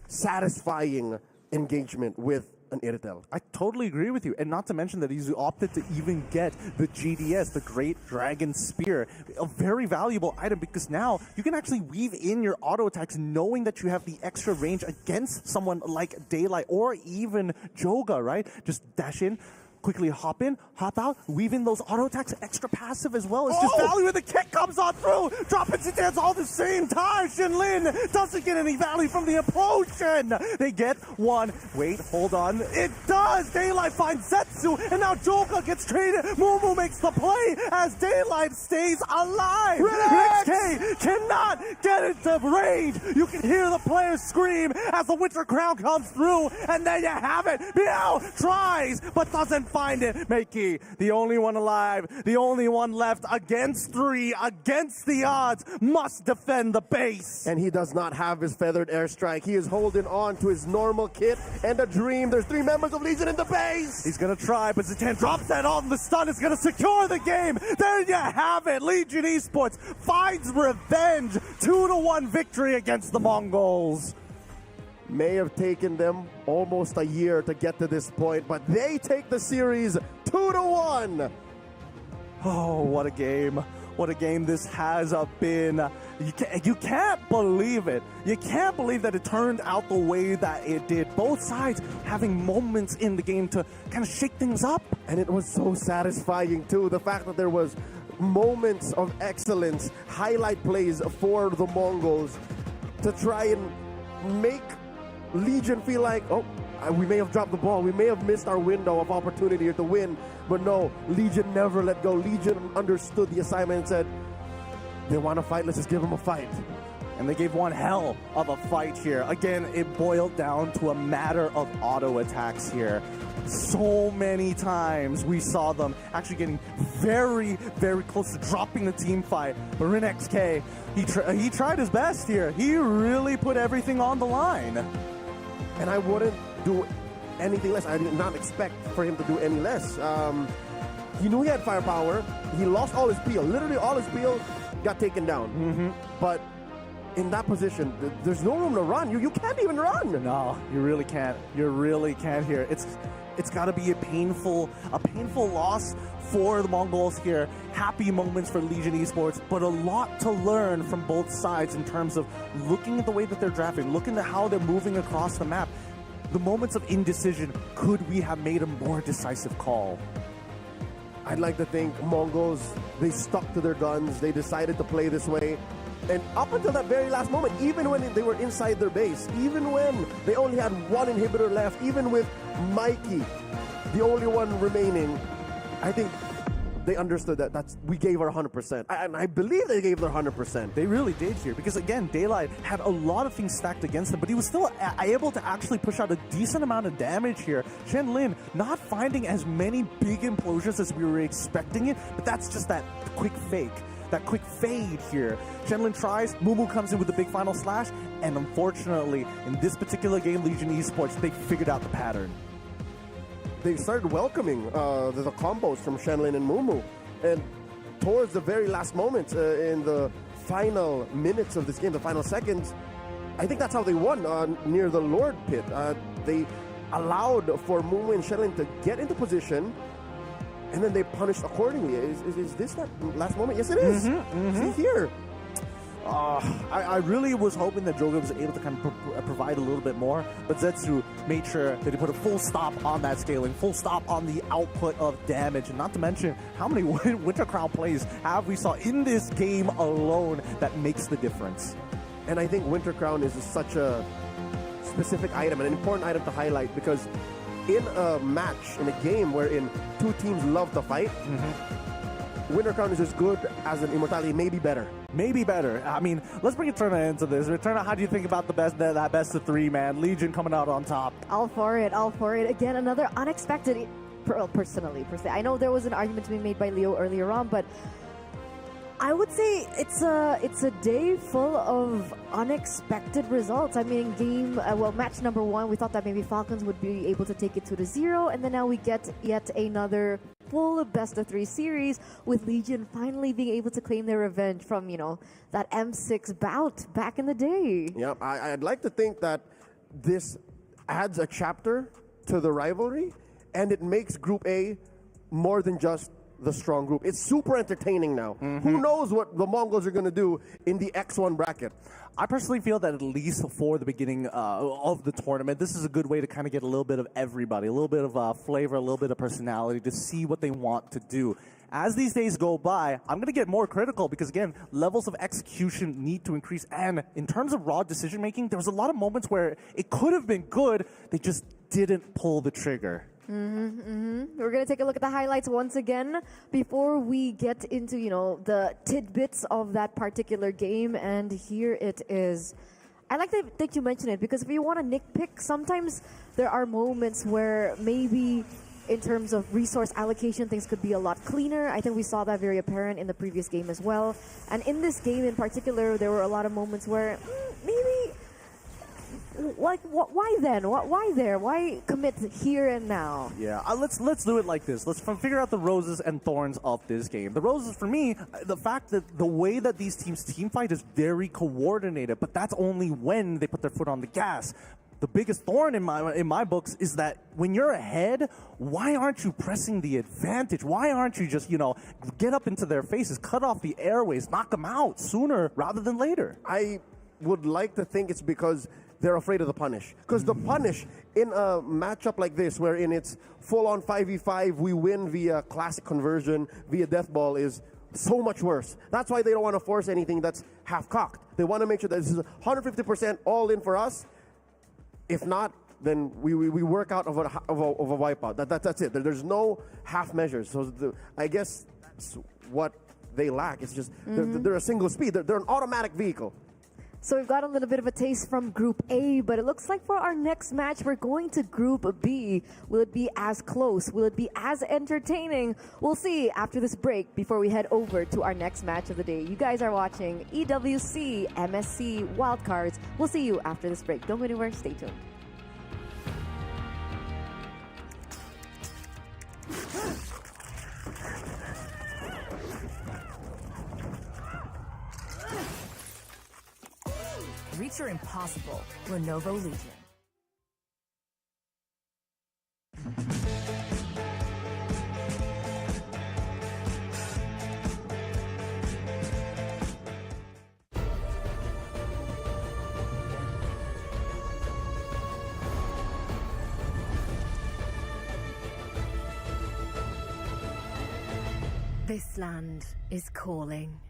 B: satisfying engagement with an Iritel.
G: I totally agree with you, and not to mention that he's opted to even get the GDS, the Great Dragon Spear, a very valuable item, because now you can actually weave in your auto attacks knowing that you have the extra range against someone like Daylight or even Joga, right? Just dash in, quickly hop in, hop out, weave in those auto attacks, extra passive as well. It's just value when the kick comes on through. Dropping Titans all at the same time. Shenlin doesn't get any value from the implosion. They get one. Wait, hold on. It does. Daylight finds Zetsu, and now Joga gets traded. Mumu makes the play as Daylight stays alive. RenXK cannot get into range. You can hear the players scream as the Winter Crown comes through, and there you have it. Meow tries, but doesn't find it. Makey, the only one alive, the only one left against 3, against the odds, must defend the base.
B: And he does not have his feathered airstrike. He is holding on to his normal kit and a dream. There's 3 members of Legion in the base.
G: He's gonna try, but Zatan drops that on the stun. It's gonna secure the game. There you have it. Legion Esports finds revenge. 2-1 victory against the Mongols.
B: May have taken them almost a year to get to this point, but they take the series 2-1.
G: Oh, what a game. What a game this has been. You can't believe it. You can't believe that it turned out the way that it did. Both sides having moments in the game to kind of shake things up.
B: And it was so satisfying too. The fact that there was moments of excellence, highlight plays for the Mongols to try and make Legion feel like, oh, we may have dropped the ball. We may have missed our window of opportunity to win. But no, Legion never let go. Legion understood the assignment and said, they want to fight, let's just give them a fight.
G: And they gave one hell of a fight here. Again, it boiled down to a matter of auto attacks here. So many times we saw them actually getting very, very close to dropping the team fight. But RenXK, he tried his best here. He really put everything on the line.
B: And I wouldn't do anything less. I did not expect for him to do any less. He knew he had firepower. He lost all his peel. Literally all his peel got taken down. But in that position, there's no room to run. You can't even run.
G: No, you really can't. You really can't here. It's got to be a painful loss for the Mongols here. Happy moments for Legion Esports, but a lot to learn from both sides in terms of looking at the way that they're drafting, looking at how they're moving across the map. The moments of indecision, could we have made a more decisive call?
B: I'd like to think Mongols, they stuck to their guns. They decided to play this way. And up until that very last moment, even when they were inside their base, even when they only had one inhibitor left, even with Mikey, the only one remaining, I think they understood that we gave our 100%. And I believe they gave their 100%.
G: They really did here because, again, Daylight had a lot of things stacked against him, but he was still able to actually push out a decent amount of damage here. Shenlin not finding as many big implosions as we were expecting it, but that's just that quick fake. That quick fade here. Shenlin tries, Mumu comes in with the big final slash, and unfortunately, in this particular game, Legion Esports, they figured out the pattern.
B: They started welcoming the combos from Shenlin and Mumu. And towards the very last moment, in the final minutes of this game, the final seconds, I think that's how they won near the Lord pit. They allowed for Mumu and Shenlin to get into position, and then they punished accordingly. Is this that last moment? Yes, it is. See here.
G: I really was hoping that Joga was able to kind of provide a little bit more, but Zetsu made sure that he put a full stop on that scaling, full stop on the output of damage, and not to mention how many Winter Crown plays have we saw in this game alone that makes the difference.
B: And I think Winter Crown is such a specific item, an important item to highlight, because in a match, in a game wherein two teams love to fight, Winter Crown is as good as an Immortality, maybe better.
G: Maybe better. I mean, let's bring Eterna into this. Eterna, how do you think about that best of three, man? Legion coming out on top.
A: All for it. Again, another unexpected. Personally, I know there was an argument to be made by Leo earlier on, but I would say it's a day full of unexpected results. I mean, match number 1, we thought that maybe Falcons would be able to take it 2-0, and then now we get yet another full best of 3 series with Legion finally being able to claim their revenge from, that M6 bout back in the day.
B: Yeah, I'd like to think that this adds a chapter to the rivalry, and it makes Group A more than just the strong group. It's super entertaining now. Who knows what the Mongols are going to do in the X1 bracket?
G: I personally feel that at least for the beginning of the tournament, this is a good way to kind of get a little bit of everybody, a little bit of flavor, a little bit of personality to see what they want to do. As these days go by, I'm going to get more critical because, again, levels of execution need to increase. And in terms of raw decision making, there was a lot of moments where it could have been good. They just didn't pull the trigger.
A: We're going to take a look at the highlights once again before we get into, the tidbits of that particular game. And here it is. I like that you mentioned it because if you want to nitpick, sometimes there are moments where maybe in terms of resource allocation, things could be a lot cleaner. I think we saw that very apparent in the previous game as well. And in this game in particular, there were a lot of moments where maybe... Like, why then? Why there? Why commit here and now?
G: Yeah, let's do it like this. Let's figure out the roses and thorns of this game. The roses, for me, the fact that the way that these teams team fight is very coordinated, but that's only when they put their foot on the gas. The biggest thorn in my books is that when you're ahead, why aren't you pressing the advantage? Why aren't you just, get up into their faces, cut off the airways, knock them out sooner rather than later?
B: I would like to think it's because they're afraid of the punish. Because the punish in a matchup like this, wherein it's full-on 5v5, we win via classic conversion, via death ball, is so much worse. That's why they don't want to force anything that's half-cocked. They want to make sure that this is 150% all in for us. If not, then we work out of a wipeout. That's it. There's no half measures. So I guess that's what they lack. It's just they're a single speed. They're an automatic vehicle.
A: So we've got a little bit of a taste from Group A, but it looks like for our next match, we're going to Group B. Will it be as close? Will it be as entertaining? We'll see after this break before we head over to our next match of the day. You guys are watching EWC MSC Wildcards. We'll see you after this break. Don't go anywhere. Stay tuned.
J: Reach your impossible. Lenovo Legion.
I: This land is calling.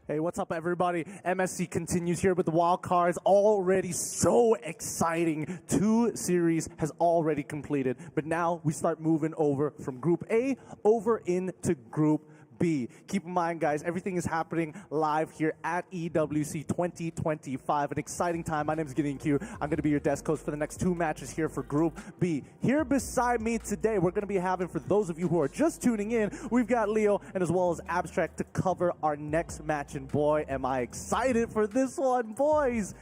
G: Hey, what's up, everybody? MSC continues here with the wild cards. Already so exciting. 2 series has already completed, but now we start moving over from Group A over into Group B. Keep in mind, guys, everything is happening live here at EWC 2025. An exciting time. My name is Gideon Q. I'm going to be your desk host for the next 2 matches here for Group B. Here beside me today, we're going to be having, for those of you who are just tuning in, we've got Leo and as well as Abstract to cover our next match. And boy, am I excited for this one, boys.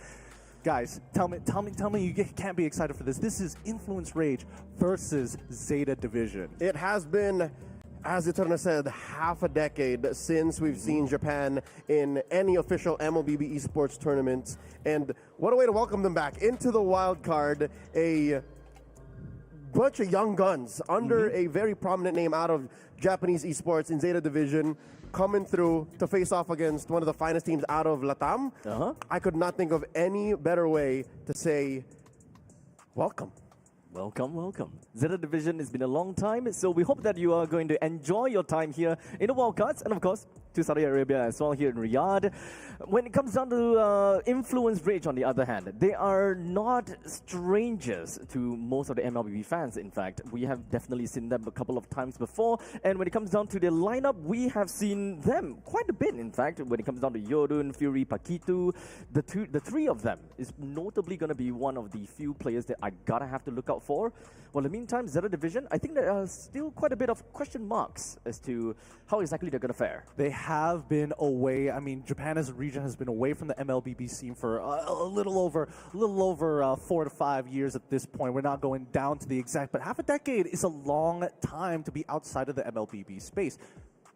G: Guys, tell me you can't be excited for this. This is Influence Rage versus Zeta Division.
B: It has been, as Eterna said, half a decade since we've seen Japan in any official MLBB esports tournaments. And what a way to welcome them back into the wild card. A bunch of young guns under a very prominent name out of Japanese esports in Zeta Division coming through to face off against one of the finest teams out of Latam. I could not think of any better way to say welcome.
C: Welcome, welcome. Zeta Division, it's been a long time, so we hope that you are going to enjoy your time here in the Wildcards, and of course, to Saudi Arabia as well here in Riyadh. When it comes down to Influence Rage, on the other hand, they are not strangers to most of the MLBB fans. In fact, we have definitely seen them a couple of times before, and when it comes down to their lineup, we have seen them quite a bit. In fact, when it comes down to Yodun, Fury, Pakitu, the 3 of them is notably going to be one of the few players that I gotta have to look out for. Well, in the meantime, Zeta Division, I think there are still quite a bit of question marks as to how exactly they're going to fare.
G: They have been away. I mean, Japan as a region has been away from the MLBB scene for a little over 4 to 5 years at this point. We're not going down to the exact, but half a decade is a long time to be outside of the MLBB space.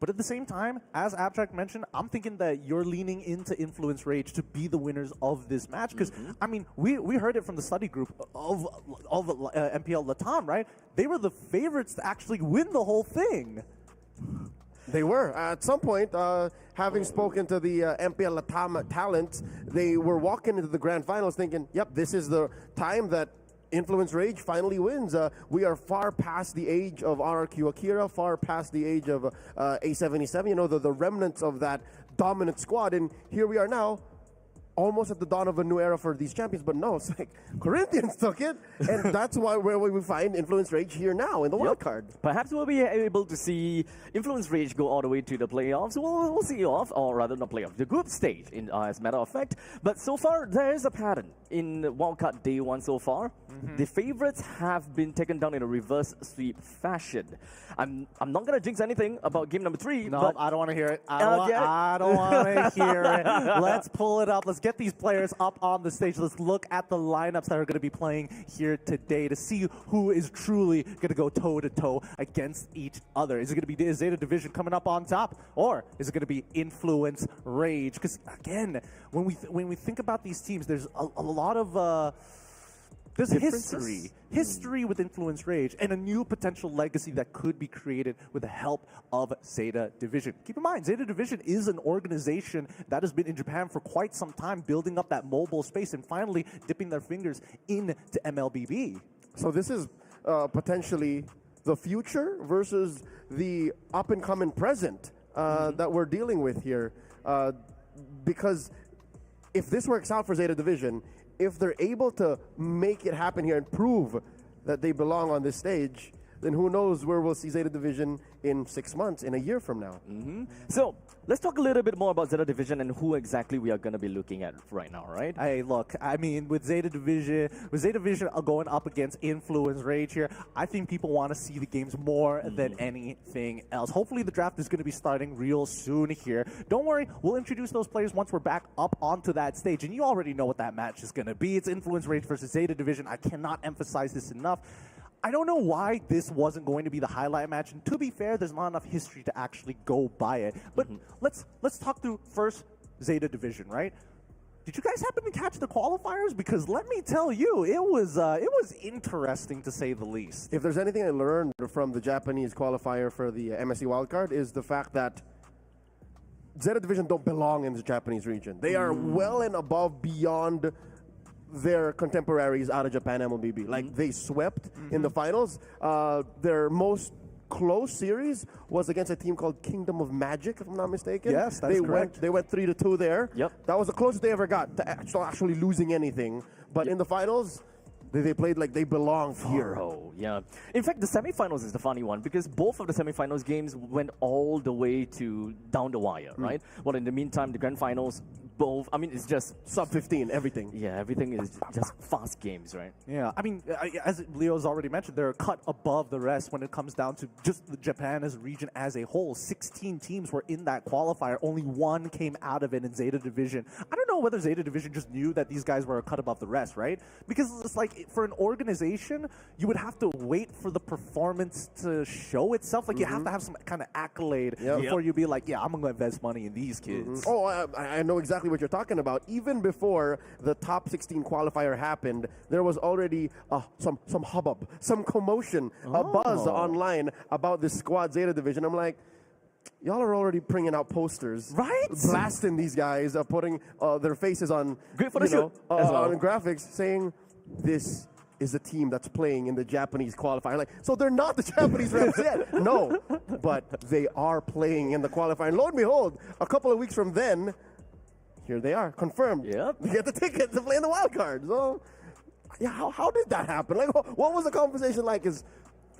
G: But at the same time, as Abstract mentioned, I'm thinking that you're leaning into Influence Rage to be the winners of this match. Because, I mean, we heard it from the study group of MPL Latam, right? They were the favorites to actually win the whole thing.
B: They were. At some point, having spoken to the MPL Latam talent, they were walking into the grand finals thinking, yep, this is the time that Influence Rage finally wins. We are far past the age of RRQ Akira, far past the age of A77, you know, the remnants of that dominant squad. And here we are now, almost at the dawn of a new era for these champions. But no, it's like Corinthians took it. And that's where we find Influence Rage here now in the wild card.
C: Perhaps we'll be able to see Influence Rage go all the way to the playoffs. We'll see off, or rather not playoffs, the group stage, as a matter of fact. But so far, there is a pattern in Wildcard Day 1 so far. The favorites have been taken down in a reverse sweep fashion. I'm not going to jinx anything about game number 3.
G: No,
C: but
G: I don't want to hear it. I don't want to hear it. Let's pull it up. Let's get these players up on the stage. Let's look at the lineups that are going to be playing here today to see who is truly going to go toe-to-toe against each other. Is it going to be Zeta Division coming up on top, or is it going to be Influence Rage? Because, again, when we think about these teams, there's a lot of... There's history with Influence Rage, and a new potential legacy that could be created with the help of Zeta Division. Keep in mind, Zeta Division is an organization that has been in Japan for quite some time, building up that mobile space and finally dipping their fingers into MLBB.
B: So this is potentially the future versus the up-and-coming present that we're dealing with here. Because if this works out for Zeta Division, if they're able to make it happen here and prove that they belong on this stage, then who knows where we'll see Zeta Division in 6 months, in a year from now.
C: So let's talk a little bit more about Zeta Division and who exactly we are going to be looking at right now, right?
G: Hey, look, I mean, with Zeta Division going up against Influence Rage here, I think people want to see the games more than anything else. Hopefully the draft is going to be starting real soon here. Don't worry, we'll introduce those players once we're back up onto that stage, and you already know what that match is going to be. It's Influence Rage versus Zeta Division. I cannot emphasize this enough. I don't know why this wasn't going to be the highlight match, and to be fair, there's not enough history to actually go by it. But let's talk through first Zeta Division, right? Did you guys happen to catch the qualifiers? Because let me tell you, it was interesting to say the least.
B: If there's anything I learned from the Japanese qualifier for the MSC wildcard, is the fact that Zeta Division don't belong in the Japanese region. They are well and above beyond their contemporaries out of Japan MLBB. Like, they swept in the finals. Their most close series was against a team called Kingdom of Magic, if I'm not mistaken.
G: Yes, that's correct.
B: They went 3-2 there.
C: Yep.
B: That was the closest they ever got to actually losing anything. But in the finals, they played like they belonged here.
C: Oh, yeah. In fact, the semifinals is the funny one because both of the semifinals games went all the way to down the wire, right? Well, in the meantime, the grand finals, both, I mean, it's just
B: sub 15, everything.
C: Yeah, everything is just fast games, right?
G: Yeah, I mean, as Leo's already mentioned, they're cut above the rest when it comes down to just Japan as a region as a whole. 16 teams were in that qualifier. Only one came out of it in Zeta Division. I don't know whether Zeta Division just knew that these guys were cut above the rest, right? Because it's like, for an organization, you would have to wait for the performance to show itself. Like, you have to have some kind of accolade before you be like, yeah, I'm going to invest money in these kids.
B: Oh, I know exactly what you're talking about. Even before the top 16 qualifier happened, there was already some hubbub, some commotion, a buzz online about this squad Zeta Division. I'm like, y'all are already bringing out posters,
C: right?
B: Blasting these guys, putting their faces on,
C: great for the show
B: on graphics, saying this is a team that's playing in the Japanese qualifier. Like, so they're not the Japanese reps yet. No, but they are playing in the qualifier. And lo and behold, a couple of weeks from then, here they are, confirmed.
C: Yep.
B: They get the ticket to play in the wild card. So, yeah, how did that happen? Like, what was the conversation like?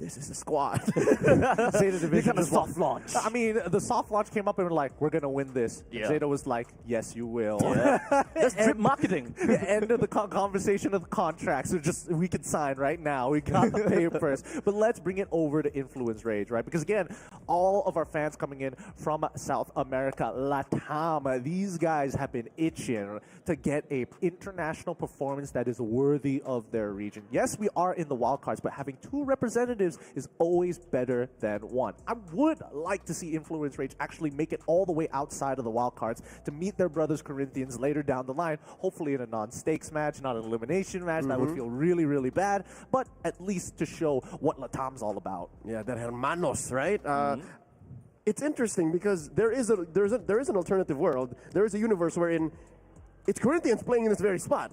B: This is a squad.
G: Zeta Division
C: kind of
G: is
C: soft launch.
G: I mean, the soft launch came up and were like, we're going to win this.
C: Yeah.
G: Zeta was like, yes, you will.
C: That's drip marketing.
G: End of the conversation of the contracts. So just, we can sign right now. We got the papers. But let's bring it over to Influence Rage, right? Because again, all of our fans coming in from South America, LATAM, these guys have been itching to get a international performance that is worthy of their region. Yes, we are in the wildcards, but having two representatives is always better than one. I would like to see Influence Rage actually make it all the way outside of the wildcards to meet their brothers Corinthians later down the line, hopefully in a non-stakes match, not an elimination match. That would feel really, really bad, but at least to show what Latam's all about.
B: Yeah, that hermanos, right? It's interesting because there is an alternative world. There is a universe wherein it's Corinthians playing in this very spot.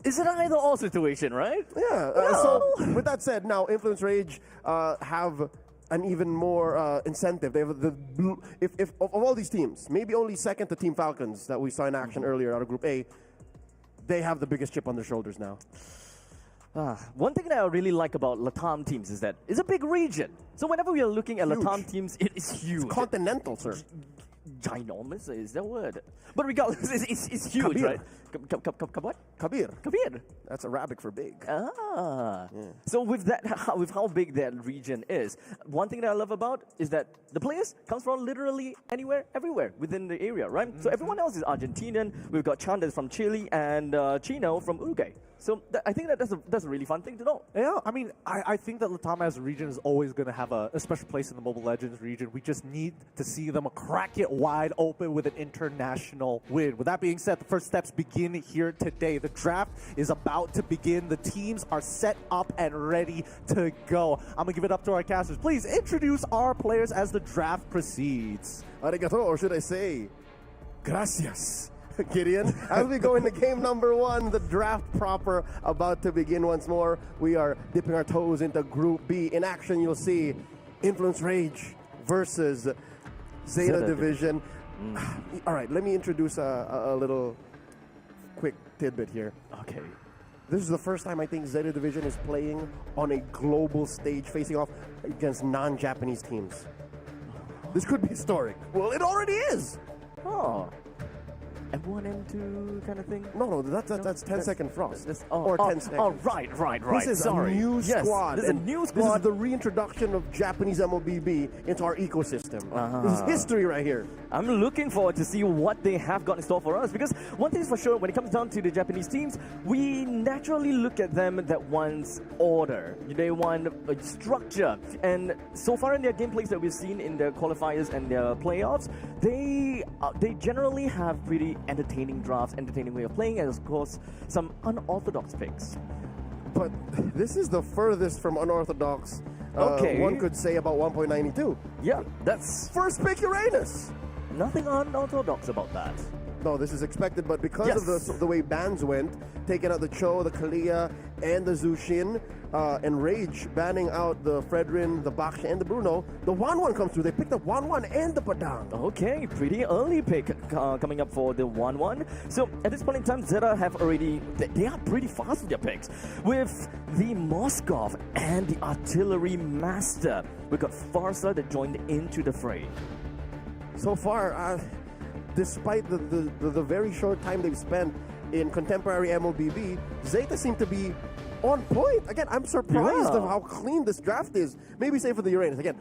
C: It's an either-or situation, right?
B: Yeah. So with that said, now Influence Rage have an even more incentive. They have if of all these teams, maybe only second to Team Falcons that we saw in action earlier out of Group A, they have the biggest chip on their shoulders now.
C: One thing that I really like about LATAM teams is that it's a big region. So whenever we are looking at LATAM teams, it is huge.
B: It's continental, sir.
C: Ginormous is the word. But regardless, it's huge,
B: Kabir.
C: right? What?
B: Kabir.
C: Kabir.
B: That's Arabic for big.
C: So with that, with how big that region is, one thing that I love about is that the players comes from literally anywhere, everywhere within the area, right? So everyone else is Argentinian. We've got Chandes from Chile and Chino from Uruguay. So I think that's a really fun thing to know.
G: Yeah, I mean, I think that Latam as a region is always going to have a special place in the Mobile Legends region. We just need to see them crack it wide open with an international win. With that being said, the first steps begin here today. The draft is about to begin. The teams are set up and ready to go. I'm going to give it up to our casters. Please introduce our players as the draft proceeds.
B: Arigato, or should I say, gracias. Gideon, as we go into game number 1, the draft proper about to begin once more. We are dipping our toes into Group B. In action, you'll see Influence Rage versus Zeta Division. All right, let me introduce a little quick tidbit here.
C: Okay.
B: This is the first time I think Zeta Division is playing on a global stage, facing off against non-Japanese teams. This could be historic. Well, it already is.
C: Oh. M1, M2 kind of thing?
B: No, that's 10-second frost.
C: Or
B: 10 seconds.
C: Oh, right.
B: This is a new squad.
C: This is a new squad.
B: This is the reintroduction of Japanese MLBB into our ecosystem. This is history right here.
C: I'm looking forward to see what they have got in store for us, because one thing is for sure, when it comes down to the Japanese teams, we naturally look at them that wants order. They want a structure. And so far in their gameplays that we've seen in their qualifiers and their playoffs, they generally have pretty entertaining drafts, entertaining way of playing, and of course some unorthodox picks.
B: But this is the furthest from unorthodox one could say about 1.92.
C: Yeah, that's
B: first pick Uranus.
C: nothing unorthodox about that.
B: no, this is expected, but because
C: Yes.
B: of the way bans went, taking out the Cho, the Kalia, and the Zushin, and Rage banning out the Fredrin, the Baksh, and the Bruno, the 1-1 comes through. They picked up 1-1 and the Padang.
C: Okay, pretty early pick coming up for the 1-1. So at this point in time, Zeta have already, they are pretty fast with their picks. With the Moskov and the Artillery Master, we got Farsa that joined into the fray.
B: So far, despite the very short time they've spent in contemporary MLBB, Zeta seem to be on point. Again, I'm surprised of how clean this draft is. Maybe save for the Uranus. Again,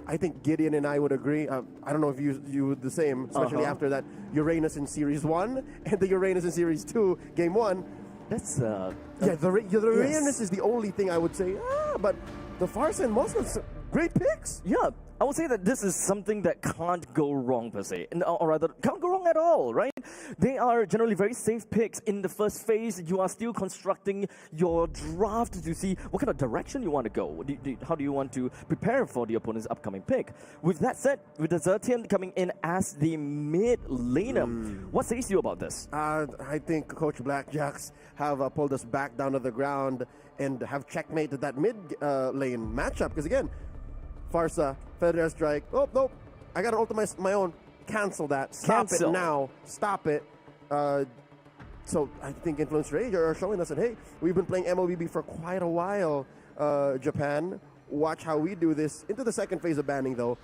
B: I think Gideon and I would agree. I don't know if you would the same, especially after that Uranus in Series 1 and the Uranus in Series 2, Game 1.
C: That's
B: the Uranus is the only thing I would say. But the Farsa and Muslims, great picks.
C: Yeah, I would say that this is something that can't go wrong per se, or rather, can't go wrong at all, right? They are generally very safe picks. In the first phase, you are still constructing your draft to see what kind of direction you want to go. How do you want to prepare for the opponent's upcoming pick? With that said, with the Zertian coming in as the mid laner, what says you about this?
B: I think Coach Blackjacks have pulled us back down to the ground and have checkmated that mid lane matchup. Because again, Farsa, Federer Strike. Oh, nope. I got an ultimate my own. Cancel that. Stop it now. Stop it. So I think Influence Rage are showing us that, hey, we've been playing MLBB for quite a while, Japan. Watch how we do this. Into the second phase of banning, though,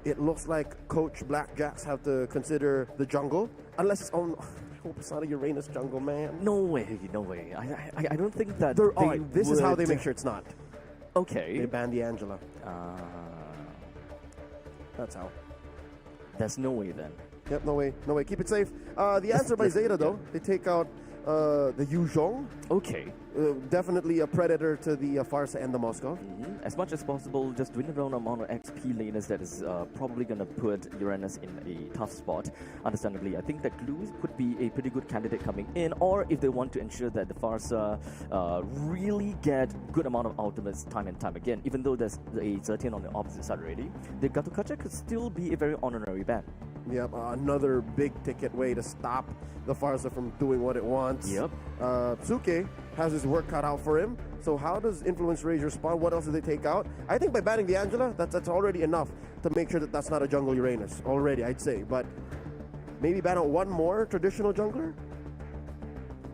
B: it looks like Coach Blackjacks have to consider the jungle. Unless it's on... I hope it's not a Uranus jungle, man.
C: No way, no way. I don't think that
B: This is how they make sure it's not.
C: Okay.
B: They ban the Angela. That's how.
C: There's no way then.
B: Yep, no way. Keep it safe. The answer by Zeta, though, they take out the Yuzhong.
C: Okay.
B: Definitely a predator to the Farsa and the Moscow.
C: As much as possible, just dwindle down the amount of XP laners that is probably going to put Uranus in a tough spot. Understandably, I think that Glue could be a pretty good candidate coming in, or if they want to ensure that the Farsa really get good amount of ultimates time and time again, even though there's a Zertian on the opposite side already, the Gatukacha could still be a very honorary ban.
B: Yep, another big ticket way to stop the Farsa from doing what it wants.
C: Yep.
B: Tsuke has his work cut out for him. So how does Influence Rage respond? What else do they take out? I think by banning the Angela, that's already enough to make sure that that's not a jungle Uranus. Already, I'd say. But maybe ban out one more traditional jungler?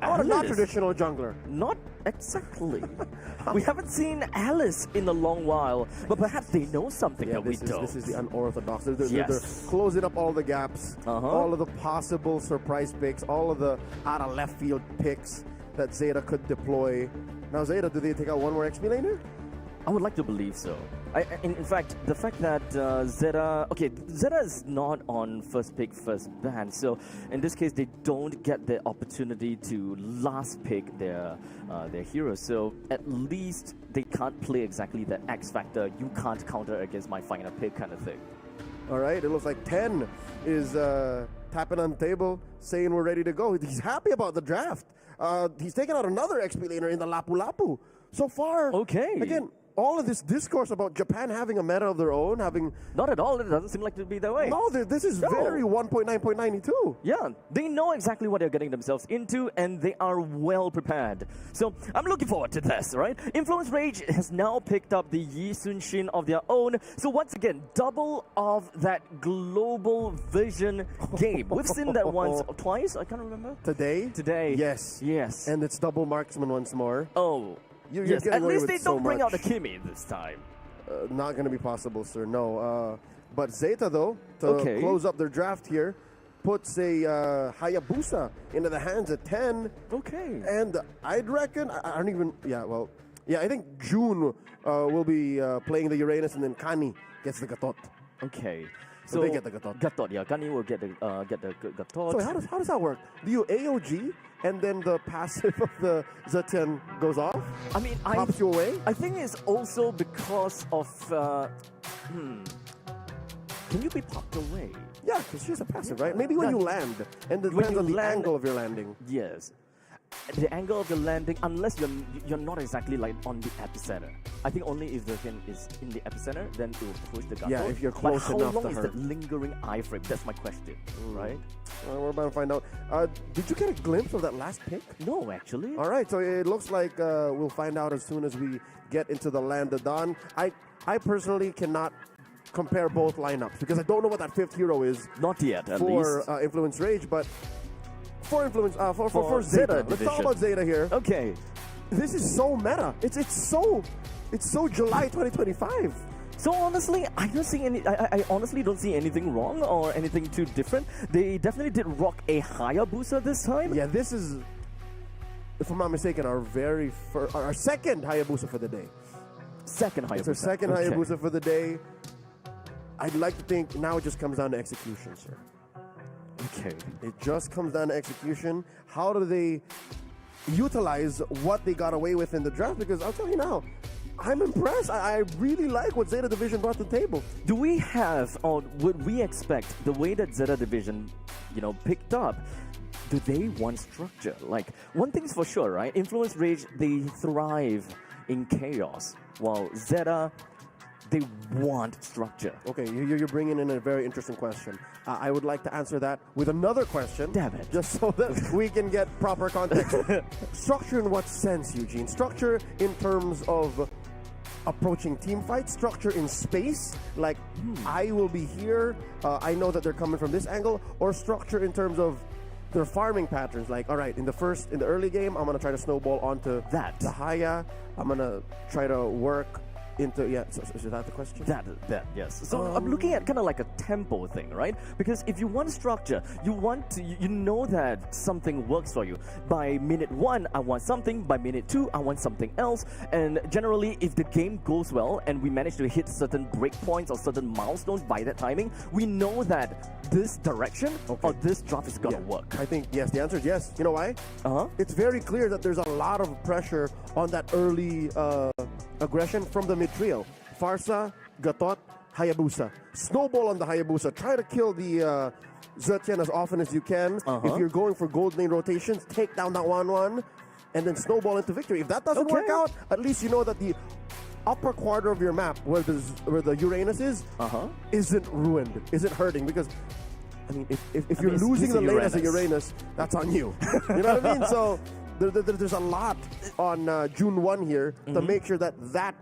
B: I want a non-traditional jungler.
C: Not exactly. We haven't seen Alice in a long while, but perhaps they know something that we don't.
B: This is the unorthodox. They're closing up all the gaps, all of the possible surprise picks, all of the out of left field picks that Zeta could deploy. Now, Zeta, do they take out one more XP laner?
C: I would like to believe so. In fact, the fact that Zeta is not on first pick, first ban, so in this case, they don't get the opportunity to last pick their hero. So at least they can't play exactly that X factor. You can't counter against my final pick kind of thing.
B: All right, it looks like 10 is tapping on the table, saying we're ready to go. He's happy about the draft. He's taking out another XP laner in the Lapu Lapu. So far, again, all of this discourse about Japan having a meta of their own, having...
C: Not at all, it doesn't seem like to be that way.
B: No, this is very 1.9.92.
C: Yeah, they know exactly what they're getting themselves into, and they are well prepared. So, I'm looking forward to this, right? Influence Rage has now picked up the Yi Sun Shin of their own. So once again, double of that global vision game. We've seen that once or twice, I can't remember.
B: Today? Yes. And it's double marksman once more.
C: Oh, yes, at least they don't bring out the Kimi this time.
B: Not going to be possible, sir, no. But Zeta, though, to close up their draft here, puts a Hayabusa into the hands at 10.
C: Okay.
B: And I'd reckon, I don't even, I think June will be playing the Uranus, and then Kani gets the Gatot.
C: Okay.
B: So they get the Gatot.
C: Kani will get the Gatot.
B: So how does that work? Do you AOG and then the passive of the Zetian goes off?
C: I mean,
B: pops you away?
C: I think it's also because of can you be popped away?
B: Yeah, because she's a passive, right? Maybe when you land, and it depends on the angle of your landing.
C: Yes. the angle of the landing, unless you're not exactly like on the epicenter. I think only if the pin is in the epicenter, then it will push the gun.
B: Yeah, if you're close
C: but
B: enough
C: how
B: to
C: long is
B: her.
C: that lingering iframe? That's my question, right?
B: We're about to find out. Did you get a glimpse of that last pick?
C: No, actually.
B: All right, so it looks like we'll find out as soon as we get into the land of Dawn. I personally cannot compare both lineups because I don't know what that fifth hero is.
C: Not yet, at
B: for
C: least.
B: Influence Rage, but for Zeta. Let's talk about Zeta here.
C: Okay.
B: This is so meta. It's so July 2025.
C: So honestly, I don't see any. I honestly don't see anything wrong or anything too different. They definitely did rock a Hayabusa this time.
B: Yeah, this is, if I'm not mistaken, our second Hayabusa for the day.
C: Second Hayabusa.
B: It's our second Hayabusa for the day. I'd like to think now it just comes down to execution, sir.
C: Okay.
B: It just comes down to execution. How do they utilize what they got away with in the draft? Because I'll tell you now, I'm impressed. I really like what Zeta Division brought to the table.
C: Do we have, or would we expect the way that Zeta Division, picked up? Do they want structure? Like, one thing's for sure, right? Influence Rage, they thrive in chaos, while Zeta, they want structure.
B: Okay, you're bringing in a very interesting question. I would like to answer that with another question.
C: Damn it.
B: Just so that we can get proper context. Structure in what sense, Eugene? Structure in terms of approaching team fights, structure in space, like I will be here, I know that they're coming from this angle, or structure in terms of their farming patterns, like, all right, in the early game, I'm going to try to snowball onto the Haya, I'm going to try to work into, so is that the question?
C: That, yes. So I'm looking at kind of like a tempo thing, right? Because if you want structure, you know that something works for you. By minute 1, I want something. By minute 2, I want something else. And generally, if the game goes well and we manage to hit certain breakpoints or certain milestones by that timing, we know that this direction or this draft is gonna work.
B: I think yes. The answer is yes. You know why? It's very clear that there's a lot of pressure on that early aggression from the mid trio. Farsa, Gatot, Hayabusa. Snowball on the Hayabusa. Try to kill the Zetian as often as you can. If you're going for gold lane rotations, take down that 1-1 and then snowball into victory. If that doesn't work out, at least you know that the upper quarter of your map where the Uranus is isn't ruined, isn't hurting, because I mean if you're losing the lane as a Uranus, that's on you. You know what I mean? So there's a lot on June 1 here to make sure that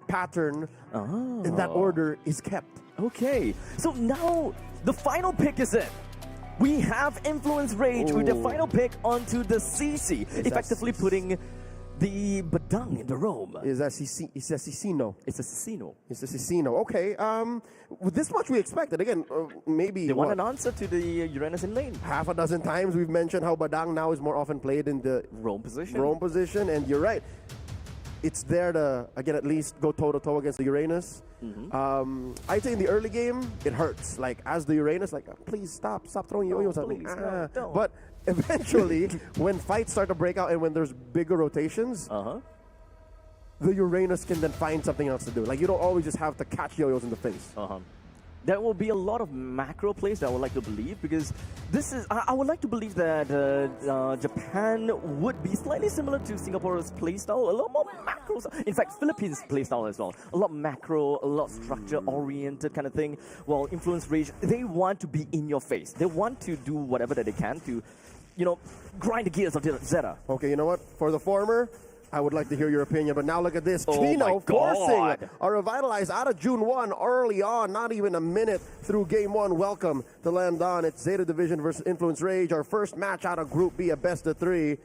B: pattern in that order is kept.
C: Okay, so now the final pick is in. We have Influence Rage with the final pick onto the CC, effectively putting the Badang in the Rome.
B: It's a Cicino.
C: It's a Cicino.
B: It's a Cicino. Okay. With this much we expected. Again, maybe
C: they want an answer to the Uranus in lane.
B: Half a dozen times we've mentioned how Badang now is more often played in the
C: Rome position.
B: And you're right. It's there to, again, at least go toe-to-toe against the Uranus. I'd say in the early game, it hurts. Like, as the Uranus, like, please stop throwing yo-yos at me.
C: No.
B: But eventually, when fights start to break out and when there's bigger rotations, the Uranus can then find something else to do. Like, you don't always just have to catch yo-yos in the face.
C: There will be a lot of macro plays that I would like to believe, because I would like to believe that Japan would be slightly similar to Singapore's playstyle, a lot more macro. In fact, Philippines playstyle as well. A lot macro, a lot structure-oriented kind of thing. While Influence Rage, they want to be in your face. They want to do whatever that they can to, grind the gears of Zeta.
B: Okay, you know what? For the former, I would like to hear your opinion, but now look at this.
C: Oh
B: Chino
C: my God.
B: forcing a revitalize out of June 1 early on, not even a minute through game 1. Welcome to Landon. It's Zeta Division versus Influence Rage. Our first match out of Group B, a best of 3.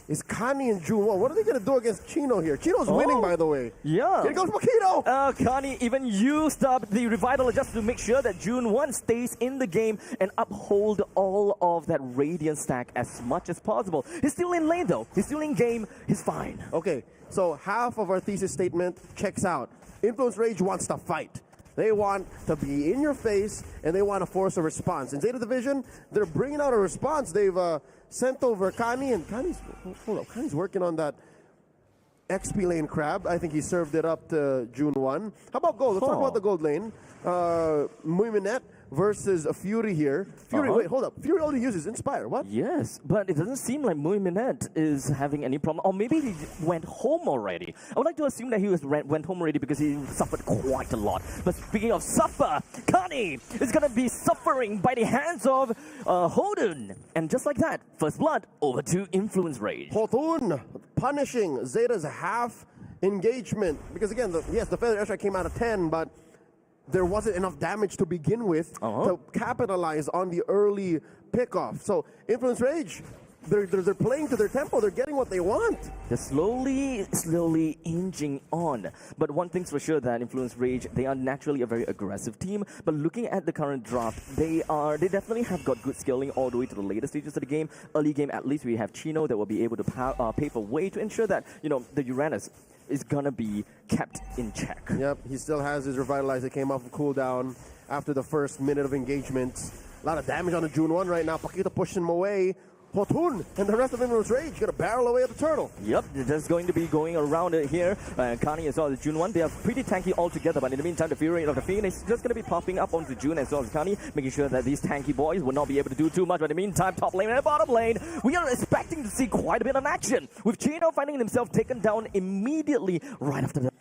B: Is Kani in June 1. What are they going to do against Chino here? Chino's winning, by the way.
C: Yeah.
B: Here goes Makito.
C: Kani even used up the Revitalize just to make sure that June 1 stays in the game and uphold all of that Radiant stack as much as possible. He's still in lane, though. He's still in game. He's fine.
B: Okay, so half of our thesis statement checks out. Influence Rage wants to fight. They want to be in your face, and they want to force a response. In Zeta Division, they're bringing out a response. They've sent over Kani, and Kani's working on that XP lane crab. I think he served it up to June 1. How about gold? Let's talk about the gold lane. Muiminet versus Fury here. Fury, wait, hold up. Fury only uses Inspire. What?
C: Yes, but it doesn't seem like Mui Minette is having any problem. Or maybe he went home already. I would like to assume that he went home already because he suffered quite a lot. But speaking of suffer, Kani is going to be suffering by the hands of Holden. And just like that, first blood over to Influence Rage.
B: Hotun punishing Zeta's half engagement. Because again, the Feather Airstrike came out of 10, but there wasn't enough damage to begin with to capitalize on the early pickoff. So Influence Rage, they're playing to their tempo. They're getting what they want.
C: They're slowly inching on. But one thing's for sure, that Influence Rage, they are naturally a very aggressive team. But looking at the current draft, they definitely have got good scaling all the way to the later stages of the game. Early game, at least we have Chino that will be able to pave a way to ensure that the Uranus is gonna be kept in check.
B: Yep, he still has his Revitalize that came off of cooldown after the first minute of engagement. A lot of damage on the June 1 right now. Paquito pushing him away. Hotun and the rest of Influence Rage gonna barrel away at the turtle.
C: Yep, that's going to be going around it here. Kani as well as June 1, they are pretty tanky altogether, but in the meantime, the Fury of the Phoenix is just going to be popping up onto June as well as Kani, making sure that these tanky boys will not be able to do too much. But in the meantime, top lane and bottom lane, we are expecting to see quite a bit of action, with Chino finding himself taken down immediately right after the...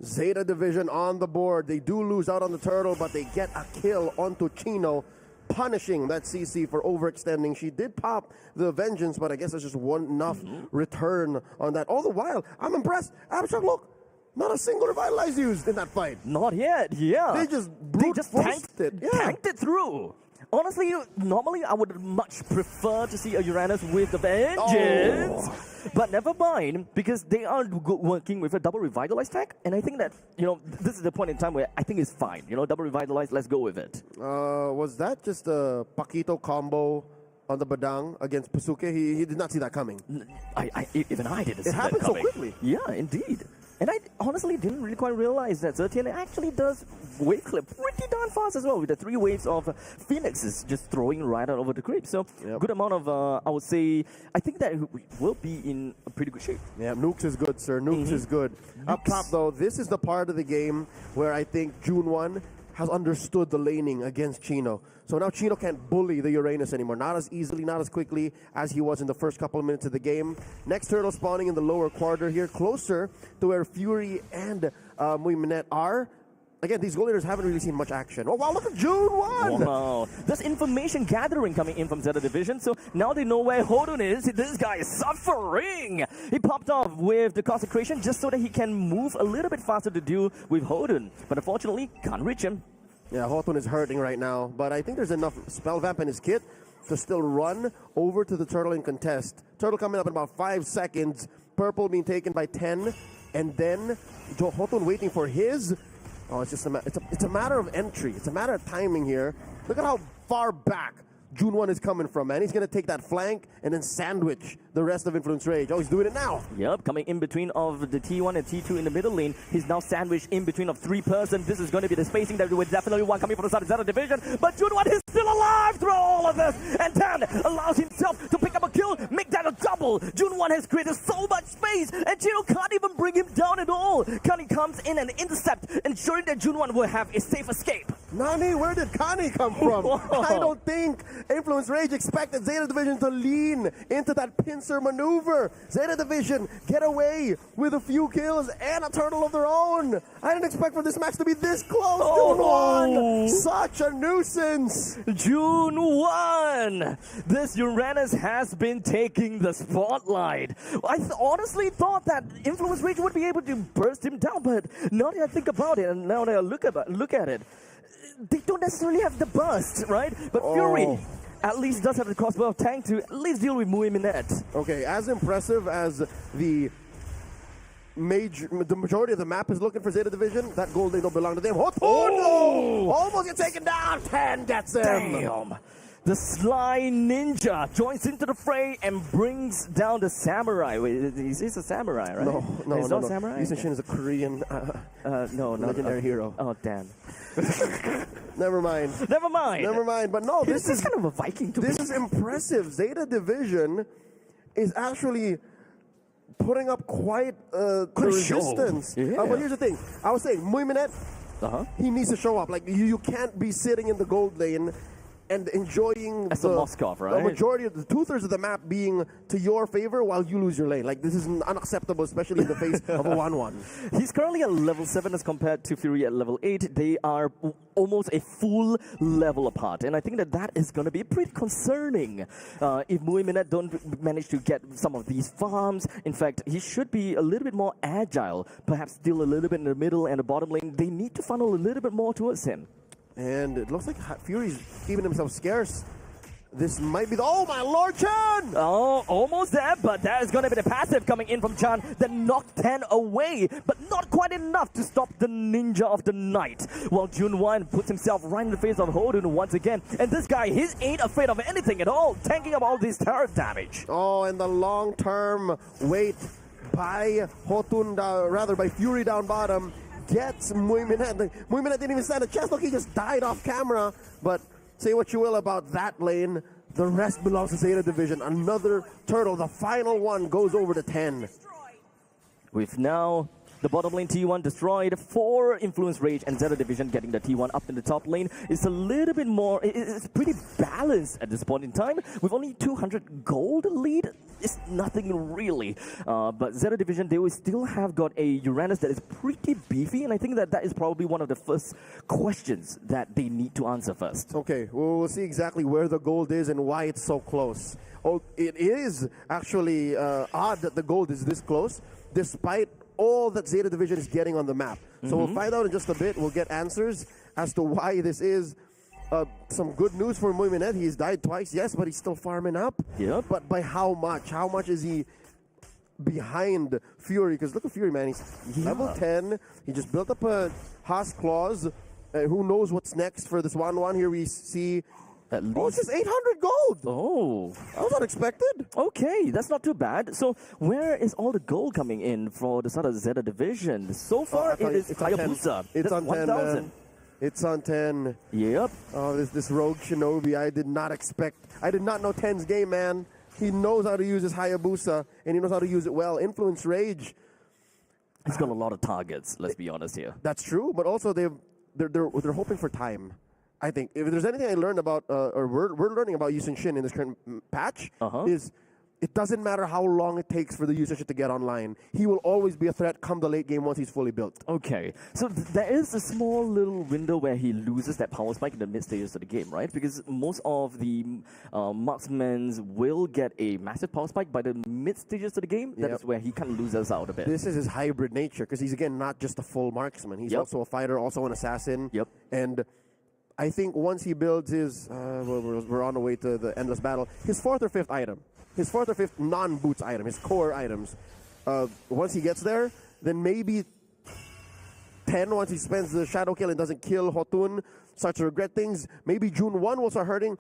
B: Zeta Division on the board. They do lose out on the turtle, but they get a kill onto Chino, punishing that CC for overextending. She did pop the Vengeance, but I guess there's just one enough return on that. All the while, I'm impressed. Abstract, look, not a single Revitalize used in that fight.
C: Not yet, yeah.
B: They just tanked it. Yeah.
C: Tanked it through. Honestly, normally I would much prefer to see a Uranus with the Vengeance. But never mind, because they are working with a double Revitalize tag, and I think that, this is the point in time where I think it's fine. Double Revitalize, let's go with it.
B: Was that just a Paquito combo on the Badang against Pasuke? He did not see that coming.
C: Even I didn't see that coming.
B: It happened so quickly.
C: Yeah, indeed. And I honestly didn't really quite realize that Zertian actually does wave clip pretty darn fast as well, with the 3 waves of Phoenixes just throwing right out over the creep. So good amount of, I would say, I think that we will be in a pretty good shape.
B: Yeah, Nukes is good, sir. Nukes is good. Up top, though, this is the part of the game where I think June 1 has understood the laning against Chino. So now Chino can't bully the Uranus anymore. Not as easily, not as quickly as he was in the first couple of minutes of the game. Next turtle spawning in the lower quarter here, closer to where Fury and Mui Minette are. Again, these goal leaders haven't really seen much action. Oh, wow, look at June 1!
C: Wow. There's information gathering coming in from Zeta Division, so now they know where Hodun is. This guy is suffering! He popped off with the Consecration just so that he can move a little bit faster to deal with Hodun. But unfortunately, can't reach him.
B: Yeah, Hotun is hurting right now, but I think there's enough Spell Vamp in his kit to still run over to the turtle and contest. Turtle coming up in about 5 seconds. Purple being taken by 10, and then Hotun waiting for his... Oh, it's just a matter of entry. It's a matter of timing here. Look at how far back June 1 is coming from, man. He's going to take that flank and then sandwich the rest of Influence Rage. Oh, he's doing it now.
C: Yep, coming in between of the T1 and T2 in the middle lane. He's now sandwiched in between of 3 person. This is going to be the spacing that we would definitely want coming from the side of Zeta Division. But June 1 is still alive through all of this. And Tan allows himself to pick up a kill, make that a double. June 1 has created so much space, and Chino can't even bring him down at all. Kani comes in and intercept, ensuring that June 1 will have a safe escape.
B: Nani, where did Kani come from? I don't think Influence Rage expected Zeta Division to lean into that pincer maneuver. Zeta Division get away with a few kills and a turtle of their own. I didn't expect for this match to be this close. June 1, such a nuisance.
C: June 1, this Uranus has been taking the spotlight. I honestly thought that Influence Rage would be able to burst him down, but now that I think about it and now that I look at it, they don't necessarily have the burst, right? But Fury at least does have the crossbow of tank to at least deal with Mui Minette.
B: Okay, as impressive as the majority of the map is looking for Zeta Division, that gold they don't belong to them. Oh, almost gets taken down. 10 gets him.
C: Damn. The Sly Ninja joins into the fray and brings down the samurai. Wait, he's a samurai, right?
B: No,
C: he's
B: no.
C: not a samurai?
B: Lee Sin is a Korean legendary hero.
C: Oh, damn.
B: Never mind. But no, this is
C: kind of a Viking to
B: This is impressive. Zeta Division is actually putting up quite the resistance.
C: Yeah.
B: But here's the thing. I was saying, Mui Minette, he needs to show up. Like you can't be sitting in the gold lane and enjoying
C: As a Moskov, right?
B: the majority of the 2/3 of the map being to your favor while you lose your lane. Like this is unacceptable, especially in the face of a 1-1.
C: He's currently at level 7 as compared to Fury at level 8. They are almost a full level apart, and I think that is going to be pretty concerning if Muiminet don't manage to get some of these farms. In fact, he should be a little bit more agile, perhaps still a little bit in the middle and the bottom lane. They need to funnel a little bit more towards him.
B: And it looks like Fury's keeping himself scarce. This might be the... Oh, my Lord, Chan!
C: Oh, almost there, but that is going to be the passive coming in from Chan that knocked 10 away, but not quite enough to stop the Ninja of the Night. While Junwan puts himself right in the face of Hodun once again. And this guy, he ain't afraid of anything at all, tanking up all this turret damage.
B: Oh, and the long-term wait by Hotun, rather by Fury down bottom, gets Muiminet. Muiminet didn't even stand a chance. Look, he just died off camera. But say what you will about that lane, the rest belongs to Zeta Division. Another turtle, the final one, goes over to 10.
C: With now the bottom lane T1 destroyed for Influence Rage and Zeta Division getting the T1 up in the top lane. It's a little bit more, it's pretty balanced at this point in time. With only 200 gold lead, it's nothing really. But Zeta Division, they will still have got a Uranus that is pretty beefy, and I think that is probably one of the first questions that they need to answer first.
B: Okay, we'll see exactly where the gold is and why it's so close. Oh, it is actually odd that the gold is this close, despite all that Zeta Division is getting on the map. So we'll find out in just a bit. We'll get answers as to why this is. Some good news for Muiminet. He's died twice, yes, but he's still farming up.
C: Yep.
B: But by how much? How much is he behind Fury? Because look at Fury, man. He's level 10. He just built up a Haas Claws. Who knows what's next for this 1-1? Here we see... Oh, it's just 800 gold!
C: Oh.
B: That was unexpected.
C: Okay, that's not too bad. So where is all the gold coming in for the Sada Zeta Division? So far, it is Hayabusa.
B: It's on 10,
C: 1,000.
B: man. It's on 10.
C: Yep.
B: Oh, this rogue Shinobi, I did not know 10's game, man. He knows how to use his Hayabusa, and he knows how to use it well. Influence Rage.
C: He's got a lot of targets, let's be honest here.
B: That's true, but also they're hoping for time. I think if there's anything I learned about, or we're learning about Yusen Shin in this current patch, is it doesn't matter how long it takes for the Yusen Shin to get online. He will always be a threat come the late game once he's fully built.
C: Okay, so there is a small little window where he loses that power spike in the mid stages of the game, right? Because most of the marksmen will get a massive power spike by the mid stages of the game. That is where he kind of loses out a bit.
B: This is his hybrid nature, because he's, again, not just a full marksman. He's also a fighter, also an assassin.
C: Yep.
B: And I think once he builds his, we're on the way to the endless battle, his 4th or 5th item, his 4th or 5th non-boots item, his core items, once he gets there, then maybe 10, once he spends the shadow kill and doesn't kill Hotun, starts to regret things, maybe June 1 will start hurting,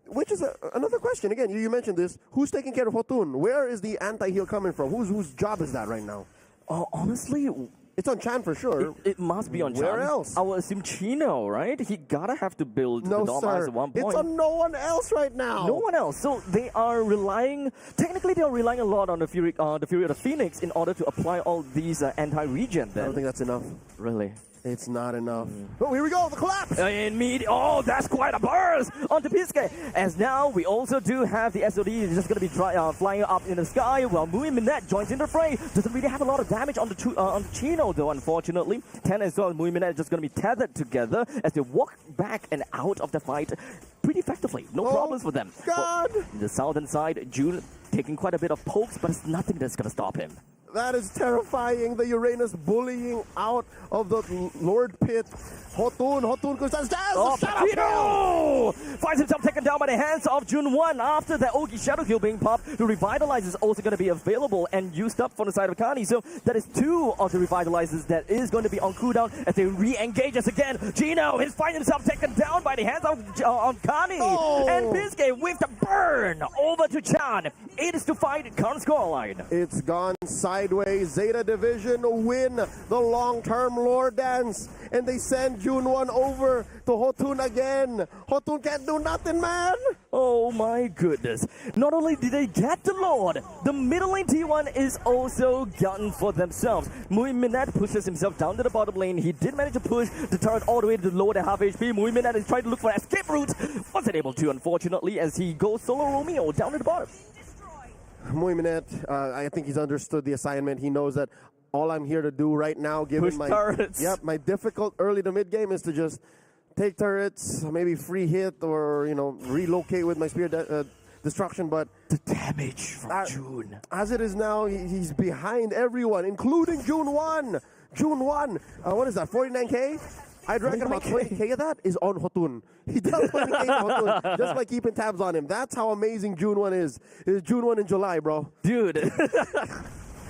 B: which is another question. Again, you mentioned this, who's taking care of Hotun? Where is the anti-heal coming from? Whose job is that right now?
C: Honestly...
B: It's on Chan for sure.
C: It must be on Chan.
B: Where else?
C: I would assume Chino, right? He gotta have to build the Dom Eyes at one point.
B: It's on no one else right now.
C: No one else. So they are relying, technically they are relying a lot on the Fury of the Phoenix in order to apply all these anti-regen.
B: I don't think that's enough.
C: Really?
B: It's not enough. Oh, here we go, the collapse!
C: In mid, that's quite a burst onto Piske. As now, we also do have the SOD just going to be flying up in the sky, while Muiminet joins in the fray. Doesn't really have a lot of damage on the Chino, though, unfortunately. 10 as well, Muiminet just going to be tethered together as they walk back and out of the fight pretty effectively. No problems for them.
B: God!
C: Well, the southern side, June taking quite a bit of pokes, but it's nothing that's going to stop him.
B: That is terrifying. The Uranus bullying out of the Lord Pit. Hotun goes down.
C: Finds himself taken down by the hands of Jun1 after that Ogi Shadow Kill being popped. The Revitalize is also going to be available and used up from the side of Kani. So that is 2 of the Revitalizers that is going to be on cooldown as they re-engage us again. Gino is finding himself taken down by the hands of Kani. And Piske with the burn over to Chan. It is to fight current scoreline.
B: It's gone sideways. Zeta Division win the long-term lore dance. And they send June 1 over to Hotun again. Hotun can't do nothing, man.
C: Oh my goodness. Not only did they get the Lord, the middle lane T1 is also gotten for themselves. Mui Minette pushes himself down to the bottom lane. He did manage to push the turret all the way to the lower than half HP. Mui Minette is trying to look for escape routes. Wasn't able to, unfortunately, as he goes solo Romeo down to the bottom.
B: Mui Minette, I think he's understood the assignment. He knows that all I'm here to do right now, given
C: Push turrets.
B: my difficult early to mid game, is to just take turrets, maybe free hit, or relocate with my spear destruction. But
C: the damage from June,
B: as it is now, he's behind everyone, including June 1. What is that? 49k? I'd reckon about 20k of that is on Hotun. He does 20k to Hotun, just by keeping tabs on him. That's how amazing June 1 is. It's June 1 in July, bro.
C: Dude.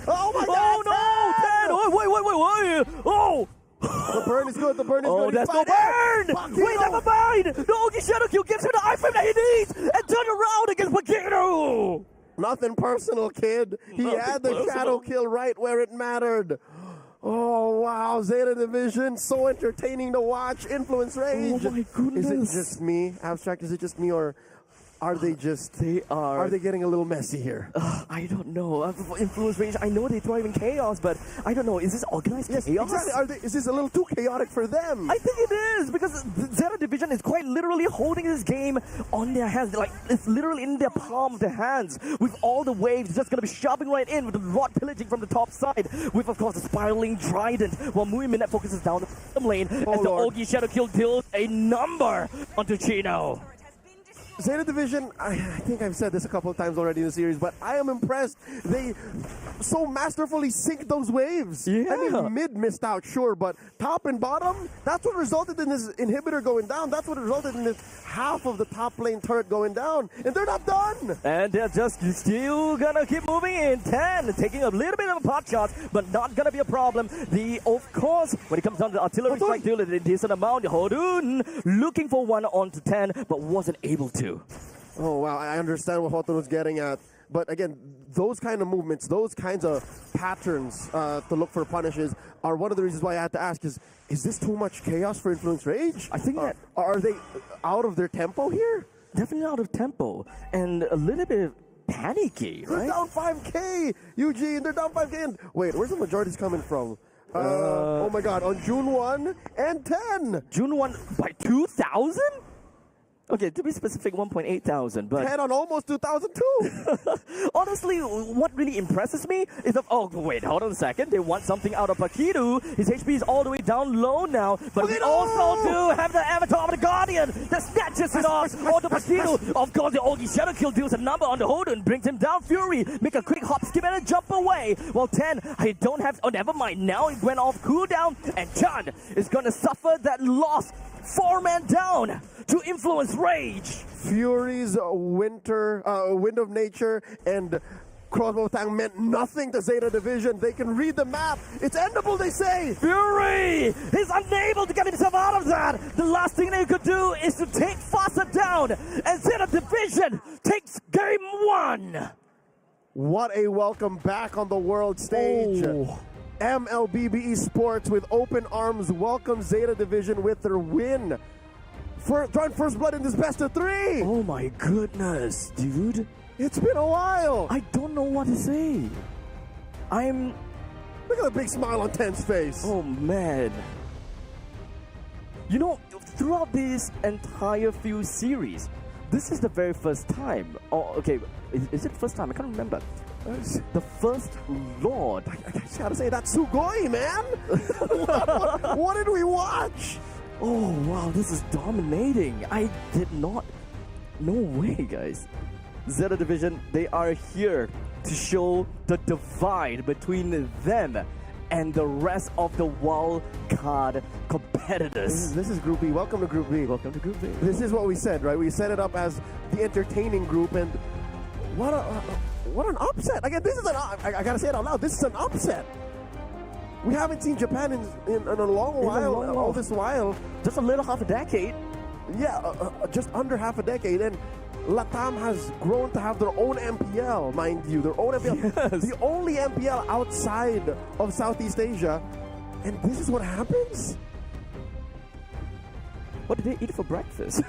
B: Oh my God!
C: Oh no! Wait! Oh!
B: The burn is good.
C: Oh, that's no burn! Wait, never mind! The Ogi Shadow Kill gives him the iframe that he needs and turn around against Pagino!
B: Nothing personal, kid. He had the shadow kill right where it mattered. Oh, wow. Zeta Division, so entertaining to watch. Influence Rage.
C: Oh, my goodness.
B: Is it just me, Abstract? Is it just me, or are they just... Are they getting a little messy here?
C: I don't know. Influence Rage, I know they thrive in chaos, but I don't know. Is this organized chaos?
B: Exactly. Is this a little too chaotic for them?
C: I think it is, because Zeta Division is quite literally holding this game on their hands. Like, it's literally in their palm of their hands, with all the waves just going to be shoving right in, with the rod pillaging from the top side, with, of course, the spiraling trident, while Mui Minette focuses down the bottom lane, as the Ogi Shadow Kill deals a number onto Chino.
B: Zeta Division, I think I've said this a couple of times already in the series, but I am impressed. They so masterfully sink those waves.
C: Yeah.
B: I mean, mid missed out, sure, but top and bottom, that's what resulted in this inhibitor going down. That's what resulted in this half of the top lane turret going down. And they're not done.
C: And they're just still gonna keep moving in. 10, taking a little bit of a pot shot, but not gonna be a problem. Of course, when it comes down to the artillery strike deal, a decent amount. Hodun looking for one onto 10, but wasn't able to.
B: Oh, wow. I understand what Hotun was getting at. But again, those kind of movements, those kinds of patterns to look for punishes are one of the reasons why I had to ask is this too much chaos for Influence Rage?
C: I think that...
B: Are they out of their tempo here?
C: Definitely out of tempo. And a little bit panicky, right?
B: They're down 5k, Eugene. They're down 5k. And wait, where's the majorities coming from? Oh my God, on June 1 and 10.
C: June 1 by 2,000? Okay, to be specific, 1,800, but...
B: 10 on almost 2,000 too!
C: Honestly, what really impresses me is that... Oh, wait, hold on a second. They want something out of Pakidu. His HP is all the way down low now, but we also do have the Avatar of the Guardian that snatches it off onto Pakidu. Of course, the Ogi Shadow Kill deals a number on the Hodun, brings him down. Fury, make a quick hop, skip, and a jump away. Well, 10, I don't have... Oh, never mind. Now it went off cooldown, and Chan is going to suffer that loss. 4-man down to Influence Rage.
B: Fury's Wind of Nature and Crossbow Tang meant nothing to Zeta Division. They can read the map. It's endable, they say.
C: Fury is unable to get himself out of that. The last thing they could do is to take Fasa down, and Zeta Division takes game 1.
B: What a welcome back on the world stage.
C: Oh.
B: MLBB Esports with open arms welcomes Zeta Division with their win. Drawing first blood in this best of 3.
C: Oh my goodness, dude.
B: It's been a while.
C: I don't know what to say.
B: Look at the big smile on Ten's face.
C: Oh man. You know, throughout this entire few series, this is the very first time. Oh, okay. Is it the first time? I can't remember. The first Lord.
B: I just gotta say, that's Sugoi, man. what did we watch?
C: Oh, wow, this is dominating. I did not... No way, guys. Zeta Division, they are here to show the divide between them and the rest of the wild card competitors.
B: This is Group B. Welcome to Group B.
C: Welcome to Group B.
B: This is what we said, right? We set it up as the entertaining group, and what an upset. Again, this is I gotta say it out loud. This is an upset. We haven't seen Japan in a long while, all this while.
C: Just a little half a decade.
B: Yeah, just under half a decade. And Latam has grown to have their own MPL, mind you. Their own MPL.
C: Yes.
B: The only MPL outside of Southeast Asia. And this is what happens?
C: What did they eat for breakfast?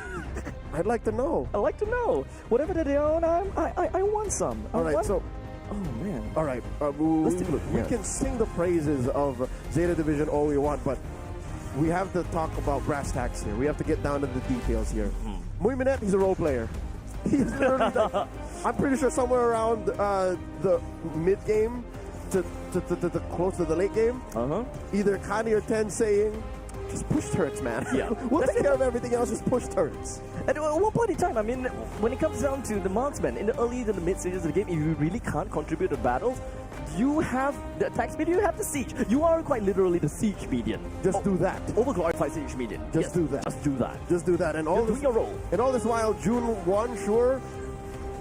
B: I'd like to know.
C: I'd like to know. Whatever that they own, I want some.
B: All right, so...
C: Oh, man.
B: All right,
C: Let's take a look.
B: we
C: Yeah.
B: can sing the praises of Zeta Division all we want, but we have to talk about brass tacks here. We have to get down to the details here. Muy Minette, he's a role player. He's literally like, I'm pretty sure somewhere around the mid-game to close to the late game, either Kani or Ten saying, just push turrets, man.
C: Yeah.
B: We'll take care of everything else, just push turrets.
C: At one point in time, I mean, when it comes down to the marksman, in the early to the mid stages of the game, if you really can't contribute to battles, you have the attack speed, you have the siege. You are quite literally the siege median.
B: Just do that.
C: Overglorified siege median.
B: Just do that.
C: Just do that.
B: Just do that. And all
C: Just
B: this,
C: do your role.
B: And all this while, June 1, sure,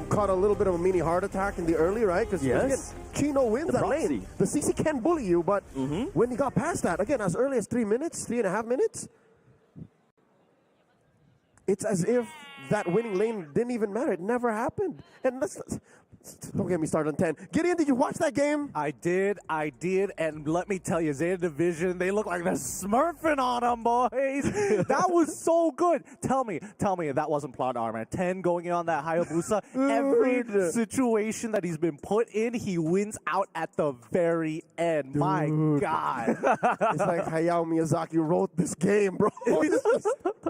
B: caught a little bit of a mini heart attack in the early, right? Because
C: Yes.
B: Chino wins
C: The
B: that
C: proxy.
B: lane. The CC can bully you, but when he got past that, again, as early as 3 minutes, 3.5 minutes, it's as if that winning lane didn't even matter. It never happened. And don't get me started on 10. Gideon, did you watch that game?
G: I did, and let me tell you, Zeta Division, they look like they're smurfing on them, boys. That was so good. Tell me that wasn't plot armor. 10 going in on that Hayabusa. Every situation that he's been put in, he wins out at the very end. My God.
B: It's like Hayao Miyazaki wrote this game, bro.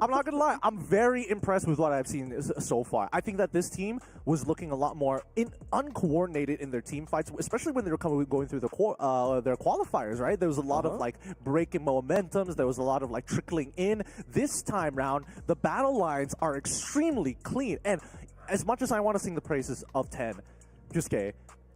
G: I'm not going to lie. I'm very impressed with what I've seen so far. I think that this team was looking a lot more uncoordinated in their team fights, especially when they were going through their qualifiers, right? There was a lot of like breaking momentums. There was a lot of like trickling in. This time round, the battle lines are extremely clean. And as much as I want to sing the praises of 10, Jusuke,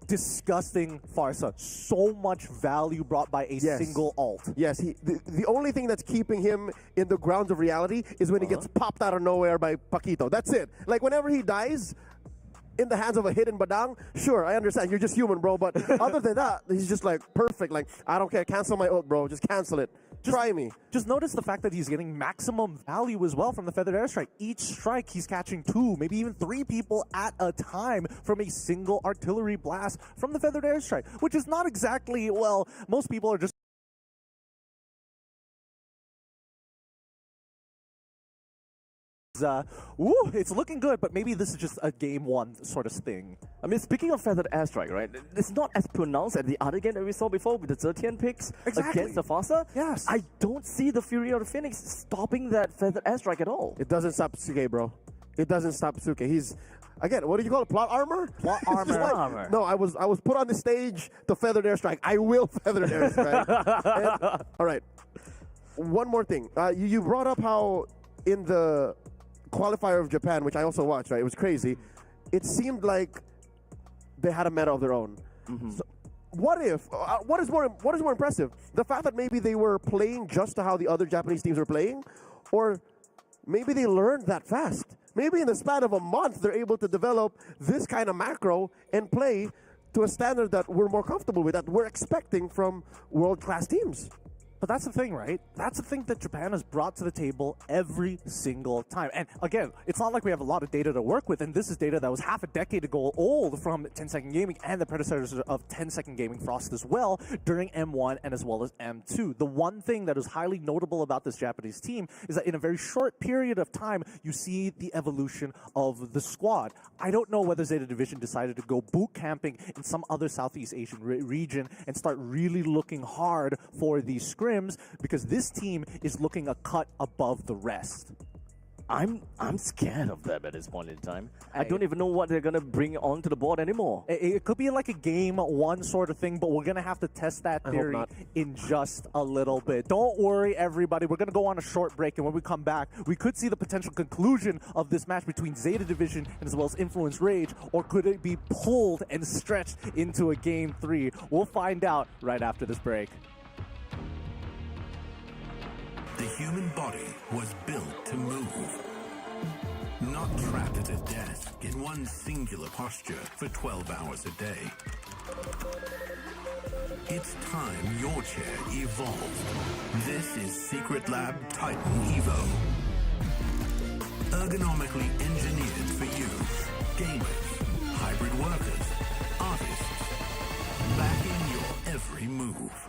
G: disgusting Farsa. So much value brought by a single ult.
B: Yes, the only thing that's keeping him in the grounds of reality is when he gets popped out of nowhere by Paquito. That's it. Like whenever he dies in the hands of a hidden Badang, sure, I understand. You're just human, bro. But other than that, he's just like perfect. Like, I don't care. Cancel my ult, bro. Just cancel it. Try me.
G: Just notice the fact that he's getting maximum value as well from the feathered airstrike. Each strike, he's catching 2, maybe even 3 people at a time from a single artillery blast from the feathered airstrike, which is not exactly, well, most people are just it's looking good, but maybe this is just a game 1 sort of thing.
C: I mean, speaking of feathered airstrike, right? It's not as pronounced as the other game that we saw before with the 13 picks against the Fasa.
G: Yes.
C: I don't see the Fury of the Phoenix stopping that feathered airstrike at all.
B: It doesn't stop Suke, bro. It doesn't stop Suke. He's, again, what do you call it? Plot armor?
G: Plot armor.
B: Plot armor. No, I was put on the stage to feathered airstrike. I will feathered airstrike. All right. One more thing. You brought up how in the qualifier of Japan, which I also watched, right? It was crazy. It seemed like they had a meta of their own. So what is more impressive? The fact that maybe they were playing just to how the other Japanese teams were playing, or maybe they learned that fast. Maybe in the span of a month, they're able to develop this kind of macro and play to a standard that we're more comfortable with, that we're expecting from world-class teams.
G: But that's the thing, right? That's the thing that Japan has brought to the table every single time. And again, it's not like we have a lot of data to work with, and this is data that was half a decade ago old from 10 Second Gaming and the predecessors of 10 Second Gaming, Frost as well, during M1 and as well as M2. The one thing that is highly notable about this Japanese team is that in a very short period of time, you see the evolution of the squad. I don't know whether Zeta Division decided to go boot camping in some other Southeast Asian region and start really looking hard for these scrims, because this team is looking a cut above the rest.
C: I'm scared of them at this point in time. I don't even know what they're gonna bring onto the board anymore.
G: It could be like a game 1 sort of thing, but we're gonna have to test that theory in just a little bit. Don't worry, everybody. We're gonna go on a short break, and when we come back, we could see the potential conclusion of this match between Zeta Division and as well as Influence Rage, or could it be pulled and stretched into a game 3? We'll find out right after this break.
K: The human body was built to move, not trapped at a desk in one singular posture for 12 hours a day. It's time your chair evolved. This is Secret Lab Titan Evo. Ergonomically engineered for you, gamers, hybrid workers, artists, backing your every move.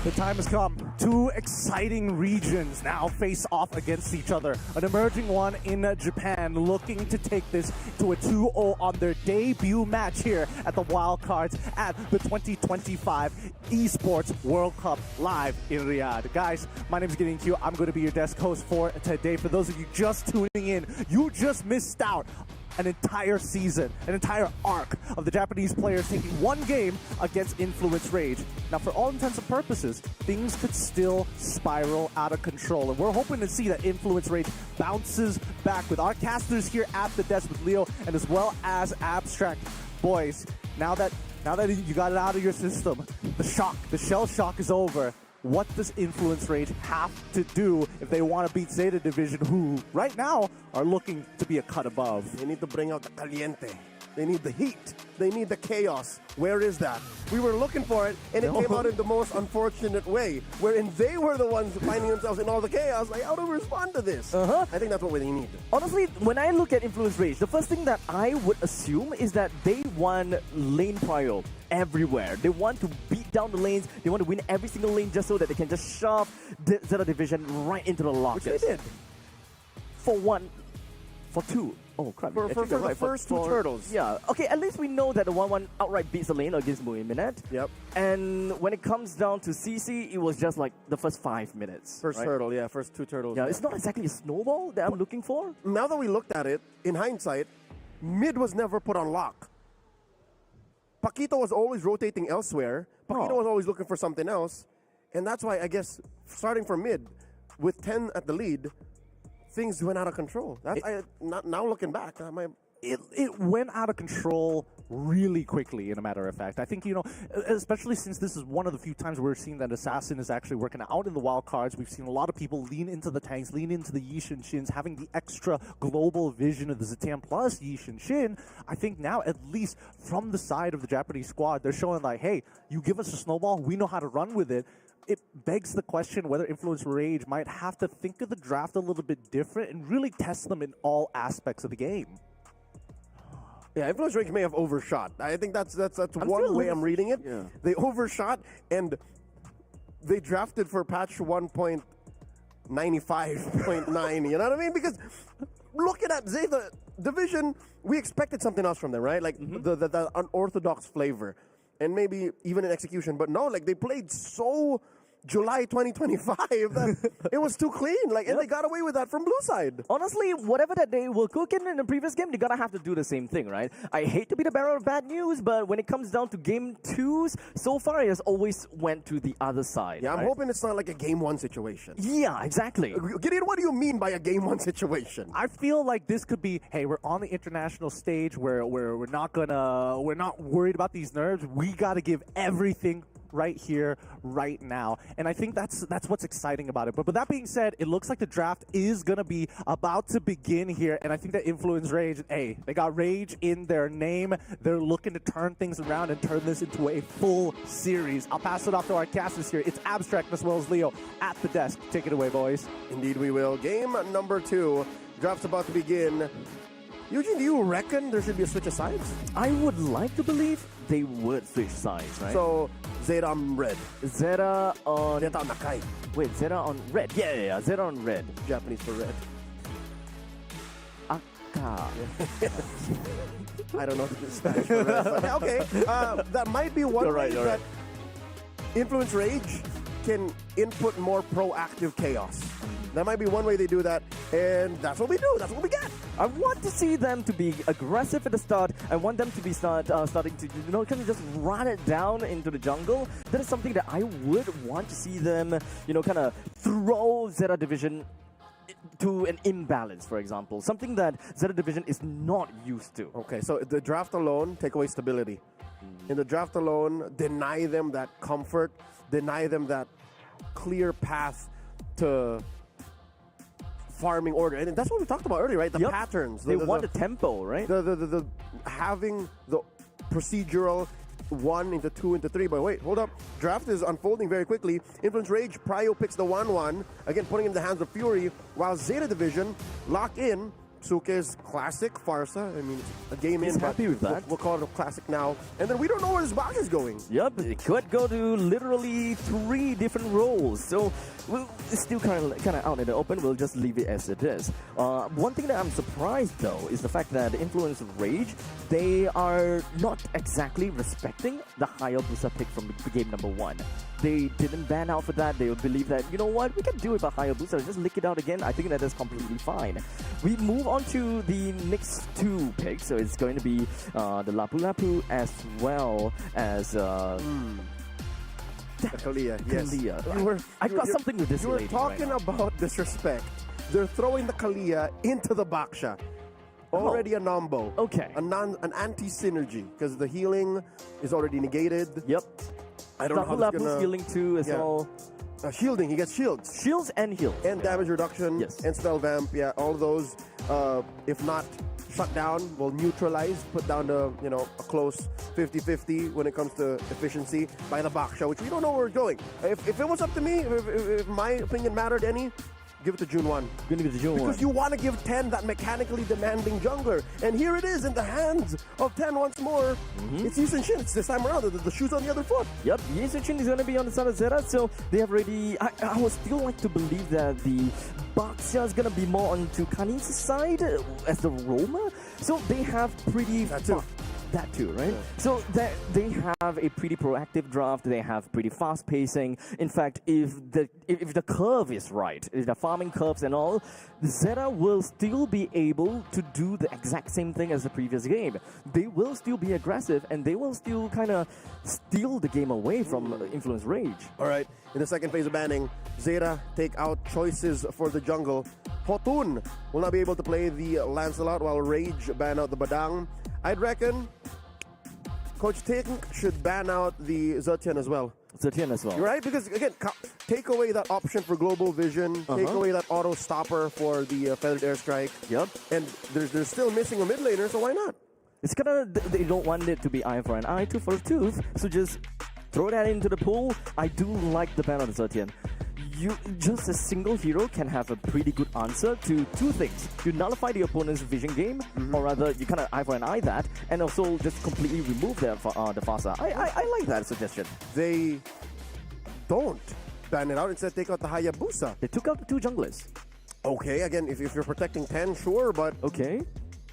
G: The time has come. Two exciting regions now face off against each other. An emerging one in Japan looking to take this to a 2-0 on their debut match here at the Wildcards at the 2025 Esports World Cup live in Riyadh. Guys, my name is Gideon Q. I'm going to be your desk host for today. For those of you just tuning in, you just missed out an entire season, an entire arc of the Japanese players taking one game against Influence Rage. Now, for all intents and purposes, things could still spiral out of control, and we're hoping to see that Influence Rage bounces back with our casters here at the desk with Leo and as well as Abstract. Boys, now that you got it out of your system, the shell shock is over. What does Influence Rage have to do if they want to beat Zeta Division, who right now are looking to be a cut above?
B: They need to bring out the caliente. They need the heat. They need the chaos. Where is that? We were looking for it, and it came out in the most unfortunate way, wherein they were the ones finding themselves in all the chaos. Like, how do we respond to this? I think that's what we need.
C: Honestly, when I look at Influence Rage, the first thing that I would assume is that they want lane prio everywhere. They want to beat down the lanes. They want to win every single lane just so that they can just shove Zeta Division right into the lockers.
B: Which they did.
C: For two. Oh crap.
B: For the first two turtles.
C: Yeah. Okay, at least we know that the 1-1 outright beats the lane against Muiminet.
B: Yep.
C: And when it comes down to CC, it was just like the first 5 minutes.
B: First turtle, yeah. First two turtles.
C: Yeah, it's not exactly a snowball that I'm looking for.
B: Now that we looked at it, in hindsight, mid was never put on lock. Paquito was always rotating elsewhere. Paquito was always looking for something else. And that's why, I guess, starting from mid, with 10 at the lead, things went out of control. Now looking back,
G: it went out of control really quickly, in a matter of fact. I think, especially since this is one of the few times we're seeing that Assassin is actually working out in the wild cards. We've seen a lot of people lean into the tanks, lean into the Yishin Shins, having the extra global vision of the Zetian plus Yishin Shin. I think now, at least from the side of the Japanese squad, they're showing like, hey, you give us a snowball, we know how to run with it. It begs the question whether Influence Rage might have to think of the draft a little bit different and really test them in all aspects of the game.
B: Yeah, Influence Rage may have overshot. I think that's one way I'm reading it.
C: Yeah.
B: They overshot, and they drafted for patch 1.95.9. You know what I mean? Because looking at Zeta Division, we expected something else from them, right? Like the unorthodox flavor. And maybe even in execution. But no, like, they played so July 2025 that it was too clean. Like, and they got away with that from blue side.
C: Honestly, whatever that they were cooking in the previous game, they're gonna have to do the same thing, right? I hate to be the bearer of bad news, but when it comes down to game 2s, so far it has always went to the other side.
B: Yeah, I'm
C: right?
B: hoping it's not like a game 1 situation.
C: Yeah, exactly.
B: Gideon, what do you mean by a game 1 situation?
G: I feel like this could be, hey, we're on the international stage where we're not worried about these nerves. We got to give everything right here, right now. And I think that's what's exciting about it. But with that being said, it looks like the draft is going to be about to begin here. And I think that Influence Rage, hey, they got Rage in their name. They're looking to turn things around and turn this into a full series. I'll pass it off to our casters here. It's Abstract as well as Leo at the desk. Take it away, boys.
B: Indeed we will. Game number 2. Draft's about to begin. Eugene, do you reckon there should be a switch of sides?
C: I would like to believe they would switch sides, right?
B: So, Zeta on red.
C: Zeta on
B: Nakai.
C: Wait, Zeta on red. Yeah, Zeta on red.
B: Japanese for red.
C: Aka.
B: I don't know the Spanish for red. But okay, that might be one way that Influence Rage can input more proactive chaos. That might be one way they do that, and that's what we do. That's what we get.
C: I want to see them to be aggressive at the start. I want them to be starting to, kind of just run it down into the jungle. That is something that I would want to see them, kind of throw Zeta Division to an imbalance, for example. Something that Zeta Division is not used to.
B: Okay, so the draft alone, take away stability. In the draft alone, deny them that comfort, deny them that clear path to farming order, and that's what we talked about earlier, right? The patterns.
C: They want the tempo, right?
B: The having the procedural 1 into 2 into 3. But wait, hold up. Draft is unfolding very quickly. Influence Rage, Prio picks the 1-1, again putting in the hands of Fury, while Zeta Division lock in Suke's classic Farsa. I mean, a game
C: He's
B: in, but
C: happy with that.
B: We'll call it a classic now. And then we don't know where this box is going.
C: Yep, it could go to literally 3 different roles. So it's still kind of out in the open. We'll just leave it as it is. One thing that I'm surprised though is the fact that Influence Rage, they are not exactly respecting the Hayabusa pick from game number 1. They didn't ban out for that. They believe that, you know what, we can do it for Hayabusa. Just lick it out again. I think that is completely fine. We move on to the next 2 picks. So it's going to be the Lapu Lapu as well as...
B: The Kalia, yes.
C: Kalia. I got something with this.
B: You were talking about disrespect. They're throwing the Kalia into the Baksha. Already a Nambo.
C: Okay.
B: An anti-synergy because the healing is already negated.
C: Yep.
B: I don't know how it's gonna...
C: healing too as well.
B: Shielding, he gets shields.
C: Shields and heals.
B: And damage reduction.
C: Yes.
B: And spell vamp. Yeah, all of those, if not shut down, will neutralize, put down to, a close 50-50 when it comes to efficiency by the Baksha, which we don't know where it's going. If it was up to me, if my opinion mattered any, give it to June 1.
C: Gonna give it to June 1.
B: Because you want to give 10 that mechanically demanding jungler. And here it is in the hands of 10 once more. It's Yi Shin. It's this time around. The shoe's on the other foot.
C: Yep, Yi Shin is going to be on the side of Zera. So they have already... I would still like to believe that the Baxia is going to be more onto Kani's side as the roamer. So they have pretty... That too, right? Yeah. So they have a pretty proactive draft. They have pretty fast pacing. In fact, if the curve is right, if the farming curves and all, Zeta will still be able to do the exact same thing as the previous game. They will still be aggressive and they will still kind of steal the game away from Influence Rage.
B: All right, in the second phase of banning, Zeta take out choices for the jungle. Hotun will not be able to play the Lancelot while Rage ban out the Badang. I'd reckon Coach Tink should ban out the Zetian as well. Right? Because again, take away that option for global vision, take away that auto stopper for the feathered airstrike.
C: Yep.
B: And they're still missing a mid laner, so why not?
C: It's they don't want it to be eye for an eye, tooth for a tooth, so just throw that into the pool. I do like the ban of the Zetian. Just a single hero can have a pretty good answer to 2 things. You nullify the opponent's vision game, or rather, you kind of eye for an eye that, and also just completely remove the Fasa. I like that suggestion.
B: They don't ban it out, instead take out the Hayabusa.
C: They took out the 2 junglers.
B: Okay, again, if you're protecting 10, sure, but...
C: Okay.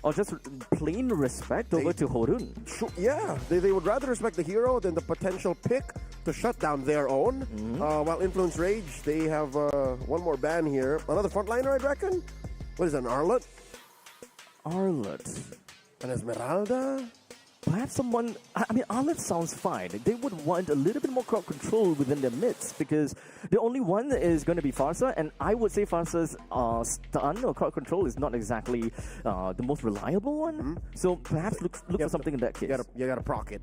C: Or just plain respect over to Horun.
B: Sure, yeah, they would rather respect the hero than the potential pick to shut down their own. While Influence Rage, they have one more ban here. Another frontliner, I'd reckon. What is that, an Arlet? An Esmeralda?
C: Perhaps someone... I mean, Arlet sounds fine. They would want a little bit more crowd control within their midst because the only one is going to be Farsa, and I would say Farsa's stun or crowd control is not exactly the most reliable one. So perhaps look for something in that case.
B: You gotta proc it.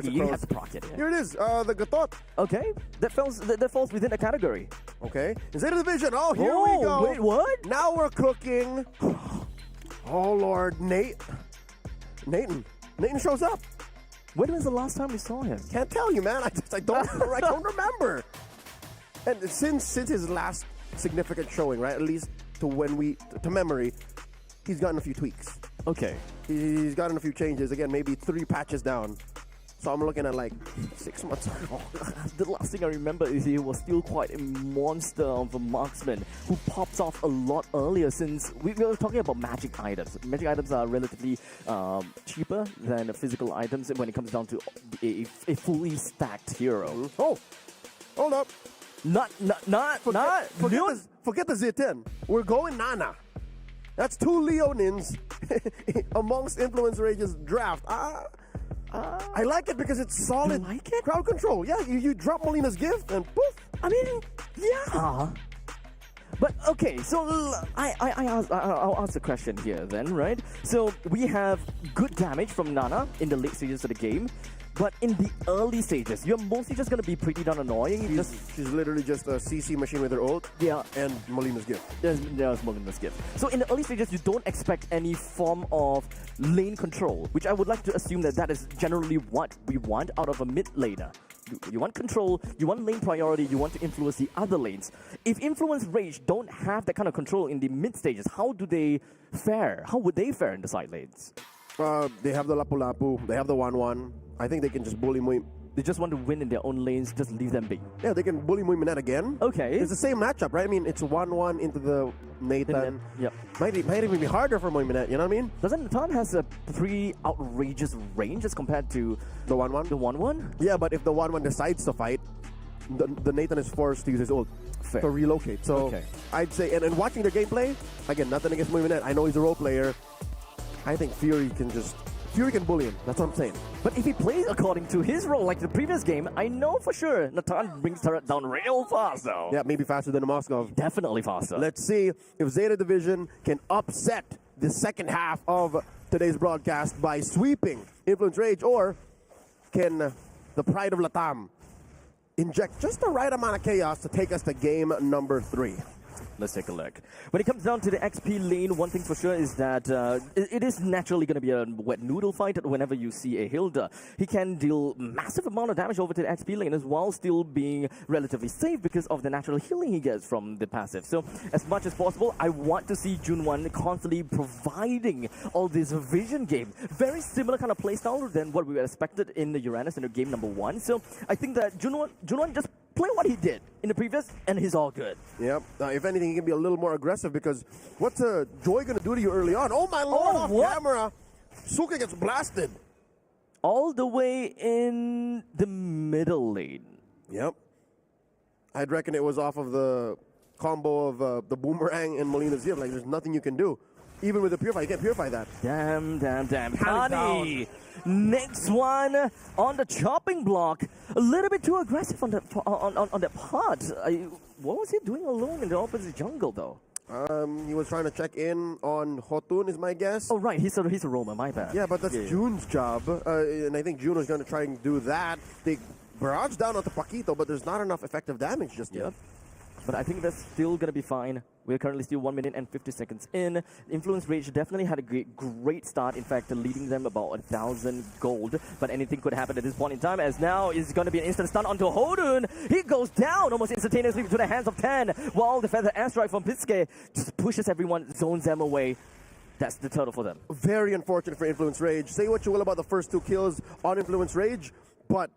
C: You have to proc it. Yeah.
B: Here it is, the Gatot.
C: Okay, that falls within a category.
B: Okay, instead of the vision. Oh, here we go.
C: Wait, what?
B: Now we're cooking. Oh Lord, Nathan shows up.
C: When was the last time we saw him?
B: Can't tell you, man. I don't remember. And since his last significant showing, right? At least to memory, he's gotten a few tweaks.
C: Okay.
B: He's gotten a few changes. Again, maybe 3 patches down. So I'm looking at like 6 months ago.
C: The last thing I remember is he was still quite a monster of a marksman who pops off a lot earlier, since we were talking about magic items. Magic items are relatively cheaper than physical items when it comes down to a fully stacked hero.
B: Oh, hold up. Forget the Z10. We're going Nana. That's 2 Leonins amongst Influence Rage's draft. I like it because it's solid.
C: You like it?
B: Crowd control. Yeah, you drop Molina's gift and poof.
C: I mean, yeah. But okay, so I'll ask the question here then, right? So we have good damage from Nana in the late stages of the game, but in the early stages, you're mostly just going to be pretty darn annoying.
B: She's literally just a CC machine with her ult.
C: Yeah.
B: And Molina's gift.
C: There's Molina's gift. So in the early stages, you don't expect any form of lane control, which I would like to assume that is generally what we want out of a mid laner. You want control, you want lane priority, you want to influence the other lanes. If Influence Rage don't have that kind of control in the mid stages, how do they fare? How would they fare in the side lanes?
B: They have the Lapu-Lapu, they have the 1-1. I think they can just bully Mui.
C: They just want to win in their own lanes, just leave them be.
B: Yeah, they can bully Mui Minette again.
C: Okay.
B: It's the same matchup, right? I mean, it's 1-1 into the Nathan.
C: Yep.
B: Might even be harder for Mui Minette, you know what I mean?
C: Doesn't Nathan has a pretty outrageous range as compared to
B: the 1-1?
C: The 1-1?
B: Yeah, but if the 1-1 decides to fight, the Nathan is forced to use his ult to relocate. So
C: okay.
B: I'd say, and watching their gameplay, again, nothing against Mui Minette. I know he's a role player. I think Fury can bully him. That's what I'm saying.
C: But if he plays according to his role, like the previous game, I know for sure Nathan brings turret down real fast, though.
B: Yeah, maybe faster than the Moskov.
C: Definitely faster.
B: Let's see if Zeta Division can upset the second half of today's broadcast by sweeping Influence Rage, or can the Pride of Latam inject just the right amount of chaos to take us to game number 3.
C: Let's take a look. When it comes down to the XP lane, one thing for sure is that it is naturally going to be a wet noodle fight whenever you see a Hilda. He can deal massive amount of damage over to the XP lane as well, still being relatively safe because of the natural healing he gets from the passive. So as much as possible, I want to see Junwon constantly providing all this vision game. Very similar kind of playstyle than what we were expected in the Uranus in the game number 1. So I think that Junwon just play what he did in the previous, and he's all good.
B: Yep. If anything, he can be a little more aggressive, because what's Joy going to do to you early on? Oh, my lord, off camera. Suka gets blasted.
C: All the way in the middle lane.
B: Yep. I'd reckon it was off of the combo of the Boomerang and Molina's Zip. Like, there's nothing you can do. Even with the Purify, you can't purify that.
C: Damn. Kani, next one on the chopping block. A little bit too aggressive on that part. What was he doing alone in the opposite jungle, though?
B: He was trying to check in on Hotun, is my guess.
C: Oh, right. He's a roamer, my bad.
B: Yeah, but that's June's job. And I think June was going to try and do that. They barrage down onto Paquito, but there's not enough effective damage just yet.
C: But I think that's still going to be fine. We're currently still 1 minute and 50 seconds in. Influence Rage definitely had a great start. In fact, leading them about 1,000 gold. But anything could happen at this point in time, as now is going to be an instant stun onto Hodun. He goes down almost instantaneously to the hands of 10, while the Feather Airstrike from Pitsuke just pushes everyone, zones them away. That's the total for them.
B: Very unfortunate for Influence Rage. Say what you will about the first 2 kills on Influence Rage, but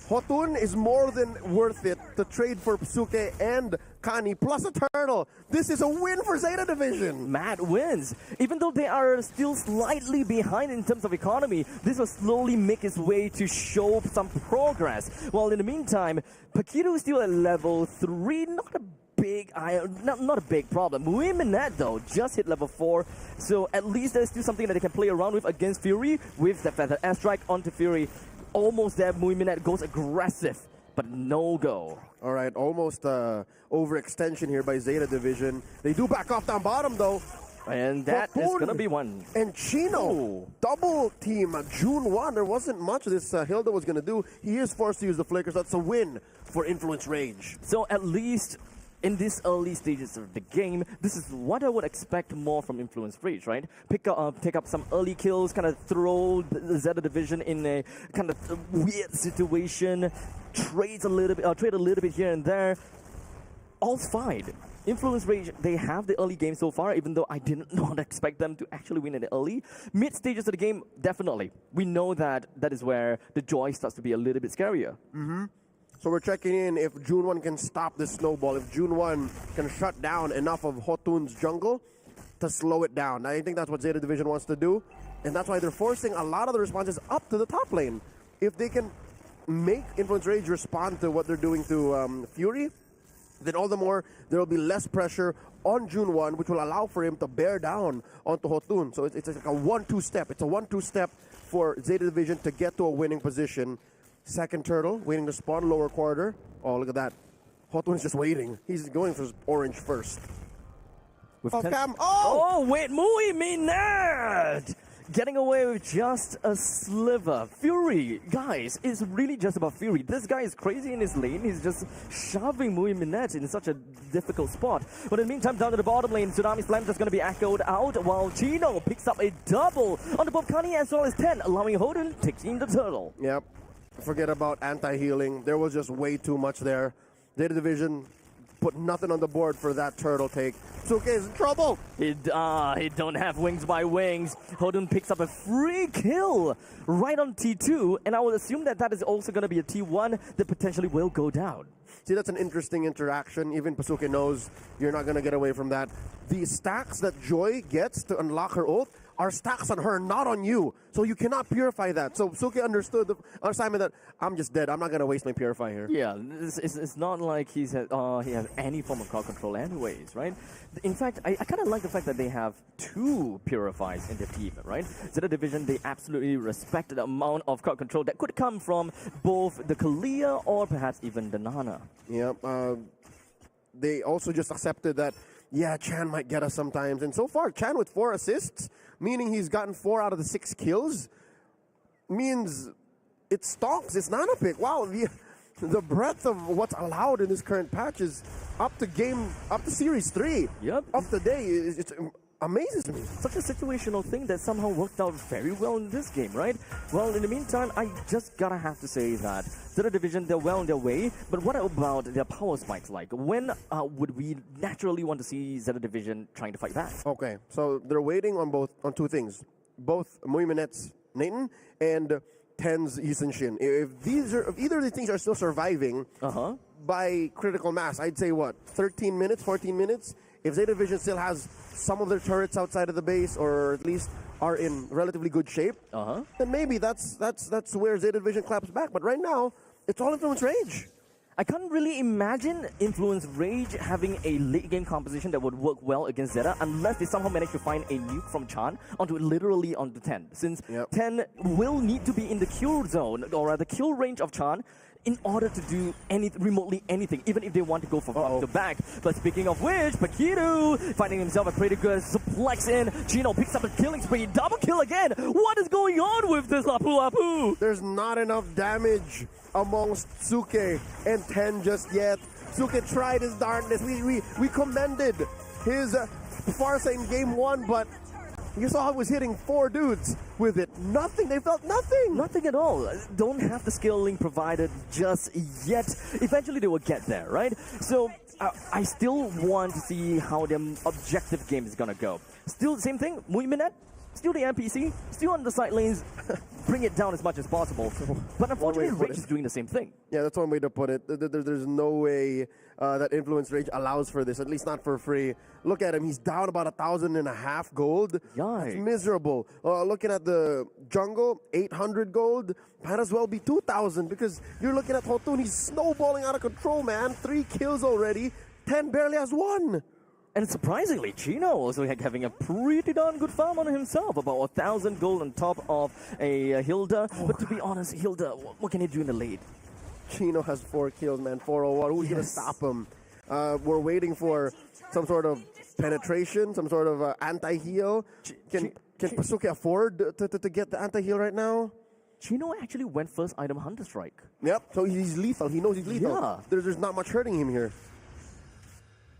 B: Hotun is more than worth it to trade for Psuke and Kani plus a turtle. This is a win for Zeta Division.
C: Matt wins. Even though they are still slightly behind in terms of economy, this will slowly make its way to show some progress. While in the meantime, Paquito is still at level 3, not a big problem. Mui Minette, though, just hit level 4, so at least there's still something that they can play around with against Fury with the Feather Airstrike onto Fury. Almost there, Mui Minette goes aggressive, but no go.
B: All right, almost overextension here by Zeta Division. They do back off down bottom, though.
C: And that is going to be one.
B: And Chino, double team, June 1. There wasn't much this Hilda was going to do. He is forced to use the flickers. That's a win for Influence Rage.
C: So at least in these early stages of the game, this is what I would expect more from Influence Rage, right? Take up some early kills, kind of throw the Zeta Division in a kind of weird situation, trade a little bit here and there. All's fine. Influence Rage, they have the early game so far, even though I did not expect them to actually win in the early. Mid stages of the game, definitely. We know that is where the joy starts to be a little bit scarier.
B: Mm-hmm. So we're checking in if June 1 can stop this snowball, if June 1 can shut down enough of Hotun's jungle to slow it down. I think that's what Zeta Division wants to do, and that's why they're forcing a lot of the responses up to the top lane. If they can make Influence Rage respond to what they're doing to Fury, then all the more there will be less pressure on June 1, which will allow for him to bear down onto Hotun. So it's like a 1-2 step. It's a 1-2 step for Zeta Division to get to a winning position. Second turtle, waiting to spawn lower quarter. Oh, look at that. Hotun is just waiting. He's going for his orange first. Cam.
C: Oh, wait, Mui Minette! Getting away with just a sliver. Fury, guys, it's really just about Fury. This guy is crazy in his lane. He's just shoving Mui Minette in such a difficult spot. But in the meantime, down to the bottom lane, Tsunami Slam is going to be echoed out, while Chino picks up a double on the both Kani as well as 10, allowing Hodun taking the turtle.
B: Yep. Forget about anti-healing. There was just way too much there. Zeta Division put nothing on the board for that turtle take. Suke is in trouble.
C: He don't have wings by wings. Hodun picks up a free kill right on T2, and I would assume that that is also going to be a T1 that potentially will go down.
B: See, that's an interesting interaction. Even Pasuke knows you're not going to get away from that. The stacks that Joy gets to unlock her ult are stacks on her, not on you. So you cannot purify that. So Pasuke understood the assignment that I'm just dead. I'm not going to waste my purify here.
C: Yeah, it's not like he has any form of crowd control anyways, right? In fact, I kind of like the fact that they have two purifies in their team, right? Zeta Division, they absolutely respect the amount of crowd control that could come from both the Kalia or perhaps even the Nana.
B: Yep. They also just accepted that, yeah, Chan might get us sometimes. And so far, Chan with 4 assists, meaning he's gotten 4 out of the 6 kills, means it stonks. It's Nana pick. Wow, the breadth of what's allowed in this current patch is up to Series 3.
C: Yep.
B: Up to day. It amazes me.
C: Such a situational thing that somehow worked out very well in this game, right? Well, in the meantime, I just gotta have to say that Zeta Division, they're well on their way, but what about their power spikes like? When would we naturally want to see Zeta Division trying to fight back?
B: Okay, so they're waiting on two things. Both Muiminet's Nathan and Ten's Yusenshin. If either of these things are still surviving by critical mass, I'd say what, 13 minutes, 14 minutes? If Zeta Division still has some of their turrets outside of the base, or at least are in relatively good shape, then maybe that's where Zeta Division claps back. But right now, it's all Influence Rage.
C: I can't really imagine Influence Rage having a late game composition that would work well against Zeta unless they somehow manage to find a nuke from Chan literally onto 10. Since 10 will need to be in the kill zone, or rather kill range of Chan, in order to do remotely anything, even if they want to go for front to back. But speaking of which, Pakitu finding himself a pretty good suplex in. Chino picks up a killing spree, double kill again. What is going on with this Lapu Lapu?
B: There's not enough damage amongst Suke and Ten just yet. Suke tried his darkness. We commended his Farsa in game 1, but you saw how he was hitting 4 dudes with it. Nothing. They felt nothing.
C: Nothing at all. Don't have the scaling provided just yet. Eventually they will get there, right? So I still want to see how their objective game is gonna go. Still the same thing. Muiminette, still the NPC, still on the side lanes. Bring it down as much as possible. But unfortunately, Rage is doing the same thing.
B: Yeah, that's one way to put it. There's no way that Influence Rage allows for this, at least not for free. Look at him. He's down about 1,500 gold.
C: Yikes.
B: That's miserable. Looking at the jungle, 800 gold. Might as well be 2,000 because you're looking at Hotun. He's snowballing out of control, man. 3 kills already. 10 barely has 1.
C: And surprisingly, Chino also having a pretty darn good farm on himself. About 1,000 gold on top of a Hilda. But to be honest, Hilda, what can he do in the late?
B: Chino has 4 kills, man. 401. Who's going to stop him? We're waiting for some sort of penetration, some sort of anti-heal. Can Pasuke afford to get the anti-heal right now?
C: Chino actually went first item Hunter Strike.
B: Yep, so he's lethal. He knows he's lethal.
C: Yeah.
B: There's not much hurting him here.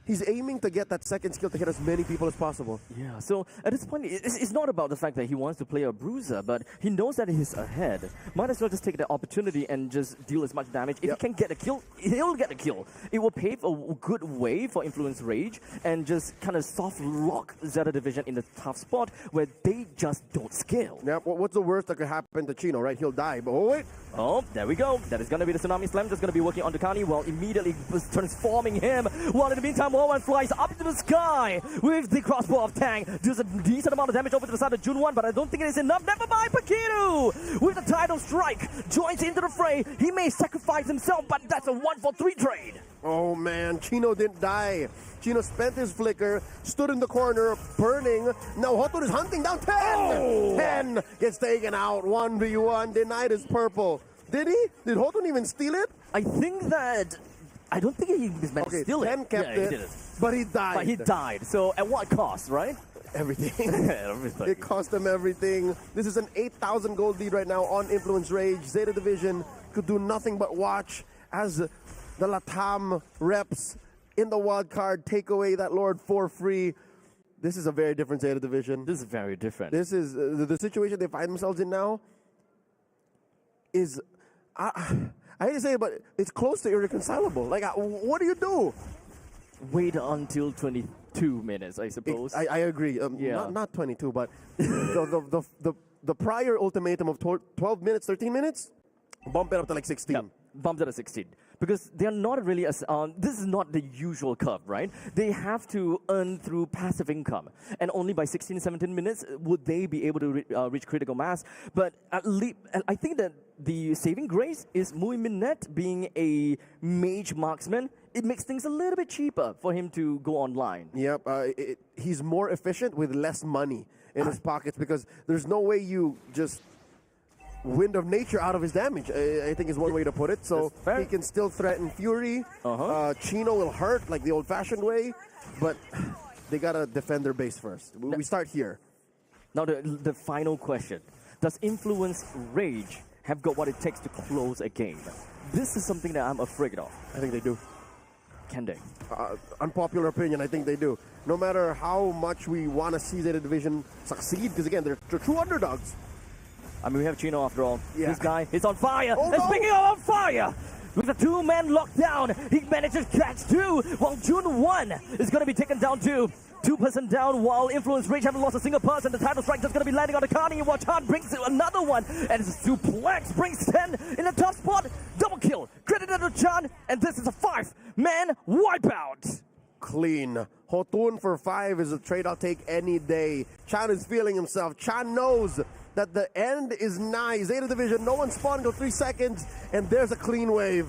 B: He's aiming to get that second skill to hit as many people as possible.
C: Yeah, so at this point, it's not about the fact that he wants to play a bruiser, but he knows that he's ahead. Might as well just take the opportunity and just deal as much damage. If he can get a kill, he'll get a kill. It will pave a good way for Influence Rage and just kind of soft lock Zeta Division in the tough spot where they just don't scale.
B: Yeah, what's the worst that could happen to Chino, right? He'll die, but wait.
C: Oh, there we go. That is going to be the Tsunami Slam that's going to be working on Ducani while immediately transforming him. While in the meantime, One flies up into the sky with the crossbow of Tang. Does a decent amount of damage over to the side of Jun 1, but I don't think it is enough. Never mind, Pakitu with the tidal strike joins into the fray. He may sacrifice himself, but that's a 1-for-3 trade.
B: Oh man, Chino didn't die. Chino spent his flicker, stood in the corner, burning. Now Hotun is hunting down 10.
C: Oh.
B: 10 gets taken out. 1v1, denied his purple. Did he? Did Hotun even steal it?
C: I don't think he was meant to steal
B: 10
C: it.
B: kept it, but he died.
C: But he died. So at what cost, right?
B: Everything.
C: Everything.
B: It cost him everything. This is an 8,000 gold lead right now on Influence Rage. Zeta Division could do nothing but watch as the Latam reps in the wild card take away that Lord for free. This is a very different Zeta Division.
C: This is very different.
B: This is the situation they find themselves in now is I hate to say it, but it's close to irreconcilable. Like, what do you do?
C: Wait until 22 minutes, I suppose.
B: I agree. Not 22, but the prior ultimatum of 12 minutes, 13 minutes, bump it up to like 16.
C: Yeah, bumped it to 16. Because they're not really, this is not the usual curve, right? They have to earn through passive income. And only by 16, 17 minutes would they be able to reach critical mass. But at least, I think that the saving grace is Mui Minette being a mage marksman. It makes things a little bit cheaper for him to go online.
B: Yep, he's more efficient with less money in his pockets because there's no way you just wind of nature out of his damage, I think is one way to put it. So he can still threaten Fury. Chino will hurt like the old-fashioned way, but they gotta defend their base first. We start here.
C: Now the final question. Does Influence Rage have got what it takes to close a game? This is something that I'm afraid of.
B: I think they do.
C: Can they?
B: Unpopular opinion, I think they do. No matter how much we want to see Zeta Division succeed, because again, they're true underdogs.
C: I mean, we have Chino after all.
B: Yeah.
C: This guy is on fire.
B: Oh,
C: and speaking of on fire, with the two-man lockdown, he manages to catch two, while June 1 is going to be taken down too. 2-person down, while Influence Rage haven't lost a single person. The title strike just going to be landing on the Carney. Watch Hard brings another one, and it's a suplex, brings 10 in the top spot. Double kill, credited to Chan, and this is a 5-man wipeout.
B: Clean. Hotun for 5 is a trade I'll take any day. Chan is feeling himself. Chan knows that the end is nigh. Zeta Division, no one spawned until 3 seconds, and there's a clean wave.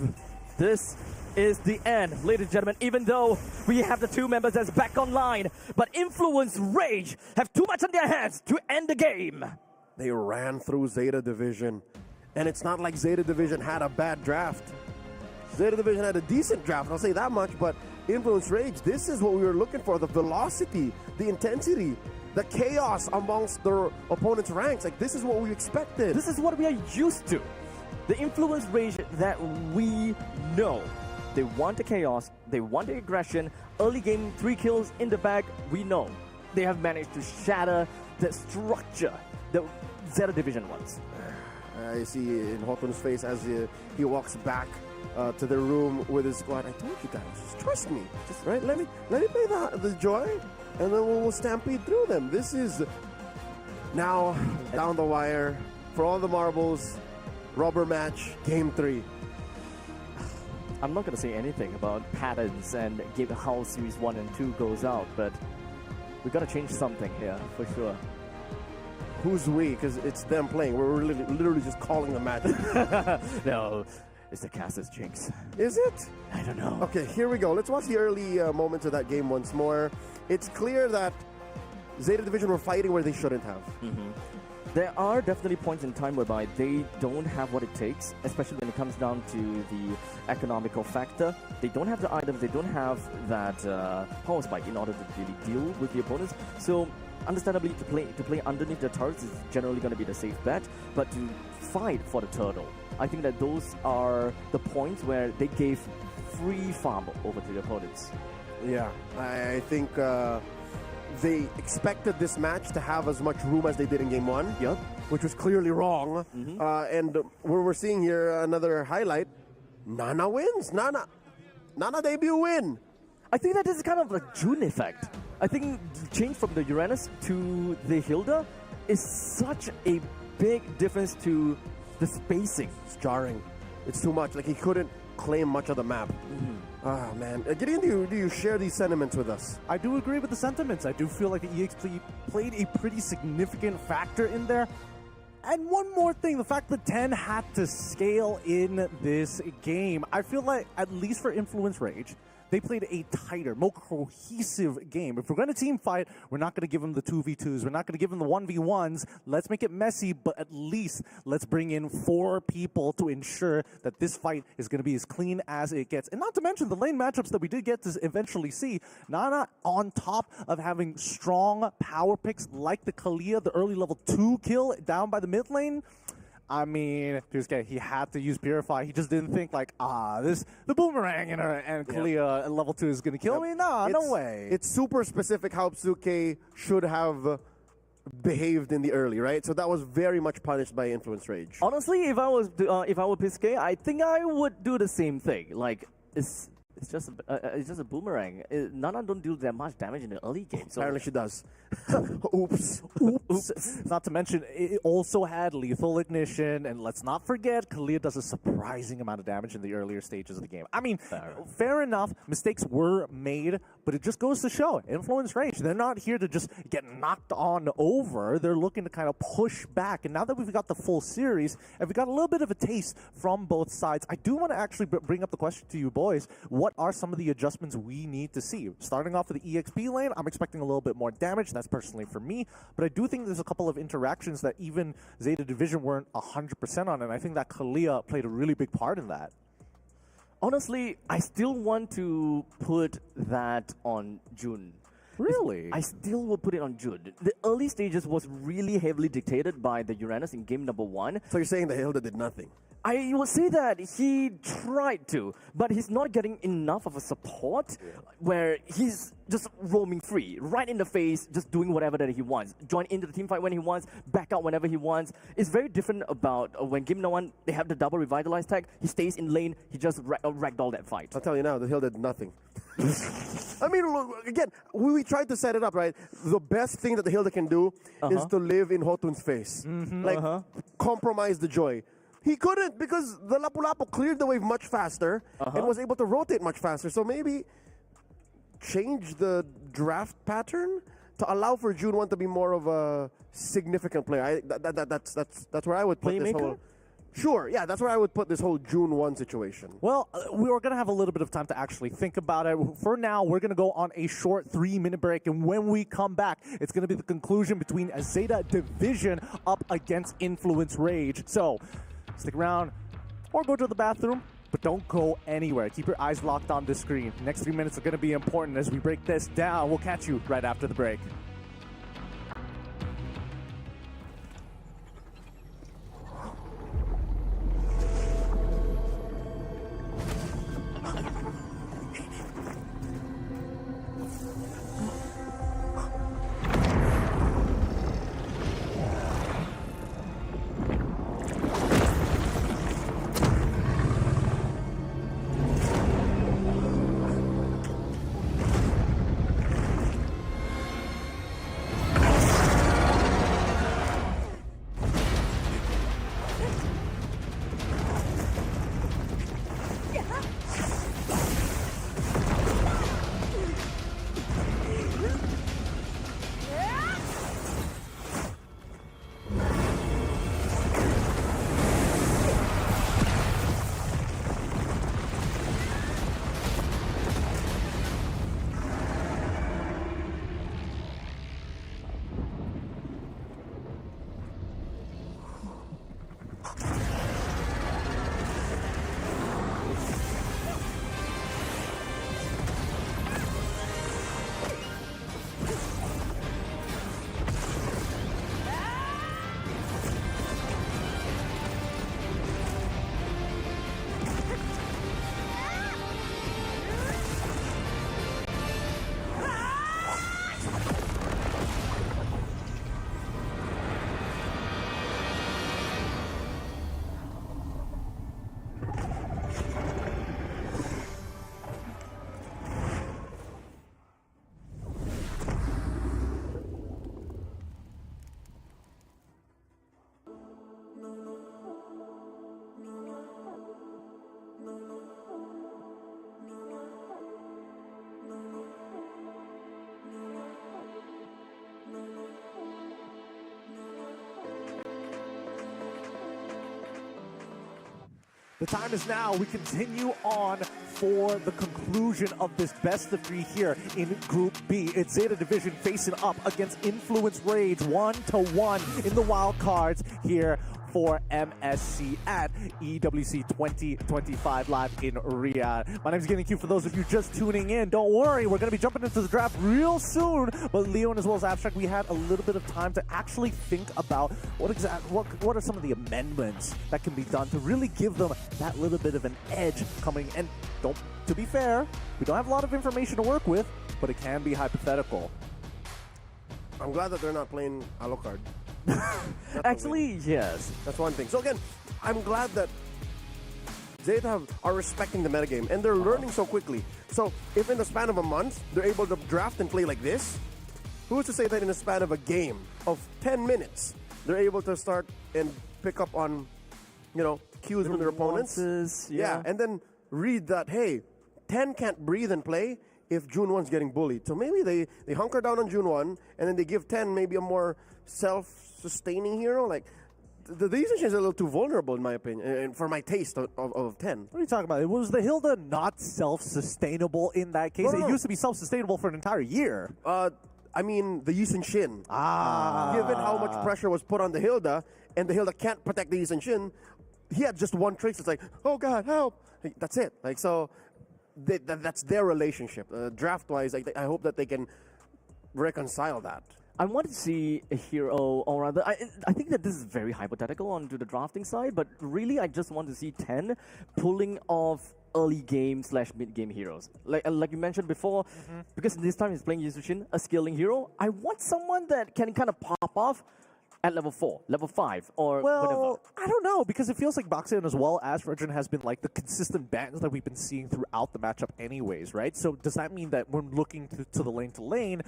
C: This is the end, ladies and gentlemen, even though we have the two members that's back online, but Influence Rage have too much on their hands to end the game.
B: They ran through Zeta Division, and it's not like Zeta Division had a bad draft. Zeta Division had a decent draft, I'll say that much, but Influence Rage, this is what we were looking for, the velocity, the intensity, the chaos amongst their opponents' ranks. Like, this is what we expected.
C: This is what we are used to. The Influence Rage that we know. They want the chaos, they want the aggression. Early game, 3 kills in the bag, we know. They have managed to shatter the structure that Zeta Division wants.
B: I see in Hotun's face as he walks back to the room with his squad. I told you guys, just trust me. Just right, let me play the joy, and then we'll stampede through them. This is now down the wire for all the marbles. Rubber match, game 3.
C: I'm not going to say anything about patterns and how Series 1 and 2 goes out, but we got to change something here, for sure.
B: Who's we? Because it's them playing. We're literally just calling the match.
C: No, it's the casters jinx.
B: Is it?
C: I don't know.
B: Okay, here we go. Let's watch the early moments of that game once more. It's clear that Zeta Division were fighting where they shouldn't have.
C: There are definitely points in time whereby they don't have what it takes, especially when it comes down to the economical factor. They don't have the items, they don't have that power spike in order to really deal with the opponents. So, understandably, to play underneath the turrets is generally going to be the safe bet, but to fight for the turtle, I think that those are the points where they gave free farm over to the opponents.
B: Yeah, I think they expected this match to have as much room as they did in Game 1,
C: Yep.
B: which was clearly wrong. And we're seeing here another highlight. Nana wins. Nana debut win.
C: I think that this is kind of a June effect. I think the change from the Uranus to the Hilda is such a big difference to the spacing.
B: It's jarring. It's too much. Like, he couldn't claim much of the map. Ah, man. Gideon, do you share these sentiments with us?
G: I do agree with the sentiments. I do feel like the EXP played a pretty significant factor in there. And one more thing, the fact that 10 had to scale in this game. I feel like, at least for Influence Rage, they played a tighter, more cohesive game. If we're going to team fight, we're not going to give them the 2v2s. We're not going to give them the 1v1s. Let's make it messy, but at least let's bring in 4 people to ensure that this fight is going to be as clean as it gets. And not to mention the lane matchups that we did get to eventually see. Nana, on top of having strong power picks like the Kalia, the early level 2 kill down by the mid lane. I mean, he had to use Purify. He just didn't think like, the boomerang and Kalia at level 2 is going to kill me. No way.
B: It's super specific how Psuke should have behaved in the early, right? So that was very much punished by Influence Rage.
C: Honestly, if I were Pisquet, I think I would do the same thing. Like it's just a boomerang. Nana don't do that much damage in the early game. So
B: Apparently she does. Oops.
G: Not to mention, it also had lethal ignition, and let's not forget, Kalia does a surprising amount of damage in the earlier stages of the game. I mean, fair enough, mistakes were made, but it just goes to show, Influence Rage, they're not here to just get knocked on over, they're looking to kind of push back, and now that we've got the full series, and we got a little bit of a taste from both sides, I do want to actually bring up the question to you boys, what are some of the adjustments we need to see? Starting off with the EXP lane, I'm expecting a little bit more damage, that's personally for me, but I do think there's a couple of interactions that even Zeta Division weren't 100% on, and I think that Kalia played a really big part in that.
C: Honestly, I still want to put that on June.
G: Really?
C: I still will put it on June. The early stages was really heavily dictated by the Uranus in game number 1.
B: So you're saying that Hilda did nothing?
C: I would say that he tried to, but he's not getting enough of a support where he's just roaming free, right in the face, just doing whatever that he wants. Join into the team fight when he wants, back out whenever he wants. It's very different about when game number 1, they have the double revitalize tag, he stays in lane, he just ragdoll that fight.
B: I'll tell you now, the Hilda did nothing. I mean, look, again, we tried to set it up, right? The best thing that the Hilda can do is to live in Hotun's face. Compromise the joy. He couldn't because the Lapu-Lapu cleared the wave much faster and was able to rotate much faster. So maybe change the draft pattern to allow for June 1 to be more of a significant player. That's where I would put this whole... Sure, yeah, that's where I would put this whole June 1 situation.
G: Well, we are going to have a little bit of time to actually think about it. For now, we're going to go on a short 3-minute break, and when we come back, it's going to be the conclusion between Zeta Division up against Influence Rage. So, stick around or go to the bathroom, but don't go anywhere. Keep your eyes locked on the screen. The next 3 minutes are going to be important as we break this down. We'll catch you right after the break. The time is now. We continue on for the conclusion of this best of 3 here in Group B. It's Zeta Division facing up against Influence Rage 1-1 in the wild cards here for MSC at EWC 2025 live in Riyadh. My name is Getting Q for those of you just tuning in. Don't worry, we're going to be jumping into the draft real soon. But Leon as well as Abstract, we had a little bit of time to actually think about what are some of the amendments that can be done to really give them that little bit of an edge coming. And to be fair, we don't have a lot of information to work with, but it can be hypothetical.
B: I'm glad that they're not playing Alucard.
C: Actually, yes.
B: That's one thing. So again, I'm glad that Zeta are respecting the metagame and they're learning so quickly. So if in the span of a month they're able to draft and play like this, who's to say that in the span of a game of 10 minutes they're able to start and pick up on, cues from their opponents?
C: Yeah,
B: and then read that, hey, 10 can't breathe and play if June 1's getting bullied. So maybe they hunker down on June 1 and then they give 10 maybe a more self-sustaining hero. Like, the Yushin is a little too vulnerable in my opinion, and for my taste of 10.
G: What are you talking about? Was the Hilda not self-sustainable in that case?
B: No.
G: It used to be self-sustainable for an entire year.
B: I mean, the Yushin Shin. Given how much pressure was put on the Hilda, and the Hilda can't protect the Yushin Shin, he had just one trick. It's like, oh God, help! That's it. Like, so that's their relationship. Draft-wise, I hope that they can reconcile that.
C: I want to see a hero, or rather, I think that this is very hypothetical onto the drafting side, but really I just want to see 10 pulling off early game / mid game heroes. Like you mentioned before, because this time he's playing Yushin, a scaling hero, I want someone that can kind of pop off at level 4, level 5, or whatever.
G: I don't know, because it feels like Boxian as well as Virgin has been like the consistent bans that we've been seeing throughout the matchup anyways, right? So does that mean that when looking to the lane,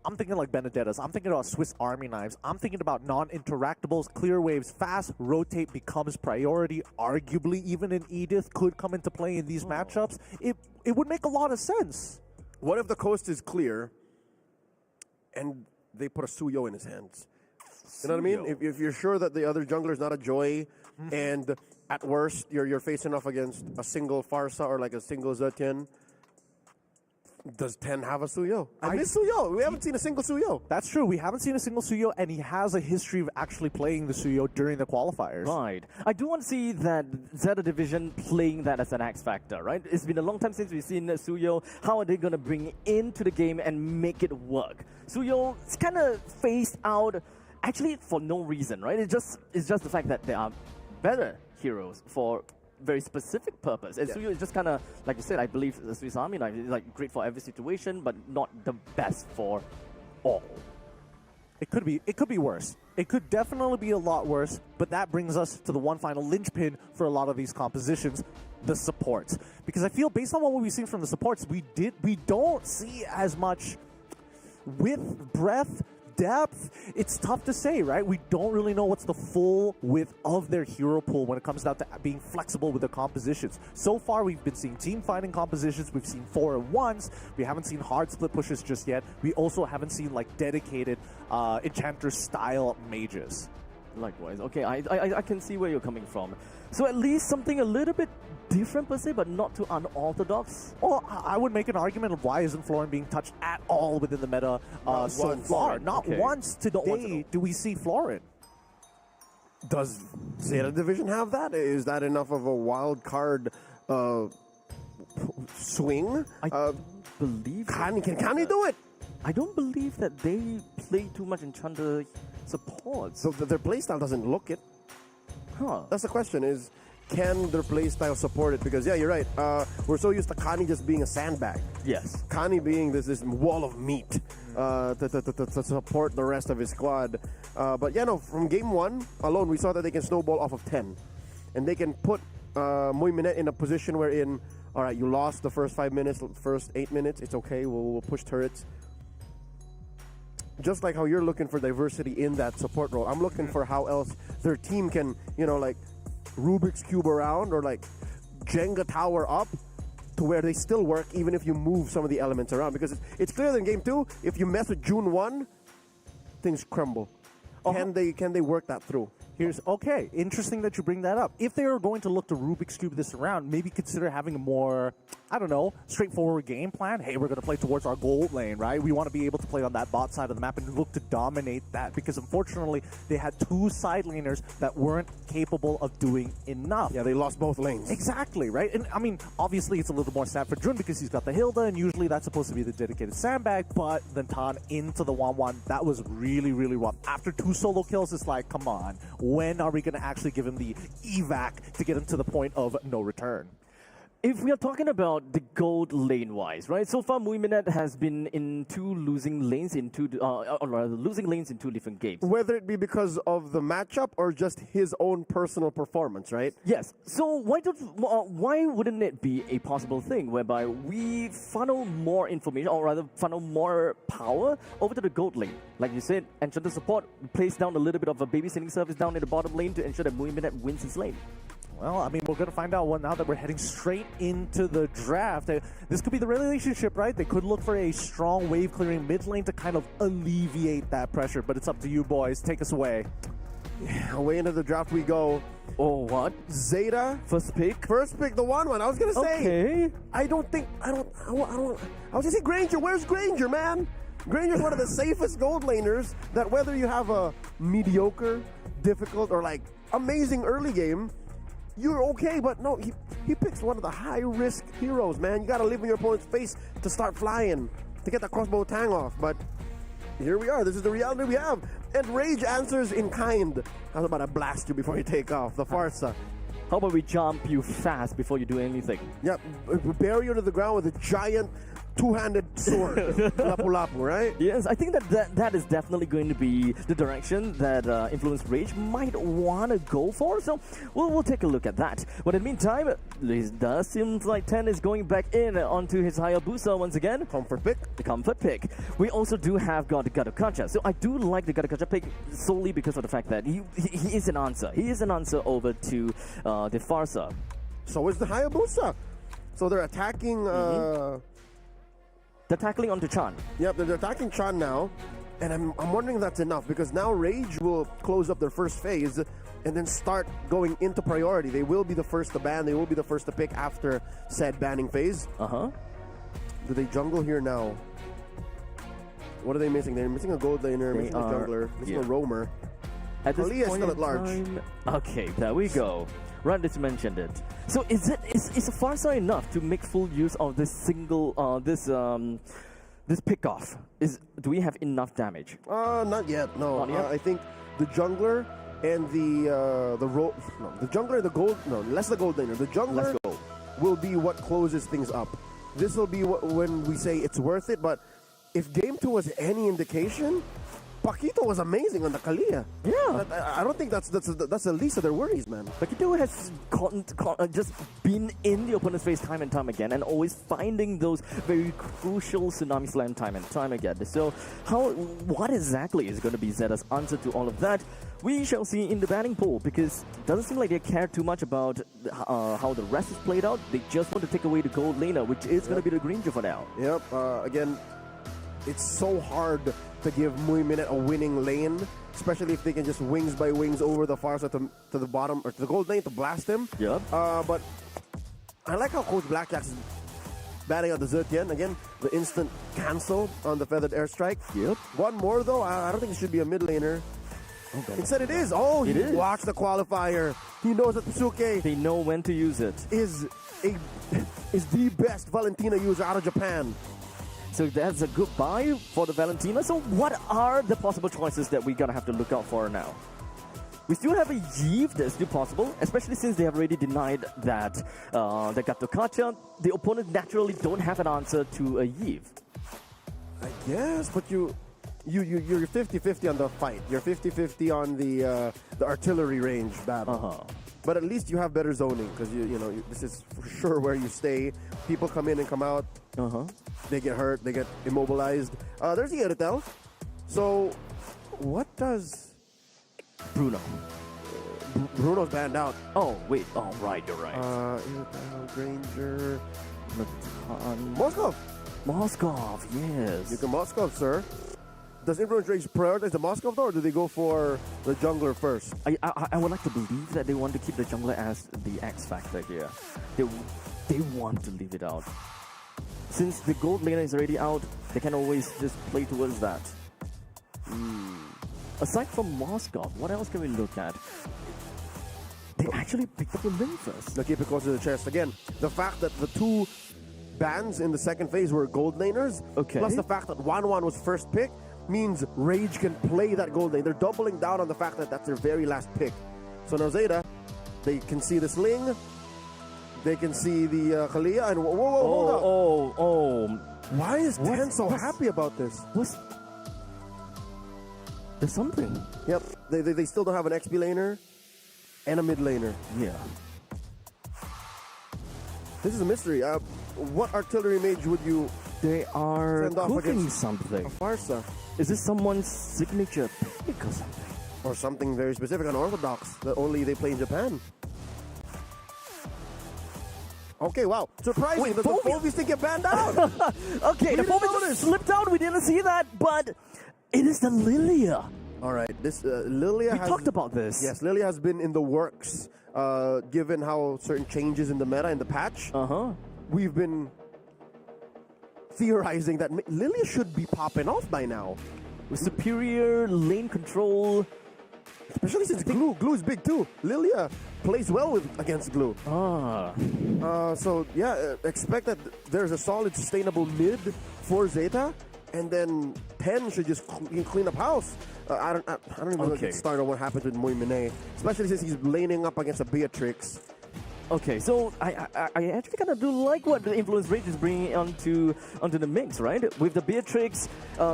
G: I'm thinking like Benedettas, I'm thinking about Swiss Army knives, I'm thinking about non-interactables, clear waves, fast rotate becomes priority, arguably even an Edith could come into play in these matchups. It would make a lot of sense.
B: What if the coast is clear and they put a Suyo in his hands? You know what I mean? If you're sure that the other jungler is not a Joy, and at worst you're facing off against a single Farsa or like a single Zetian, does 10 have a Suyo? I miss Suyo. We haven't seen a single Suyo.
G: That's true. We haven't seen a single Suyo, and he has a history of actually playing the Suyo during the qualifiers.
C: Right. I do want to see that Zeta Division playing that as an X factor, right? It's been a long time since we've seen Suyo. How are they going to bring it into the game and make it work? Suyo is kind of phased out, actually for no reason, right? It's just the fact that there are better heroes for very specific purpose. And Suyo is just kind of, like you said, I believe the Swiss Army knife is like great for every situation, but not the best for all.
G: It could be worse. It could definitely be a lot worse, but that brings us to the one final linchpin for a lot of these compositions, the supports. Because I feel based on what we've seen from the supports, we don't see as much width, breadth, depth. It's tough to say, right? We don't really know what's the full width of their hero pool when it comes down to being flexible with their compositions. So far, we've been seeing team fighting compositions. We've seen 4-1s. We haven't seen hard split pushes just yet. We also haven't seen like dedicated enchanter style mages.
C: Likewise. Okay, I can see where you're coming from. So at least something a little bit different per se, but not too unorthodox.
G: Well, I would make an argument of why isn't Florin being touched at all within the meta so far. Not once today do we see Florin.
B: Does Zeta Division have that? Is that enough of a wild card swing?
C: I believe.
B: Can he do it?
C: I don't believe that they play too much Enchanter support.
B: So their playstyle doesn't look it.
C: Huh.
B: That's the question is, can their playstyle support it? Because, yeah, you're right. We're so used to Kani just being a sandbag.
C: Yes.
B: Kani being this wall of meat to support the rest of his squad. But, yeah, no, from game 1 alone, we saw that they can snowball off of 10. And they can put Muy Minette in a position wherein, all right, you lost the first 5 minutes, first 8 minutes. It's okay. We'll push turrets. Just like how you're looking for diversity in that support role, I'm looking for how else their team can, like Rubik's Cube around or like Jenga tower up to where they still work even if you move some of the elements around. Because it's clear that in game 2, if you mess with June 1, things crumble. Can they work that through?
G: Interesting that you bring that up. If they are going to look to Rubik's Cube this around, maybe consider having a more, straightforward game plan. Hey, we're going to play towards our gold lane, right? We want to be able to play on that bot side of the map and look to dominate that because unfortunately, they had 2 side laners that weren't capable of doing enough.
B: Yeah, they lost both lanes.
G: Exactly, right? And I mean, obviously, it's a little more sad for Jun because he's got the Hilda, and usually that's supposed to be the dedicated sandbag, but then Tan into the 1-1, that was really, really rough. After 2 solo kills, it's like, come on. When are we going to actually give him the evac to get him to the point of no return?
C: if we are talking about the gold lane wise, right? So far, Muiminet has been in two losing lanes in two, or rather, losing lanes in two different games.
B: Whether it be because of the matchup or just his own personal performance, right?
C: Yes. So why wouldn't it be a possible thing whereby we funnel more information, or rather funnel more power over to the gold lane? Like you said, Enchanter support plays down a little bit of a babysitting service down in the bottom lane to ensure that Muiminet wins his lane.
G: Well, I mean, we're going to find out now that we're heading straight into the draft. This could be the relationship, right? They could look for a strong wave-clearing mid lane to kind of alleviate that pressure, but it's up to you boys. Take us away.
B: Yeah, away into the draft we go.
C: Oh, what?
B: Zeta.
C: First pick,
B: the 1. I was going to say.
C: Okay.
B: I was going to say Granger. Where's Granger, man? Granger's one of the safest gold laners that whether you have a mediocre, difficult, or like amazing early game, you're okay, but no, he picks one of the high-risk heroes, man. You got to live in your opponent's face to start flying, to get that crossbow tang off. But here we are. This is the reality we have. And Rage answers in kind. I was about to blast you before you take off. The Farsa.
C: How about we jump you fast before you do anything?
B: Yep. Bury you to the ground with a giant two-handed sword. Lapu-lapu, right?
C: Yes, I think that is definitely going to be the direction that Influence Rage might want to go for. So we'll take a look at that. But in the meantime, it does seem like 10 is going back in onto his Hayabusa once again.
B: Comfort pick.
C: The comfort pick. We also do have got the Gadokacha. So I do like the Gadokacha pick solely because of the fact that he is an answer. He is an answer over to the Farsa.
B: So is the Hayabusa. So they're attacking...
C: They're tackling onto Chan.
B: Yep, they're attacking Chan now. And I'm wondering if that's enough, because now Rage will close up their first phase and then start going into priority. They will be the first to ban. They will be the first to pick after said banning phase. Do they jungle here now? What are they missing? They're missing a gold laner, missing a jungler, missing a roamer. Kalia is still at large.
C: Okay, there we go. Randis mentioned it. So is Farsa enough to make full use of this single this pick-off? Do we have enough damage?
B: Not yet. No.
C: Not yet?
B: I think the jungler and the jungler and the gold. No, less the gold laner. The jungler will be what closes things up. This will be when we say it's worth it. But if game 2 was any indication, Paquito was amazing on the Kalia.
C: Yeah.
B: I don't think that's the least of their worries, man.
C: Paquito has just been in the opponent's face time and time again, and always finding those very crucial Tsunami Slam time and time again. So what exactly is going to be Zeta's answer to all of that? We shall see in the banning pool, because it doesn't seem like they care too much about how the rest is played out. They just want to take away the gold laner, which is going to be the Granger for now.
B: Yep. Again, it's so hard to give Muiminet a winning lane, especially if they can just wings by wings over the Farsa to the bottom, or to the gold lane to blast him.
C: Yep.
B: But I like how Coach Blackjack's batting out the Zertian. Again, the instant cancel on the Feathered Airstrike.
C: Yep.
B: One more though, I don't think it should be a mid laner. Instead it is. Oh, he watched the qualifier. He knows that Tsuke
C: They know when to use it.
B: is the best Valentina user out of Japan.
C: So that's a good buy for the Valentina. So what are the possible choices that we're going to have to look out for now? We still have a Yves that's still possible, especially since they have already denied that the Gadokacha. The opponent naturally don't have an answer to a Yves.
B: I guess, but you're 50-50 on the fight. You're 50-50 on the artillery range battle. But at least you have better zoning, because this is for sure where you stay. People come in and come out. They get hurt. They get immobilized. There's the Iritel. So, what does
C: Bruno?
B: Bruno's banned out.
C: Oh wait. Oh right, you're right.
B: Iritel, Granger, Moskov.
C: Moskov, yes.
B: You can Moskov, sir. Does Influence Rage prioritize the Moskov though, or do they go for the jungler first?
C: I would like to believe that they want to keep the jungler as the X factor here. They want to leave it out. Since the gold laner is already out, they can always just play towards that. Aside from Moskov, what else can we look at? They actually picked up the Lymphus.
B: They'll keep it close to the chest. Again, the fact that the two bans in the second phase were gold laners, plus the fact that 1-1 was first pick, means Rage can play that gold lane. They're doubling down on the fact that that's their very last pick. So now Zeta, they can see this Ling. They can see the Khalia and hold up.
C: Oh.
B: Why is Ten so happy about this?
C: There's something.
B: Yep, they still don't have an XP laner and a mid laner.
C: Yeah.
B: This is a mystery. What artillery mage would you
C: They are
B: send off
C: cooking
B: against
C: something.
B: a Farsa?
C: Is this someone's signature pick or something?
B: Or something very specific, unorthodox, that only they play in Japan? Okay, wow. Surprising that the Fovies didn't get banned out.
C: Okay, the Fovies slipped out. We didn't see that, but it is the Lilia.
B: All right, this Lilia
C: We talked about this.
B: Yes, Lilia has been in the works, given how certain changes in the meta, in the patch. We've been theorizing that Lilia should be popping off by now.
C: With superior lane control.
B: Especially since Glue is big too. Lilia plays well against Glue. So yeah, expect that there's a solid, sustainable mid for Zeta, and then Pen should just clean up house. I don't even get started on what happens with Moimine, especially since he's laning up against a Beatrix.
C: Okay, so I actually kind of do like what the Influence Rage is bringing onto the mix, right? With the Beatrix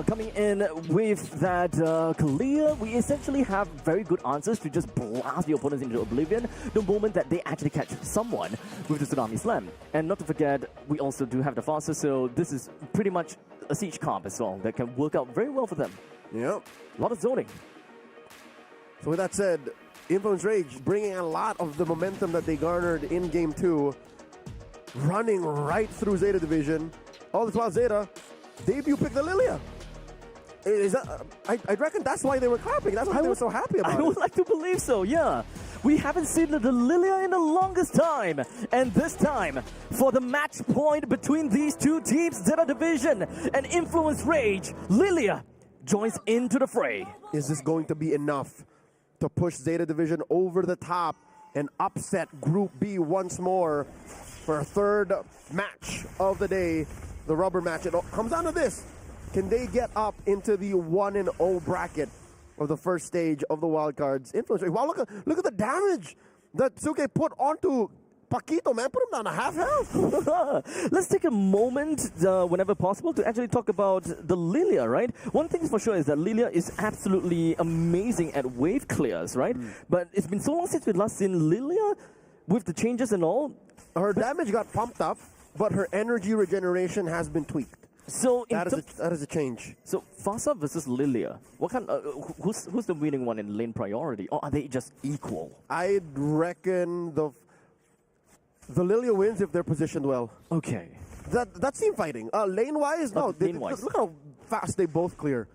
C: coming in with that Kalia, we essentially have very good answers to just blast the opponents into oblivion the moment that they actually catch someone with the Tsunami Slam. And not to forget, we also do have the Faster, so this is pretty much a siege comp as well that can work out very well for them.
B: Yep.
C: A lot of zoning.
B: So with that said, Influence Rage bringing a lot of the momentum that they garnered in Game 2, running right through Zeta Division. All this while Zeta debut picked the Lilia. Is that, I reckon that's why they were clapping. That's why they were so happy about it.
C: I would like to believe so, yeah. We haven't seen the Lilia in the longest time. And this time, for the match point between these two teams, Zeta Division and Influence Rage, Lilia joins into the fray.
B: Is this going to be enough to push Zeta Division over the top and upset Group B once more for a third match of the day, the rubber match? It comes down to this. Can they get up into the 1-0 bracket of the first stage of the wildcards? Influence. Wow, look at the damage that Suke put onto Paquito, man. Put him down to half health.
C: Let's take a moment, whenever possible, to actually talk about the Lilia, right? One thing for sure is that Lilia is absolutely amazing at wave clears, right? But it's been so long since we last seen Lilia with the changes and all.
B: Her damage got pumped up, but her energy regeneration has been tweaked.
C: So
B: that is a change.
C: So Fasa versus Lilia, what kind? Who's the winning one in lane priority, or are they just equal?
B: I'd reckon the Lilia wins if they're positioned well.
C: Okay.
B: That's team fighting. Lane-wise, no.
C: Lane-wise.
B: Look how fast they both clear.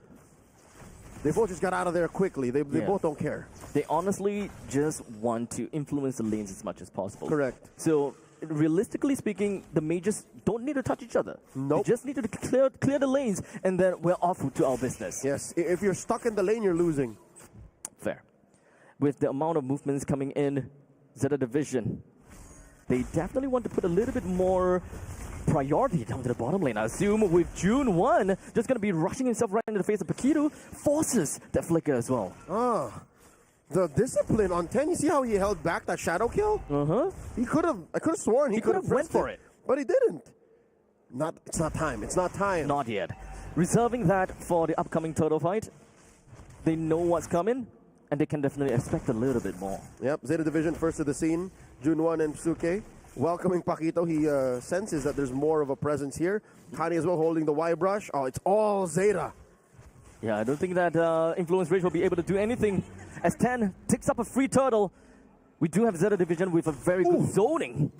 B: They both just got out of there quickly. They both don't care.
C: They honestly just want to influence the lanes as much as possible.
B: Correct.
C: So, realistically speaking, the mages don't need to touch each other.
B: Nope.
C: They just need to clear the lanes, and then we're off to our business.
B: Yes. If you're stuck in the lane, you're losing.
C: Fair. With the amount of movements coming in, Zeta Division, they definitely want to put a little bit more priority down to the bottom lane. I assume with June 1 just going to be rushing himself right into the face of Paquito, forces that flicker as well.
B: The discipline on 10, you see how he held back that shadow kill? He could have, I could have sworn he could have
C: went for it.
B: But he didn't. It's not time. It's not time.
C: Not yet. Reserving that for the upcoming turtle fight. They know what's coming, and they can definitely expect a little bit more.
B: Yep, Zeta Division first to the scene. Jun-Won and Suke welcoming Paquito. He senses that there's more of a presence here. Hani as well holding the Y brush. Oh, it's all Zeta.
C: Yeah, I don't think that Influence Rage will be able to do anything. As 10 ticks up a free turtle, we do have Zeta Division with a very good zoning.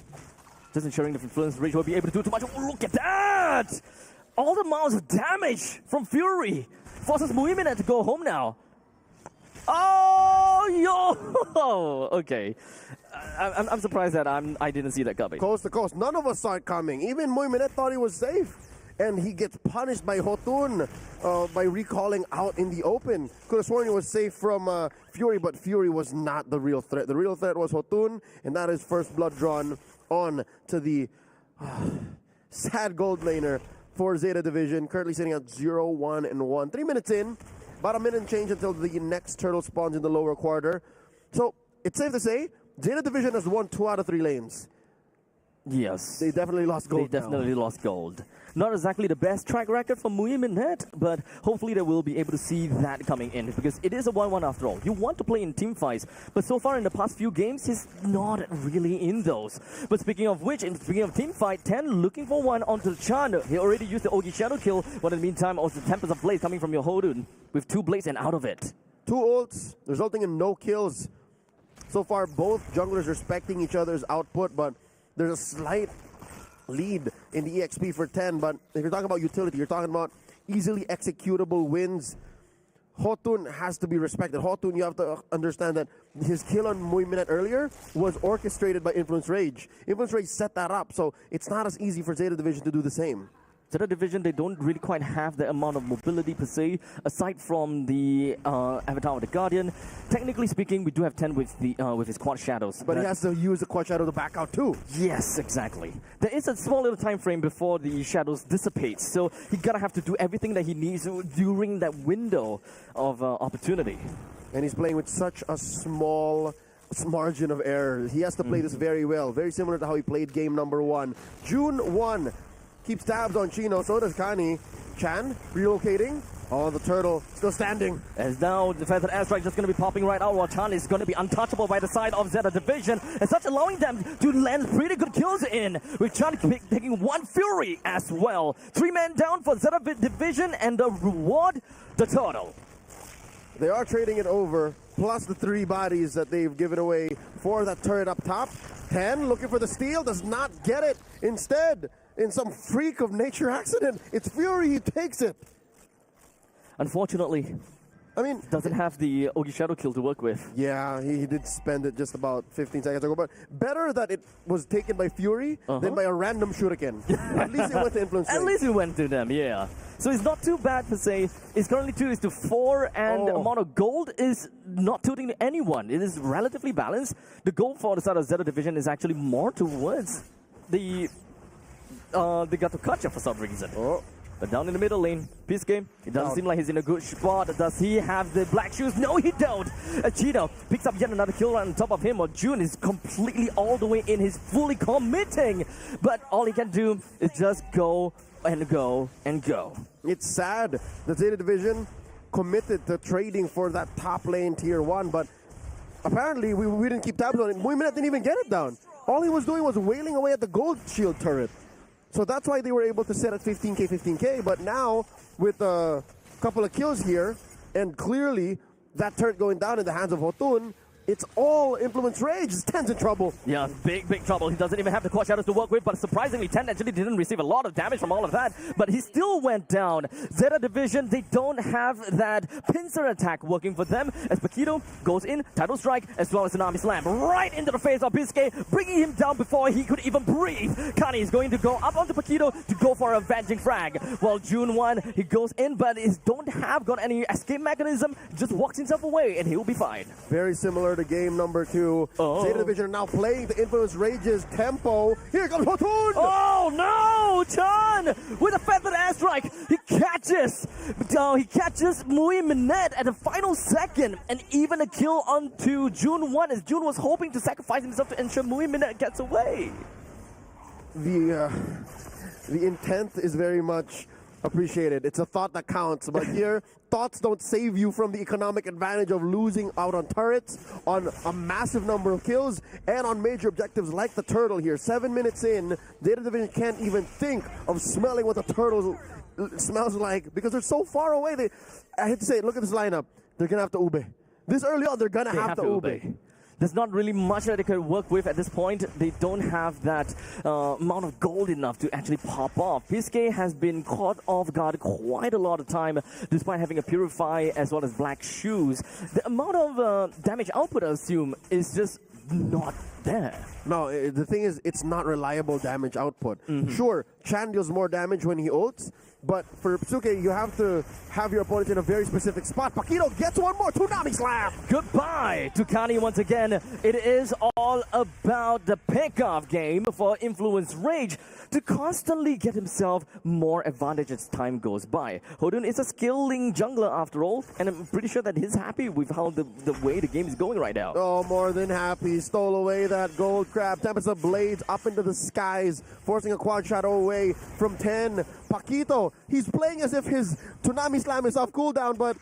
C: Just ensuring that Influence Rage will be able to do too much. Oh, look at that! All the amounts of damage from Fury forces Muimina to go home now. Oh, yo! Okay. I'm surprised that I didn't see that coming.
B: Coast to coast. None of us saw it coming. Even Moiminet thought he was safe. And he gets punished by Hotun by recalling out in the open. Could have sworn he was safe from Fury, but Fury was not the real threat. The real threat was Hotun, and that is first blood drawn on to the sad gold laner for Zeta Division. Currently sitting at 0-1-1. 3 minutes in. About a minute and change until the next turtle spawns in the lower quarter. So, it's safe to say, Zeta Division has won 2 out of 3 lanes.
C: Yes.
B: They definitely lost gold.
C: They definitely lost gold. Not exactly the best track record for Muiminet, but hopefully they will be able to see that coming in because it is a 1-1 after all. You want to play in team fights, but so far in the past few games, he's not really in those. But speaking of which, speaking of team fight, 10 looking for one onto Chan. He already used the Ogi Shadow kill, but in the meantime, also Tempest of Blaze coming from your Hodun with 2 blades and out of it.
B: 2 ults, resulting in no kills. So far, both junglers respecting each other's output, but there's a slight lead in the EXP for 10. But if you're talking about utility, you're talking about easily executable wins. Hotun has to be respected. Hotun, you have to understand that his kill on Muiminet earlier was orchestrated by Influence Rage. Influence Rage set that up, so it's not as easy for Zeta Division to do the same.
C: Zeta Division, they don't really quite have the amount of mobility per se, aside from the Avatar of the Guardian. Technically speaking, we do have 10 with his Quad Shadows.
B: But he has to use the Quad Shadow to back out too.
C: Yes, exactly. There is a small little time frame before the shadows dissipate, so he gotta have to do everything that he needs during that window of opportunity.
B: And he's playing with such a small margin of error. He has to play this very well. Very similar to how he played game number 1. June 1. Keeps tabs on Chino, so does Kani. Chan relocating. Oh, the turtle still standing.
C: As now the feathered airstrike just going to be popping right out while Chan is going to be untouchable by the side of Zeta Division. And such allowing them to land pretty good kills in. With Chan taking 1 Fury as well. 3 men down for Zeta Division and the reward, the turtle.
B: They are trading it over, plus the 3 bodies that they've given away for that turret up top. 10 looking for the steal, does not get it. Instead, in some freak of nature accident, it's Fury, he takes it.
C: Unfortunately,
B: I mean,
C: doesn't have the Ogi Shadow kill to work with.
B: Yeah, he did spend it just about 15 seconds ago, but better that it was taken by Fury than by a random shuriken. At least it went to Influence Rage.
C: At least it went to them, yeah. So it's not too bad per se. It's currently 2:4, and the amount of gold is not tilting to anyone. It is relatively balanced. The gold for the side of Zeta Division is actually more towards the Gatokacha for some reason. But down in the middle lane, Peace Game, it doesn't seem like he's in a good spot. Does he have the black shoes? No, he don't. Cheeto picks up yet another kill on top of him, or June is completely all the way in. He's fully committing. But all he can do is just go and go and go.
B: It's sad that Zeta Division committed to trading for that top lane tier 1, but apparently we didn't keep tabs on it. Muiminet didn't even get it down. All he was doing was wailing away at the gold shield turret. So that's why they were able to set at 15k, but now with a couple of kills here, and clearly that turret going down in the hands of Hotun, it's all Influence Rage. 10's in trouble.
C: Yeah, big trouble. He doesn't even have the Quad Shadows to work with, but surprisingly, 10 actually didn't receive a lot of damage from all of that, but he still went down. Zeta Division, they don't have that pincer attack working for them, as Paquito goes in, Tidal Strike, as well as an Army Slam, right into the face of Biscay, bringing him down before he could even breathe. Kani is going to go up onto Paquito to go for a Avenging Frag, while June 1, he goes in, but he don't have got any escape mechanism, just walks himself away, and he'll be fine.
B: Very similar to game number 2. Zeta Division are now playing the Influence Rage's tempo. Here comes Hotun!
C: Oh no! Chan with a feathered airstrike. He catches Muiminet at the final second, and even a kill onto June 1 as June was hoping to sacrifice himself to ensure Muiminet gets away.
B: The intent is very much appreciated. It's a thought that counts, but here thoughts don't save you from the economic advantage of losing out on turrets, on a massive number of kills, and on major objectives like the turtle here. 7 minutes in, Zeta Division can't even think of smelling what the turtle smells like because they're so far away. I hate to say it, look at this lineup. They're gonna have to ube. This early on, they're gonna have to ube.
C: There's not really much that they could work with at this point. They don't have that amount of gold enough to actually pop off. Biscay has been caught off guard quite a lot of time, despite having a Purify as well as black shoes. The amount of damage output, I assume, is just not there.
B: No, the thing is, it's not reliable damage output. Sure, Chan deals more damage when he ults, but for Psuke, you have to have your opponent in a very specific spot. Paquito gets one more Tsunami Slam!
C: Goodbye to Kani once again. It is all about the pickoff game for Influence Rage to constantly get himself more advantage as time goes by. Hodun is a skilling jungler after all, and I'm pretty sure that he's happy with how the way the game is going right now.
B: Oh, more than happy. Stole away that gold crab. Tempest of Blades up into the skies, forcing a quad shadow away from 10. Paquito, he's playing as if his Tsunami Slam is off cooldown, but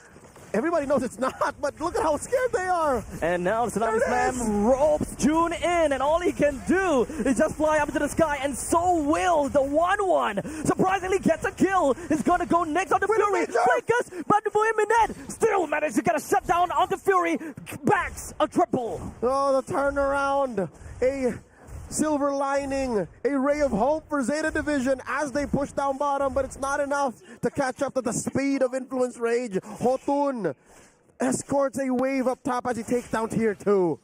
B: everybody knows it's not, but look at how scared they are.
C: And now Tsunami Slam ropes June in, and all he can do is just fly up into the sky, and so will the 1-1. Surprisingly gets a kill. He's going to go next on the Fury. Flickers, but Muiminet still managed to get a shutdown on the Fury. Backs a triple.
B: Oh, the turnaround. A silver lining, a ray of hope for Zeta Division as they push down bottom, but it's not enough to catch up to the speed of Influence Rage. Hotun escorts a wave up top as he takes down Tier 2.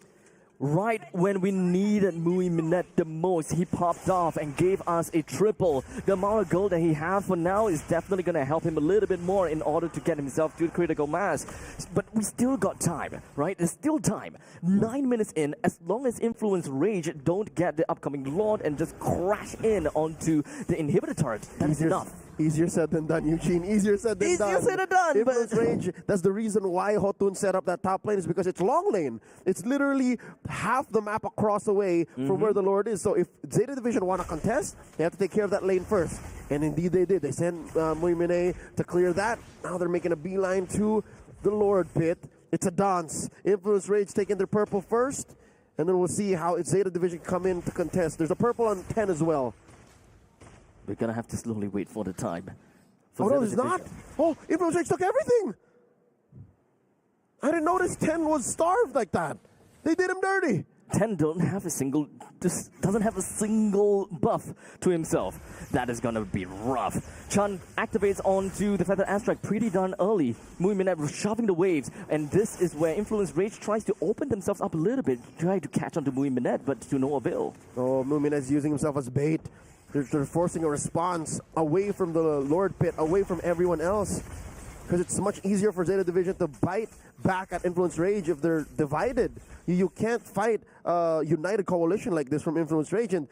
C: Right when we needed Muiminet the most, he popped off and gave us a triple. The amount of gold that he has for now is definitely going to help him a little bit more in order to get himself to critical mass. But we still got time, right? There's still time. 9 minutes in, as long as Influence Rage don't get the upcoming Lord and just crash in onto the inhibitor turret, that's enough.
B: Easier said than done, Eugene. Easier said than done.
C: Easier said than done.
B: Influence Rage, that's the reason why Hotun set up that top lane, is because it's long lane. It's literally half the map across away from where the Lord is. So if Zeta Division want to contest, they have to take care of that lane first. And indeed they did. They sent Muimine to clear that. Now they're making a beeline to the Lord pit. It's a dance. Influence Rage taking their purple first, and then we'll see how Zeta Division come in to contest. There's a purple on 10 as well.
C: We're gonna have to slowly wait for the time.
B: Oh no, there's not. Oh, Influence Rage took everything. I didn't notice 10 was starved like that. They did him dirty.
C: 10 doesn't have a single buff to himself. That is gonna be rough. Chan activates onto the Feathered Airstrike pretty darn early. Muiminet shoving the waves, and this is where Influence Rage tries to open themselves up a little bit, try to catch onto Muiminet, but to no avail.
B: Oh, Muiminet's using himself as bait. They're forcing a response away from the Lord Pit, away from everyone else. Because it's much easier for Zeta Division to bite back at Influence Rage if they're divided. You can't fight a united coalition like this from Influence Rage. And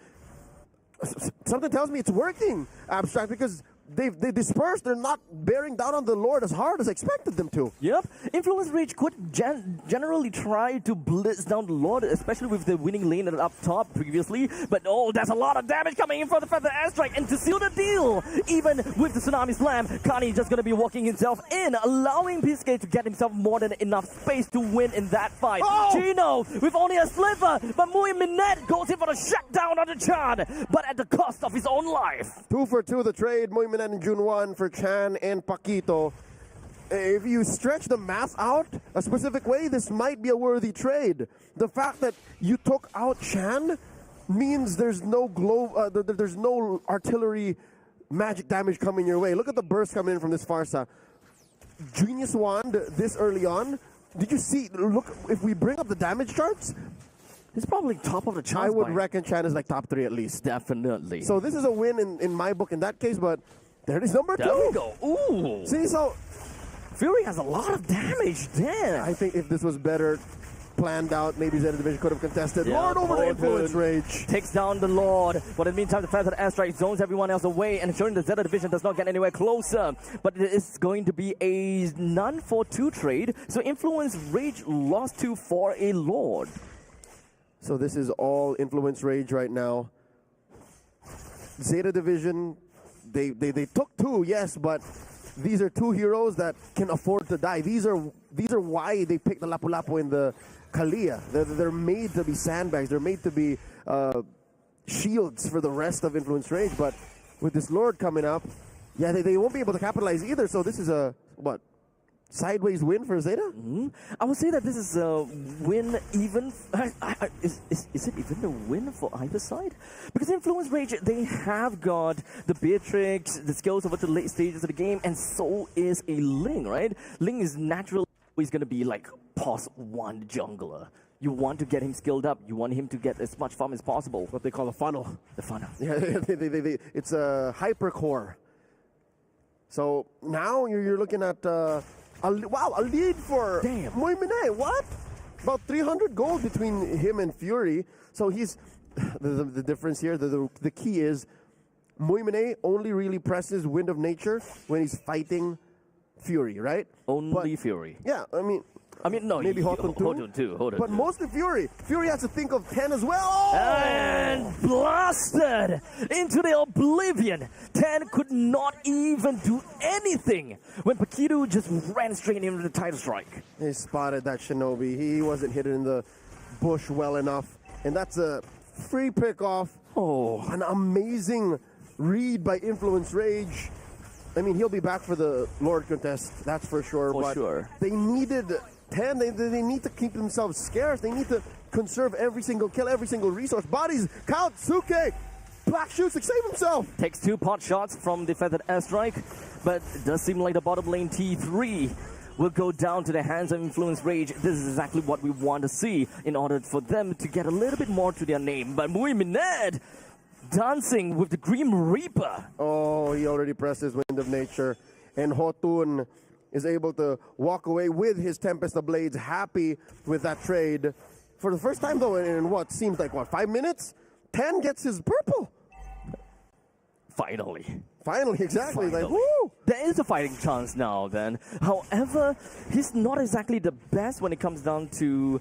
B: something tells me it's working, Abstract, because they dispersed. They're not bearing down on the Lord as hard as I expected them to.
C: Yep. Influence Rage could generally try to blitz down the Lord, especially with the winning lane up top previously. But oh, there's a lot of damage coming in for the Feather Airstrike. And to seal the deal, even with the Tsunami Slam, Kani just going to be walking himself in, allowing Pisque to get himself more than enough space to win in that fight.
B: Oh!
C: Gino with only a sliver, but Muiminet goes in for the shutdown on the Chan, but at the cost of his own life.
B: 2 for 2 the trade. Muiminet in June 1 for Chan and Paquito. If you stretch the math out a specific way, this might be a worthy trade. The fact that you took out Chan means there's no there's no artillery magic damage coming your way. Look at the burst coming in from this Farsa. Genius Wand this early on. Did you see? Look, if we bring up the damage charts,
C: it's probably top of the charts.
B: I would reckon Chan is like top 3 at least.
C: Definitely.
B: So this is a win in my book in that case, but there it is, number 2.
C: There we go. Ooh.
B: See, so
C: Fury has a lot of damage. Damn.
B: I think if this was better planned out, maybe Zeta Division could have contested.
C: Yeah,
B: Lord over the Influence Rage.
C: Takes down the Lord. But in the meantime, the Feathered Airstrike zones everyone else away and ensuring the Zeta Division does not get anywhere closer. But it is going to be a none for 2 trade. So Influence Rage lost 2 for a Lord.
B: So this is all Influence Rage right now. Zeta Division, they took 2, yes, but these are 2 heroes that can afford to die. These are why they picked the Lapu-Lapu in the Kalia. They're made to be sandbags. They're made to be shields for the rest of Influence Rage. But with this Lord coming up, yeah, they won't be able to capitalize either. So this is a sideways win for Zeta?
C: I would say that this is a win even... Is it even a win for either side? Because Influence Rage, they have got the Beatrix, the skills over to the late stages of the game, and so is a Ling, right? Ling is naturally always going to be like pos 1 jungler. You want to get him skilled up. You want him to get as much farm as possible.
B: What they call a funnel.
C: The funnel.
B: Yeah, it's a hypercore. So now you're looking at... a lead for Muiminet. What? About 300 gold between him and Fury. So he's the difference here. The key is Muiminet only really presses Wind of Nature when he's fighting Fury, right?
C: Only Fury.
B: Yeah, I mean,
C: I mean, no,
B: maybe Hotun too.
C: Hotun too. Hotun
B: But
C: too.
B: mostly Fury. Fury has to think of 10 as well. Oh!
C: And blasted into the oblivion. 10 could not even do anything when Pakitu just ran straight into the title strike.
B: He spotted that Shinobi. He wasn't hidden in the bush well enough. And that's a free pick off.
C: Oh.
B: An amazing read by Influence Rage. I mean, he'll be back for the Lord contest, that's for sure.
C: For sure.
B: They needed 10. They need to keep themselves scarce. They need to conserve every single kill, every single resource. Bodies, count, Suke. Black shoots to save himself.
C: Takes 2 pot shots from the feathered airstrike, but it does seem like the bottom lane T3 will go down to the hands of Influence Rage. This is exactly what we want to see in order for them to get a little bit more to their name. But Mui Mined dancing with the Grim Reaper.
B: Oh, he already pressed his Wind of Nature. And Hotun is able to walk away with his Tempest of Blades, happy with that trade. For the first time, though, in what seems like, 5 minutes? 10 gets his purple.
C: Finally,
B: exactly. Like,
C: Finally.
B: woo!
C: There is a fighting chance now then. However, he's not exactly the best when it comes down to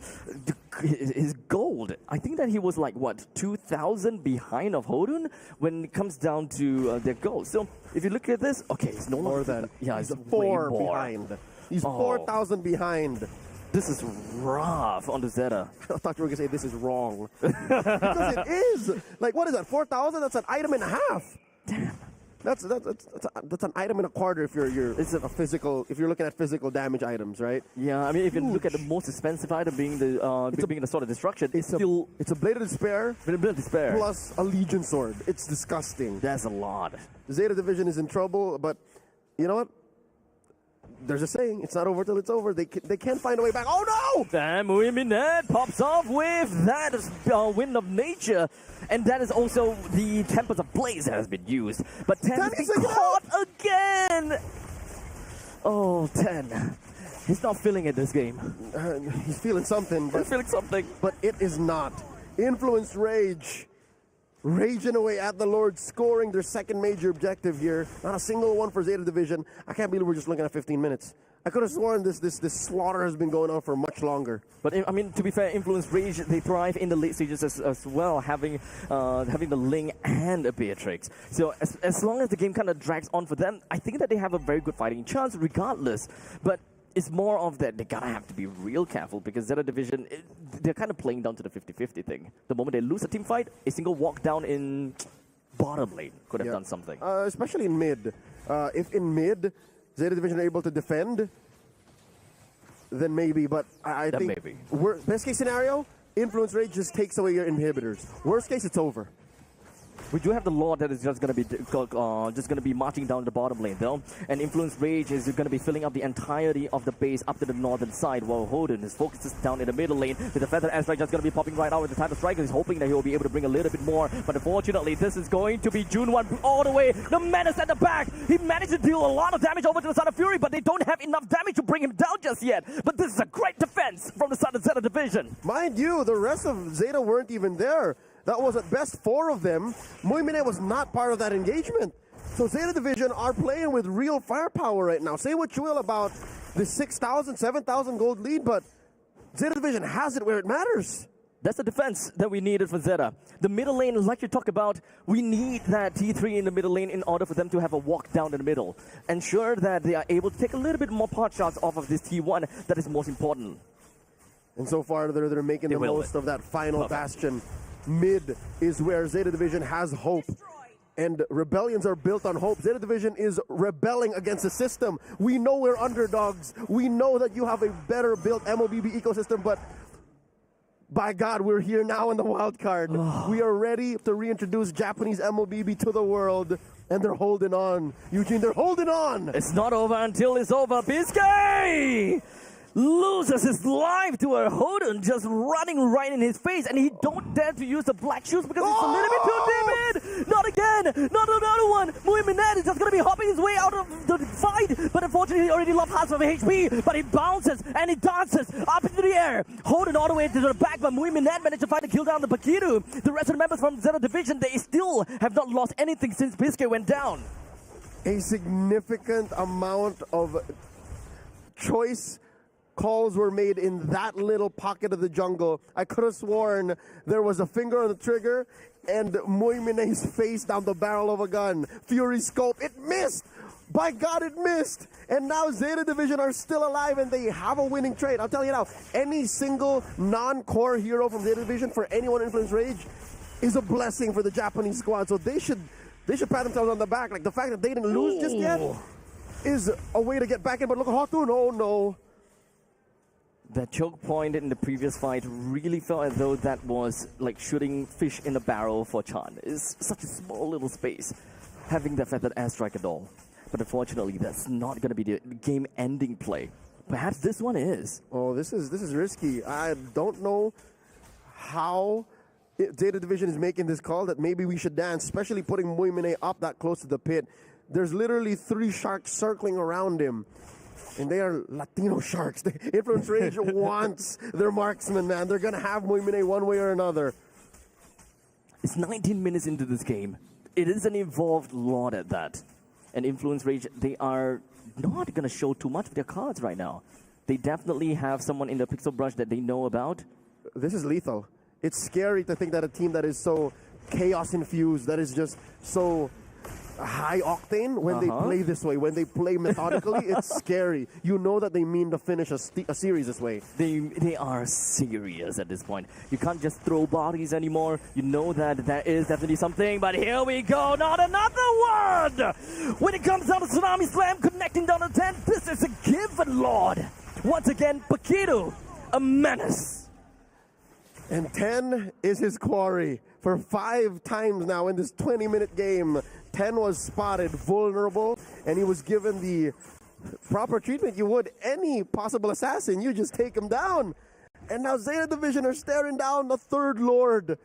C: his gold. I think that he was like, 2,000 behind of Hodun when it comes down to their gold. So if you look at this, okay, he's no
B: More
C: longer
B: than.
C: Yeah,
B: he's
C: way
B: 4
C: more.
B: behind. He's
C: Oh.
B: 4,000 behind.
C: This is rough on the Zeta.
B: I thought you were going to say this is wrong. Because it is. Like, what is that? 4,000? That's an item and a half.
C: Damn.
B: That's an item and a quarter if you're if you're looking at physical damage items, right?
C: Yeah, I mean, if you look at the most expensive item being the Sword of Destruction, it's
B: a Blade of Despair
C: Despair
B: plus a Legion Sword. It's disgusting.
C: That's a lot.
B: The Zeta Division is in trouble, but you know what? There's a saying, it's not over till it's over. They can't find a way back. Oh no!
C: Then Mui Mined pops off with that Wind of Nature, and that is also the Tempest of Blaze that has been used. But 10 has been caught again! Oh, 10. He's not feeling it this game.
B: He's feeling something.
C: He's feeling something.
B: But it is not. Influence Rage. Raging away at the Lord, scoring their second major objective here. Not a single one for Zeta Division. I can't believe we're just looking at 15 minutes. I could have sworn this slaughter has been going on for much longer.
C: But I mean, to be fair, Influence Rage, they thrive in the late stages as well, having the Ling and a Beatrix. So as long as the game kind of drags on for them, I think that they have a very good fighting chance regardless. But it's more of that they gotta have to be real careful because Zeta Division, they're kind of playing down to the 50-50 thing. The moment they lose a team fight, a single walk down in bottom lane could have done something.
B: Especially in mid. If in mid, Zeta Division are able to defend, then maybe. But I think
C: maybe.
B: Best case scenario, Influence Rage just takes away your inhibitors. Worst case, it's over.
C: We do have the Lord that is just going to be marching down the bottom lane though, and Influence Rage is going to be filling up the entirety of the base up to the northern side, while Hodun is focused down in the middle lane with the Feather Airstrike just going to be popping right out with the Title Striker. He's hoping that he will be able to bring a little bit more, but unfortunately this is going to be June1 all the way. The Menace at the back, he managed to deal a lot of damage over to the Son of Fury, but they don't have enough damage to bring him down just yet. But this is a great defense from the Son of Zeta Division.
B: Mind you, the rest of Zeta weren't even there. That was at best 4 of them. Mui Mined was not part of that engagement. So Zeta Division are playing with real firepower right now. Say what you will about the 6,000, 7,000 gold lead, but Zeta Division has it where it matters.
C: That's the defense that we needed for Zeta. The middle lane, like you talk about, we need that T3 in the middle lane in order for them to have a walk down in the middle. Ensure that they are able to take a little bit more pot shots off of this T1. That is most important.
B: And so far, they're making the most of that final bastion. Mid is where Zeta Division has hope. And rebellions are built on hope. Zeta Division is rebelling against the system. We know we're underdogs. We know that you have a better built MOBB ecosystem, but by God, we're here now in the wild card. We are ready to reintroduce Japanese MOBB to the world. And they're holding on. Eugene, they're holding on.
C: It's not over until it's over. Biscay loses his life to a Hodun just running right in his face, and he don't dare to use the black shoes because it's a little bit too timid. Not again, not another one. Mui Mined is just going to be hopping his way out of the fight, but unfortunately he already lost half of HP, but he bounces and he dances up into the air. Hodun all the way to the back, but Mui Mined managed to find a kill down the Pakitu. The rest of the members from Zeta Division, they still have not lost anything since Biscay went down.
B: A significant amount of choice calls were made in that little pocket of the jungle. I could have sworn there was a finger on the trigger and Moimine's face down the barrel of a gun. Fury scope, it missed! By God, it missed! And now Zeta Division are still alive and they have a winning trade. I'll tell you now, any single non-core hero from Zeta Division for anyone in Influence Rage is a blessing for the Japanese squad. So they should pat themselves on the back. Like the fact that they didn't lose just yet is a way to get back in. But look at Hotun, oh no.
C: That choke point in the previous fight really felt as though that was like shooting fish in a barrel for Chan. It's such a small little space, having that feathered airstrike at all. But unfortunately, that's not going to be the game-ending play. Perhaps this one is.
B: Oh, this is risky. I don't know how Zeta Division is making this call that maybe we should dance, especially putting Moimine up that close to the pit. There's literally 3 sharks circling around him. And they are Latino sharks. Influence Rage wants their marksman, man. They're going to have Moimine one way or another.
C: It's 19 minutes into this game. It is an evolved Lord at that. And Influence Rage, they are not going to show too much of their cards right now. They definitely have someone in the pixel brush that they know about.
B: This is lethal. It's scary to think that a team that is so chaos-infused, that is just so high octane when they play this way, when they play methodically, it's scary. You know that they mean to finish a series this way.
C: They are serious at this point. You can't just throw bodies anymore. You know that there is definitely something, but here we go, not another one! When it comes down to Tsunami Slam, connecting down to 10, this is a given, Lord. Once again, Paquito, a menace.
B: And 10 is his quarry. For 5 times now in this 20-minute game, 10 was spotted vulnerable, and he was given the proper treatment you would any possible assassin. You just take him down. And now Zeta Division are staring down the 3rd Lord.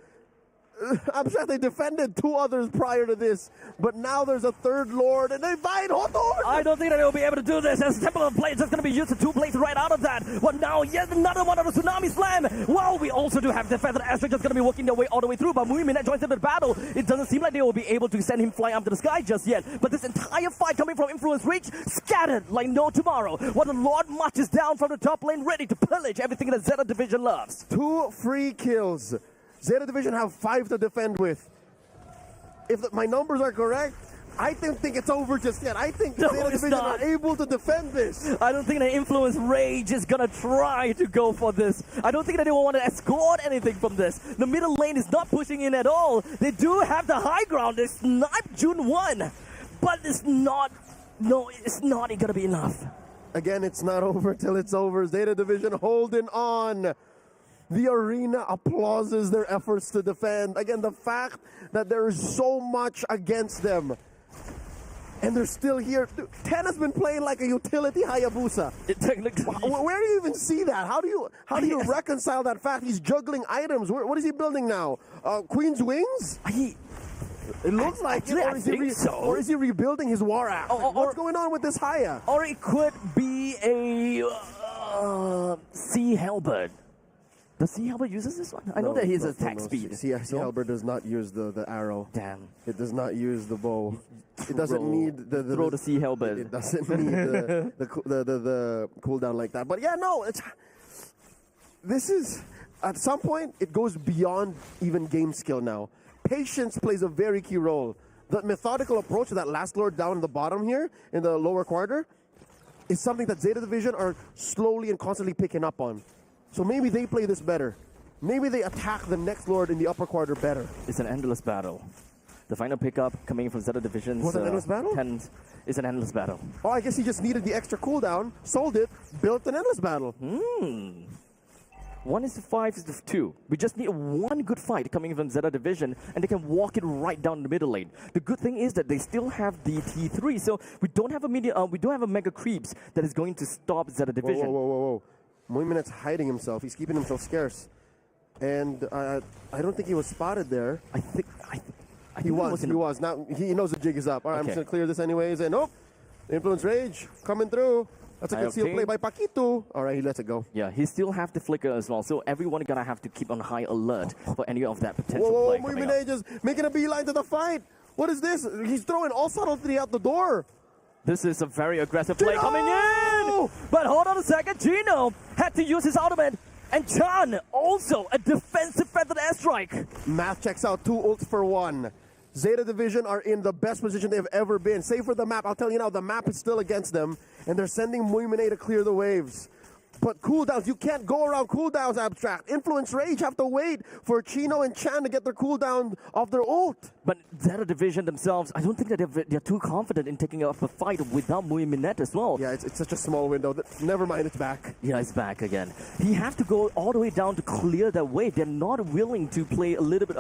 B: I'm sure they defended 2 others prior to this, but now there's a 3rd Lord, and they fight Hotun!
C: I don't think that they'll be able to do this, as Temple of Blades is going to be used to 2 blades right out of that. But now, yet another one of the Tsunami Slam! Well, we also do have the Feathered Airstrike that's going to be working their way all the way through, but Muiminet joins into the battle. It doesn't seem like they will be able to send him flying up to the sky just yet, but this entire fight coming from Influence Reach, scattered like no tomorrow, while the Lord marches down from the top lane, ready to pillage everything that Zeta Division loves.
B: 2 free kills. Zeta Division have 5 to defend with. If my numbers are correct, I don't think it's over just yet. I think Zeta Division are able to defend this.
C: I don't think that Influence Rage is going to try to go for this. I don't think that they will want to escort anything from this. The middle lane is not pushing in at all. They do have the high ground. They sniped June 1. But it's not going to be enough.
B: Again, it's not over till it's over. Zeta Division holding on. The arena applauses their efforts to defend. Again, the fact that there is so much against them. And they're still here. 10 has been playing like a utility Hayabusa. Where do you even see that? How do you reconcile that fact? He's juggling items. What is he building now? Queen's Wings? It looks like it. Or is he rebuilding his war axe? What's going on with this Haya?
C: Or it could be a Sea Halberd. Does Sea Halberd uses this one? I know that he has attack speed.
B: Sea Halberd does not use the arrow.
C: Damn.
B: It does not use the bow. It doesn't need the
C: throw the Sea Halberd.
B: It doesn't need the cooldown like that. But yeah, no. This is, at some point, it goes beyond even game skill now. Patience plays a very key role. The methodical approach to that last Lord down in the bottom here, in the lower quarter, is something that Zeta Division are slowly and constantly picking up on. So maybe they play this better. Maybe they attack the next Lord in the upper quarter better.
C: It's an endless battle. The final pickup coming from Zeta Division's...
B: Was it an endless battle?
C: It's an endless battle.
B: Oh, I guess he just needed the extra cooldown, sold it, built an endless battle.
C: 1:5:2. We just need one good fight coming from Zeta Division, and they can walk it right down the middle lane. The good thing is that they still have the T3, so we don't have a Mega Creeps that is going to stop Zeta Division.
B: Whoa. Moiminet's hiding himself. He's keeping himself scarce. And I don't think he was spotted there.
C: I think
B: he was. Now he knows the jig is up. All right, I'm just going to clear this anyways. And Influence Rage coming through. That's a good seal play by Paquito. All right, he lets it go.
C: Yeah, he still have the flicker as well. So everyone going to have to keep on high alert for any of that potential play.
B: Moiminet just making a beeline to the fight. What is this? He's throwing all subtlety out the door.
C: This is a very aggressive play coming in! Oh, but hold on a second. Gino had to use his ultimate. And Chan, also a defensive feathered airstrike.
B: Math checks out, 2 ults for 1. Zeta Division are in the best position they've ever been. Save for the map, I'll tell you now, the map is still against them. And they're sending Muimine to clear the waves. But cooldowns, you can't go around cooldowns, Abstract. Influence Rage have to wait for Chino and Chan to get their cooldown of their ult.
C: But Zeta Division themselves, I don't think that they're too confident in taking up a fight without Muiminet as well.
B: Yeah, it's such a small window. Never mind, it's back.
C: Yeah, it's back again. He has to go all the way down to clear that wave. They're not willing to play a little bit,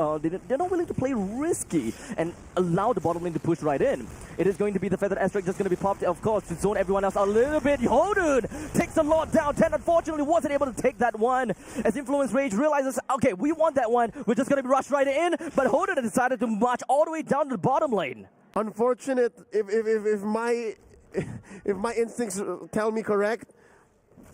C: they're not willing to play risky and allow the bottom lane to push right in. It is going to be the feathered airstrike that's going to be popped, of course, to zone everyone else a little bit. Hodun takes a lot down. 10 unfortunately wasn't able to take that one. As Influence Rage realizes, okay, we want that one. We're just going to be rushed right in. But Hodun decided to march all the way down to the bottom lane.
B: Unfortunate, if my instincts tell me correct.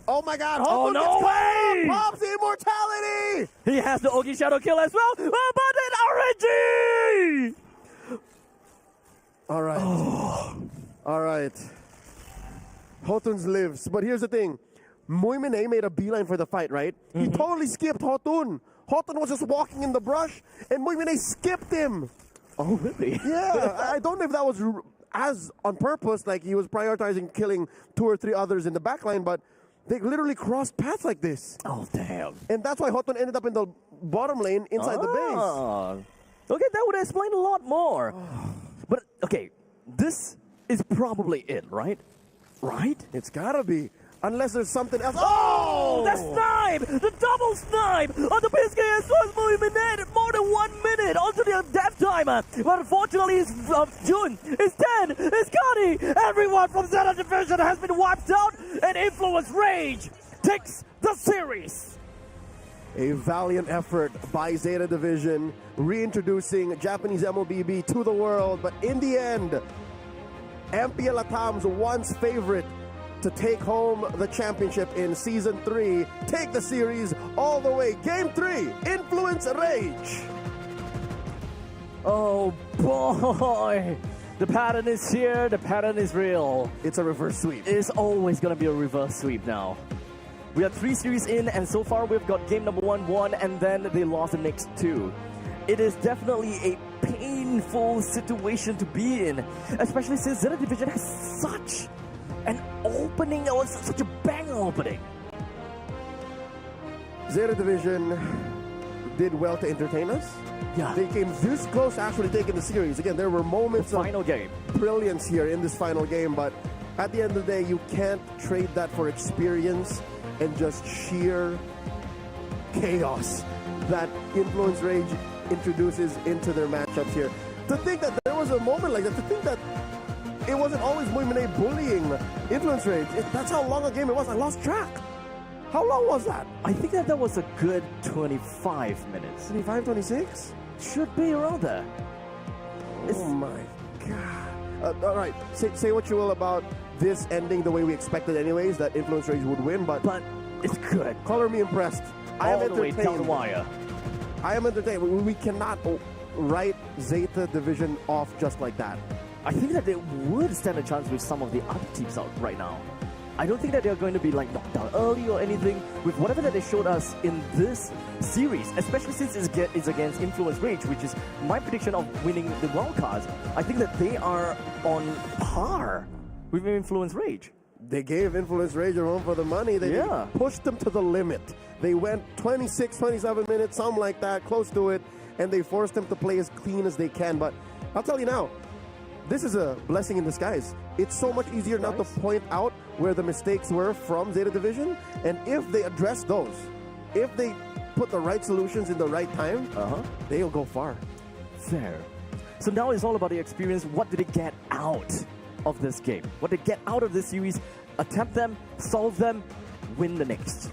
B: Oh my God!
C: Oh no way!
B: Pops the immortality!
C: He has the Ogi Shadow kill as well. But then RNG!
B: All right.
C: Oh.
B: All right. Hotun's lives, but here's the thing. Muimine made a beeline for the fight, right? He totally skipped Hotun. Hotun was just walking in the brush, and Muimine skipped him.
C: Oh, really?
B: Yeah, I don't know if that was as on purpose, like he was prioritizing killing 2 or 3 others in the backline, but they literally crossed paths like this.
C: Oh, damn.
B: And that's why Hotun ended up in the bottom lane inside the base.
C: Okay, that would explain a lot more. But, okay, this is probably it, right? Right?
B: It's gotta be. Unless there's something else.
C: Oh! The snipe! The double snipe! On the Biscay as well as Muiminet! More than 1 minute onto the death timer! But unfortunately, it's Jun, it's 10, it's Kani! Everyone from Zeta Division has been wiped out, and Influence Rage takes the series!
B: A valiant effort by Zeta Division, reintroducing Japanese MLBB to the world, but in the end, MP Latam's once favorite to take home the championship in Season 3, take the series all the way. Game 3, Influence Rage.
C: Oh boy! The pattern is here, the pattern is real.
B: It's a reverse sweep.
C: It's always gonna be a reverse sweep now. We are 3 series in, and so far we've got game number 1 won, and then they lost the next 2. It is definitely a painful situation to be in, especially since Zeta Division has such an opening, or such a bang opening.
B: Zeta Division did well to entertain us.
C: Yeah.
B: They came this close to actually taking the series. Again, there were moments of brilliance here in this final game, but at the end of the day, you can't trade that for experience and just sheer chaos that Influence Rage introduces into their matchups here. To think that there was a moment like that, to think that it wasn't always Muimine bullying Influence Rage. That's how long a game it was. I lost track. How long was that?
C: I think that was a good 25 minutes.
B: 25, 26?
C: Should be around there.
B: Oh my God. All right, say what you will about this ending the way we expected anyways, that Influence Rage would win, but
C: it's good.
B: Color me impressed. I am
C: All the way
B: entertained.
C: down the wire.
B: I am entertained. We cannot write Zeta Division off just like that.
C: I think that they would stand a chance with some of the other teams out right now. I don't think that they're going to be like knocked down early or anything with whatever that they showed us in this series, especially since it's against Influence Rage, which is my prediction of winning the wild cards. I think that they are on par with Influence Rage.
B: They gave Influence Rage a run for the money. They pushed them to the limit. They went 26, 27 minutes, something like that, close to it, and they forced them to play as clean as they can. But I'll tell you now, this is a blessing in disguise. It's so much easier now to point out where the mistakes were from Zeta Division, and if they address those, if they put the right solutions in the right time, they'll go far.
C: Fair. So now it's all about the experience. What did they get out of this game? What did they get out of this series? Attempt them, solve them, win the next.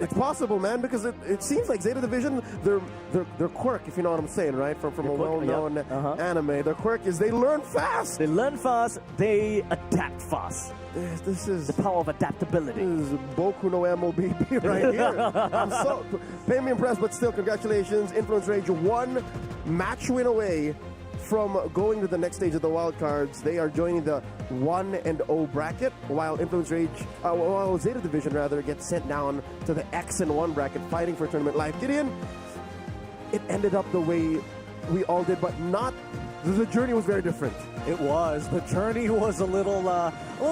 B: It's possible, man, because it seems like Zeta Division, their quirk, if you know what I'm saying, right? From a well-known anime, their quirk is they learn fast.
C: They learn fast, they adapt fast.
B: This is
C: the power of adaptability.
B: This is Boku no MLBB right here. I'm so pay me impressed, but still, congratulations, Influence Rage, 1 match win away from going to the next stage of the wildcards, they are joining the 1-0 bracket, while Influence Rage, while Zeta Division rather, gets sent down to the X and 1 bracket, fighting for tournament life. Gideon, it ended up the way we all did, but not. The journey was very different.
G: It was. The journey was a little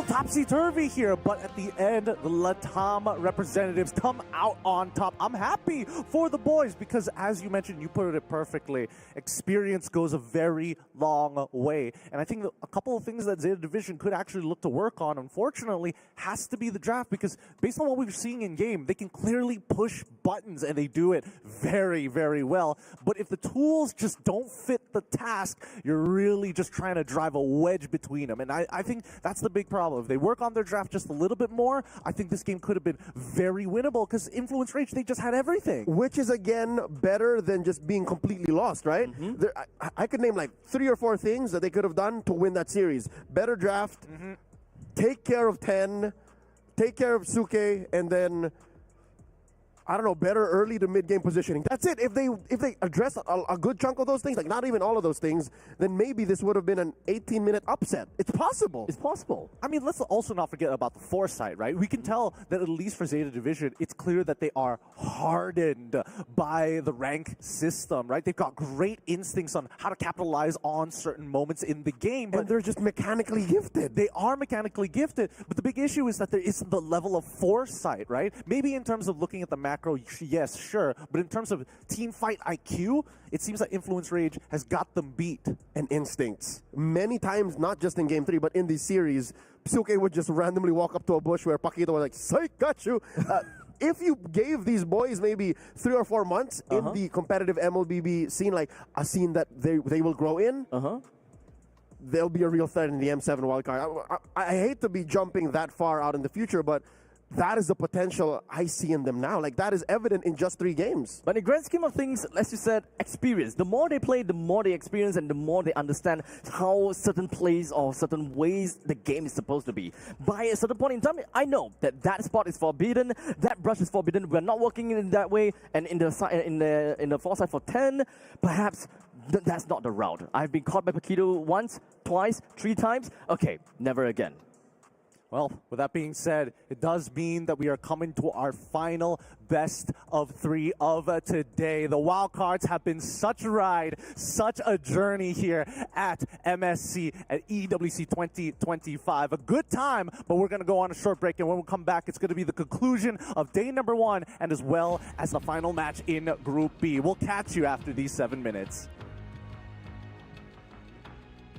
G: topsy-turvy here, but at the end, the Latam representatives come out on top. I'm happy for the boys because, as you mentioned, you put it perfectly, experience goes a very long way. And I think a couple of things that Zeta Division could actually look to work on, unfortunately, has to be the draft, because based on what we're seeing in game, they can clearly push buttons, and they do it very, very well. But if the tools just don't fit the task, you're really just trying to drive a wedge between them. And I think that's the big problem. If they work on their draft just a little bit more, I think this game could have been very winnable, because Influence Rage, they just had everything.
B: Which is, again, better than just being completely lost, right? I could name like 3 or 4 things that they could have done to win that series. Better draft, take care of 10, take care of Suke, and then, I don't know, better early to mid-game positioning. That's it. If they address a good chunk of those things, like not even all of those things, then maybe this would have been an 18-minute upset. It's possible.
C: It's possible.
G: I mean, let's also not forget about the foresight, right? We can tell that at least for Zeta Division, it's clear that they are hardened by the rank system, right? They've got great instincts on how to capitalize on certain moments in the game. But
B: and they're just mechanically gifted.
G: They are mechanically gifted, but the big issue is that there isn't the level of foresight, right? Maybe in terms of looking at the macro, yes, sure. But in terms of team fight IQ, it seems that Influence Rage has got them beat.
B: And instincts. Many times, not just in Game 3, but in the series, Psuke would just randomly walk up to a bush where Paquito was like, "Psych, got you." If you gave these boys maybe 3 or 4 months in the competitive MLBB scene, like a scene that they will grow in, they'll be a real threat in the M7 wildcard. I hate to be jumping that far out in the future, but that is the potential I see in them now. Like, that is evident in just 3 games.
C: But in the grand scheme of things, as you said, experience. The more they play, the more they experience, and the more they understand how certain plays or certain ways the game is supposed to be. By a certain point in time, I know that spot is forbidden, that brush is forbidden, we're not working in that way, and in the foresight for 10, perhaps that's not the route. I've been caught by Paquito once, twice, 3 times. Okay, never again.
G: Well, with that being said, it does mean that we are coming to our final best of 3 of today. The wildcards have been such a ride, such a journey here at MSC at EWC 2025. A good time, but we're going to go on a short break, and when we come back, it's going to be the conclusion of day number 1 and as well as the final match in Group B. We'll catch you after these 7 minutes.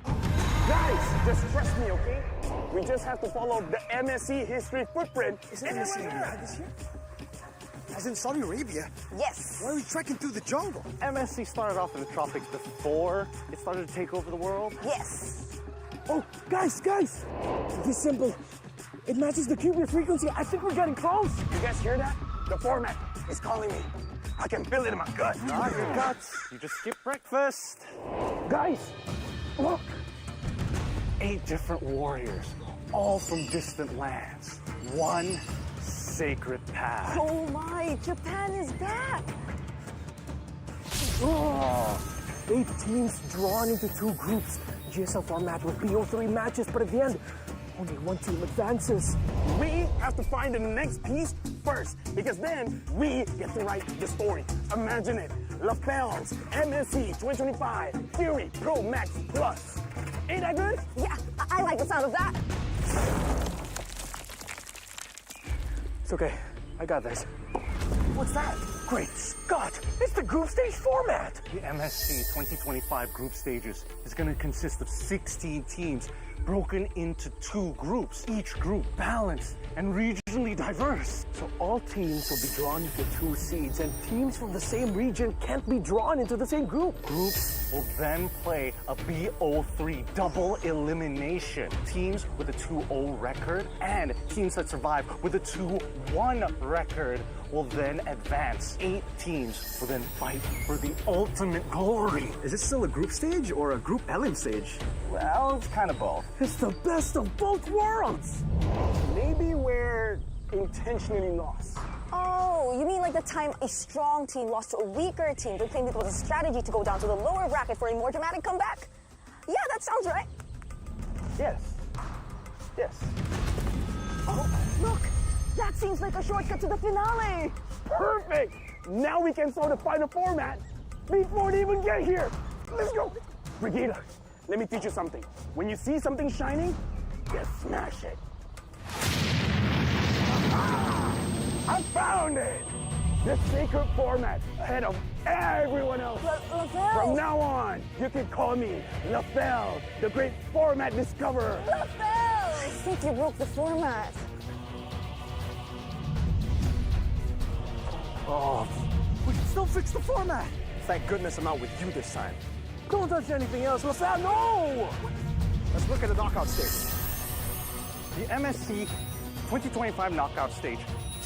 F: Guys, just trust me, okay? We just have to follow the MSC history footprint.
L: Is MSC in Riyadh this year? As in Saudi Arabia?
H: Yes.
L: Why are we trekking through the jungle?
G: MSC started off in the tropics before it started to take over the world.
H: Yes.
F: Oh, guys! It's simple. It matches the QB frequency. I think we're getting close. You guys hear that? The format is calling me. I can feel it in my gut.
G: Not your guts. You just skipped breakfast.
F: Guys, look.
G: 8 different warriors, all from distant lands. One sacred path.
H: Oh my, Japan is back.
F: 8 teams drawn into 2 groups. GSL format with BO3 matches, but at the end, only 1 team advances. We have to find the next piece first, because then we get to write the story. Imagine it. Lapels, MSC 2025, Fury Pro Max Plus. Ain't that good?
H: Yeah, I like the sound of that.
F: It's okay. I got this. What's that? Great Scott! It's the group stage format!
G: The MSC 2025 group stages is going to consist of 16 teams broken into 2 groups, each group balanced and regionally diverse.
F: So all teams will be drawn into 2 seeds, and teams from the same region can't be drawn into the same group.
G: Groups will then play a BO3 double elimination. Teams with a 2-0 record and teams that survive with a 2-1 record will then advance. 8 teams will then fight for the ultimate glory.
L: Is this still a group stage or a group elim stage?
G: Well, it's kind of both.
F: It's the best of both worlds! Maybe we're intentionally lost.
H: Oh, you mean like the time a strong team lost to a weaker team, proclaimed it was a strategy to go down to the lower bracket for a more dramatic comeback? Yeah, that sounds right.
F: Yes. Yes.
H: Oh, look! That seems like a shortcut to the finale!
F: Perfect! Now we can solve the final format before they even get here. Let's go! Brigida, let me teach you something. When you see something shining, you smash it. Ah, I found it! The sacred format ahead of everyone else.
H: LaFell!
F: From now on, you can call me LaFell, the great format discoverer.
H: LaFell! I think you broke the format.
L: Oh, we can still fix the format. Thank goodness I'm not with you this time. Don't touch anything else, LaFell, no! Let's look at the knockout stage. The MSC 2025 knockout stage.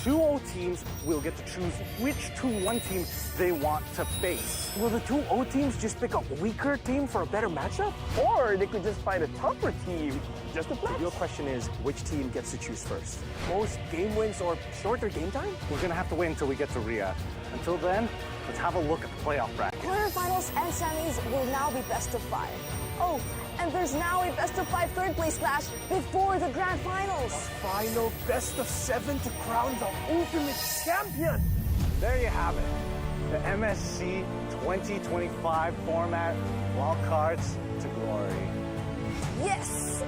L: 2-0 teams will get to choose which 2-1 team they want to face. Will the 2-0 teams just pick a weaker team for a better matchup?
F: Or they could just find a tougher team just to play.
L: Your question is, which team gets to choose first? Most game wins or shorter game time? We're gonna have to wait until we get to Riyadh. Until then, let's have a look at the playoff bracket.
H: Quarterfinals and semis will now be best of 5. Oh, and there's now a best of 5 third place clash before the grand finals.
L: Final best of 7 to crown the ultimate champion. There you have it. The MSC 2025 format, wildcards to glory.
H: Yes!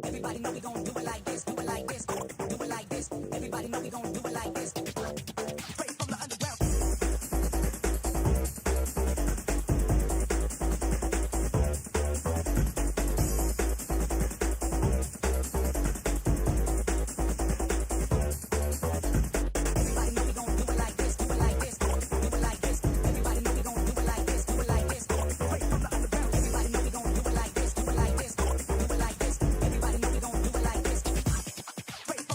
M: Everybody know we gon' do it like this, do it like this, do it like this. Everybody know we gon' do it like this. Straight from the underground. Everybody know we gon' do it like this, do it like this, do it like this. Everybody know we gon' do it like this, do it like this. Straight from the underground. Everybody know we gon' do it like this, do it like this, do it like this. Everybody know we gon' do it like this. Straight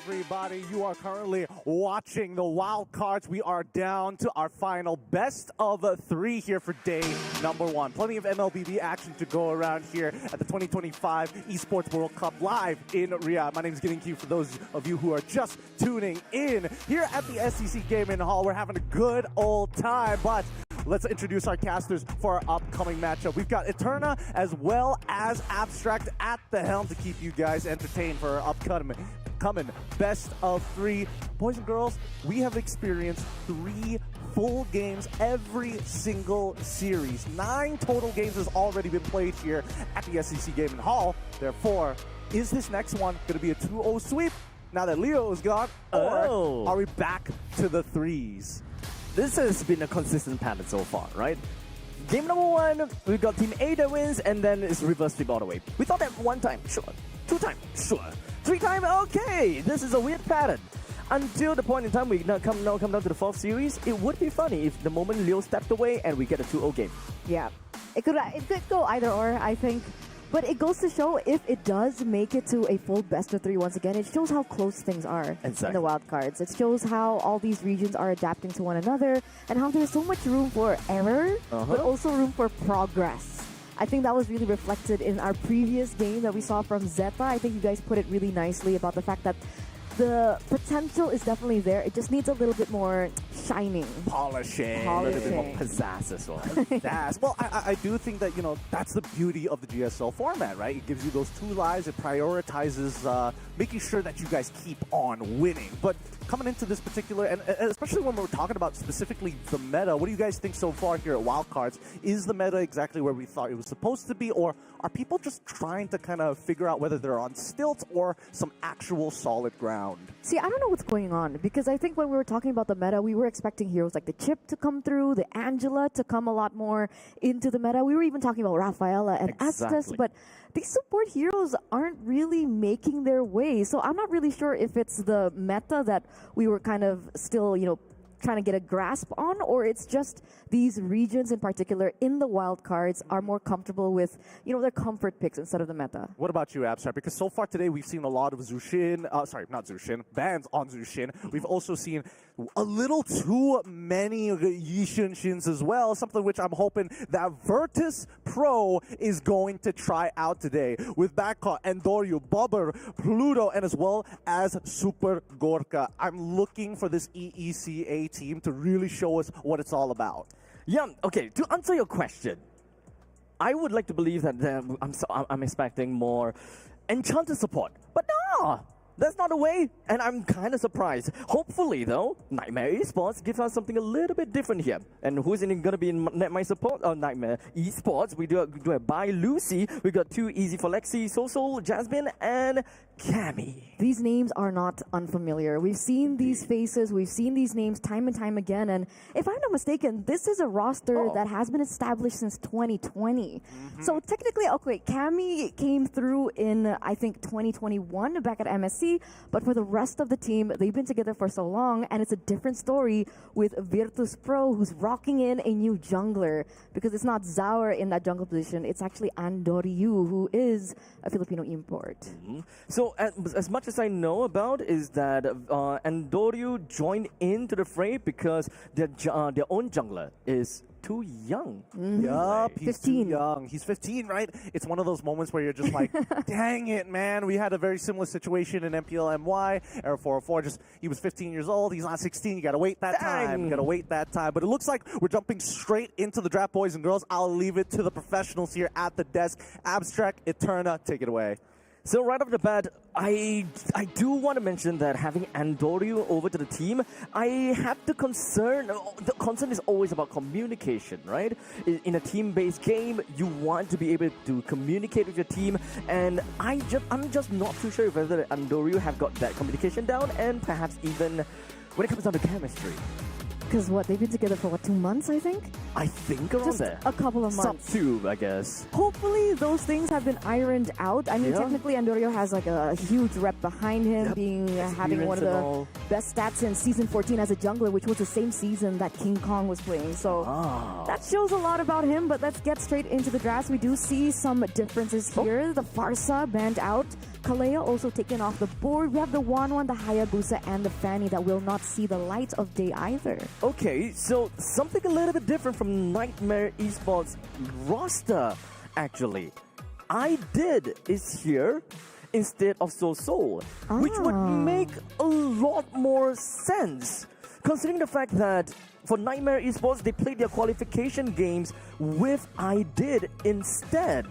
G: everybody? You are currently watching the wild cards. We are down to our final best of three here for day number one. Plenty of MLBB action to go around here at the 2025 Esports World Cup live in Riyadh. My name is Getting Q for those of you who are just tuning in. Here at the SEC Gaming Hall, we're having a good old time, but let's introduce our casters for our upcoming matchup. We've got Eterna as well as Abstract at the helm to keep you guys entertained for our upcoming best of three. Boys and girls, we have experienced 3 full games every single series. 9 total games has already been played here at the SEC Gaming Hall. Therefore, is this next one going to be a 2-0 sweep now that Leo is gone? Or are we back to the threes?
C: This has been a consistent pattern so far, right? Game number 1, we got Team A that wins, and then it's reverse sweep all the way. We thought that 1 time, sure. 2 time, sure. 3 time, okay. This is a weird pattern. Until the point in time we now come down to the 4th series, it would be funny if the moment Leo stepped away and we get a 2-0 game.
A: Yeah, it could go either or, I think. But it goes to show if it does make it to a full best of 3 once again, it shows how close things are in the wild cards. It shows how all these regions are adapting to one another and how there's so much room for error, but also room for progress. I think that was really reflected in our previous game that we saw from Zeta. I think you guys put it really nicely about the fact that the potential is definitely there. It just needs a little bit more shining.
G: Polishing.
C: A little bit more pizzazz as well.
G: Yes. Well, I do think that, that's the beauty of the GSL format, right? It gives you those 2 lives. It prioritizes making sure that you guys keep on winning. But coming into this particular, and especially when we're talking about specifically the meta, what do you guys think so far here at Wildcards? Is the meta exactly where we thought it was supposed to be, or are people just trying to kind of figure out whether they're on stilts or some actual solid ground?
A: See, I don't know what's going on, because I think when we were talking about the meta, we were expecting heroes like the Chip to come through, the Angela to come a lot more into the meta. We were even talking about Rafaela and Estes, but these support heroes aren't really making their way. So I'm not really sure if it's the meta that we were kind of still, trying to get a grasp on, or it's just these regions in particular in the wild cards are more comfortable with, their comfort picks instead of the meta.
G: What about you, Abstract? Because so far today we've seen a lot of bans on Zushin. We've also seen a little too many Yishinshins as well, something which I'm hoping that Virtus.pro is going to try out today with Backcall, Endoryu, Bobber, Pluto, and as well as Super Gorka. I'm looking for this EECA team to really show us what it's all about.
C: Yeah, okay, to answer your question, I would like to believe that I'm expecting more Enchanted support. But no! That's not the way, and I'm kind of surprised. Hopefully, though, Nightmare Esports gives us something a little bit different here. And who's going to be in Nightmare support? Or Nightmare Esports? We do a by Lucy. We got 2 easy for Lexi, Social, Jasmine, and Cammy.
A: These names are not unfamiliar. We've seen these faces, we've seen these names time and time again, and if I'm not mistaken, this is a roster that has been established since 2020. So technically, okay, Cammy came through in, I think, 2021 back at MSC, but for the rest of the team, they've been together for so long, and it's a different story with Virtus.pro, who's rocking in a new jungler, because it's not Zaur in that jungle position, it's actually Andoryu, who is a Filipino import.
C: So as much as I know about is that Andoryu joined into the fray because their own jungler is too young.
G: Yup, he's
A: 15.
G: too young. He's 15, right? It's one of those moments where you're just like, dang it, man. We had a very similar situation in MPLMY, Era 404. He was 15 years old. He's not 16. You gotta wait that time. You gotta wait that time. But it looks like we're jumping straight into the draft, boys and girls. I'll leave it to the professionals here at the desk. Abstract, Eterna, take it away.
C: So right off the bat, I do want to mention that having Andoryu over to the team, I have the concern is always about communication, right? In a team-based game, you want to be able to communicate with your team, and I'm just not too sure whether Andoryu have got that communication down, and perhaps even when it comes down to chemistry.
A: Because they've been together for 2 months, I think?
C: I think around
A: Just
C: there.
A: a couple of months.
C: Sub-2, I guess.
A: Hopefully those things have been ironed out. I mean,
C: Yeah.
A: technically Andorio has like a huge rep behind him, having one of
C: Experience and
A: the
C: all.
A: best stats in season 14 as a jungler, which was the same season that King Kong was playing. So that shows a lot about him. But let's get straight into the drafts. We do see some differences here. The Farsa banned out. Kalea also taken off the board. We have the Wanwan, the Hayabusa, and the Fanny that will not see the light of day either.
C: Okay, so something a little bit different from Nightmare Esports roster, actually. I Did is here instead of So, which would make a lot more sense, considering the fact that for Nightmare Esports, they played their qualification games with I Did instead.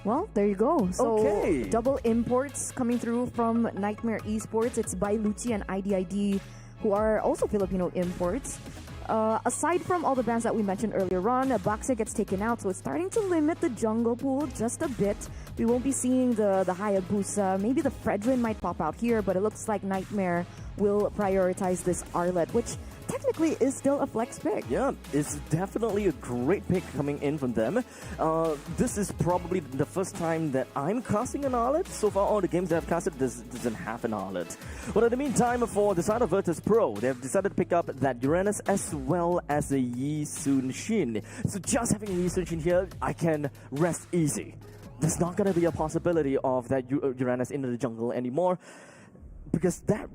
A: Well, there you go. So
C: Okay.
A: double imports coming through from Nightmare Esports. It's by Lucci and IDID, who are also Filipino imports. Aside from all the bans that we mentioned earlier on, Boxer gets taken out, so it's starting to limit the jungle pool just a bit. We won't be seeing the Hayabusa. Maybe the Fredrin might pop out here, but it looks like Nightmare will prioritize this Arlet, which technically is still a flex pick.
C: Yeah, it's definitely a great pick coming in from them. This is probably the first time that I'm casting an Arlet. So far, all the games that I've casted doesn't have an Arlet. But in the meantime, for the side of Virtus.pro, they've decided to pick up that Uranus as well as the Yi Sun Shin. So just having Yi Sun Shin here, I can rest easy. There's not going to be a possibility of that Uranus into the jungle anymore. Because that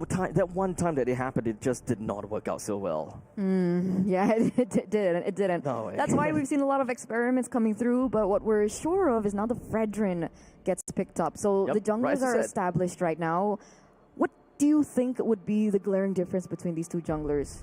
C: one time that it happened, it just did not work out so well.
A: Yeah, it didn't.
C: No way.
A: That's why we've seen a lot of experiments coming through, but what we're sure of is now the Fredrin gets picked up. So
C: Yep,
A: the junglers
C: right
A: are
C: as I said.
A: established right now. What do you think would be the glaring difference between these two junglers?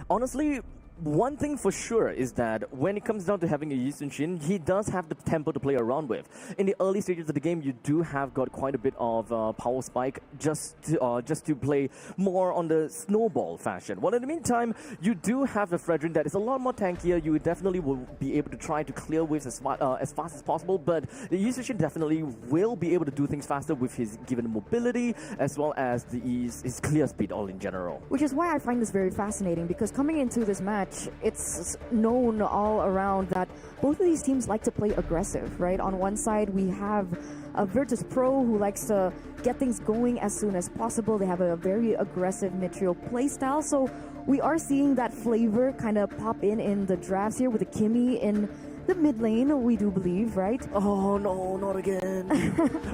C: Honestly, one thing for sure is that when it comes down to having a Yi Sun Shin, he does have the tempo to play around with. In the early stages of the game, you do have got quite a bit of power spike just to play more on the snowball fashion. Well, in the meantime, you do have the Fredrin that is a lot more tankier. You definitely will be able to try to clear waves as fast as possible, but the Yi Sun Shin definitely will be able to do things faster with his given mobility as well as his clear speed all in general.
A: Which is why I find this very fascinating, because coming into this match, it's known all around that both of these teams like to play aggressive, right? On one side, we have a Virtus.pro who likes to get things going as soon as possible. They have a very aggressive mid-trio playstyle, so we are seeing that flavor kind of pop in the drafts here with the Kimmy in the mid lane, we do believe, right?
C: Oh no, not again.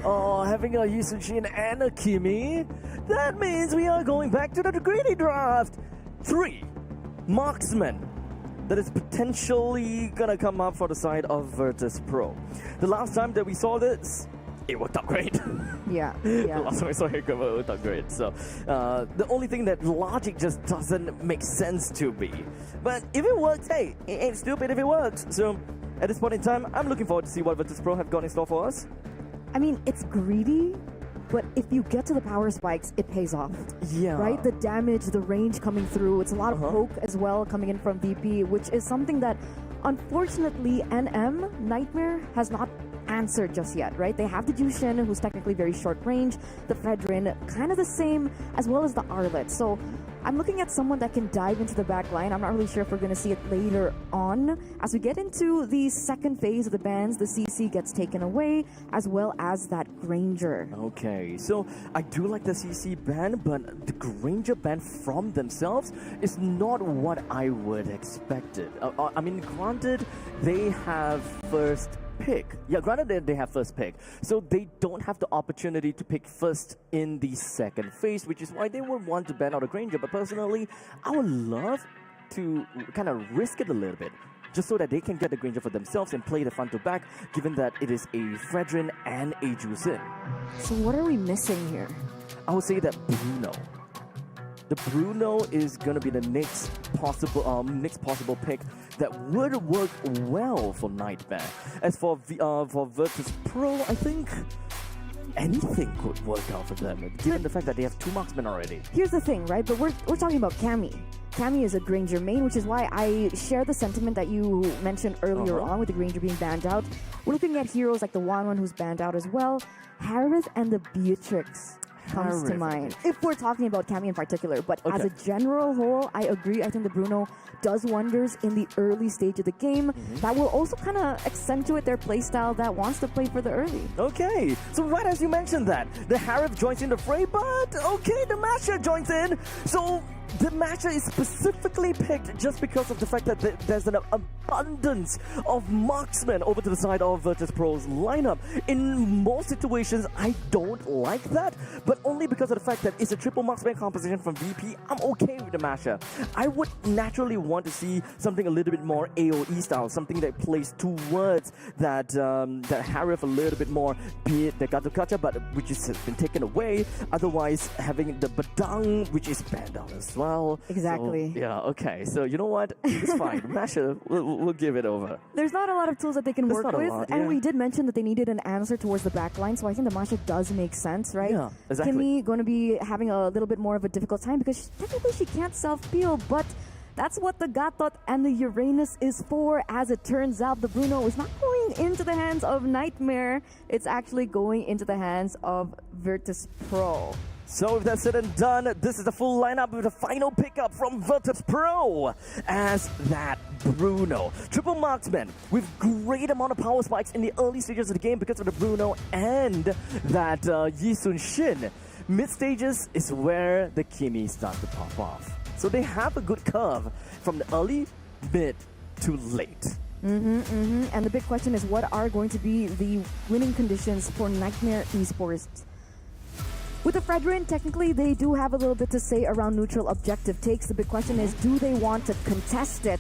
C: Oh, having a Yi Sun Shin and a Kimmy? That means we are going back to the greedy draft. 3 marksmen that is potentially gonna come up for the side of Virtus.pro. The last time that we saw this, it worked out great.
A: Yeah.
C: The last time we saw it worked out great. So the only thing that logic just doesn't make sense to me. But if it works, hey, it ain't stupid if it works. So at this point in time, I'm looking forward to see what Virtus.pro have got in store for us.
A: I mean, it's greedy, but if you get to the power spikes, it pays off.
C: Yeah.
A: Right? The damage, the range coming through. It's a lot of poke as well coming in from VP, which is something that unfortunately NM, Nightmare, has not answered just yet, right? They have the Jushin, who's technically very short range, the Fredrin, kind of the same, as well as the Arlet. So I'm looking at someone that can dive into the back line. I'm not really sure if we're going to see it later on. As we get into the second phase of the bans, the CC gets taken away, as well as that Granger.
C: Okay, so I do like the CC ban, but the Granger ban from themselves is not what I would expected. I mean, granted, they have first pick. Yeah, granted they have first pick. So they don't have the opportunity to pick first in the second phase, which is why they would want to ban out a Granger. But personally, I would love to kind of risk it a little bit, just so that they can get the Granger for themselves and play the front to back, given that it is a Fredrin and a Jusin.
A: So what are we missing here?
C: I would say that Bruno. The Bruno is going to be the next possible pick that would work well for Nightmare. As for Virtus.pro, I think anything could work out for them, given the fact that they have 2 marksmen already.
A: Here's the thing, right? But we're talking about Cammy. Cammy is a Granger main, which is why I share the sentiment that you mentioned earlier on with the Granger being banned out. We're looking at heroes like the Wanwan who's banned out as well, Harith and the Beatrix. comes to
C: Harif.
A: mind. If we're talking about Cammy in particular, but as
C: Okay.
A: a general whole, I agree. I think the Bruno does wonders in the early stage of the game. That will also kind of accentuate their playstyle that wants to play for the early.
C: Okay, so right as you mentioned that, the Harif joins in the fray, but okay, the Masher joins in. So the Masher is specifically picked just because of the fact that there's an abundance of marksmen over to the side of Virtus.pro's lineup. In most situations, I don't like that, but only because of the fact that it's a triple marksman composition from VP, I'm okay with the Masher. I would naturally want to see something a little bit more AoE style, something that plays towards that Harif a little bit more, be it the Gatukacha, but which has been taken away. Otherwise, having the Badang, which is banned out as well.
A: Exactly.
C: So, yeah, okay. So you know what? It's fine. Masher, we'll give it over.
A: There's not a lot of tools that they can
C: There's
A: work
C: not a
A: with,
C: lot,
A: and
C: yeah.
A: we did mention that they needed an answer towards the back line, so I think the Masha does make sense, right?
C: Yeah, exactly.
A: Kimmy going to be having a little bit more of a difficult time because technically she can't self-peel, but that's what the Gatot and the Uranus is for. As it turns out, the Bruno is not going into the hands of Nightmare. It's actually going into the hands of Virtus.pro.
C: So with that said and done, this is the full lineup with a final pickup from Virtus.pro as that Bruno. Triple marksman with great amount of power spikes in the early stages of the game because of the Bruno and that Yi Sun Shin. Mid stages is where the Kimi start to pop off. So they have a good curve from the early, mid to late.
A: And the big question is, what are going to be the winning conditions for Nightmare Esports? With the Fredrin, technically, they do have a little bit to say around neutral objective takes. The big question is, do they want to contest it?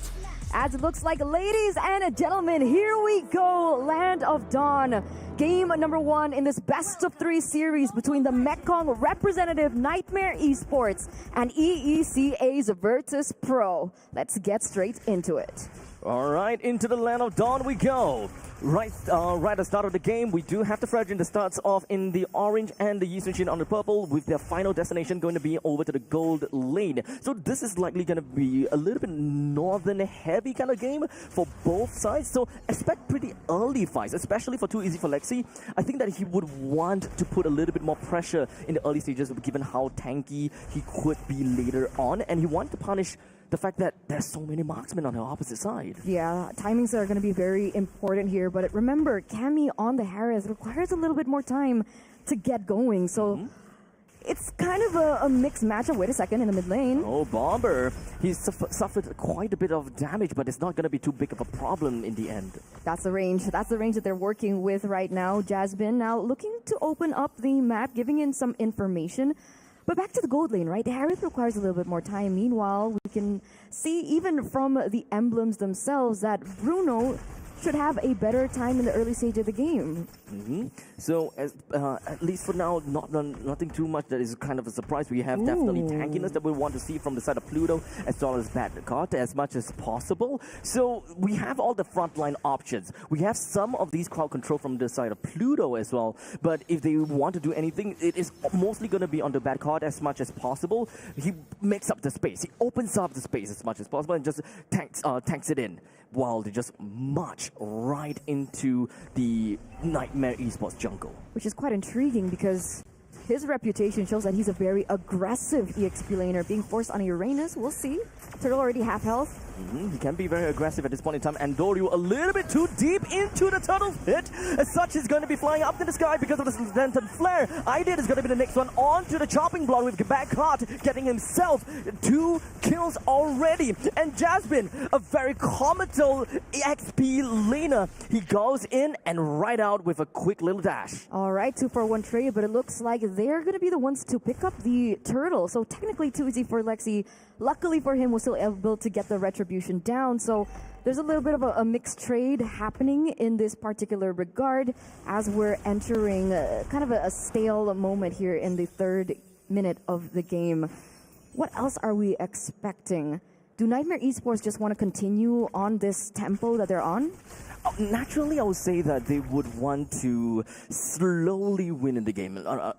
A: As it looks like, ladies and gentlemen, here we go. Land of Dawn. Game number 1 in this best of 3 series between the Mekong representative Nightmare Esports and EECA's Virtus.pro. Let's get straight into it.
C: All right, into the Land of Dawn we go. Right at the start of the game, we do have the Fredrin that starts off in the orange and the Yisunshin on the purple, with their final destination going to be over to the gold lane. So this is likely going to be a little bit northern heavy kind of game for both sides. So expect pretty early fights, especially for Too Easy for Lexi. I think that he would want to put a little bit more pressure in the early stages, given how tanky he could be later on, and he wants to punish the fact that there's so many marksmen on the opposite side.
A: Yeah, timings are going to be very important here, but remember, Cammy on the Harris requires a little bit more time to get going, so it's kind of a mixed matchup. Wait a second, in the mid lane.
C: Oh, Bomber. He's suffered quite a bit of damage, but it's not going to be too big of a problem in the end.
A: That's the range. That's the range that they're working with right now. Jasmine now looking to open up the map, giving in some information. But back to the gold lane, right? The Harith requires a little bit more time. Meanwhile, we can see even from the emblems themselves that Bruno should have a better time in the early stage of the game.
C: So, at least for now, nothing too much that is kind of a surprise. We have definitely tankiness that we want to see from the side of Pluto, as well as bad card as much as possible. So, we have all the frontline options. We have some of these crowd control from the side of Pluto as well. But if they want to do anything, it is mostly going to be on the bad card as much as possible. He makes up the space. He opens up the space as much as possible and just tanks it in, while they just march right into the Nightmare Esports jungle.
A: Which is quite intriguing because his reputation shows that he's a very aggressive EXP laner. Being forced on Uranus, we'll see. Turtle already half health.
C: He can be very aggressive at this point in time, and Doryu a little bit too deep into the turtle pit. As such, he's going to be flying up to the sky because of the lantern flare. Idid is going to be the next one onto the chopping block with back cart, getting himself 2 kills already. And Jasmine, a very comical EXP laner. He goes in and right out with a quick little dash.
A: All right, 2-for-1 trade, but it looks like they're going to be the ones to pick up the turtle. So technically too easy for Lexi. Luckily for him, was still able to get the retribution down. So there's a little bit of a mixed trade happening in this particular regard as we're entering kind of a stale moment here in the 3rd minute of the game. What else are we expecting? do Nightmare Esports just want to continue on this tempo that they're on?
C: Naturally, I would say that they would want to slowly win in the game.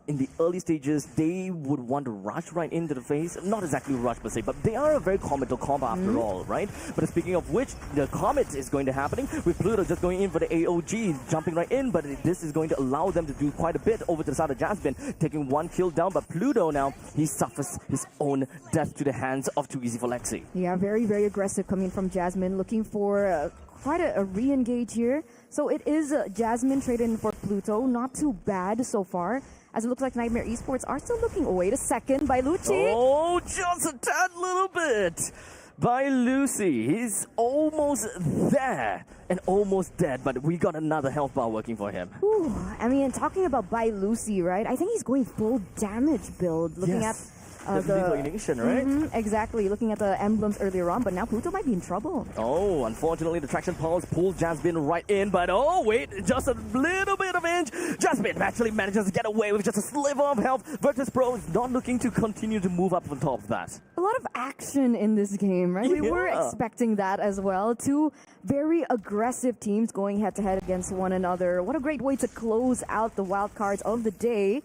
C: In the early stages, they would want to rush right into the face. Not exactly rush per se, but they are a very comical combo after all, right? But speaking of which, the Comet is going to happening with Pluto just going in for the AOG, jumping right in, but this is going to allow them to do quite a bit over to the side of Jasmine, taking one kill down, but Pluto now, he suffers his own death to the hands of Too Easy for Lexi.
A: Yeah, very, very aggressive coming from Jasmine, looking for quite a re-engage here. So it is Jasmine traded in for Pluto. Not too bad so far, as it looks like Nightmare Esports are still looking. Wait a second, by Lucci.
C: Oh, just a tad little bit by Lucy. He's almost there and almost dead, but we got another health bar working for him.
A: Ooh, I mean, talking about by Lucy, right? I think he's going full damage build, looking at
C: the nation, right?
A: Exactly, looking at the emblems earlier on, but now Pluto might be in trouble.
C: Oh, unfortunately, the traction pulse pulls Jasmine right in, but oh, wait, just a little bit of inch. Jasmine actually manages to get away with just a sliver of health. Virtus.pro is not looking to continue to move up on top of that.
A: A lot of action in this game, right? We were expecting that as well. Two very aggressive teams going head-to-head against one another. What a great way to close out the wild cards of the day.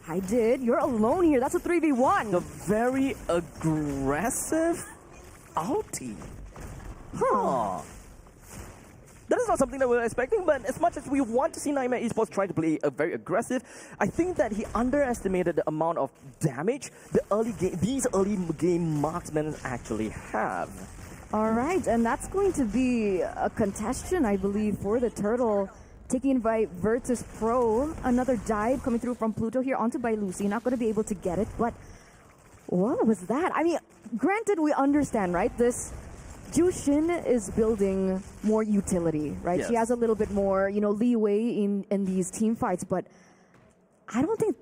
A: I did. You're alone here. That's a 3v1.
C: The very aggressive outie. Huh. That is not something that we were expecting, but as much as we want to see Nightmare Esports try to play a very aggressive, I think that he underestimated the amount of damage these early game marksmen actually have.
A: All right, and that's going to be a contestation, I believe, for the Turtle. Taken by Virtus.pro. Another dive coming through from Pluto here onto by Lucy. Not going to be able to get it, but what was that? I mean, granted, we understand, right? This Jushin is building more utility, right?
C: Yes.
A: She has a little bit more, leeway in these team fights, but I don't think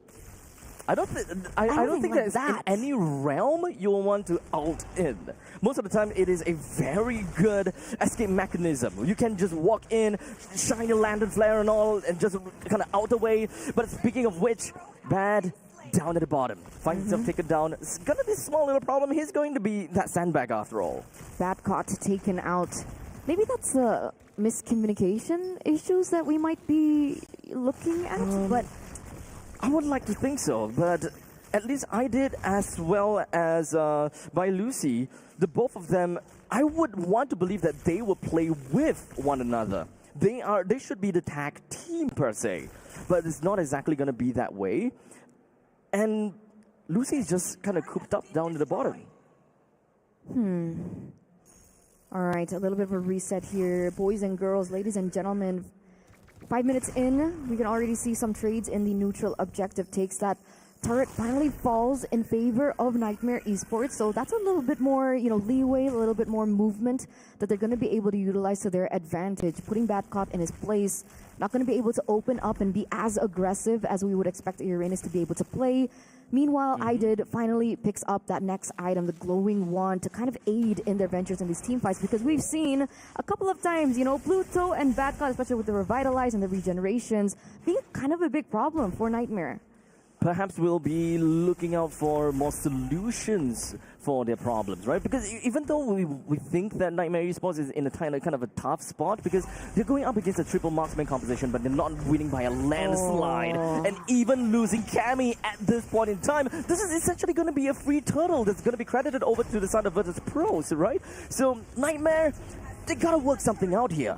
C: that in any realm you will want to ult in. Most of the time, it is a very good escape mechanism. You can just walk in, shine your lantern flare and all, and just kind of out the way. But speaking of which, Bad down at the bottom. Finds himself taken down. It's gonna be a small little problem. He's going to be that sandbag after all.
A: Bad caught taken out. Maybe that's miscommunication issues that we might be looking at, but
C: I would like to think so, but at least I did as well as by Lucy. The both of them, I would want to believe that they will play with one another. They should be the tag team per se, but it's not exactly going to be that way. And Lucy is just kind of cooped up down to the bottom.
A: All right, a little bit of a reset here. Boys and girls, ladies and gentlemen, 5 minutes in, we can already see some trades in the neutral objective takes. That turret finally falls in favor of Nightmare Esports, so that's a little bit more, leeway, a little bit more movement that they're going to be able to utilize to their advantage. Putting Badcott in his place, not going to be able to open up and be as aggressive as we would expect Uranus to be able to play. Meanwhile, I did finally picks up that next item, the glowing wand, to kind of aid in their ventures in these team fights, because we've seen a couple of times, Pluto and Badcott, especially with the Revitalize and the regenerations, being kind of a big problem for Nightmare.
C: Perhaps we'll be looking out for more solutions for their problems, right? Because even though we think that Nightmare Esports is in a kind of a tough spot, because they're going up against a triple marksman composition, but they're not winning by a landslide, and even losing Cammy at this point in time, this is essentially going to be a free turtle that's going to be credited over to the side of Virtus.pro, right? So Nightmare, they gotta work something out here.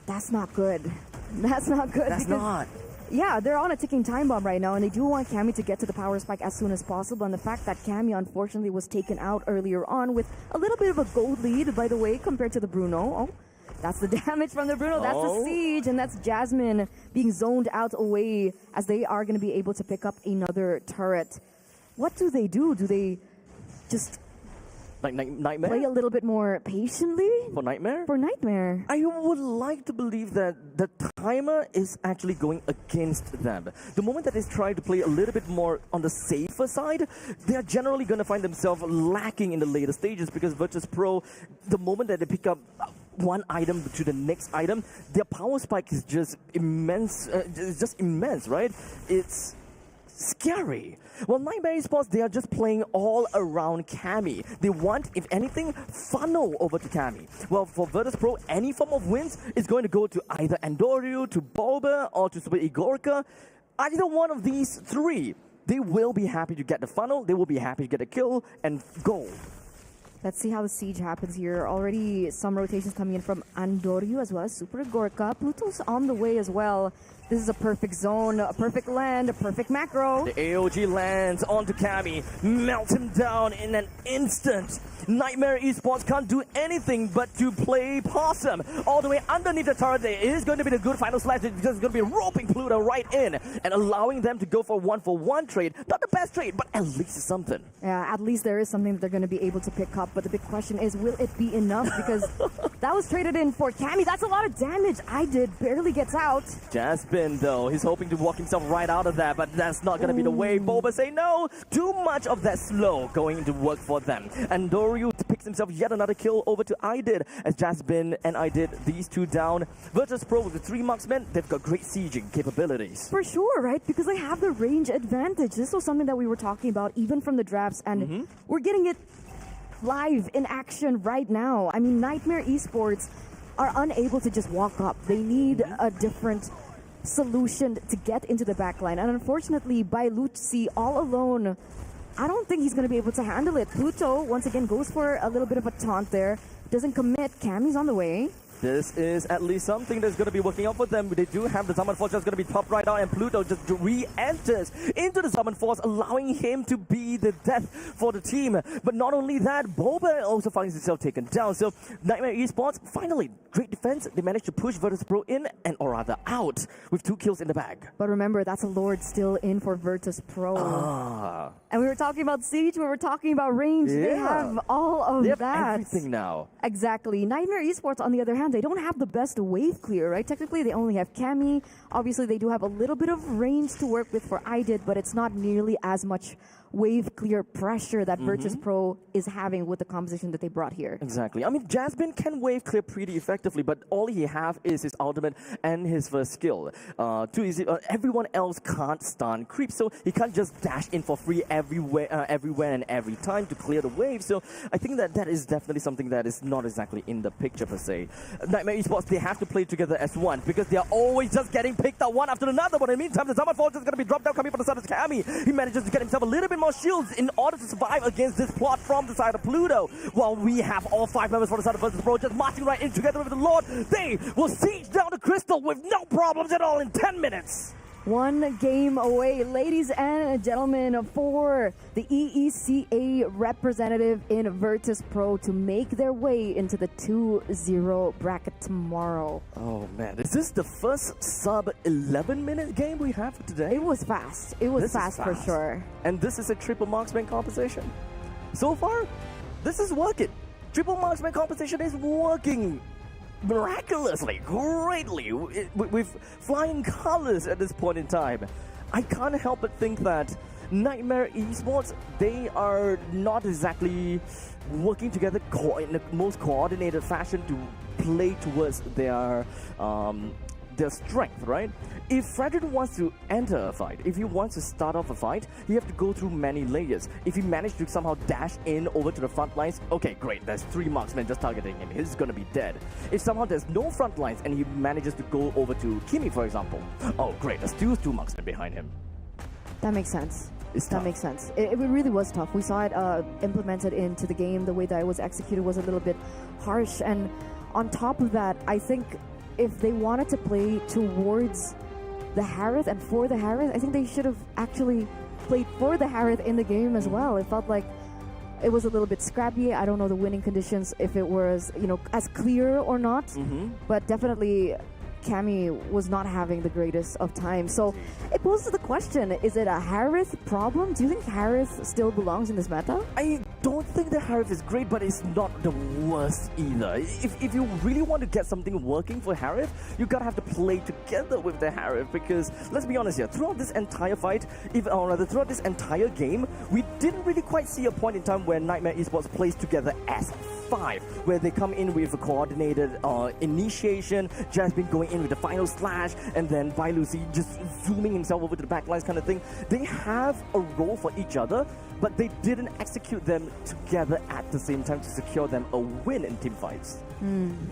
A: That's not good. That's not good.
C: That's not.
A: Yeah, they're on a ticking time bomb right now, and they do want Cammy to get to the power spike as soon as possible. And the fact that Cammy, unfortunately, was taken out earlier on with a little bit of a gold lead, by the way, compared to the Bruno. Oh, that's the damage from the Bruno. That's the siege, and that's Jasmine being zoned out away as they are going to be able to pick up another turret. What do? Do they just
C: like Nightmare?
A: Play a little bit more patiently?
C: For Nightmare?
A: For Nightmare.
C: I would like to believe that the timer is actually going against them. The moment that they try to play a little bit more on the safer side, they are generally going to find themselves lacking in the later stages, because Virtus.pro, the moment that they pick up one item to the next item, their power spike is just immense. It's just immense, right? It's scary. Well, Nightmare Esports, they are just playing all around Cammy. They want, if anything, funnel over to Cammy. Well, for Virtus.pro, any form of wins is going to go to either Andoryu, to Boulevard, or to Super Igorka. Either one of these three, they will be happy to get the funnel, they will be happy to get a kill, and go.
A: Let's see how the siege happens here. Already some rotations coming in from Andoryu as well as Super Gorka. Pluto's on the way as well. This is a perfect zone, a perfect land, a perfect macro.
C: The AOG lands onto Cammy, melts him down in an instant. Nightmare Esports can't do anything but to play possum. All the way underneath the turret, there is going to be the good final slash. It's just going to be roping Pluto right in and allowing them to go for one trade. Not the best trade, but at least it's something.
A: Yeah, at least there is something that they're going to be able to pick up. But the big question is, will it be enough? Because that was traded in for Cammy. That's a lot of damage. barely gets out.
C: Jaspin, though, he's hoping to walk himself right out of that, but that's not going to be the way. Boba say no. Too much of that slow going to work for them. And Doryu picks himself yet another kill over to IDID as Jaspin and IDID, these two down. Virtus.pro with the 3 marksmen, they've got great sieging capabilities.
A: For sure, right? Because they have the range advantage. This was something that we were talking about even from the drafts, and we're getting it live in action right now. I mean, Nightmare Esports are unable to just walk up. They need a different solution to get into the backline. And unfortunately, by Lucci all alone, I don't think he's going to be able to handle it. Pluto, once again, goes for a little bit of a taunt there. Doesn't commit. Cammy's on the way.
C: This is at least something that's going to be working out for them. They do have the Summon Force that's going to be popped right out, and Pluto just re-enters into the Summon Force, allowing him to be the death for the team. But not only that, Boba also finds himself taken down. So Nightmare Esports, finally, great defense. They managed to push Virtus.pro in, and or rather out, with 2 kills in the bag.
A: But remember, that's a Lord still in for Virtus.pro. And we were talking about siege, we were talking about range.
C: Yeah.
A: They have all of
C: they have
A: that.
C: everything now.
A: Exactly. Nightmare Esports, on the other hand, they don't have the best wave clear, right? Technically, they only have Cammy. Obviously, they do have a little bit of range to work with for IDID, but it's not nearly as much wave clear pressure that Virtus.pro is having with the composition that they brought here.
C: Exactly. I mean, Jaspin can wave clear pretty effectively, but all he have is his ultimate and his first skill. Too easy. Everyone else can't stun creep, so he can't just dash in for free everywhere and every time to clear the wave. So I think that is definitely something that is not exactly in the picture per se. Nightmare Esports, they have to play together as one because they are always just getting picked up one after another. But in the meantime, the Summon Force is going to be dropped down coming from the side of Cammy. He manages to get himself a little bit more shields in order to survive against this plot from the side of Pluto. While we have all 5 members from the side of Virtus.pro just marching right in together with the Lord. They will siege down the crystal with no problems at all in 10 minutes.
A: 1 game away, ladies and gentlemen, for the EECA representative in Virtus.pro to make their way into the 2-0 bracket tomorrow.
C: Oh man, is this the first sub 11-minute game we have today?
A: It was fast. It was fast for sure.
C: And this is a triple marksman composition. So far, this is working. Triple marksman composition is working miraculously, greatly, with flying colors at this point in time. I can't help but think that Nightmare Esports, they are not exactly working together in the most coordinated fashion to play towards their strength, right? If Frederick wants to enter a fight, if he wants to start off a fight, he have to go through many layers. If he managed to somehow dash in over to the front lines, okay, great, there's 3 marksmen just targeting him. He's gonna be dead. If somehow there's no front lines and he manages to go over to Kimi, for example, oh great, there's still 2 marksmen behind him.
A: That makes sense.
C: It's
A: that
C: tough.
A: makes sense. It really was tough. We saw it implemented into the game. The way that it was executed was a little bit harsh. And on top of that, I think if they wanted to play towards the Harith and for the Harith, I think they should have actually played for the Harith in the game as well. It felt like it was a little bit scrappy. I don't know the winning conditions, if it was, as clear or not. But definitely Cammy was not having the greatest of times. So it poses the question, is it a Harith problem? Do you think Harith still belongs in this meta?
C: I don't think the Harith is great, but it's not the worst either. If you really want to get something working for Harith, you gotta have to play together with the Harith, because let's be honest here, throughout this entire fight, throughout this entire game, we didn't really quite see a point in time where Nightmare Esports plays together as 5, where they come in with a coordinated initiation, Jasmine going in with the final slash, and then Bai Lucy just zooming himself over to the backlines kind of thing. They have a role for each other, but they didn't execute them together at the same time to secure them a win in team fights.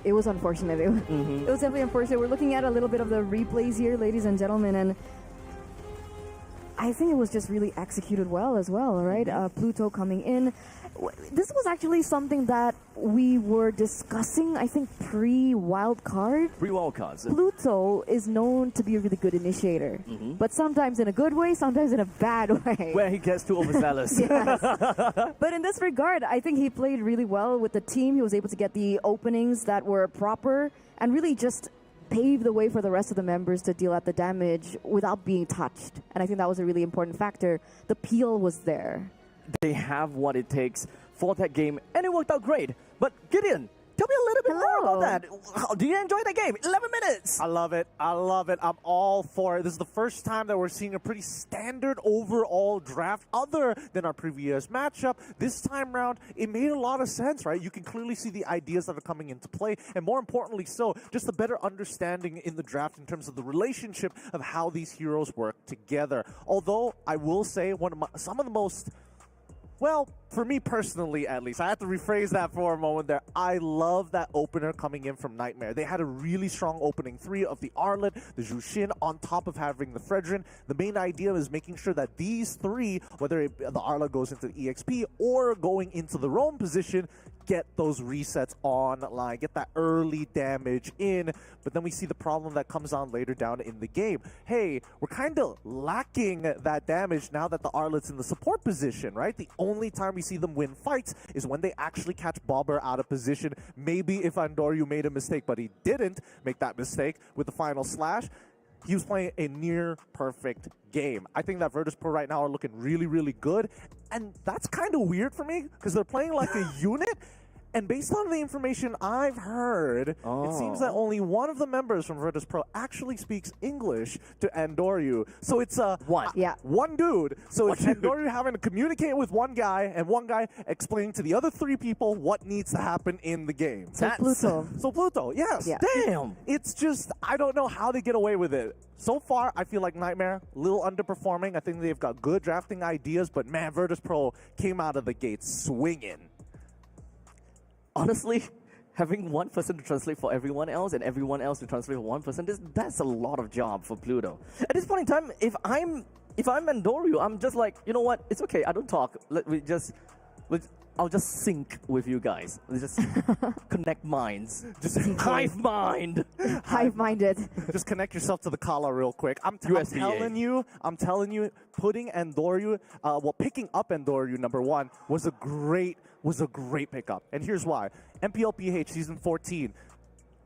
A: It was unfortunate. It was definitely unfortunate. We're looking at a little bit of the replays here, ladies and gentlemen, and I think it was just really executed well as well, right? Pluto coming in. This was actually something that we were discussing, I think, pre-wild card.
C: Pre-wild cards.
A: Pluto is known to be a really good initiator, but sometimes in a good way, sometimes in a bad way.
C: Where he gets too overzealous.
A: Yes. But in this regard, I think he played really well with the team. He was able to get the openings that were proper and really just pave the way for the rest of the members to deal out the damage without being touched. And I think that was a really important factor. The peel was there.
C: They have what it takes for that game, and it worked out great. But Gideon, tell me a little bit more about that. How do you enjoy that game? 11 minutes!
G: I love it. I love it. I'm all for it. This is the first time that we're seeing a pretty standard overall draft other than our previous matchup. This time round, it made a lot of sense, right? You can clearly see the ideas that are coming into play, and more importantly so, just a better understanding in the draft in terms of the relationship of how these heroes work together. Although, I will say, some of the most... Well, for me personally, at least, I have to rephrase that for a moment there. I love that opener coming in from Nightmare. They had a really strong opening 3 of the Arlet, the Jushin, on top of having the Fredrin. The main idea is making sure that these 3, whether the Arlet goes into the EXP or going into the roam position, get those resets online, get that early damage in. But then we see the problem that comes on later down in the game. Hey, we're kind of lacking that damage now that the Arlet's in the support position, right? The only time we see them win fights is when they actually catch Bobber out of position. Maybe if Andoryu made a mistake, but he didn't make that mistake with the final slash. He was playing a near perfect game. I think that Virtus.pro right now are looking really, really good. And that's kind of weird for me because they're playing like a unit. And based on the information I've heard, it seems that only one of the members from Virtus.pro actually speaks English to Andoryu. So it's one dude. So it's Andoryu having to communicate with one guy and one guy explaining to the other 3 people what needs to happen in the game.
A: So Pluto.
G: So Pluto, yes.
A: Yeah.
C: Damn!
G: It's just, I don't know how they get away with it. So far, I feel like Nightmare, a little underperforming. I think they've got good drafting ideas, but man, Virtus.pro came out of the gate swinging.
C: Honestly, having one person to translate for everyone else and everyone else to translate for one person, that's a lot of job for Pluto. At this point in time, if I'm Andoryu, I'm just like, you know what? It's okay. I don't talk. I'll just sync with you guys. Let's just connect minds. Just hive mind.
A: Hive-minded.
G: Just connect yourself to the Kala real quick. I'm telling you, putting Andoryu, picking up Andoryu #1 was a great pickup. And here's why. MPLPH Season 14.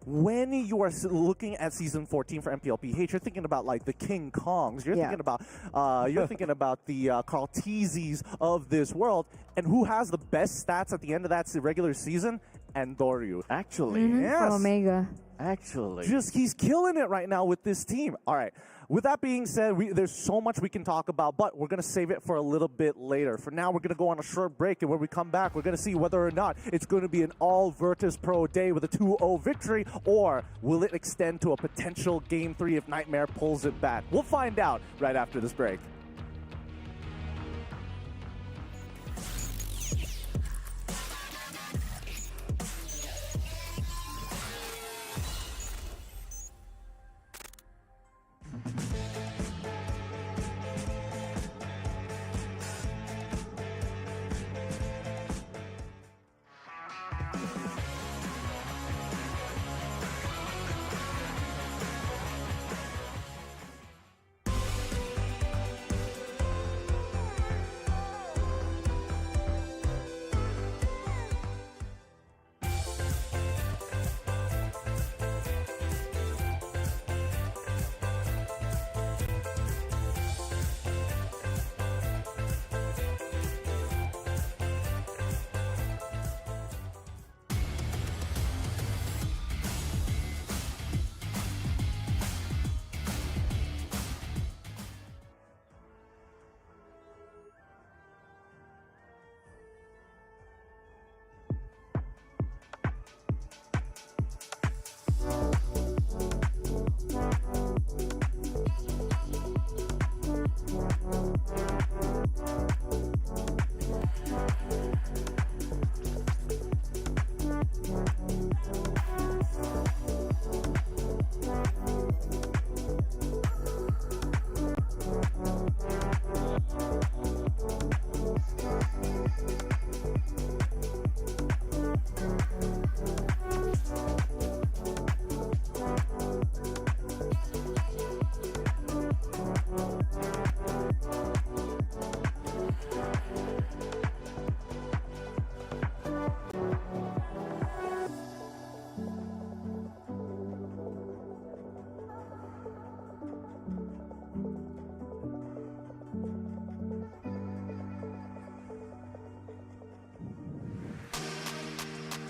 G: When you are looking at Season 14 for MPLPH, you're thinking about like the King Kongs. You're thinking about the Carl Teasies of this world. And who has the best stats at the end of that regular season? Andoryu.
C: Actually.
G: Yes.
A: From Omega.
C: Actually.
G: He's killing it right now with this team. All right. With that being said, there's so much we can talk about, but we're going to save it for a little bit later. For now, we're going to go on a short break, and when we come back, we're going to see whether or not it's going to be an all Virtus.pro day with a 2-0 victory, or will it extend to a potential Game 3 if Nightmare pulls it back? We'll find out right after this break.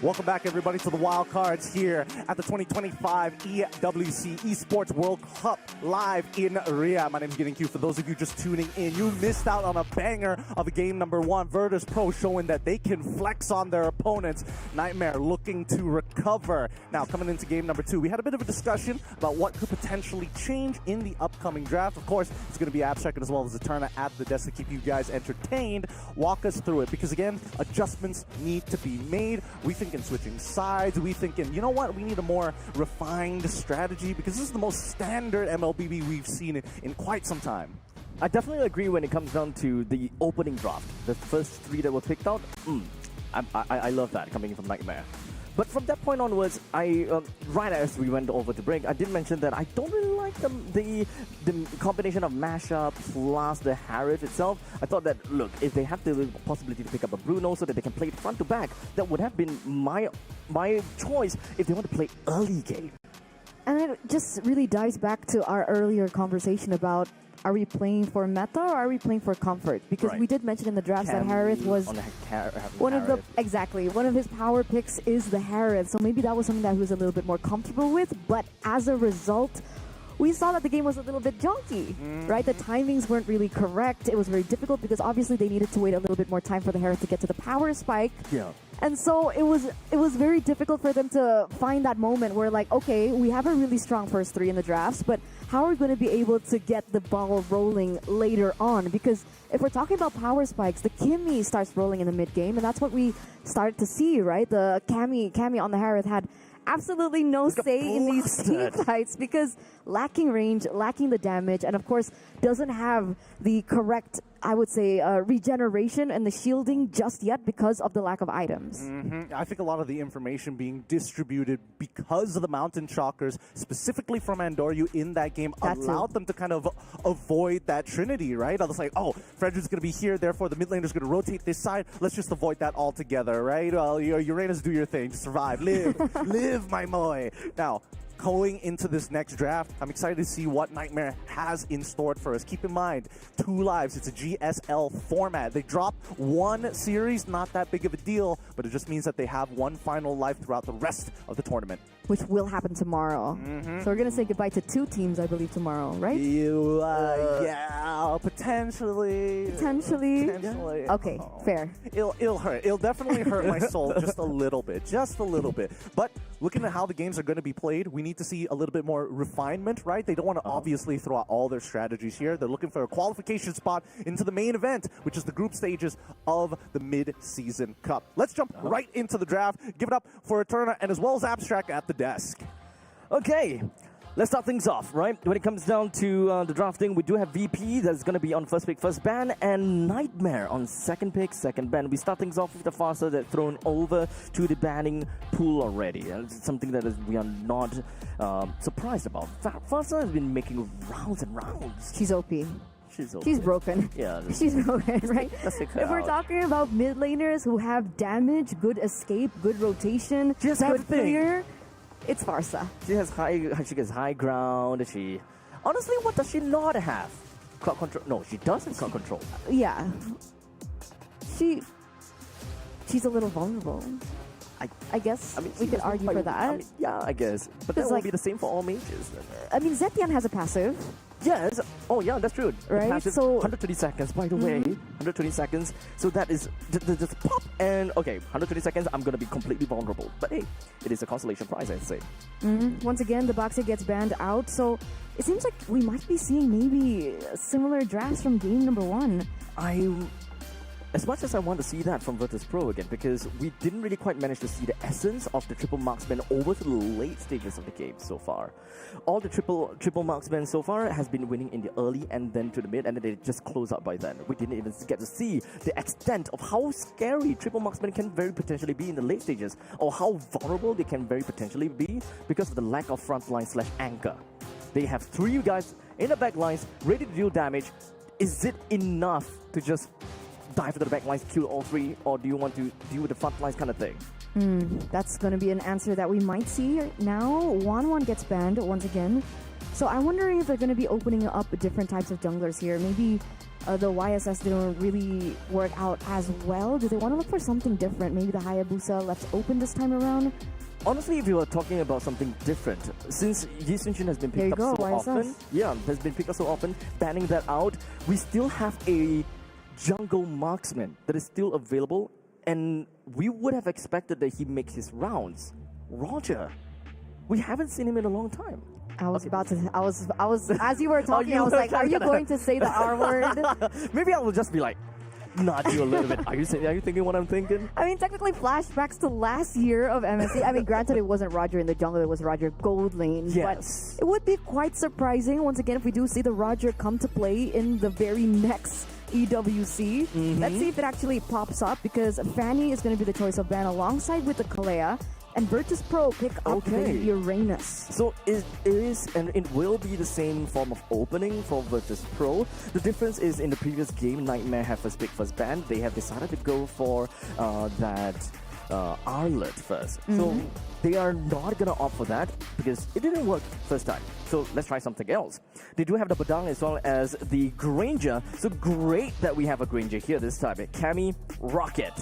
G: Welcome back, everybody, to the Wild Cards here at the 2025 EWC Esports World Cup live in Riyadh. My name is Getting Q. For those of you just tuning in, you missed out on a banger of game number one. Virtus.pro showing that they can flex on their opponents. Nightmare looking to recover. Now, coming into game number two, we had a bit of a discussion about what could potentially change in the upcoming draft. Of course, it's going to be Abstract as well as Eterna at the desk to keep you guys entertained. Walk us through it, because again, adjustments need to be made. We think in switching sides, we thinking, you know what, we need a more refined strategy, because this is the most standard MLBB we've seen in quite some time.
C: I definitely agree when it comes down to the opening draft. The first three that were picked out, I love that coming in from Nightmare. But from that point onwards, right as we went over to break, I did mention that I don't really like the combination of mashup plus the Harith itself. I thought that, look, if they have the possibility to pick up a Bruno so that they can play it front to back, that would have been my choice if they want to play early game.
A: And it just really dives back to our earlier conversation about, are we playing for meta or are we playing for comfort? Because we did mention in the drafts that Harith was one of his power picks is the Harith. So maybe that was something that he was a little bit more comfortable with. But as a result, we saw that the game was a little bit junky, right? The timings weren't really correct. It was very difficult because obviously they needed to wait a little bit more time for the Harith to get to the power spike.
C: Yeah.
A: And so it was very difficult for them to find that moment where, like, okay, we have a really strong first three in the drafts, but how are we going to be able to get the ball rolling later on? Because if we're talking about power spikes, the Kimmy starts rolling in the mid game, and that's what we started to see, right? The Cammy on the Harith had absolutely no say in these team fights because lacking range, lacking the damage, and of course doesn't have the correct, I would say, regeneration and the shielding just yet because of the lack of items.
G: I think a lot of the information being distributed because of the Mountain Shockers, specifically from Andoryu in that game, allowed them to kind of avoid that trinity, right? I was like, oh, Frederick's going to be here, therefore the mid laner's going to rotate this side. Let's just avoid that altogether, right? Well, Uranus, do your thing, survive, live, live, my boy. Now, going into this next draft, I'm excited to see what Nightmare has in store for us. Keep in mind, 2 lives. It's a GSL format. They drop one series, not that big of a deal, but it just means that they have one final life throughout the rest of the tournament.
A: Which will happen tomorrow. So we're going to say goodbye to 2 teams, I believe, tomorrow, right?
G: Yeah, potentially.
A: Potentially? Okay, fair.
G: It'll hurt. It'll definitely hurt my soul just a little bit. Just a little bit. But looking at how the games are going to be played, we need to see a little bit more refinement, right? They don't want to obviously throw out all their strategies here. They're looking for a qualification spot into the main event, which is the group stages of the mid-season cup. Let's jump right into the draft. Give it up for Eterna and as well as Abstract at the desk.
C: Okay. Let's start things off, right? When it comes down to the drafting, we do have VP that's going to be on first pick, first ban, and Nightmare on second pick, second ban. We start things off with the Farsa that's thrown over to the banning pool already. And it's something that we are not surprised about. Farsa has been making rounds and rounds.
A: She's OP. She's broken.
C: Yeah.
A: She's broken, right? If we're talking about mid laners who have damage, good escape, good rotation,
C: just
A: good clear, it's Farsa.
C: She gets high ground. Honestly, what does she not have? Crowd control? No, she does have crowd control.
A: Yeah. She's a little vulnerable. I guess we could argue for that.
C: Yeah, I guess. But that won't be the same for all mages.
A: I mean, Zetian has a passive.
C: Yes. Oh, yeah, that's true.
A: Right?
C: Passive,
A: so
C: 120 seconds, by the way. 120 seconds. So that is just pop and okay, 120 seconds. I'm gonna be completely vulnerable. But hey, it is a consolation prize, I'd say.
A: Once again, the Boxer gets banned out. So it seems like we might be seeing maybe similar drafts from game number 1.
C: As much as I want to see that from Virtus.pro again, because we didn't really quite manage to see the essence of the triple marksman over to the late stages of the game so far. All the triple marksmen so far has been winning in the early and then to the mid, and then they just close out by then. We didn't even get to see the extent of how scary triple marksmen can very potentially be in the late stages, or how vulnerable they can very potentially be because of the lack of frontline / anchor. They have 3 guys in the back lines ready to deal damage. Is it enough to just dive into the back lines, kill all 3, or do you want to deal with the front lines kind of thing?
A: That's going to be an answer that we might see now. 1-1 gets banned once again. So I'm wondering if they're going to be opening up different types of junglers here. Maybe the YSS didn't really work out as well. Do they want to look for something different? Maybe the Hayabusa left open this time around?
C: Honestly, if you are talking about something different, since Yi Sun-shin has been picked up so often, has been picked up so often, banning that out, we still have a jungle marksman that is still available, and we would have expected that he makes his rounds. Roger, we haven't seen him in a long time.
A: I was as you were talking, I was like, are you going to say the R word?
C: Maybe I will just be like, nod you a little bit. Are you thinking what I'm thinking?
A: I mean, technically flashbacks to last year of MSC. I mean, granted, it wasn't Roger in the jungle, it was Roger gold lane.
C: Yes.
A: But it would be quite surprising, once again, if we do see the Roger come to play in the very next EWC. Let's see if it actually pops up, because Fanny is going to be the choice of ban alongside with the Kalea. And Virtus.pro pick up the Uranus.
C: So it is, and it will be the same form of opening for Virtus.pro. The difference is in the previous game, Nightmare have first pick, first ban. They have decided to go for that Arlet first. So they are not going to opt for that because it didn't work first time. So let's try something else. They do have the Badang as well as the Granger. So great that we have a Granger here this time. Cammy, Rocket.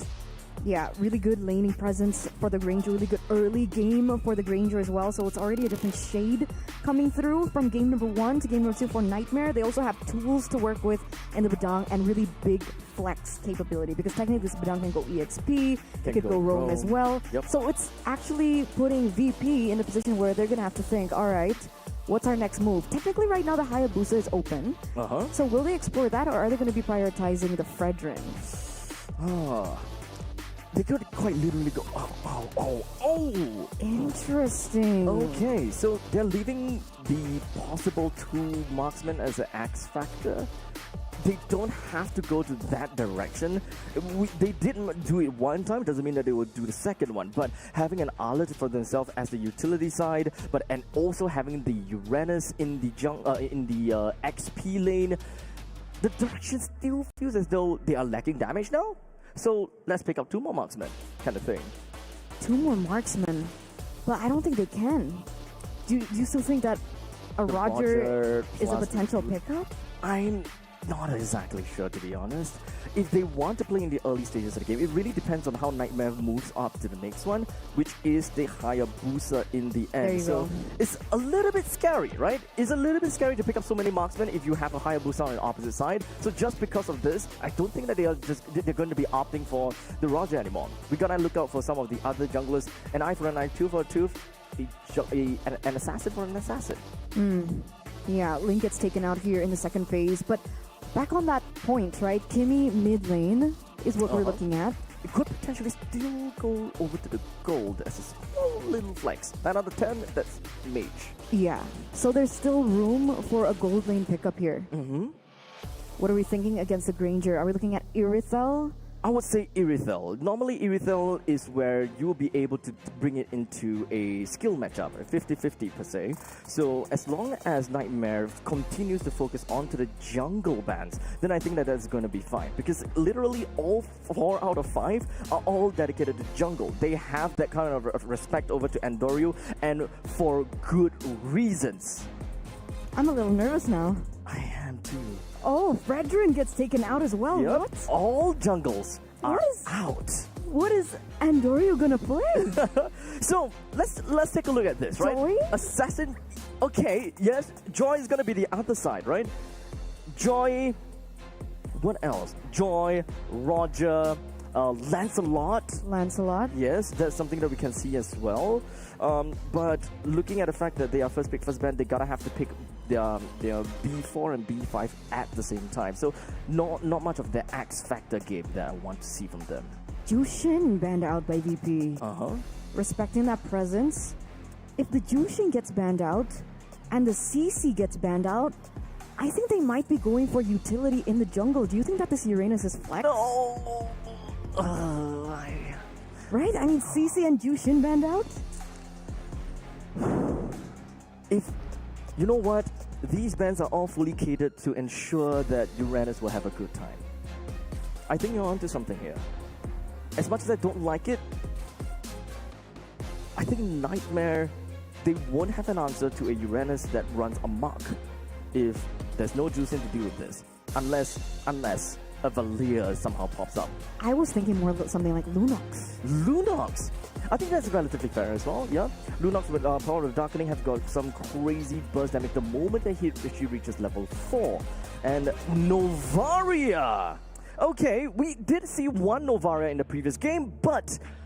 A: Yeah, really good laning presence for the Granger, really good early game for the Granger as well. So it's already a different shade coming through from game number 1 to game number 2 for Nightmare. They also have tools to work with in the Badang and really big flex capability, because technically this Badang can go EXP, it could go roam as well. So it's actually putting VP in a position where they're going to have to think, all right, what's our next move? Technically right now the Hayabusa is open. So will they explore that, or are they going to be prioritizing the Fredrin?
C: They could quite literally go,
A: Interesting.
C: Okay, so they're leaving the possible 2 marksmen as an X factor. They don't have to go to that direction. They didn't do it one time, doesn't mean that they will do the second one. But having an Arlet for themselves as the utility side, and also having the Uranus in the XP lane, the direction still feels as though they are lacking damage now. So let's pick up 2 more marksmen, kind of thing.
A: 2 more marksmen, but I don't think they can. Do you still think that a Roger is a potential pickup?
C: I'm not exactly sure, to be honest. If they want to play in the early stages of the game, it really depends on how Nightmare moves up to the next one, which is the Hayabusa in the end. So it's a little bit scary, right? It's a little bit scary to pick up so many marksmen if you have a Hayabusa on the opposite side. So just because of this, I don't think that they're going to be opting for the Roger anymore. We gotta look out for some of the other junglers. An eye for an eye, tooth for a tooth, an assassin for an assassin.
A: Yeah, Link gets taken out here in the second phase, but back on that point, right? Kimmy mid lane is what we're looking at.
C: It could potentially still go over to the gold as a small little flex. 9 out of 10, that's mage.
A: Yeah, so there's still room for a gold lane pickup here. What are we thinking against the Granger? Are we looking at Irithel?
C: I would say Irithel. Normally Irithel is where you will be able to bring it into a skill matchup, a 50-50 per se. So as long as Nightmare continues to focus onto the jungle bans, then I think that that's going to be fine. Because literally all 4 out of 5 are all dedicated to jungle. They have that kind of respect over to Andoryu, and for good reasons.
A: I'm a little nervous now.
C: I am too.
A: Oh, Fredrin gets taken out as well. What?
C: All jungles are out.
A: What is Andoryu gonna play?
C: So let's take a look at this, right?
A: Joy?
C: Assassin. Okay, yes, Joy is gonna be the other side, right? Joy. What else? Joy, Roger, Lancelot. Yes, that's something that we can see as well. But looking at the fact that they are first pick, first ban, they gotta have to pick their B4 and B5 at the same time. So not much of the X Factor game that I want to see from them.
A: Jushin banned out by VP. Respecting that presence. If the Jushin gets banned out and the CC gets banned out, I think they might be going for utility in the jungle. Do you think that this Uranus is flex?
C: No.
A: Right? I mean, CC and Jushin banned out?
C: If you know what, these bans are all fully catered to ensure that Uranus will have a good time. I think you're onto something here. As much as I don't like it, think Nightmare, they won't have an answer to a Uranus that runs amok if there's no Juicing to deal with this. Unless a Valir somehow pops up.
A: I was thinking more of something like Lunox.
C: Lunox! I think that's relatively fair as well, yeah. Lunox with Power of Darkening have got some crazy burst damage the moment she reaches level 4. And Novaria! Okay, we did see one Novaria in the previous game,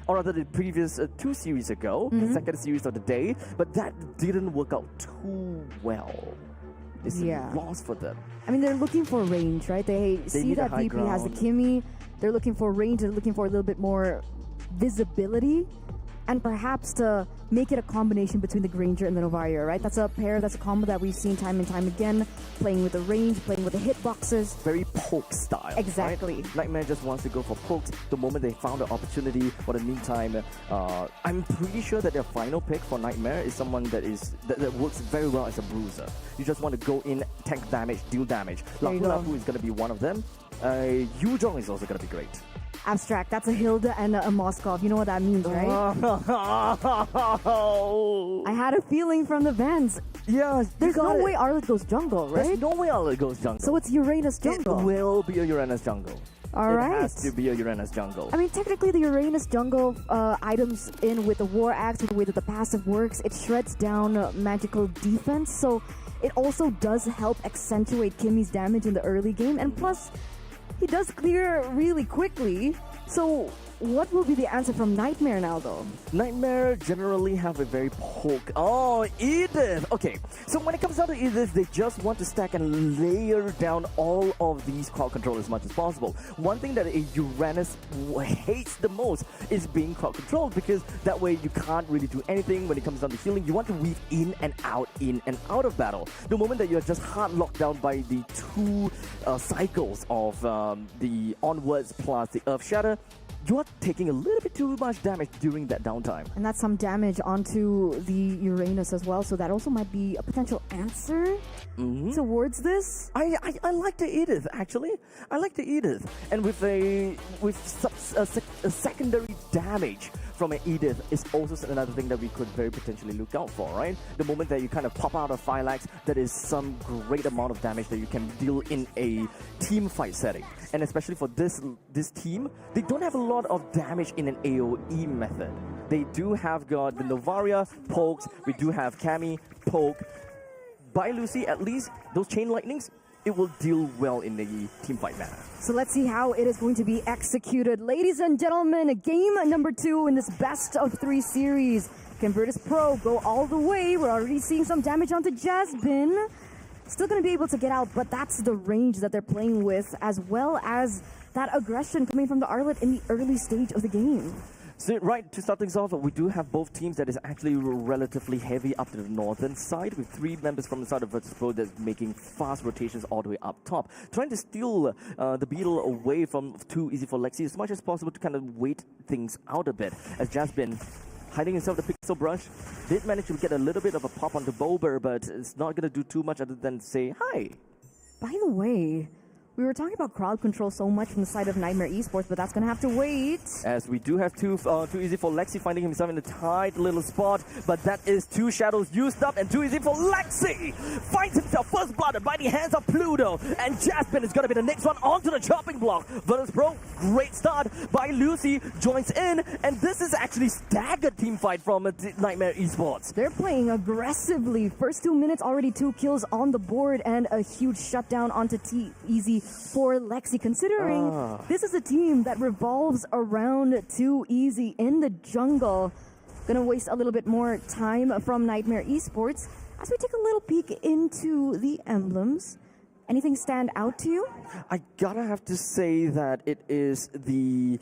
C: or rather the previous 2 series ago, the second series of the day, but that didn't work out too well. It's a loss for them.
A: I mean, they're looking for range, right? They see
C: need a
A: that
C: high
A: VP has the
C: ground.
A: Kimmy. They're looking for range. They're looking for a little bit more visibility. And perhaps to make it a combination between the Granger and the Novaria, right? That's a pair, that's a combo that we've seen time and time again. Playing with the range, playing with the hitboxes.
C: Very poke style.
A: Exactly.
C: Right? Nightmare just wants to go for pokes the moment they found the opportunity. For the meantime, I'm pretty sure that their final pick for Nightmare is someone that works very well as a bruiser. You just want to go in, tank damage, deal damage.
A: There you go.
C: Lapu is going to be one of them. Yuzhong is also going to be great.
A: Abstract, that's a Hilda and a Moskov. You know what that means, right? I had a feeling from the Vans.
C: Yeah,
A: There's no way Arlet goes jungle, right?
C: There's no way Arlet goes jungle.
A: So it's Uranus jungle.
C: It will be a Uranus jungle.
A: All right.
C: It has to be a Uranus jungle.
A: I mean, technically, the Uranus jungle items in with the War Axe, with the way that the passive works, it shreds down magical defense. So it also does help accentuate Kimmy's damage in the early game. And plus, he does clear really quickly. So what will be the answer from Nightmare now, though?
C: Nightmare generally have a very poke. Oh, Edith! Okay, so when it comes down to Edith, they just want to stack and layer down all of these crowd control as much as possible. One thing that a Uranus hates the most is being crowd controlled, because that way you can't really do anything when it comes down to healing. You want to weave in and out of battle. The moment that you're just hard locked down by the 2 cycles of the onwards plus the Earth Shatter, you're taking a little bit too much damage during that downtime.
A: And that's some damage onto the Uranus as well, so that also might be a potential answer towards this.
C: I like the Edith, actually. I like the Edith. And with a secondary damage from an Edith is also another thing that we could very potentially look out for, right? The moment that you kind of pop out of Phylax, that is some great amount of damage that you can deal in a team fight setting. And especially for this team, they don't have a lot of damage in an AoE method. They do have got the Novaria, pokes, we do have Cammy, poke. By Lucy, at least, those chain lightnings, it will deal well in the team fight manner.
A: So let's see how it is going to be executed. Ladies and gentlemen, game number 2 in this best of 3 series. Can Virtus.pro go all the way? We're already seeing some damage onto Jasmine. Still going to be able to get out, but that's the range that they're playing with, as well as that aggression coming from the Arlet in the early stage of the game.
C: So right, to start things off, we do have both teams that is actually relatively heavy up to the northern side, with 3 members from the side of Virtus.pro that's making fast rotations all the way up top, trying to steal the Beetle away from too easy for Lexi as much as possible to kind of wait things out a bit, as Jasmine hiding himself the Pixel Brush, did manage to get a little bit of a pop onto Boulevard, but it's not going to do too much other than say hi.
A: By the way, we were talking about crowd control so much from the side of Nightmare Esports, but that's going to have to wait.
C: As we do have too easy for Lexi finding himself in a tight little spot, but that is 2 shadows used up, and too easy for Lexi finds himself first blooded by the hands of Pluto, and Jasmine is going to be the next one onto the chopping block. Virtus.pro, great start by Lucy, joins in, and this is actually staggered team fight from Nightmare Esports.
A: They're playing aggressively. First 2 minutes, already 2 kills on the board, and a huge shutdown onto T-Easy for Lexi, considering this is a team that revolves around Too Easy in the jungle. Gonna waste a little bit more time from Nightmare Esports as we take a little peek into the emblems. Anything stand out to you?
C: I gotta have to say that it is the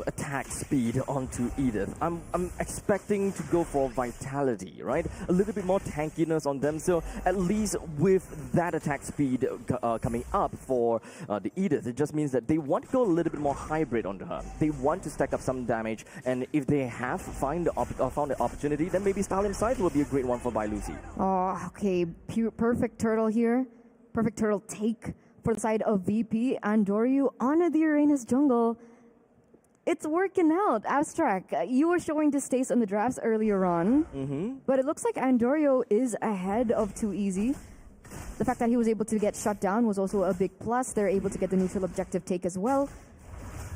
C: attack speed onto Edith. I'm expecting to go for vitality, right? A little bit more tankiness on them. So at least with that attack speed coming up for the Edith, it just means that they want to go a little bit more hybrid onto her. They want to stack up some damage, and if they have found the opportunity, then maybe Stalin Scythe will be a great one for Bai Lucy.
A: Oh, okay. Perfect turtle here. Perfect turtle take for the side of VP and Doryu on the Uranus jungle. It's working out. Abstract, you were showing distaste on the drafts earlier on, but it looks like Andorio is ahead of Too Easy. The fact that he was able to get shut down was also a big plus. They're able to get the neutral objective take as well.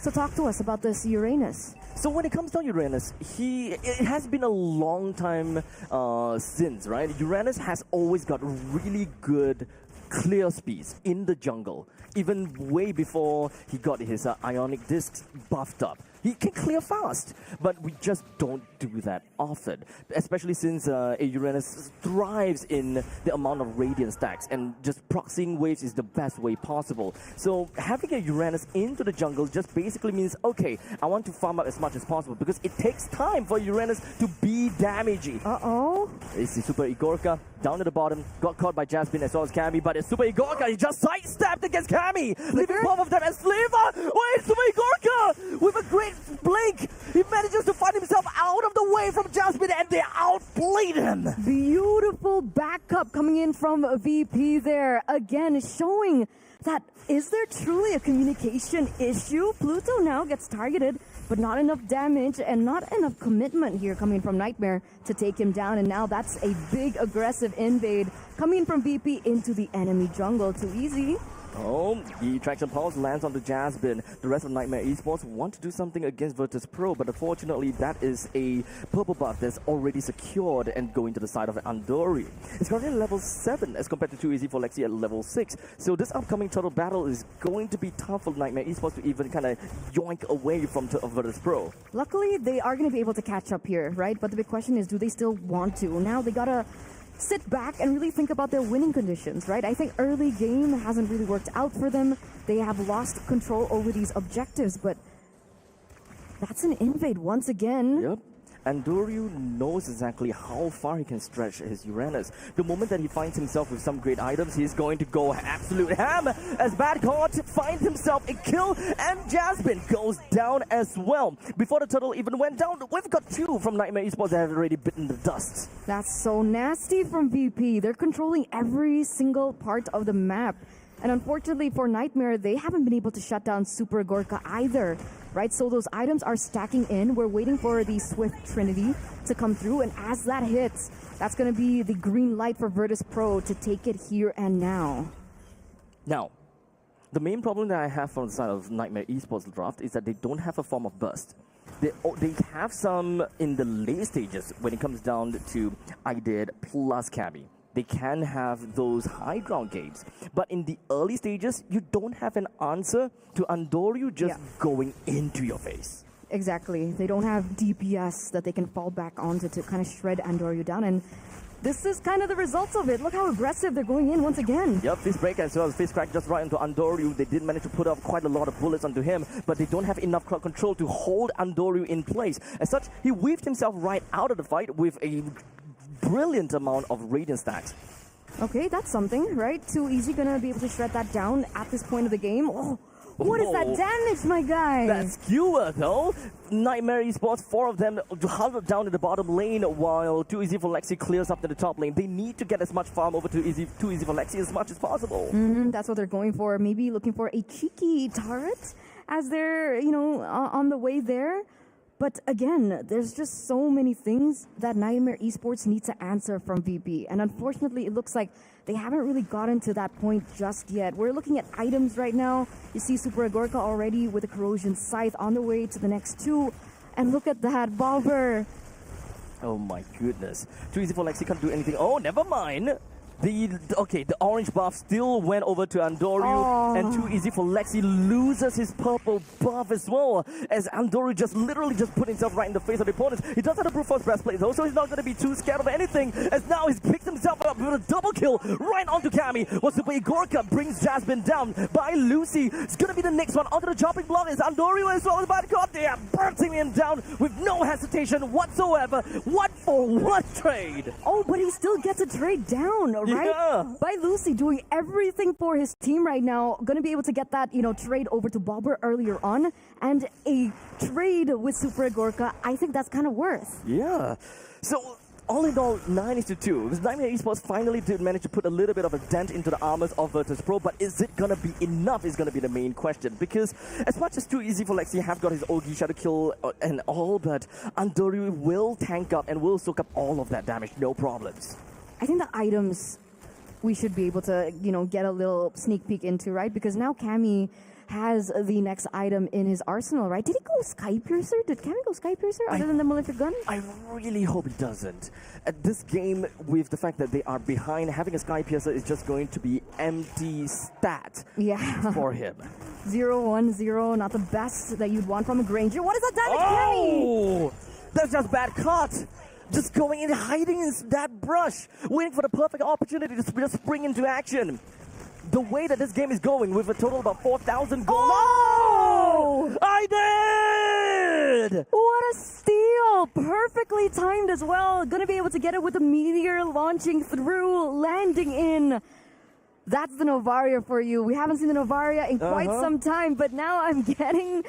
A: So talk to us about this Uranus.
C: So when it comes to Uranus, it has been a long time since, right? Uranus has always got really good clear speeds in the jungle, even way before he got his ionic discs buffed up. He can clear fast, but we just don't do that often, especially since a Uranus thrives in the amount of radiant stacks, and just proxying waves is the best way possible. So having a Uranus into the jungle just basically means, okay, I want to farm up as much as possible because it takes time for Uranus to be damaging. It's the Super Igorka down at the bottom, got caught by Jasmine as well as Cammy, but it's Super Igorka, he just sidestepped against Cammy, leaving both of them as Sliver. Wait, Super Igorka with a great blink, he manages to find himself out of the way from Jasmine and they outplayed him.
A: Beautiful backup coming in from VP there. Again, showing that is there truly a communication issue? Pluto now gets targeted, but not enough damage and not enough commitment here coming from Nightmare to take him down. And now that's a big aggressive invade coming from VP into the enemy jungle. Too Easy.
C: Oh, the Traction Pulse lands on the Jasmine. The rest of Nightmare Esports want to do something against Virtus.pro, but unfortunately that is a purple buff that's already secured and going to the side of Andori. It's currently level 7 as compared to Too Easy for Lexi at level 6. So this upcoming turtle battle is going to be tough for Nightmare Esports to even kind of yoink away from Virtus.pro.
A: Luckily, they are going to be able to catch up here, right? But the big question is, do they still want to? Now they gotta sit back and really think about their winning conditions, right? I think early game hasn't really worked out for them. They have lost control over these objectives, but that's an invade once again.
C: Yep. Andoryu knows exactly how far he can stretch his Uranus. The moment that he finds himself with some great items, he's going to go absolute ham as Bad God finds himself a kill and Jasmine goes down as well. Before the turtle even went down, we've got 2 from Nightmare Esports that have already bitten the dust.
A: That's so nasty from VP. They're controlling every single part of the map. And unfortunately for Nightmare, they haven't been able to shut down Super Gorka either, right? So those items are stacking in. We're waiting for the Swift Trinity to come through. And as that hits, that's going to be the green light for Virtus.pro to take it here and now.
C: Now, the main problem that I have from the side of Nightmare Esports draft is that they don't have a form of burst. They have some in the late stages when it comes down to I Did plus Cabby. They can have those high ground games. But in the early stages, you don't have an answer to Andoryu just going into your face.
A: Exactly. They don't have DPS that they can fall back onto to kind of shred Andoryu down. And this is kind of the results of it. Look how aggressive they're going in once again.
C: Yep, Fist Break as well as Fist Crack just right into Andoryu. They did manage to put up quite a lot of bullets onto him, but they don't have enough crowd control to hold Andoryu in place. As such, he weaved himself right out of the fight with a brilliant amount of radiant stacks.
A: Okay, that's something, right? Too Easy gonna be able to shred that down at this point of the game. Oh, what is that damage, my guy?
C: That's skewer though. Nightmare Esports, 4 of them huddled down in the bottom lane while Too Easy for Lexi clears up to the top lane. They need to get as much farm over to Too Easy for Lexi as much as possible.
A: That's what they're going for. Maybe looking for a cheeky turret as they're, on the way there. But again, there's just so many things that Nightmare Esports need to answer from VP. And unfortunately, it looks like they haven't really gotten to that point just yet. We're looking at items right now. You see Super Agorka already with a Corrosion Scythe on the way to the next 2. And look at that, Boulevard.
C: Oh my goodness. Too Easy for Lexi can't do anything. Oh, never mind. The orange buff still went over to Andoryu, and Too Easy for Lexi loses his purple buff as well, as Andoryu literally put himself right in the face of the opponents. He does have a brute force breastplate though, so he's not going to be too scared of anything, as now he's picked himself up with a double kill right onto Cammy. What's the way Gorka brings Jasmine down by Lucy. It's going to be the next one onto the chopping block is Andoryu as well as Bad God. They are burning him down with no hesitation whatsoever. 1-for-1 trade.
A: Oh, but he still gets a trade down, right?
C: Yeah.
A: By Lucy doing everything for his team right now, going to be able to get that, trade over to Bobber earlier on, and a trade with Super Gorka. I think that's kind of worth.
C: Yeah. So all in all, 9-2. Because Nightmare Esports finally did manage to put a little bit of a dent into the armors of Virtus.pro, but is it gonna be enough is gonna be the main question. Because as much as too easy for Lexi have got his OG Shadow Kill and all, but Andoriu will tank up and will soak up all of that damage, no problems.
A: I think the items we should be able to, get a little sneak peek into, right? Because now Cammy has the next item in his arsenal, right? Did he go Sky Piercer? Did Cammy go Sky Piercer other than the Malefic Gun?
C: I really hope it doesn't. At this game, with the fact that they are behind, having a Sky Piercer is just going to be empty stat for him.
A: 0-1-0, not the best that you'd want from a Granger. What is that damage,
C: Cammy? That's just bad caught. Just going in, hiding in that brush, waiting for the perfect opportunity to just spring into action. The way that this game is going, with a total of about 4,000 gold.
A: Oh!
C: I did!
A: What a steal! Perfectly timed as well. Gonna be able to get it with the meteor launching through, landing in. That's the Novaria for you. We haven't seen the Novaria in quite some time, but now I'm getting,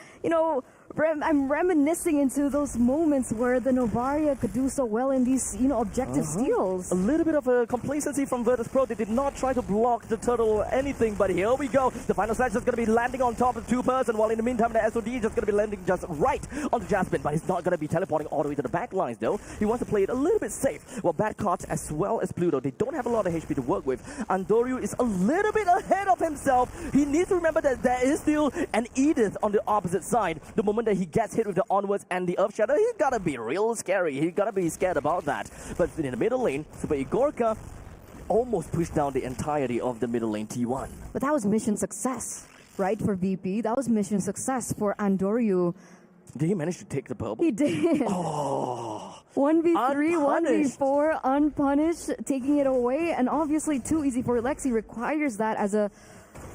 A: I'm reminiscing into those moments where the Novaria could do so well in these, objective steals.
C: A little bit of a complacency from Virtus.pro. They did not try to block the turtle or anything, but here we go. The final slash is going to be landing on top of two-person, while in the meantime, the SOD is just going to be landing just right onto Jasmine, but he's not going to be teleporting all the way to the back lines, though. He wants to play it a little bit safe. Well, Bad Caught as well as Pluto, they don't have a lot of HP to work with. Andoriu is a little bit ahead of himself. He needs to remember that there is still an Edith on the opposite side. The moment that he gets hit with the onwards and the Earth Shadow, he's gotta be real scary. He's gotta be scared about that. But in the middle lane, Super Igorka almost pushed down the entirety of the middle lane T1.
A: But that was mission success, right, for VP. That was mission success for Andoriu.
C: Did he manage to take the purple?
A: He did.
C: Oh.
A: 1v3, 1v4, unpunished, taking it away. And obviously, too easy for Lexi requires that as a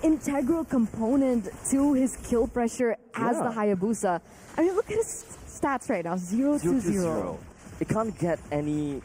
A: integral component to his kill pressure as the Hayabusa. I mean, look at his stats right now, 0-0.
C: It can't get any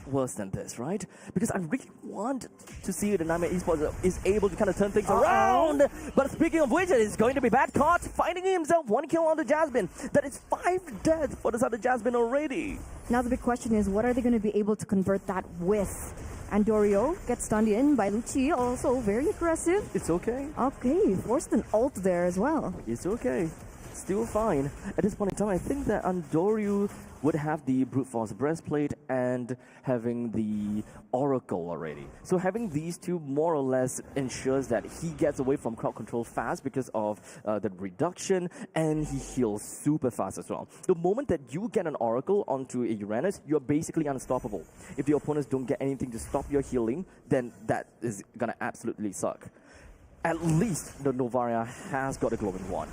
C: worse than this, right? Because I really want to see the Nightmare Esports is able to kind of turn things around. But speaking of which, it's going to be Bad Caught, finding himself one kill on the Jasmine. That is 5 deaths for the side of Jasmine already.
A: Now the big question is, what are they going to be able to convert that with? Andorio gets stunned in by Lucci, also very aggressive.
C: It's okay.
A: Okay, forced an ult there as well.
C: It's okay. Still fine. At this point in time, I think that Andoriu would have the Brute Force Breastplate and having the Oracle already. So having these two more or less ensures that he gets away from crowd control fast because of the reduction, and he heals super fast as well. The moment that you get an Oracle onto a Uranus, you're basically unstoppable. If the opponents don't get anything to stop your healing, then that is gonna absolutely suck. At least the Novaria has got a glowing wand.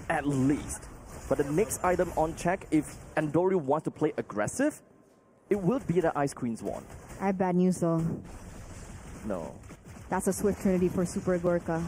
C: At least. But the next item on check, if Andoriu wants to play aggressive, it will be the Ice Queen's wand.
A: I have bad news though.
C: No.
A: That's a Swift Trinity for Super Gorka.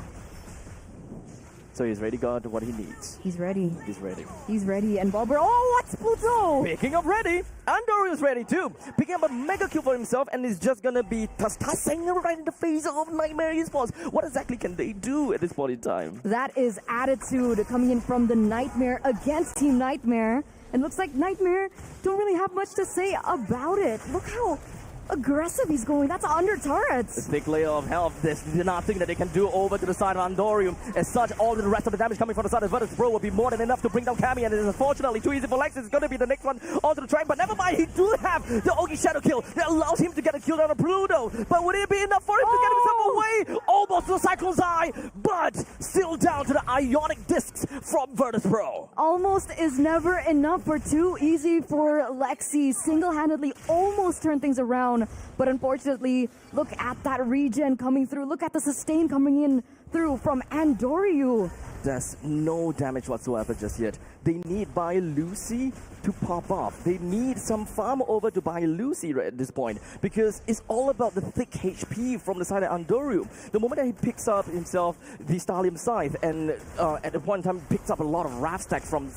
C: So he's ready, got what he needs.
A: He's ready.
C: He's ready.
A: He's ready. And Bulber, oh, what's Pluto?
C: Picking up ready. Andoriu's ready too. Picking up a mega kill for himself, and is just gonna be tossing right in the face of Nightmare Esports. What exactly can they do at this point in time?
A: That is attitude coming in from the Nightmare against Team Nightmare. And looks like Nightmare don't really have much to say about it. Look how aggressive he's going. That's under turrets.
C: This thick layer of health. There's nothing that they can do over to the side of Andoriu. As such, all the rest of the damage coming from the side of Virtus.pro will be more than enough to bring down Cammy, and it is unfortunately too easy for Lex. It's going to be the next one onto the track, but never mind. He do have the Ogi Shadow kill that allows him to get a kill down on Pluto. But would it be enough for him to get himself away? Almost to the Cyclone's Eye, but still down to the Ionic Discs from Virtus.pro.
A: Almost is never enough for too easy for Lexi. Single-handedly almost turned things around. But unfortunately, look at that regen coming through. Look at the sustain coming in through from Andoriu.
C: There's no damage whatsoever just yet. They need Buy Lucy to pop off. They need some farm over to Buy Lucy right at this point, because it's all about the thick HP from the side of Andoriu. The moment that he picks up himself the Stallium Scythe, and at the point in time picks up a lot of Wrath stacks from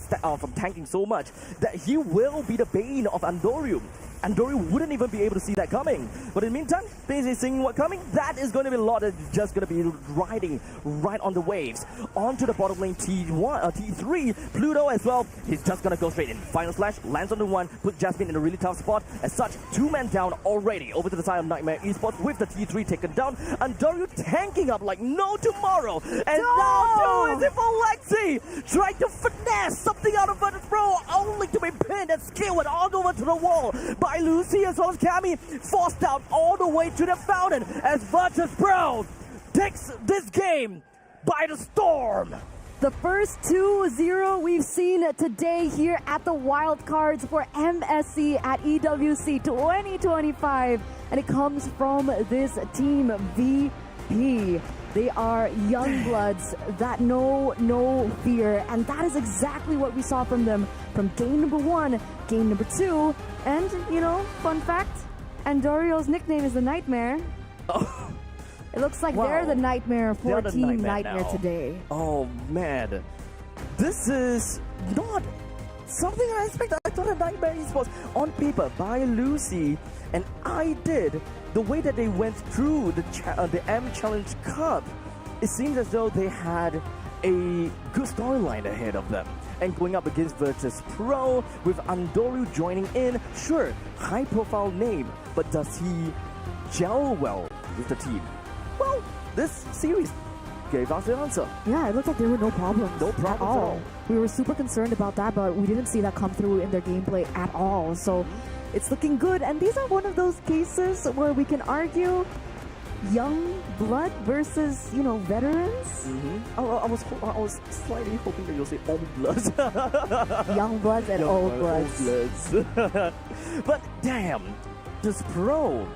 C: tanking so much, that he will be the bane of Andoriu. Andori wouldn't even be able to see that coming. But in the meantime, Daisy seeing what coming, that is going to be a lot that's just going to be riding right on the waves. Onto the bottom lane T3, Pluto as well. He's just going to go straight in. Final Slash lands on the one, put Jasmine in a really tough spot. As such, 2 men down already. Over to the side of Nightmare Esports with the T3 taken down. Andori tanking up like no tomorrow. And now too is it for Lexi. Trying to finesse something out of Virtus.pro, only to be pinned and skewered all over to the wall by Lucy as well as Cammy, forced out all the way to the fountain as Virtus.pro takes this game by the storm.
A: The first 2-0 we've seen today here at the wildcards for MSC at EWC 2025, and it comes from this team VP. They are young bloods that know no fear, and that is exactly what we saw from them from game number 1, game number 2, and, you know, fun fact, Andorio's nickname is the Nightmare.
C: Oh.
A: It looks like
C: Wow.
A: they're the Nightmare for
C: They're the
A: Team
C: Nightmare
A: Nightmare
C: now.
A: today.
C: Oh man, this is not something I expected. I thought a Nightmare Esports on paper by Lucy, and I did. The way that they went through the M Challenge Cup, it seems as though they had a good storyline ahead of them. And going up against Virtus.pro with Andoru joining in, sure, high profile name, but does he gel well with the team? Well, this series gave us the answer.
A: Yeah, it looked like there were no problems.
C: No problems
A: at all. We were super concerned about that, but we didn't see that come through in their gameplay at all. So it's looking good. And these are one of those cases where we can argue young blood versus, you know, veterans.
C: I was slightly hoping that you'll say old bloods.
A: Young bloods and old bloods.
C: But damn, this pro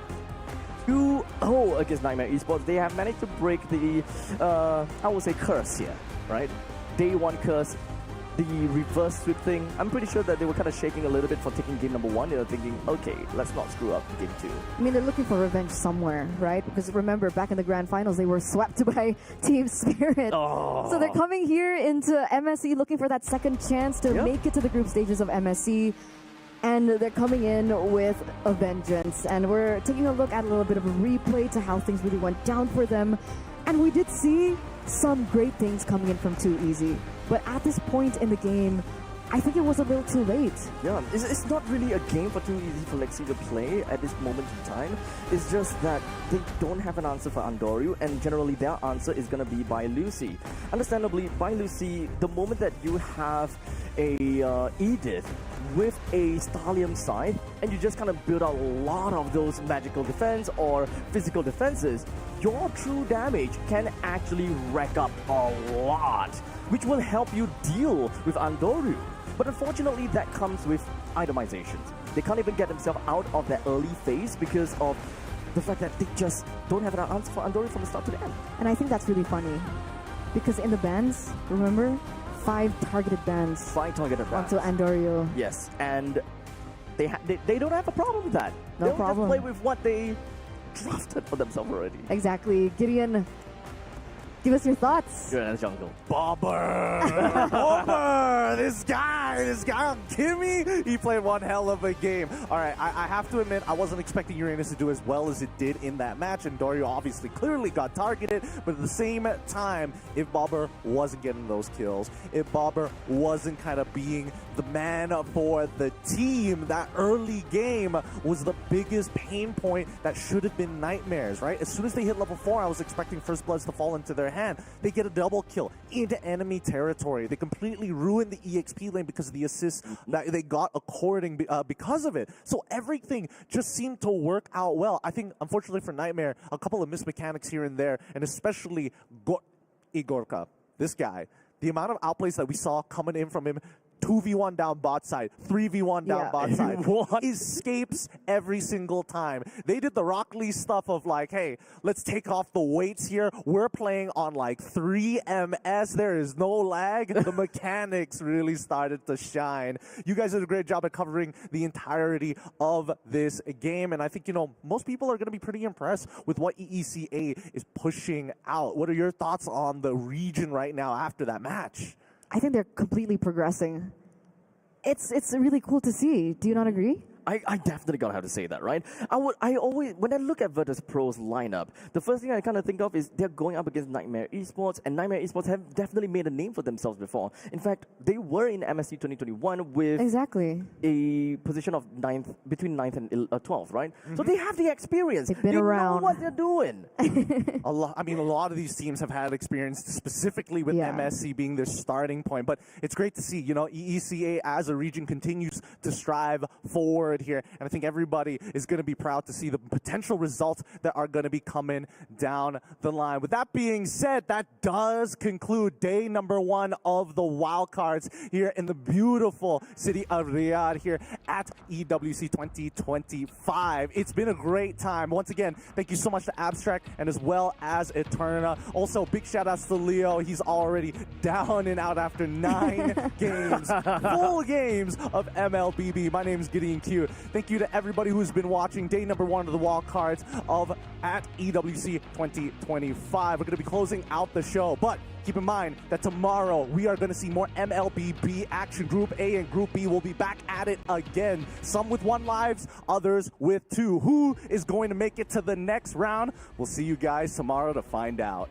C: 2-0 against Nightmare Esports. They have managed to break the, I would say, curse here, right? Day 1 curse, the reverse sweep thing. I'm pretty sure that they were kind of shaking a little bit for taking game number 1. They were thinking, okay, let's not screw up game 2.
A: I mean, they're looking for revenge somewhere, right? Because remember, back in the grand finals, they were swept by Team Spirit.
C: Oh.
A: So they're coming here into MSC looking for that second chance to make it to the group stages of MSC. And they're coming in with a vengeance. And we're taking a look at a little bit of a replay to how things really went down for them. And we did see some great things coming in from 2EZ. But at this point in the game, I think it was a little too late.
C: Yeah, it's not really a game for 2EZ for Lexi to play at this moment in time. It's just that they don't have an answer for Andoryu, and generally their answer is going to be by Lucy. Understandably, by Lucy, the moment that you have a Edith with a Stallium side, and you just kind of build out a lot of those magical defense or physical defenses, your true damage can actually rack up a lot, which will help you deal with Andoryu. But unfortunately, that comes with itemizations. They can't even get themselves out of that early phase because of the fact that they just don't have an answer for Andoryu from the start to the end.
A: And I think that's really funny. Because in the bans, remember? 5 targeted bans.
C: 5 targeted bans.
A: Onto Andoryu.
C: Yes, and they don't have a problem with that.
A: No
C: They'll
A: problem.
C: just play with what they drafted for themselves already.
A: Exactly. Gideon, give us your thoughts.
C: You're in the jungle.
G: Bobber! Bobber! This guy on Kimmy, he played one hell of a game. All right, I have to admit, I wasn't expecting Uranus to do as well as it did in that match, and Dario obviously clearly got targeted, but at the same time, if Bobber wasn't getting those kills, if Bobber wasn't kind of being the man for the team, that early game was the biggest pain point that should have been Nightmares, right? As soon as they hit level 4, I was expecting First Bloods to fall into their hand. They get a double kill into enemy territory. They completely ruin the EXP lane because of the assists that they got according because of it. So everything just seemed to work out well. I think, unfortunately for Nightmare, a couple of missed mechanics here and there, and especially Igorka, this guy, the amount of outplays that we saw coming in from him, 2v1 down bot side, 3v1 down bot side. Escapes every single time. They did the Rock Lee stuff of like, hey, let's take off the weights here. We're playing on like 3 MS. There is no lag. The mechanics really started to shine. You guys did a great job at covering the entirety of this game. And I think, you know, most people are going to be pretty impressed with what EECA is pushing out. What are your thoughts on the region right now after that match?
A: I think they're completely progressing. It's really cool to see. Do you not agree?
C: I definitely gotta have to say that, right? I always, when I look at Virtus.pro's lineup, the first thing I kind of think of is they're going up against Nightmare Esports, and Nightmare Esports have definitely made a name for themselves before. In fact, they were in MSC 2021 with a position of between 9th and 12th, right? So they have the experience.
A: They've been
C: they
A: around.
C: know what they're doing.
G: A lot of these teams have had experience, specifically with MSC being their starting point. But it's great to see, EECA as a region continues to strive forward here. And I think everybody is going to be proud to see the potential results that are going to be coming down the line. With that being said, that does conclude day number 1 of the wildcards here in the beautiful city of Riyadh here at EWC 2025. It's been a great time. Once again, thank you so much to Abstract and as well as Eterna. Also, big shout outs to Leo. He's already down and out after 9 games, full games of MLBB. My name is Gideon Q. Thank you to everybody who's been watching day number 1 of the wildcards of at EWC 2025. We're going to be closing out the show, but keep in mind that tomorrow we are going to see more MLBB action. Group A and Group B will be back at it again. Some with 1 lives, others with 2. Who is going to make it to the next round? We'll see you guys tomorrow to find out.